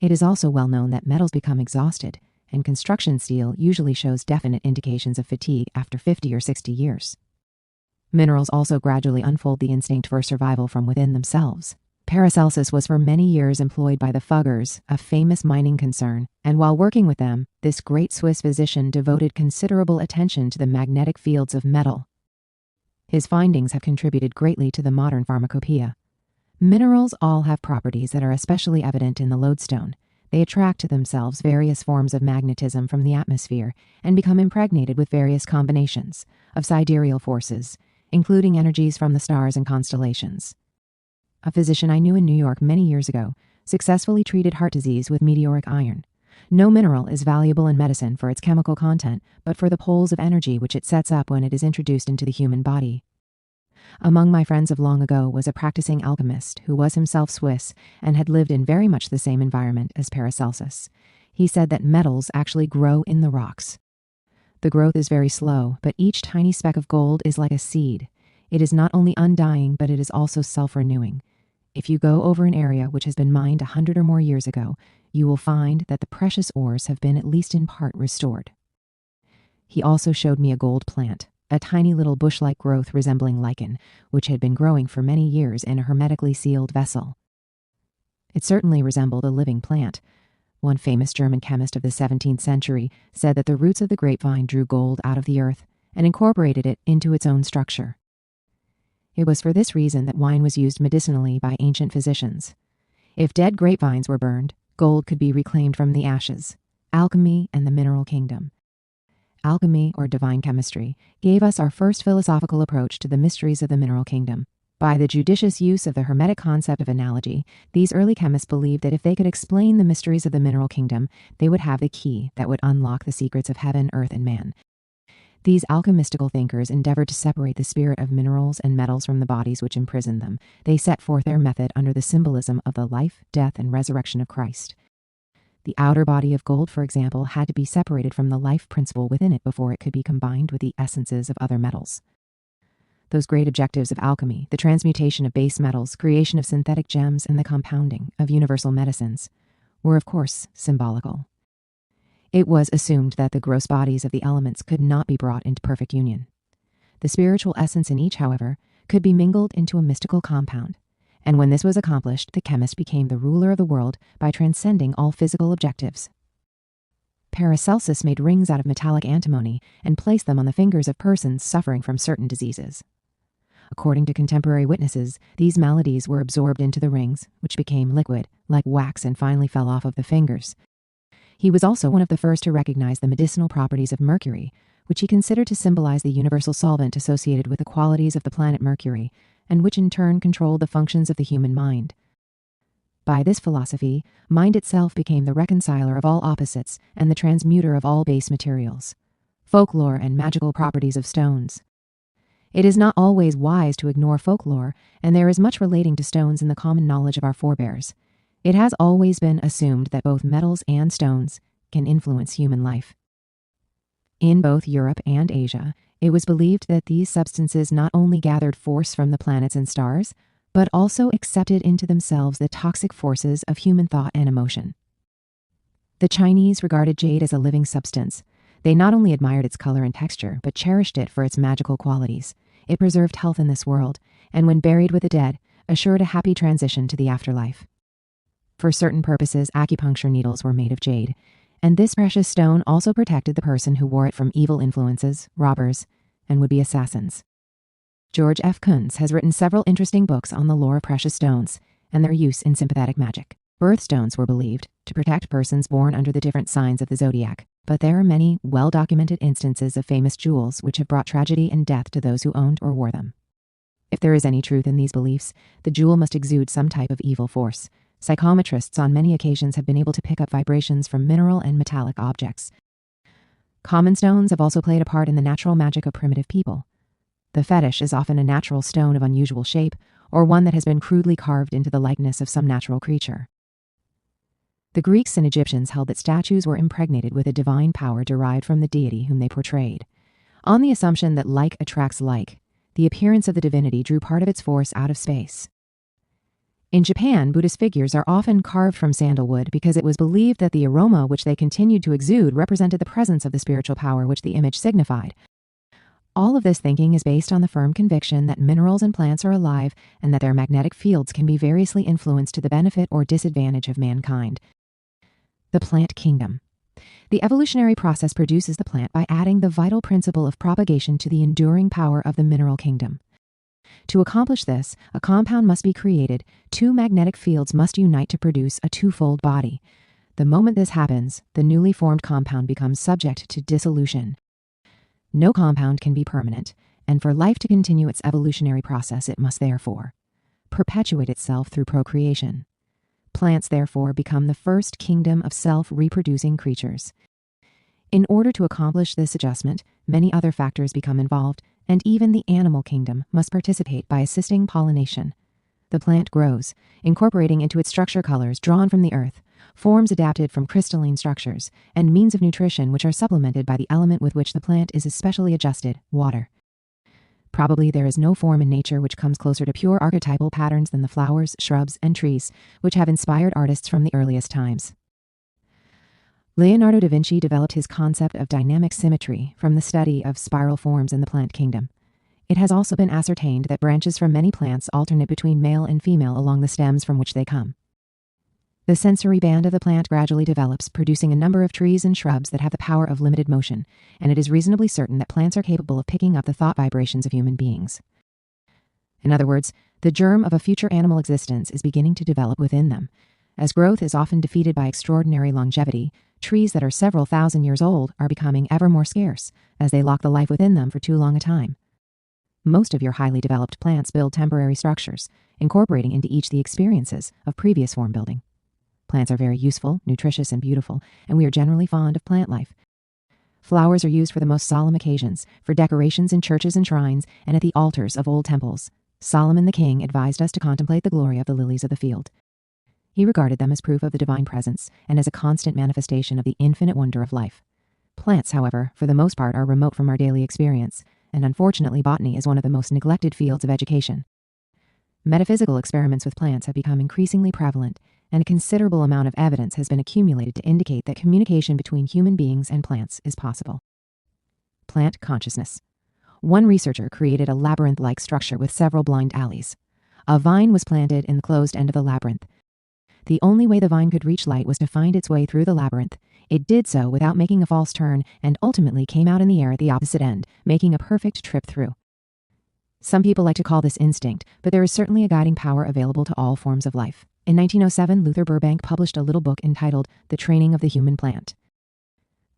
It is also well known that metals become exhausted, and construction steel usually shows definite indications of fatigue after 50 or 60 years. Minerals also gradually unfold the instinct for survival from within themselves. Paracelsus was for many years employed by the Fuggers, a famous mining concern, and while working with them, this great Swiss physician devoted considerable attention to the magnetic fields of metal. His findings have contributed greatly to the modern pharmacopoeia. Minerals all have properties that are especially evident in the lodestone. They attract to themselves various forms of magnetism from the atmosphere and become impregnated with various combinations of sidereal forces, including energies from the stars and constellations. A physician I knew in New York many years ago successfully treated heart disease with meteoric iron. No mineral is valuable in medicine for its chemical content, but for the poles of energy which it sets up when it is introduced into the human body. Among my friends of long ago was a practicing alchemist who was himself Swiss and had lived in very much the same environment as Paracelsus. He said that metals actually grow in the rocks. The growth is very slow, but each tiny speck of gold is like a seed. It is not only undying, but it is also self-renewing. If you go over an area which has been mined 100 or more years ago, you will find that the precious ores have been at least in part restored. He also showed me a gold plant, a tiny little bush-like growth resembling lichen, which had been growing for many years in a hermetically sealed vessel. It certainly resembled a living plant. One famous German chemist of the 17th century said that the roots of the grapevine drew gold out of the earth and incorporated it into its own structure. It was for this reason that wine was used medicinally by ancient physicians. If dead grapevines were burned, gold could be reclaimed from the ashes. Alchemy and the mineral kingdom. Alchemy, or divine chemistry, gave us our first philosophical approach to the mysteries of the mineral kingdom. By the judicious use of the Hermetic concept of analogy, these early chemists believed that if they could explain the mysteries of the mineral kingdom, they would have the key that would unlock the secrets of heaven, earth, and man. These alchemistical thinkers endeavored to separate the spirit of minerals and metals from the bodies which imprisoned them. They set forth their method under the symbolism of the life, death, and resurrection of Christ. The outer body of gold, for example, had to be separated from the life principle within it before it could be combined with the essences of other metals. Those great objectives of alchemy, the transmutation of base metals, creation of synthetic gems, and the compounding of universal medicines, were of course symbolical. It was assumed that the gross bodies of the elements could not be brought into perfect union. The spiritual essence in each, however, could be mingled into a mystical compound, and when this was accomplished, the chemist became the ruler of the world by transcending all physical objectives. Paracelsus made rings out of metallic antimony and placed them on the fingers of persons suffering from certain diseases. According to contemporary witnesses, these maladies were absorbed into the rings, which became liquid, like wax, and finally fell off of the fingers. He was also one of the first to recognize the medicinal properties of mercury, which he considered to symbolize the universal solvent associated with the qualities of the planet Mercury, and which in turn controlled the functions of the human mind. By this philosophy, mind itself became the reconciler of all opposites and the transmuter of all base materials. Folklore and magical properties of stones. It is not always wise to ignore folklore, and there is much relating to stones in the common knowledge of our forebears. It has always been assumed that both metals and stones can influence human life. In both Europe and Asia, it was believed that these substances not only gathered force from the planets and stars, but also accepted into themselves the toxic forces of human thought and emotion. The Chinese regarded jade as a living substance. They not only admired its color and texture, but cherished it for its magical qualities. It preserved health in this world, and when buried with the dead, assured a happy transition to the afterlife. For certain purposes, acupuncture needles were made of jade, and this precious stone also protected the person who wore it from evil influences, robbers, and would-be assassins. George F. Kunz has written several interesting books on the lore of precious stones and their use in sympathetic magic. Birthstones were believed to protect persons born under the different signs of the zodiac, but there are many well-documented instances of famous jewels which have brought tragedy and death to those who owned or wore them. If there is any truth in these beliefs, the jewel must exude some type of evil force. Psychometrists on many occasions have been able to pick up vibrations from mineral and metallic objects. Common stones have also played a part in the natural magic of primitive people. The fetish is often a natural stone of unusual shape, or one that has been crudely carved into the likeness of some natural creature. The Greeks and Egyptians held that statues were impregnated with a divine power derived from the deity whom they portrayed. On the assumption that like attracts like, the appearance of the divinity drew part of its force out of space. In Japan, Buddhist figures are often carved from sandalwood because it was believed that the aroma which they continued to exude represented the presence of the spiritual power which the image signified. All of this thinking is based on the firm conviction that minerals and plants are alive and that their magnetic fields can be variously influenced to the benefit or disadvantage of mankind. The plant kingdom. The evolutionary process produces the plant by adding the vital principle of propagation to the enduring power of the mineral kingdom. To accomplish this, a compound must be created, two magnetic fields must unite to produce a twofold body. The moment this happens, the newly formed compound becomes subject to dissolution. No compound can be permanent, and for life to continue its evolutionary process, it must therefore perpetuate itself through procreation. Plants, therefore, become the first kingdom of self-reproducing creatures. In order to accomplish this adjustment, many other factors become involved, and even the animal kingdom must participate by assisting pollination. The plant grows, incorporating into its structure colors drawn from the earth, forms adapted from crystalline structures, and means of nutrition which are supplemented by the element with which the plant is especially adjusted, water. Probably there is no form in nature which comes closer to pure archetypal patterns than the flowers, shrubs, and trees, which have inspired artists from the earliest times. Leonardo da Vinci developed his concept of dynamic symmetry from the study of spiral forms in the plant kingdom. It has also been ascertained that branches from many plants alternate between male and female along the stems from which they come. The sensory band of the plant gradually develops, producing a number of trees and shrubs that have the power of limited motion, and it is reasonably certain that plants are capable of picking up the thought vibrations of human beings. In other words, the germ of a future animal existence is beginning to develop within them. As growth is often defeated by extraordinary longevity, trees that are several thousand years old are becoming ever more scarce, as they lock the life within them for too long a time. Most of your highly developed plants build temporary structures, incorporating into each the experiences of previous form building. Plants are very useful, nutritious, and beautiful, and we are generally fond of plant life. Flowers are used for the most solemn occasions, for decorations in churches and shrines, and at the altars of old temples. Solomon the king advised us to contemplate the glory of the lilies of the field. He regarded them as proof of the divine presence and as a constant manifestation of the infinite wonder of life. Plants, however, for the most part are remote from our daily experience, and unfortunately botany is one of the most neglected fields of education. Metaphysical experiments with plants have become increasingly prevalent, and a considerable amount of evidence has been accumulated to indicate that communication between human beings and plants is possible. Plant consciousness. One researcher created a labyrinth-like structure with several blind alleys. A vine was planted in the closed end of the labyrinth. The only way the vine could reach light was to find its way through the labyrinth. It did so without making a false turn and ultimately came out in the air at the opposite end, making a perfect trip through. Some people like to call this instinct, but there is certainly a guiding power available to all forms of life. In 1907, Luther Burbank published a little book entitled The Training of the Human Plant.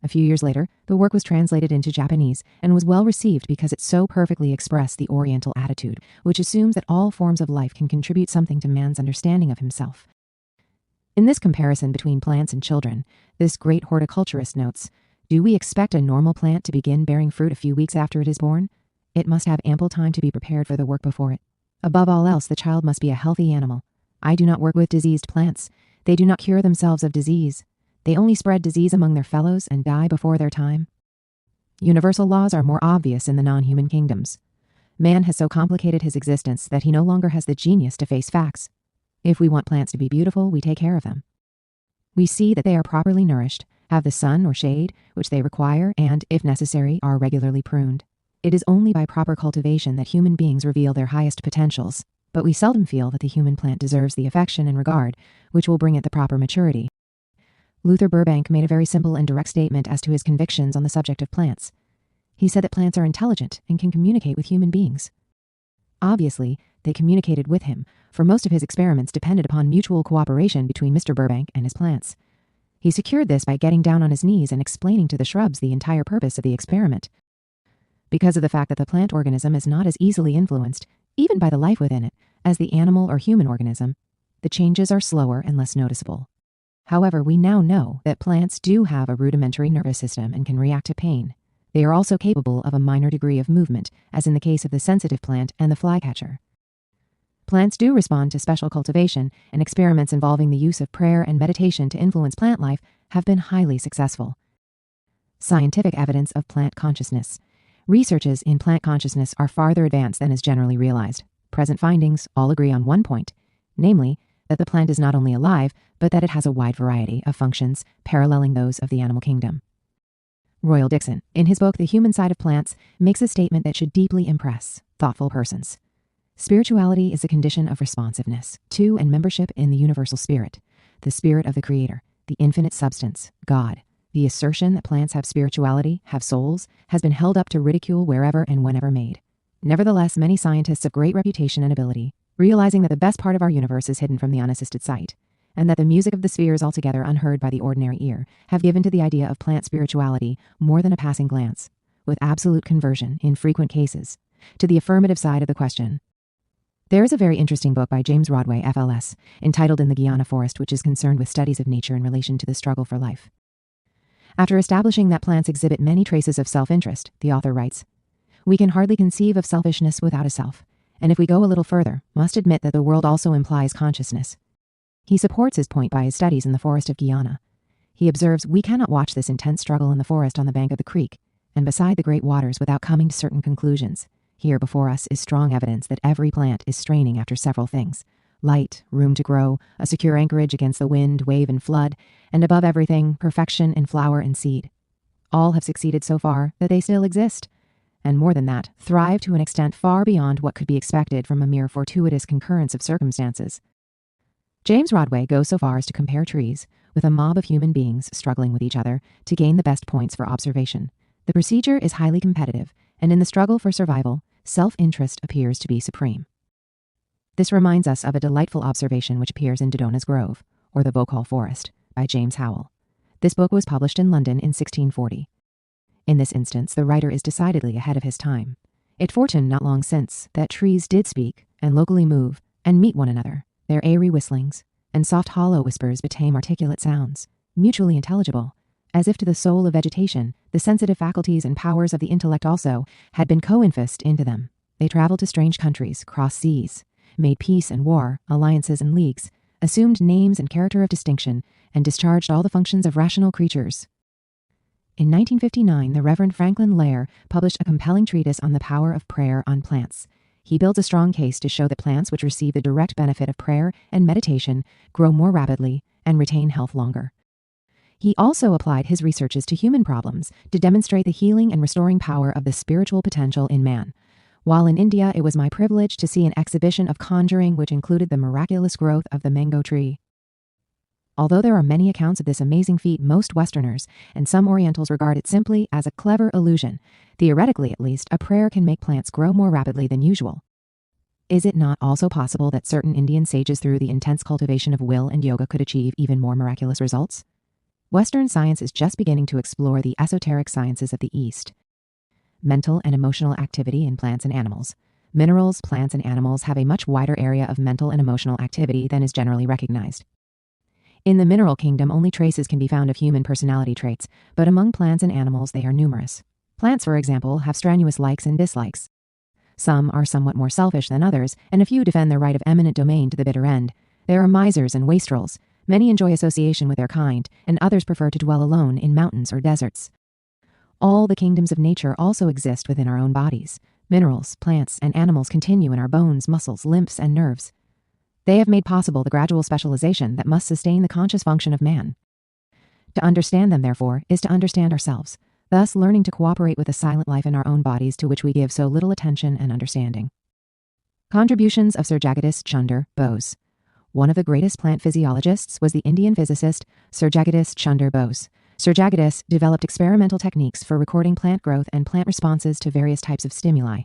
A few years later, the work was translated into Japanese and was well received because it so perfectly expressed the Oriental attitude, which assumes that all forms of life can contribute something to man's understanding of himself. In this comparison between plants and children, this great horticulturist notes, do we expect a normal plant to begin bearing fruit a few weeks after it is born? It must have ample time to be prepared for the work before it. Above all else, the child must be a healthy animal. I do not work with diseased plants. They do not cure themselves of disease. They only spread disease among their fellows and die before their time. Universal laws are more obvious in the non-human kingdoms. Man has so complicated his existence that he no longer has the genius to face facts. If we want plants to be beautiful, we take care of them. We see that they are properly nourished, have the sun or shade which they require, and, if necessary, are regularly pruned. It is only by proper cultivation that human beings reveal their highest potentials, but we seldom feel that the human plant deserves the affection and regard which will bring it the proper maturity. Luther Burbank made a very simple and direct statement as to his convictions on the subject of plants. He said that plants are intelligent and can communicate with human beings. Obviously, they communicated with him, for most of his experiments depended upon mutual cooperation between Mr. Burbank and his plants. He secured this by getting down on his knees and explaining to the shrubs the entire purpose of the experiment. Because of the fact that the plant organism is not as easily influenced, even by the life within it, as the animal or human organism, the changes are slower and less noticeable. However, we now know that plants do have a rudimentary nervous system and can react to pain. They are also capable of a minor degree of movement, as in the case of the sensitive plant and the flycatcher. Plants do respond to special cultivation, and experiments involving the use of prayer and meditation to influence plant life have been highly successful. Scientific evidence of plant consciousness. Researches in plant consciousness are farther advanced than is generally realized. Present findings all agree on one point, namely, that the plant is not only alive, but that it has a wide variety of functions paralleling those of the animal kingdom. Royal Dixon, in his book The Human Side of Plants, makes a statement that should deeply impress thoughtful persons. Spirituality is a condition of responsiveness to and membership in the universal spirit, the spirit of the Creator, the infinite substance, God. The assertion that plants have spirituality, have souls, has been held up to ridicule wherever and whenever made. Nevertheless, many scientists of great reputation and ability, realizing that the best part of our universe is hidden from the unassisted sight, and that the music of the sphere is altogether unheard by the ordinary ear, have given to the idea of plant spirituality more than a passing glance, with absolute conversion, in frequent cases, to the affirmative side of the question. There is a very interesting book by James Rodway, FLS, entitled In the Guiana Forest, which is concerned with studies of nature in relation to the struggle for life. After establishing that plants exhibit many traces of self-interest, the author writes, "We can hardly conceive of selfishness without a self, and if we go a little further, must admit that the world also implies consciousness." He supports his point by his studies in the forest of Guiana. He observes, "We cannot watch this intense struggle in the forest on the bank of the creek and beside the great waters without coming to certain conclusions. Here before us is strong evidence that every plant is straining after several things: light, room to grow, a secure anchorage against the wind, wave, and flood, and above everything, perfection in flower and seed. All have succeeded so far that they still exist, and more than that, thrive to an extent far beyond what could be expected from a mere fortuitous concurrence of circumstances." James Rodway goes so far as to compare trees with a mob of human beings struggling with each other to gain the best points for observation. The procedure is highly competitive, and in the struggle for survival, self-interest appears to be supreme. This reminds us of a delightful observation which appears in Dodona's Grove, or the Vauxhall Forest, by James Howell. This book was published in London in 1640. In this instance, the writer is decidedly ahead of his time. It fortuned not long since that trees did speak, and locally move, and meet one another. Their airy whistlings, and soft hollow whispers became articulate sounds, mutually intelligible, as if to the soul of vegetation, the sensitive faculties and powers of the intellect also had been co-infused into them. They traveled to strange countries, crossed seas, made peace and war, alliances and leagues, assumed names and character of distinction, and discharged all the functions of rational creatures. In 1959, the Reverend Franklin Lair published a compelling treatise on the power of prayer on plants. He builds a strong case to show that plants which receive the direct benefit of prayer and meditation grow more rapidly and retain health longer. He also applied his researches to human problems to demonstrate the healing and restoring power of the spiritual potential in man. While in India, it was my privilege to see an exhibition of conjuring which included the miraculous growth of the mango tree. Although there are many accounts of this amazing feat, most Westerners and some Orientals regard it simply as a clever illusion. Theoretically, at least, a prayer can make plants grow more rapidly than usual. Is it not also possible that certain Indian sages, through the intense cultivation of will and yoga, could achieve even more miraculous results? Western science is just beginning to explore the esoteric sciences of the East. Mental and emotional activity in plants and animals. Minerals, plants, and animals have a much wider area of mental and emotional activity than is generally recognized. In the mineral kingdom, only traces can be found of human personality traits, but among plants and animals they are numerous. Plants, for example, have strenuous likes and dislikes. Some are somewhat more selfish than others, and a few defend their right of eminent domain to the bitter end. There are misers and wastrels. Many enjoy association with their kind, and others prefer to dwell alone in mountains or deserts. All the kingdoms of nature also exist within our own bodies. Minerals, plants, and animals continue in our bones, muscles, limbs, and nerves. They have made possible the gradual specialization that must sustain the conscious function of man. To understand them, therefore, is to understand ourselves, thus learning to cooperate with the silent life in our own bodies to which we give so little attention and understanding. Contributions of Sir Jagadish Chunder Bose. One of the greatest plant physiologists was the Indian physicist Sir Jagadish Chunder Bose. Sir Jagadish developed experimental techniques for recording plant growth and plant responses to various types of stimuli.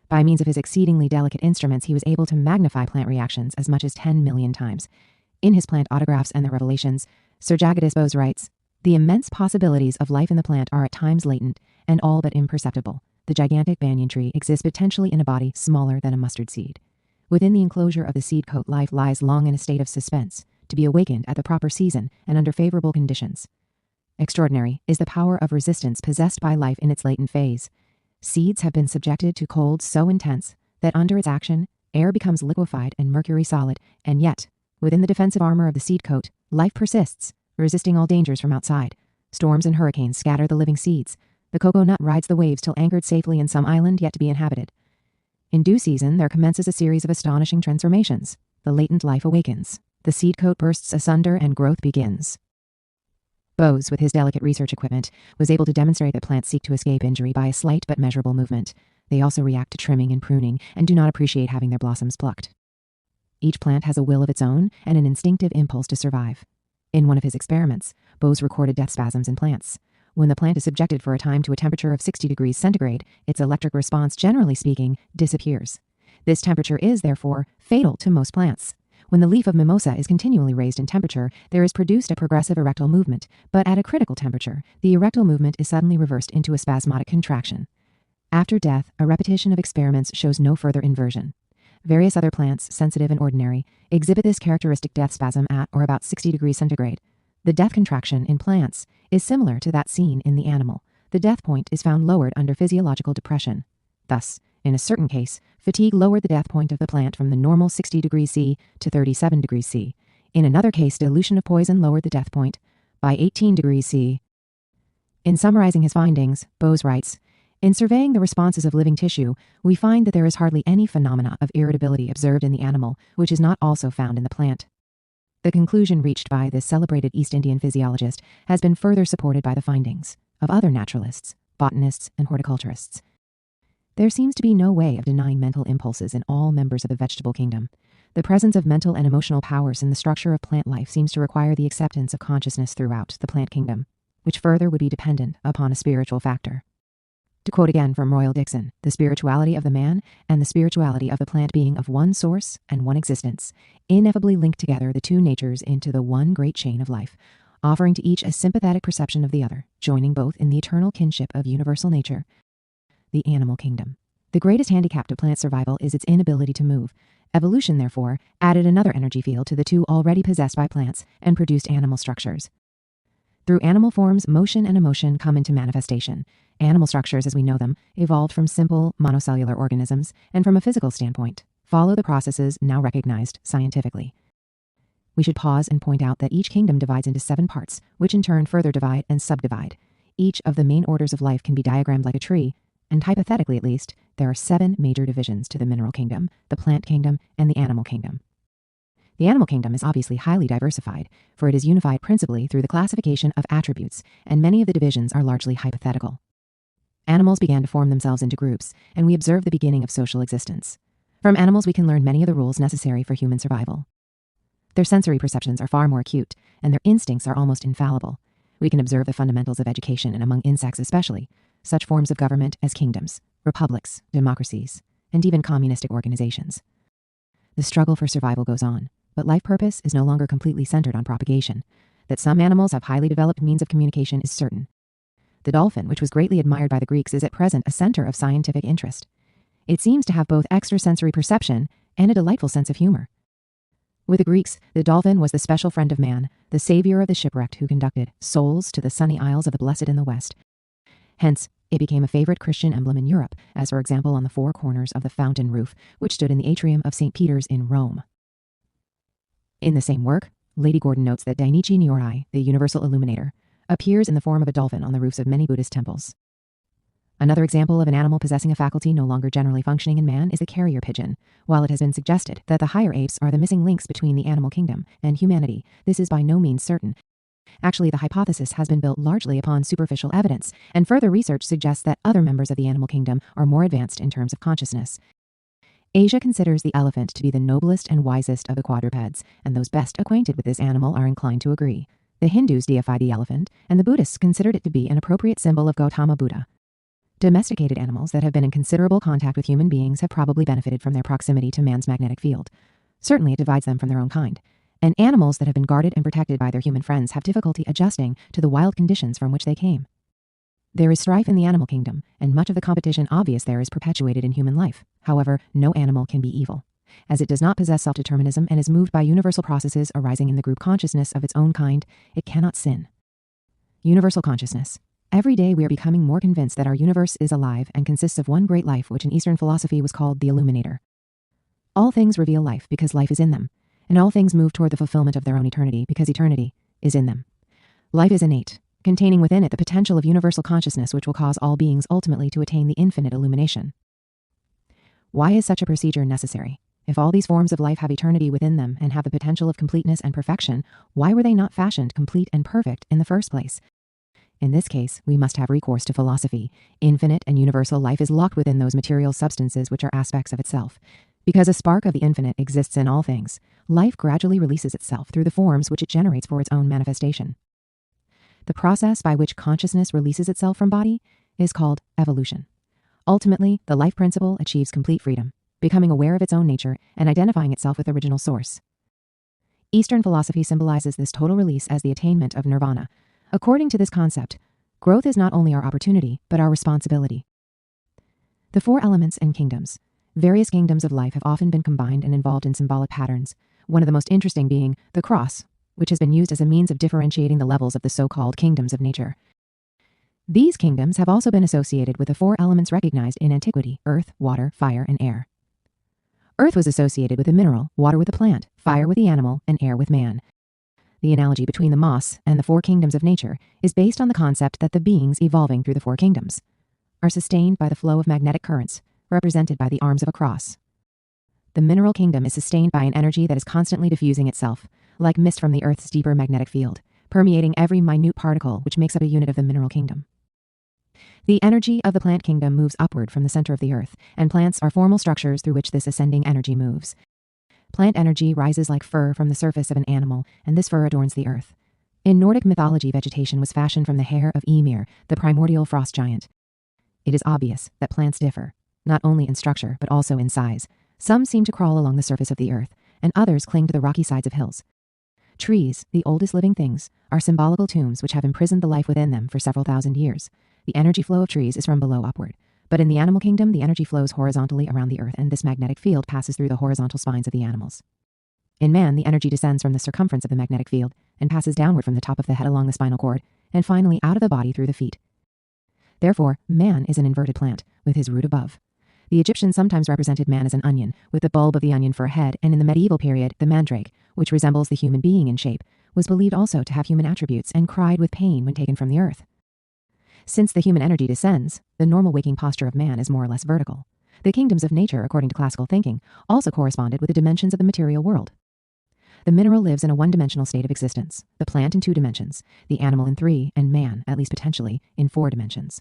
By means of his exceedingly delicate instruments, he was able to magnify plant reactions as much as 10 million times. In his Plant Autographs and the Revelations, Sir Jagadish Bose writes, "The immense possibilities of life in the plant are at times latent and all but imperceptible. The gigantic banyan tree exists potentially in a body smaller than a mustard seed. Within the enclosure of the seed coat, life lies long in a state of suspense, to be awakened at the proper season and under favorable conditions. Extraordinary is the power of resistance possessed by life in its latent phase. Seeds have been subjected to cold so intense that under its action, air becomes liquefied and mercury solid, and yet, within the defensive armor of the seed coat, life persists, resisting all dangers from outside. Storms and hurricanes scatter the living seeds. The cocoa nut rides the waves till anchored safely in some island yet to be inhabited. In due season, there commences a series of astonishing transformations. The latent life awakens. The seed coat bursts asunder and growth begins. Bose, with his delicate research equipment, was able to demonstrate that plants seek to escape injury by a slight but measurable movement. They also react to trimming and pruning and do not appreciate having their blossoms plucked. Each plant has a will of its own and an instinctive impulse to survive. In one of his experiments, Bose recorded death spasms in plants. When the plant is subjected for a time to a temperature of 60 degrees centigrade, its electric response, generally speaking, disappears. This temperature is, therefore, fatal to most plants. When the leaf of mimosa is continually raised in temperature, there is produced a progressive erectile movement, but at a critical temperature, the erectile movement is suddenly reversed into a spasmodic contraction. After death, a repetition of experiments shows no further inversion. Various other plants, sensitive and ordinary, exhibit this characteristic death spasm at or about 60 degrees centigrade. The death contraction in plants is similar to that seen in the animal. The death point is found lowered under physiological depression. Thus, in a certain case, fatigue lowered the death point of the plant from the normal 60 degrees C to 37 degrees C. In another case, dilution of poison lowered the death point by 18 degrees C. In summarizing his findings, Bose writes, "In surveying the responses of living tissue, we find that there is hardly any phenomena of irritability observed in the animal, which is not also found in the plant." The conclusion reached by this celebrated East Indian physiologist has been further supported by the findings of other naturalists, botanists, and horticulturists. There seems to be no way of denying mental impulses in all members of the vegetable kingdom. The presence of mental and emotional powers in the structure of plant life seems to require the acceptance of consciousness throughout the plant kingdom, which further would be dependent upon a spiritual factor. To quote again from Royal Dixon, the spirituality of the man and the spirituality of the plant being of one source and one existence, ineffably link together the two natures into the one great chain of life, offering to each a sympathetic perception of the other, joining both in the eternal kinship of universal nature, the animal kingdom. The greatest handicap to plant survival is its inability to move. Evolution, therefore, added another energy field to the two already possessed by plants and produced animal structures. Through animal forms, motion and emotion come into manifestation. Animal structures, as we know them, evolved from simple monocellular organisms and from a physical standpoint, follow the processes now recognized scientifically. We should pause and point out that each kingdom divides into 7 parts, which in turn further divide and subdivide. Each of the main orders of life can be diagrammed like a tree, and hypothetically at least, there are 7 major divisions to the mineral kingdom, the plant kingdom, and the animal kingdom. The animal kingdom is obviously highly diversified, for it is unified principally through the classification of attributes, and many of the divisions are largely hypothetical. Animals began to form themselves into groups, and we observe the beginning of social existence. From animals we can learn many of the rules necessary for human survival. Their sensory perceptions are far more acute, and their instincts are almost infallible. We can observe the fundamentals of education, and among insects especially, such forms of government as kingdoms, republics, democracies, and even communistic organizations. The struggle for survival goes on, but life purpose is no longer completely centered on propagation. That some animals have highly developed means of communication is certain. The dolphin, which was greatly admired by the Greeks, is at present a center of scientific interest. It seems to have both extrasensory perception and a delightful sense of humor. With the Greeks, the dolphin was the special friend of man, the savior of the shipwrecked who conducted souls to the sunny isles of the blessed in the west. Hence, it became a favorite Christian emblem in Europe, as for example on the 4 corners of the fountain roof, which stood in the atrium of St. Peter's in Rome. In the same work, Lady Gordon notes that Dainichi Nyorai, the universal illuminator, appears in the form of a dolphin on the roofs of many Buddhist temples. Another example of an animal possessing a faculty no longer generally functioning in man is the carrier pigeon. While it has been suggested that the higher apes are the missing links between the animal kingdom and humanity, this is by no means certain. Actually, the hypothesis has been built largely upon superficial evidence, and further research suggests that other members of the animal kingdom are more advanced in terms of consciousness. Asia considers the elephant to be the noblest and wisest of the quadrupeds, and those best acquainted with this animal are inclined to agree. The Hindus deify the elephant, and the Buddhists considered it to be an appropriate symbol of Gautama Buddha. Domesticated animals that have been in considerable contact with human beings have probably benefited from their proximity to man's magnetic field. Certainly it divides them from their own kind. And animals that have been guarded and protected by their human friends have difficulty adjusting to the wild conditions from which they came. There is strife in the animal kingdom, and much of the competition obvious there is perpetuated in human life. However, no animal can be evil, as it does not possess self-determinism and is moved by universal processes arising in the group consciousness of its own kind. It cannot sin. Universal consciousness. Every day we are becoming more convinced that our universe is alive and consists of one great life, which in Eastern philosophy was called the Illuminator. All things reveal life because life is in them, and all things move toward the fulfillment of their own eternity because eternity is in them. Life is innate, containing within it the potential of universal consciousness, which will cause all beings ultimately to attain the infinite illumination. Why is such a procedure necessary? If all these forms of life have eternity within them and have the potential of completeness and perfection, why were they not fashioned complete and perfect in the first place? In this case, we must have recourse to philosophy. Infinite and universal life is locked within those material substances which are aspects of itself. Because a spark of the infinite exists in all things, life gradually releases itself through the forms which it generates for its own manifestation. The process by which consciousness releases itself from body is called evolution. Ultimately, the life principle achieves complete freedom, becoming aware of its own nature and identifying itself with original source. Eastern philosophy symbolizes this total release as the attainment of nirvana. According to this concept, growth is not only our opportunity, but our responsibility. The four elements and kingdoms. Various kingdoms of life have often been combined and involved in symbolic patterns, one of the most interesting being the cross, which has been used as a means of differentiating the levels of the so-called kingdoms of nature. These kingdoms have also been associated with the four elements recognized in antiquity: earth, water, fire, and air. Earth was associated with the mineral, water with the plant, fire with the animal, and air with man. The analogy between the moss and the four kingdoms of nature is based on the concept that the beings evolving through the four kingdoms are sustained by the flow of magnetic currents, represented by the arms of a cross. The mineral kingdom is sustained by an energy that is constantly diffusing itself, like mist from the Earth's deeper magnetic field, permeating every minute particle which makes up a unit of the mineral kingdom. The energy of the plant kingdom moves upward from the center of the earth, and plants are formal structures through which this ascending energy moves. Plant energy rises like fur from the surface of an animal, and this fur adorns the earth. In Nordic mythology, vegetation was fashioned from the hair of Ymir, the primordial frost giant. It is obvious that plants differ, not only in structure, but also in size. Some seem to crawl along the surface of the earth, and others cling to the rocky sides of hills. Trees, the oldest living things, are symbolical tombs which have imprisoned the life within them for several thousand years. The energy flow of trees is from below upward. But in the animal kingdom, the energy flows horizontally around the earth, and this magnetic field passes through the horizontal spines of the animals. In man, the energy descends from the circumference of the magnetic field and passes downward from the top of the head along the spinal cord, and finally out of the body through the feet. Therefore, man is an inverted plant, with his root above. The Egyptians sometimes represented man as an onion, with the bulb of the onion for a head, and in the medieval period, the mandrake, which resembles the human being in shape, was believed also to have human attributes and cried with pain when taken from the earth. Since the human energy descends, the normal waking posture of man is more or less vertical. The kingdoms of nature, according to classical thinking, also corresponded with the dimensions of the material world. The mineral lives in a one-dimensional state of existence, the plant in 2 dimensions, the animal in 3, and man, at least potentially, in 4 dimensions.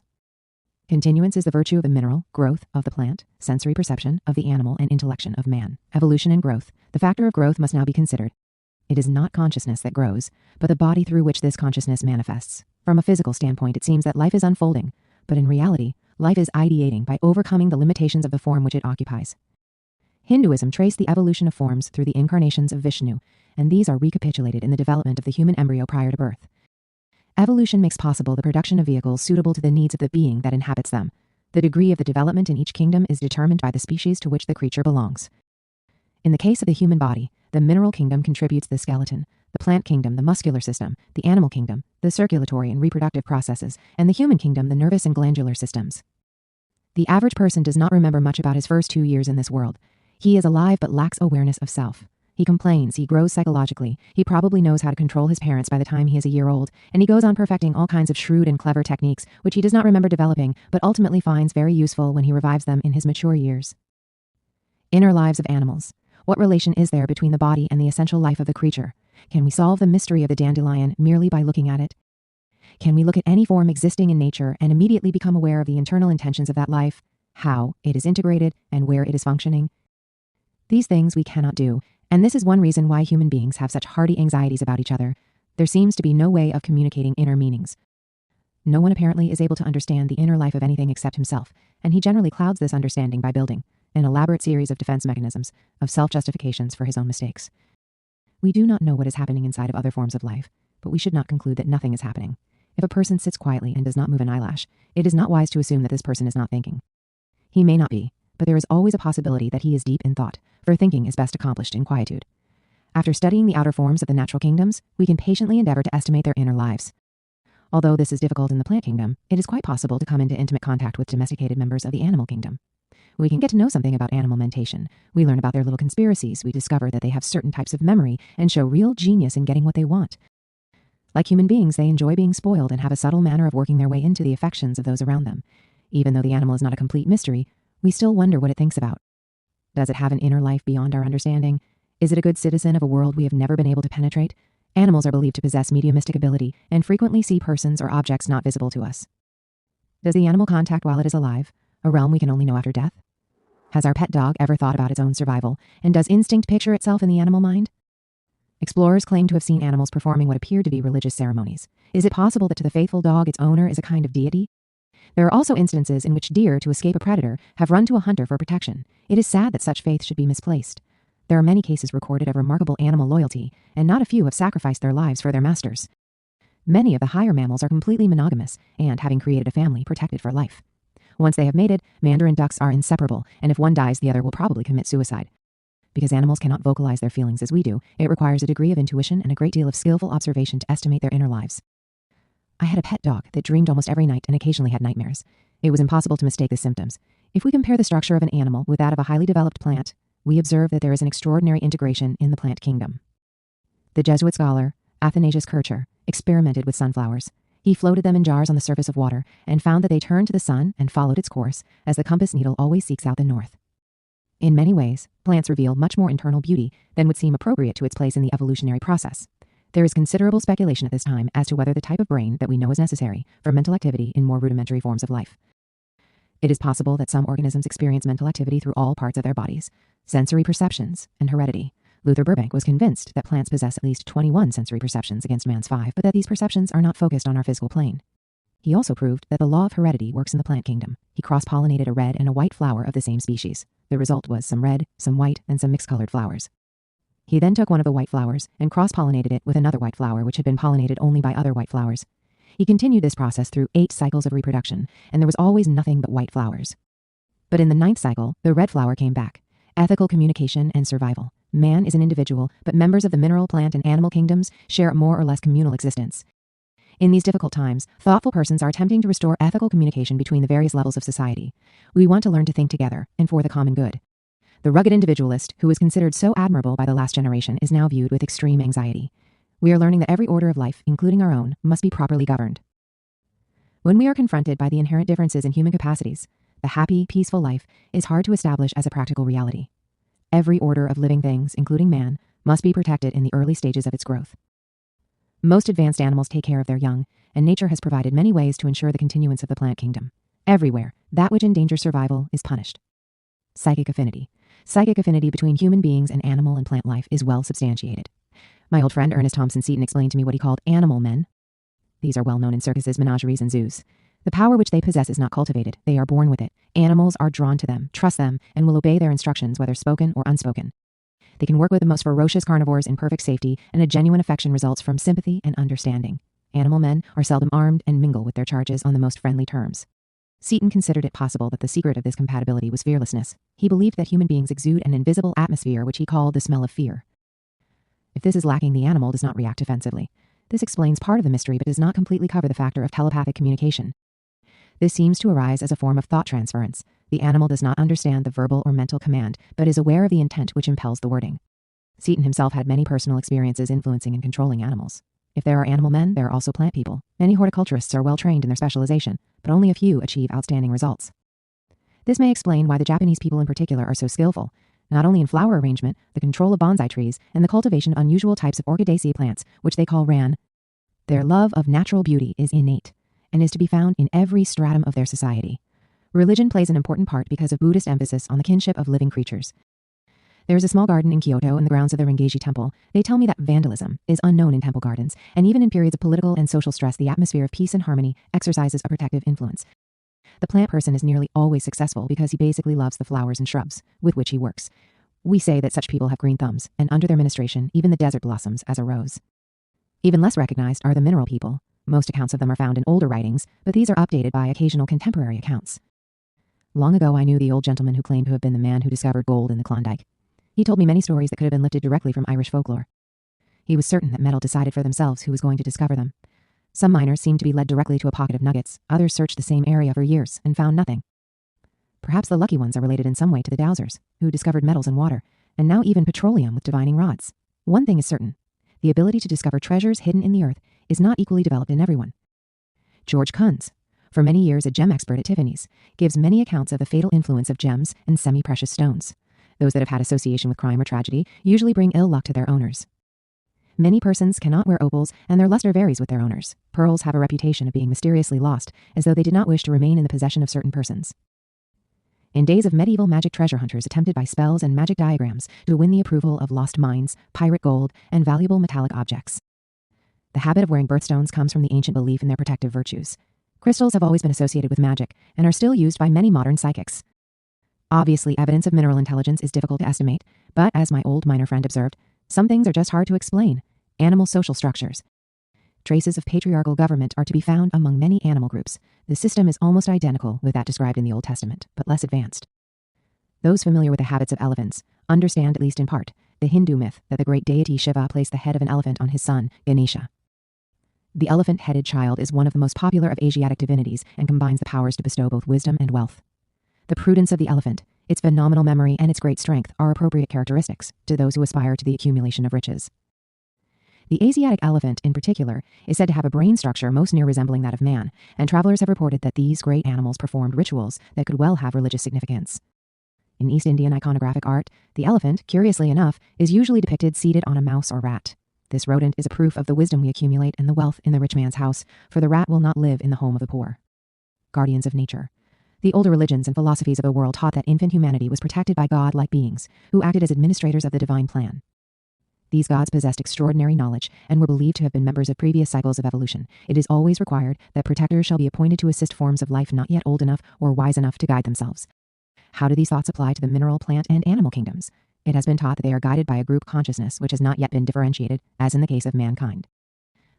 Continuance is the virtue of the mineral, growth of the plant, sensory perception of the animal, and intellection of man. Evolution and growth. The factor of growth must now be considered. It is not consciousness that grows, but the body through which this consciousness manifests. From a physical standpoint, it seems that life is unfolding, but in reality, life is ideating by overcoming the limitations of the form which it occupies. Hinduism traced the evolution of forms through the incarnations of Vishnu, and these are recapitulated in the development of the human embryo prior to birth. Evolution makes possible the production of vehicles suitable to the needs of the being that inhabits them. The degree of the development in each kingdom is determined by the species to which the creature belongs. In the case of the human body, the mineral kingdom contributes the skeleton, the plant kingdom the muscular system, the animal kingdom the circulatory and reproductive processes, and the human kingdom the nervous and glandular systems. The average person does not remember much about his first 2 years in this world. He is alive but lacks awareness of self. He complains, he grows psychologically, he probably knows how to control his parents by the time he is a year old, and he goes on perfecting all kinds of shrewd and clever techniques, which he does not remember developing, but ultimately finds very useful when he revives them in his mature years. Inner lives of animals. What relation is there between the body and the essential life of the creature? Can we solve the mystery of the dandelion merely by looking at it? Can we look at any form existing in nature and immediately become aware of the internal intentions of that life, how it is integrated, and where it is functioning? These things we cannot do, and this is one reason why human beings have such hearty anxieties about each other. There seems to be no way of communicating inner meanings. No one apparently is able to understand the inner life of anything except himself, and he generally clouds this understanding by building an elaborate series of defense mechanisms, of self-justifications for his own mistakes. We do not know what is happening inside of other forms of life, but we should not conclude that nothing is happening. If a person sits quietly and does not move an eyelash, it is not wise to assume that this person is not thinking. He may not be, but there is always a possibility that he is deep in thought, for thinking is best accomplished in quietude. After studying the outer forms of the natural kingdoms, we can patiently endeavor to estimate their inner lives. Although this is difficult in the plant kingdom, it is quite possible to come into intimate contact with domesticated members of the animal kingdom. We can get to know something about animal mentation. We learn about their little conspiracies. We discover that they have certain types of memory and show real genius in getting what they want. Like human beings, they enjoy being spoiled and have a subtle manner of working their way into the affections of those around them. Even though the animal is not a complete mystery, we still wonder what it thinks about. Does it have an inner life beyond our understanding? Is it a good citizen of a world we have never been able to penetrate? Animals are believed to possess mediumistic ability and frequently see persons or objects not visible to us. Does the animal contact while it is alive, a realm we can only know after death? Has our pet dog ever thought about its own survival, and does instinct picture itself in the animal mind? Explorers claim to have seen animals performing what appear to be religious ceremonies. Is it possible that to the faithful dog its owner is a kind of deity? There are also instances in which deer, to escape a predator, have run to a hunter for protection. It is sad that such faith should be misplaced. There are many cases recorded of remarkable animal loyalty, and not a few have sacrificed their lives for their masters. Many of the higher mammals are completely monogamous, and, having created a family, protected for life. Once they have mated, mandarin ducks are inseparable, and if one dies, the other will probably commit suicide. Because animals cannot vocalize their feelings as we do, it requires a degree of intuition and a great deal of skillful observation to estimate their inner lives. I had a pet dog that dreamed almost every night and occasionally had nightmares. It was impossible to mistake the symptoms. If we compare the structure of an animal with that of a highly developed plant, we observe that there is an extraordinary integration in the plant kingdom. The Jesuit scholar, Athanasius Kircher, experimented with sunflowers. He floated them in jars on the surface of water and found that they turned to the sun and followed its course, as the compass needle always seeks out the north. In many ways, plants reveal much more internal beauty than would seem appropriate to its place in the evolutionary process. There is considerable speculation at this time as to whether the type of brain that we know is necessary for mental activity in more rudimentary forms of life. It is possible that some organisms experience mental activity through all parts of their bodies, sensory perceptions, and heredity. Luther Burbank was convinced that plants possess at least 21 sensory perceptions against man's 5, but that these perceptions are not focused on our physical plane. He also proved that the law of heredity works in the plant kingdom. He cross-pollinated a red and a white flower of the same species. The result was some red, some white, and some mixed-colored flowers. He then took one of the white flowers and cross-pollinated it with another white flower which had been pollinated only by other white flowers. He continued this process through 8 cycles of reproduction, and there was always nothing but white flowers. But in the 9th cycle, the red flower came back. Ethical communication and survival. Man is an individual, but members of the mineral, plant, and animal kingdoms share a more or less communal existence. In these difficult times, thoughtful persons are attempting to restore ethical communication between the various levels of society. We want to learn to think together, and for the common good. The rugged individualist, who was considered so admirable by the last generation, is now viewed with extreme anxiety. We are learning that every order of life, including our own, must be properly governed. When we are confronted by the inherent differences in human capacities, the happy, peaceful life is hard to establish as a practical reality. Every order of living things, including man, must be protected in the early stages of its growth. Most advanced animals take care of their young, and nature has provided many ways to ensure the continuance of the plant kingdom. Everywhere, that which endangers survival is punished. Psychic affinity. Psychic affinity between human beings and animal and plant life is well substantiated. My old friend Ernest Thompson Seton explained to me what he called animal men. These are well known in circuses, menageries, and zoos. The power which they possess is not cultivated, they are born with it. Animals are drawn to them, trust them, and will obey their instructions whether spoken or unspoken. They can work with the most ferocious carnivores in perfect safety, and a genuine affection results from sympathy and understanding. Animal men are seldom armed and mingle with their charges on the most friendly terms. Seton considered it possible that the secret of this compatibility was fearlessness. He believed that human beings exude an invisible atmosphere which he called the smell of fear. If this is lacking, the animal does not react defensively. This explains part of the mystery but does not completely cover the factor of telepathic communication. This seems to arise as a form of thought transference. The animal does not understand the verbal or mental command, but is aware of the intent which impels the wording. Seton himself had many personal experiences influencing and controlling animals. If there are animal men, there are also plant people. Many horticulturists are well trained in their specialization, but only a few achieve outstanding results. This may explain why the Japanese people in particular are so skillful, not only in flower arrangement, the control of bonsai trees, and the cultivation of unusual types of orchidaceae plants, which they call ran. Their love of natural beauty is innate, and is to be found in every stratum of their society. Religion plays an important part because of Buddhist emphasis on the kinship of living creatures. There is a small garden in Kyoto in the grounds of the Rengeji Temple. They tell me that vandalism is unknown in temple gardens, and even in periods of political and social stress, the atmosphere of peace and harmony exercises a protective influence. The plant person is nearly always successful because he basically loves the flowers and shrubs with which he works. We say that such people have green thumbs, and under their ministration, even the desert blossoms as a rose. Even less recognized are the mineral people. Most accounts of them are found in older writings, but these are updated by occasional contemporary accounts. Long ago, I knew the old gentleman who claimed to have been the man who discovered gold in the Klondike. He told me many stories that could have been lifted directly from Irish folklore. He was certain that metal decided for themselves who was going to discover them. Some miners seemed to be led directly to a pocket of nuggets, others searched the same area for years and found nothing. Perhaps the lucky ones are related in some way to the dowsers, who discovered metals and water, and now even petroleum with divining rods. One thing is certain: the ability to discover treasures hidden in the earth is not equally developed in everyone. George Kunz, for many years a gem expert at Tiffany's, gives many accounts of the fatal influence of gems and semi-precious stones. Those that have had association with crime or tragedy usually bring ill luck to their owners. Many persons cannot wear opals, and their luster varies with their owners. Pearls have a reputation of being mysteriously lost, as though they did not wish to remain in the possession of certain persons. In days of medieval magic, treasure hunters attempted by spells and magic diagrams to win the approval of lost mines, pirate gold, and valuable metallic objects. The habit of wearing birthstones comes from the ancient belief in their protective virtues. Crystals have always been associated with magic and are still used by many modern psychics. Obviously, evidence of mineral intelligence is difficult to estimate, but as my old miner friend observed, some things are just hard to explain. Animal social structures. Traces of patriarchal government are to be found among many animal groups. The system is almost identical with that described in the Old Testament, but less advanced. Those familiar with the habits of elephants understand, at least in part, the Hindu myth that the great deity Shiva placed the head of an elephant on his son, Ganesha. The elephant-headed child is one of the most popular of Asiatic divinities and combines the powers to bestow both wisdom and wealth. The prudence of the elephant, its phenomenal memory, and its great strength are appropriate characteristics to those who aspire to the accumulation of riches. The Asiatic elephant, in particular, is said to have a brain structure most near resembling that of man, and travelers have reported that these great animals performed rituals that could well have religious significance. In East Indian iconographic art, the elephant, curiously enough, is usually depicted seated on a mouse or rat. This rodent is a proof of the wisdom we accumulate and the wealth in the rich man's house, for the rat will not live in the home of the poor. Guardians of nature. The older religions and philosophies of the world taught that infant humanity was protected by God-like beings, who acted as administrators of the divine plan. These gods possessed extraordinary knowledge and were believed to have been members of previous cycles of evolution. It is always required that protectors shall be appointed to assist forms of life not yet old enough or wise enough to guide themselves. How do these thoughts apply to the mineral, plant, and animal kingdoms? It has been taught that they are guided by a group consciousness which has not yet been differentiated, as in the case of mankind.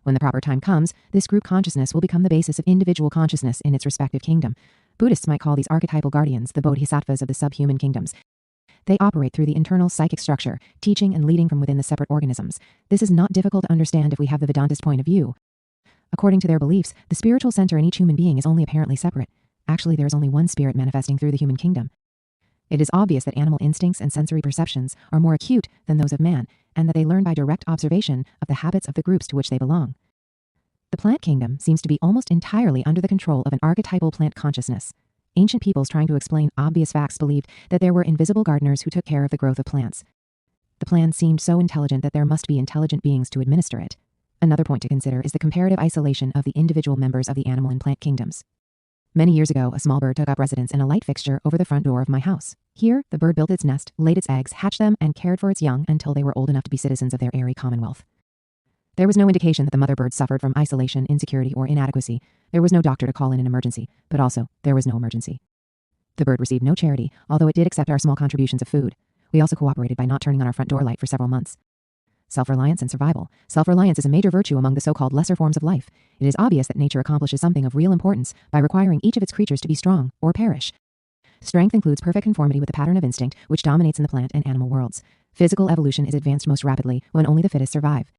When the proper time comes, this group consciousness will become the basis of individual consciousness in its respective kingdom. Buddhists might call these archetypal guardians the bodhisattvas of the subhuman kingdoms. They operate through the internal psychic structure, teaching and leading from within the separate organisms. This is not difficult to understand if we have the Vedantist point of view. According to their beliefs, the spiritual center in each human being is only apparently separate. Actually, there is only one spirit manifesting through the human kingdom. It is obvious that animal instincts and sensory perceptions are more acute than those of man, and that they learn by direct observation of the habits of the groups to which they belong. The plant kingdom seems to be almost entirely under the control of an archetypal plant consciousness. Ancient peoples trying to explain obvious facts believed that there were invisible gardeners who took care of the growth of plants. The plan seemed so intelligent that there must be intelligent beings to administer it. Another point to consider is the comparative isolation of the individual members of the animal and plant kingdoms. Many years ago, a small bird took up residence in a light fixture over the front door of my house. Here, the bird built its nest, laid its eggs, hatched them, and cared for its young until they were old enough to be citizens of their airy commonwealth. There was no indication that the mother bird suffered from isolation, insecurity, or inadequacy. There was no doctor to call in an emergency, but also, there was no emergency. The bird received no charity, although it did accept our small contributions of food. We also cooperated by not turning on our front door light for several months. Self-reliance and survival. Self-reliance is a major virtue among the so-called lesser forms of life. It is obvious that nature accomplishes something of real importance by requiring each of its creatures to be strong or perish. Strength includes perfect conformity with the pattern of instinct which dominates in the plant and animal worlds. Physical evolution is advanced most rapidly when only the fittest survive.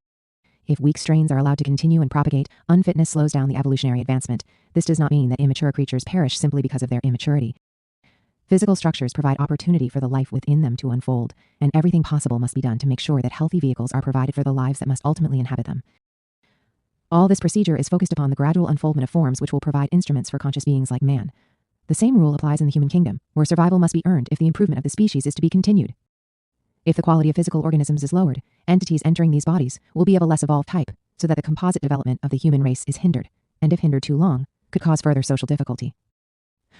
If weak strains are allowed to continue and propagate, unfitness slows down the evolutionary advancement. This does not mean that immature creatures perish simply because of their immaturity. Physical structures provide opportunity for the life within them to unfold, and everything possible must be done to make sure that healthy vehicles are provided for the lives that must ultimately inhabit them. All this procedure is focused upon the gradual unfoldment of forms which will provide instruments for conscious beings like man. The same rule applies in the human kingdom, where survival must be earned if the improvement of the species is to be continued. If the quality of physical organisms is lowered, entities entering these bodies will be of a less evolved type, so that the composite development of the human race is hindered, and if hindered too long, could cause further social difficulty.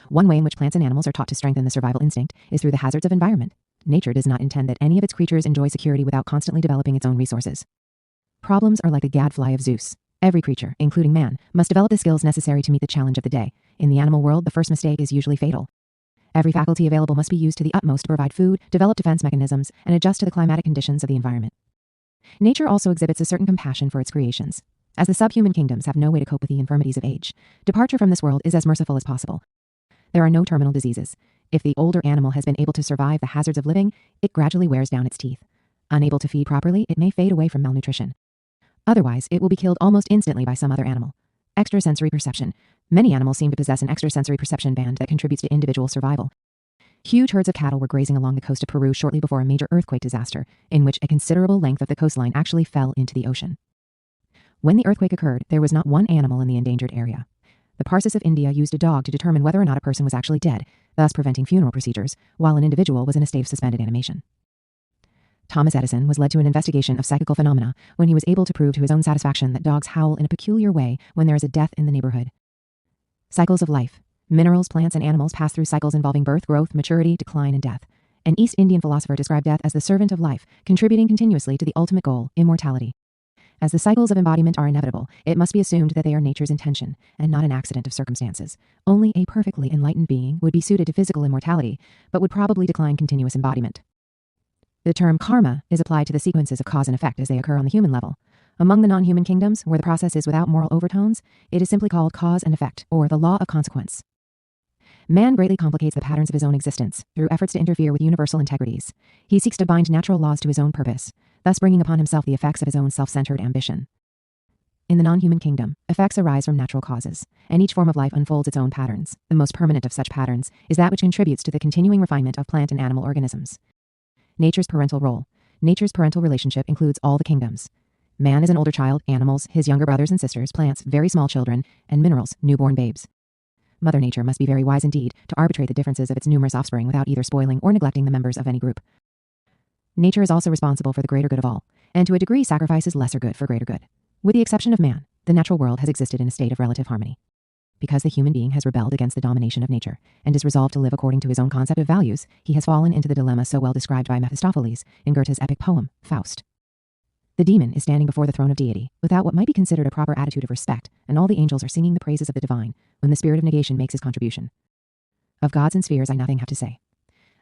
One way in which plants and animals are taught to strengthen the survival instinct is through the hazards of environment. Nature does not intend that any of its creatures enjoy security without constantly developing its own resources. Problems are like the gadfly of Zeus. Every creature, including man, must develop the skills necessary to meet the challenge of the day. In the animal world, the first mistake is usually fatal. Every faculty available must be used to the utmost to provide food, develop defense mechanisms, and adjust to the climatic conditions of the environment. Nature also exhibits a certain compassion for its creations. As the subhuman kingdoms have no way to cope with the infirmities of age, departure from this world is as merciful as possible. There are no terminal diseases. If the older animal has been able to survive the hazards of living, it gradually wears down its teeth. Unable to feed properly, it may fade away from malnutrition. Otherwise, it will be killed almost instantly by some other animal. Extrasensory perception. Many animals seem to possess an extrasensory perception band that contributes to individual survival. Huge herds of cattle were grazing along the coast of Peru shortly before a major earthquake disaster, in which a considerable length of the coastline actually fell into the ocean. When the earthquake occurred, there was not one animal in the endangered area. The Parsis of India used a dog to determine whether or not a person was actually dead, thus preventing funeral procedures, while an individual was in a state of suspended animation. Thomas Edison was led to an investigation of psychical phenomena when he was able to prove to his own satisfaction that dogs howl in a peculiar way when there is a death in the neighborhood. Cycles of life. Minerals, plants, and animals pass through cycles involving birth, growth, maturity, decline, and death. An East Indian philosopher described death as the servant of life, contributing continuously to the ultimate goal, immortality. As the cycles of embodiment are inevitable, it must be assumed that they are nature's intention, and not an accident of circumstances. Only a perfectly enlightened being would be suited to physical immortality, but would probably decline continuous embodiment. The term karma is applied to the sequences of cause and effect as they occur on the human level. Among the non-human kingdoms, where the process is without moral overtones, it is simply called cause and effect, or the law of consequence. Man greatly complicates the patterns of his own existence through efforts to interfere with universal integrities. He seeks to bind natural laws to his own purpose, thus bringing upon himself the effects of his own self-centered ambition. In the non-human kingdom, effects arise from natural causes, and each form of life unfolds its own patterns. The most permanent of such patterns is that which contributes to the continuing refinement of plant and animal organisms. Nature's parental role. Nature's parental relationship includes all the kingdoms. Man is an older child, animals, his younger brothers and sisters, plants, very small children, and minerals, newborn babes. Mother Nature must be very wise indeed to arbitrate the differences of its numerous offspring without either spoiling or neglecting the members of any group. Nature is also responsible for the greater good of all, and to a degree sacrifices lesser good for greater good. With the exception of man, the natural world has existed in a state of relative harmony. Because the human being has rebelled against the domination of nature, and is resolved to live according to his own concept of values, he has fallen into the dilemma so well described by Mephistopheles in Goethe's epic poem, Faust. The demon is standing before the throne of deity, without what might be considered a proper attitude of respect, and all the angels are singing the praises of the divine, when the spirit of negation makes his contribution. Of gods and spheres I nothing have to say.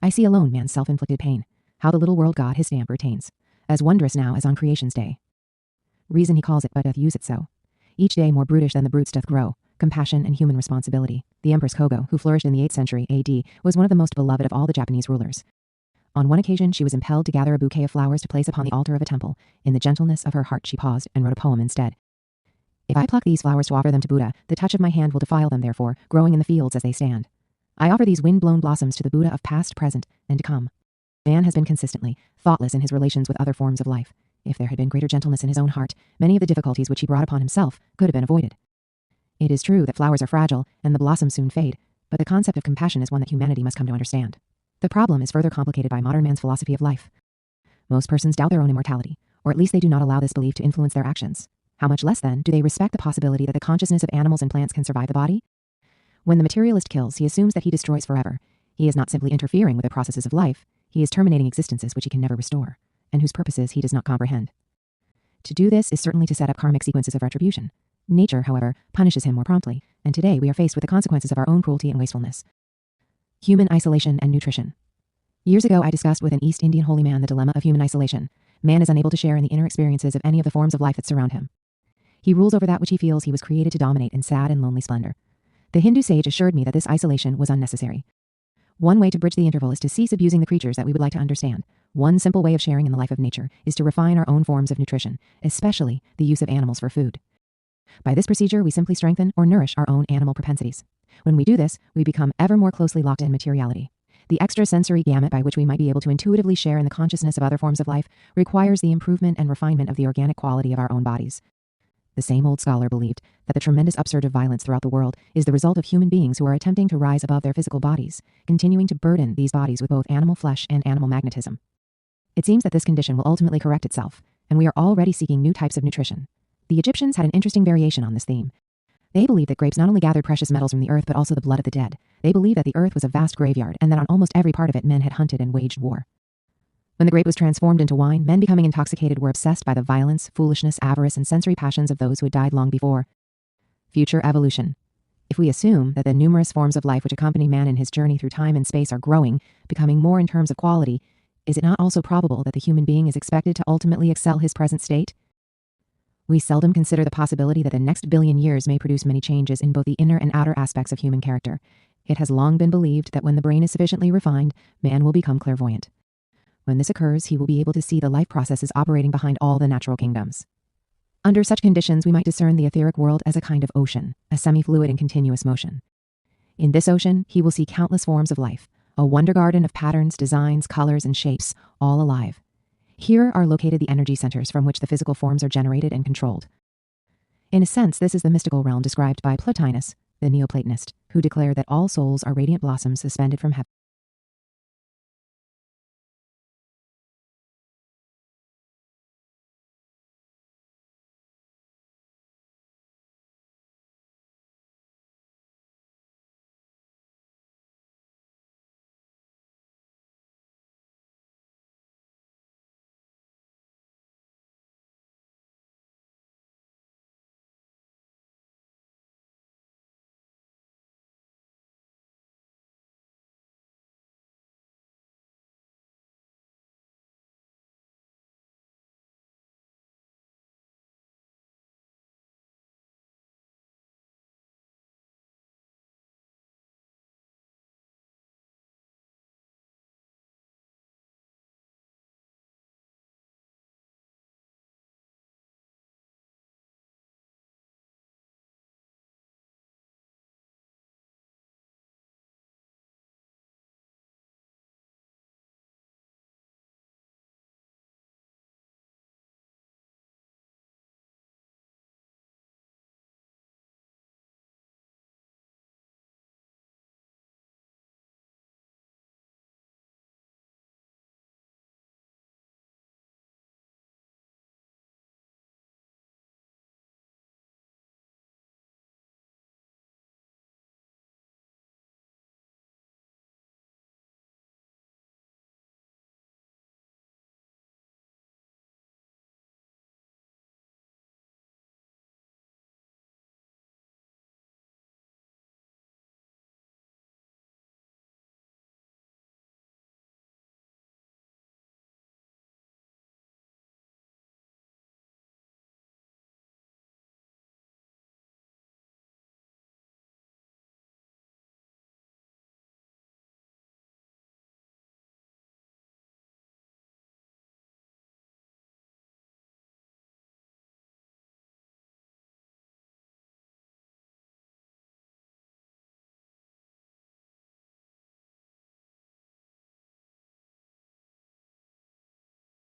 I see alone man's self-inflicted pain, how the little world God his stamp retains, as wondrous now as on creation's day. Reason he calls it, but doth use it so. Each day more brutish than the brutes doth grow, compassion and human responsibility. The Empress Kogo, who flourished in the 8th century AD, was one of the most beloved of all the Japanese rulers. On one occasion she was impelled to gather a bouquet of flowers to place upon the altar of a temple. In the gentleness of her heart she paused and wrote a poem instead. If I pluck these flowers to offer them to Buddha, the touch of my hand will defile them therefore, growing in the fields as they stand. I offer these wind-blown blossoms to the Buddha of past, present, and to come. Man has been consistently thoughtless in his relations with other forms of life. If there had been greater gentleness in his own heart, many of the difficulties which he brought upon himself could have been avoided. It is true that flowers are fragile, and the blossoms soon fade, but the concept of compassion is one that humanity must come to understand. The problem is further complicated by modern man's philosophy of life. Most persons doubt their own immortality, or at least they do not allow this belief to influence their actions. How much less, then, do they respect the possibility that the consciousness of animals and plants can survive the body? When the materialist kills, he assumes that he destroys forever. He is not simply interfering with the processes of life, he is terminating existences which he can never restore, and whose purposes he does not comprehend. To do this is certainly to set up karmic sequences of retribution. Nature, however, punishes him more promptly, and today we are faced with the consequences of our own cruelty and wastefulness. Human isolation and nutrition. Years ago, I discussed with an East Indian holy man the dilemma of human isolation. Man is unable to share in the inner experiences of any of the forms of life that surround him. He rules over that which he feels he was created to dominate in sad and lonely splendor. The Hindu sage assured me that this isolation was unnecessary. One way to bridge the interval is to cease abusing the creatures that we would like to understand. One simple way of sharing in the life of nature is to refine our own forms of nutrition, especially the use of animals for food. By this procedure, we simply strengthen or nourish our own animal propensities. When we do this, we become ever more closely locked in materiality. The extrasensory gamut by which we might be able to intuitively share in the consciousness of other forms of life requires the improvement and refinement of the organic quality of our own bodies. The same old scholar believed that the tremendous upsurge of violence throughout the world is the result of human beings who are attempting to rise above their physical bodies, continuing to burden these bodies with both animal flesh and animal magnetism. It seems that this condition will ultimately correct itself, and we are already seeking new types of nutrition. The Egyptians had an interesting variation on this theme. They believed that grapes not only gathered precious metals from the earth but also the blood of the dead. They believed that the earth was a vast graveyard and that on almost every part of it men had hunted and waged war. When the grape was transformed into wine, men becoming intoxicated were obsessed by the violence, foolishness, avarice, and sensory passions of those who had died long before. Future evolution. If we assume that the numerous forms of life which accompany man in his journey through time and space are growing, becoming more in terms of quality, is it not also probable that the human being is expected to ultimately excel his present state? We seldom consider the possibility that the next billion years may produce many changes in both the inner and outer aspects of human character. It has long been believed that when the brain is sufficiently refined, man will become clairvoyant. When this occurs, he will be able to see the life processes operating behind all the natural kingdoms. Under such conditions, we might discern the etheric world as a kind of ocean, a semi-fluid and continuous motion. In this ocean, he will see countless forms of life, a wonder garden of patterns, designs, colors, and shapes, all alive. Here are located the energy centers from which the physical forms are generated and controlled. In a sense, this is the mystical realm described by Plotinus, the Neoplatonist, who declared that all souls are radiant blossoms suspended from heaven.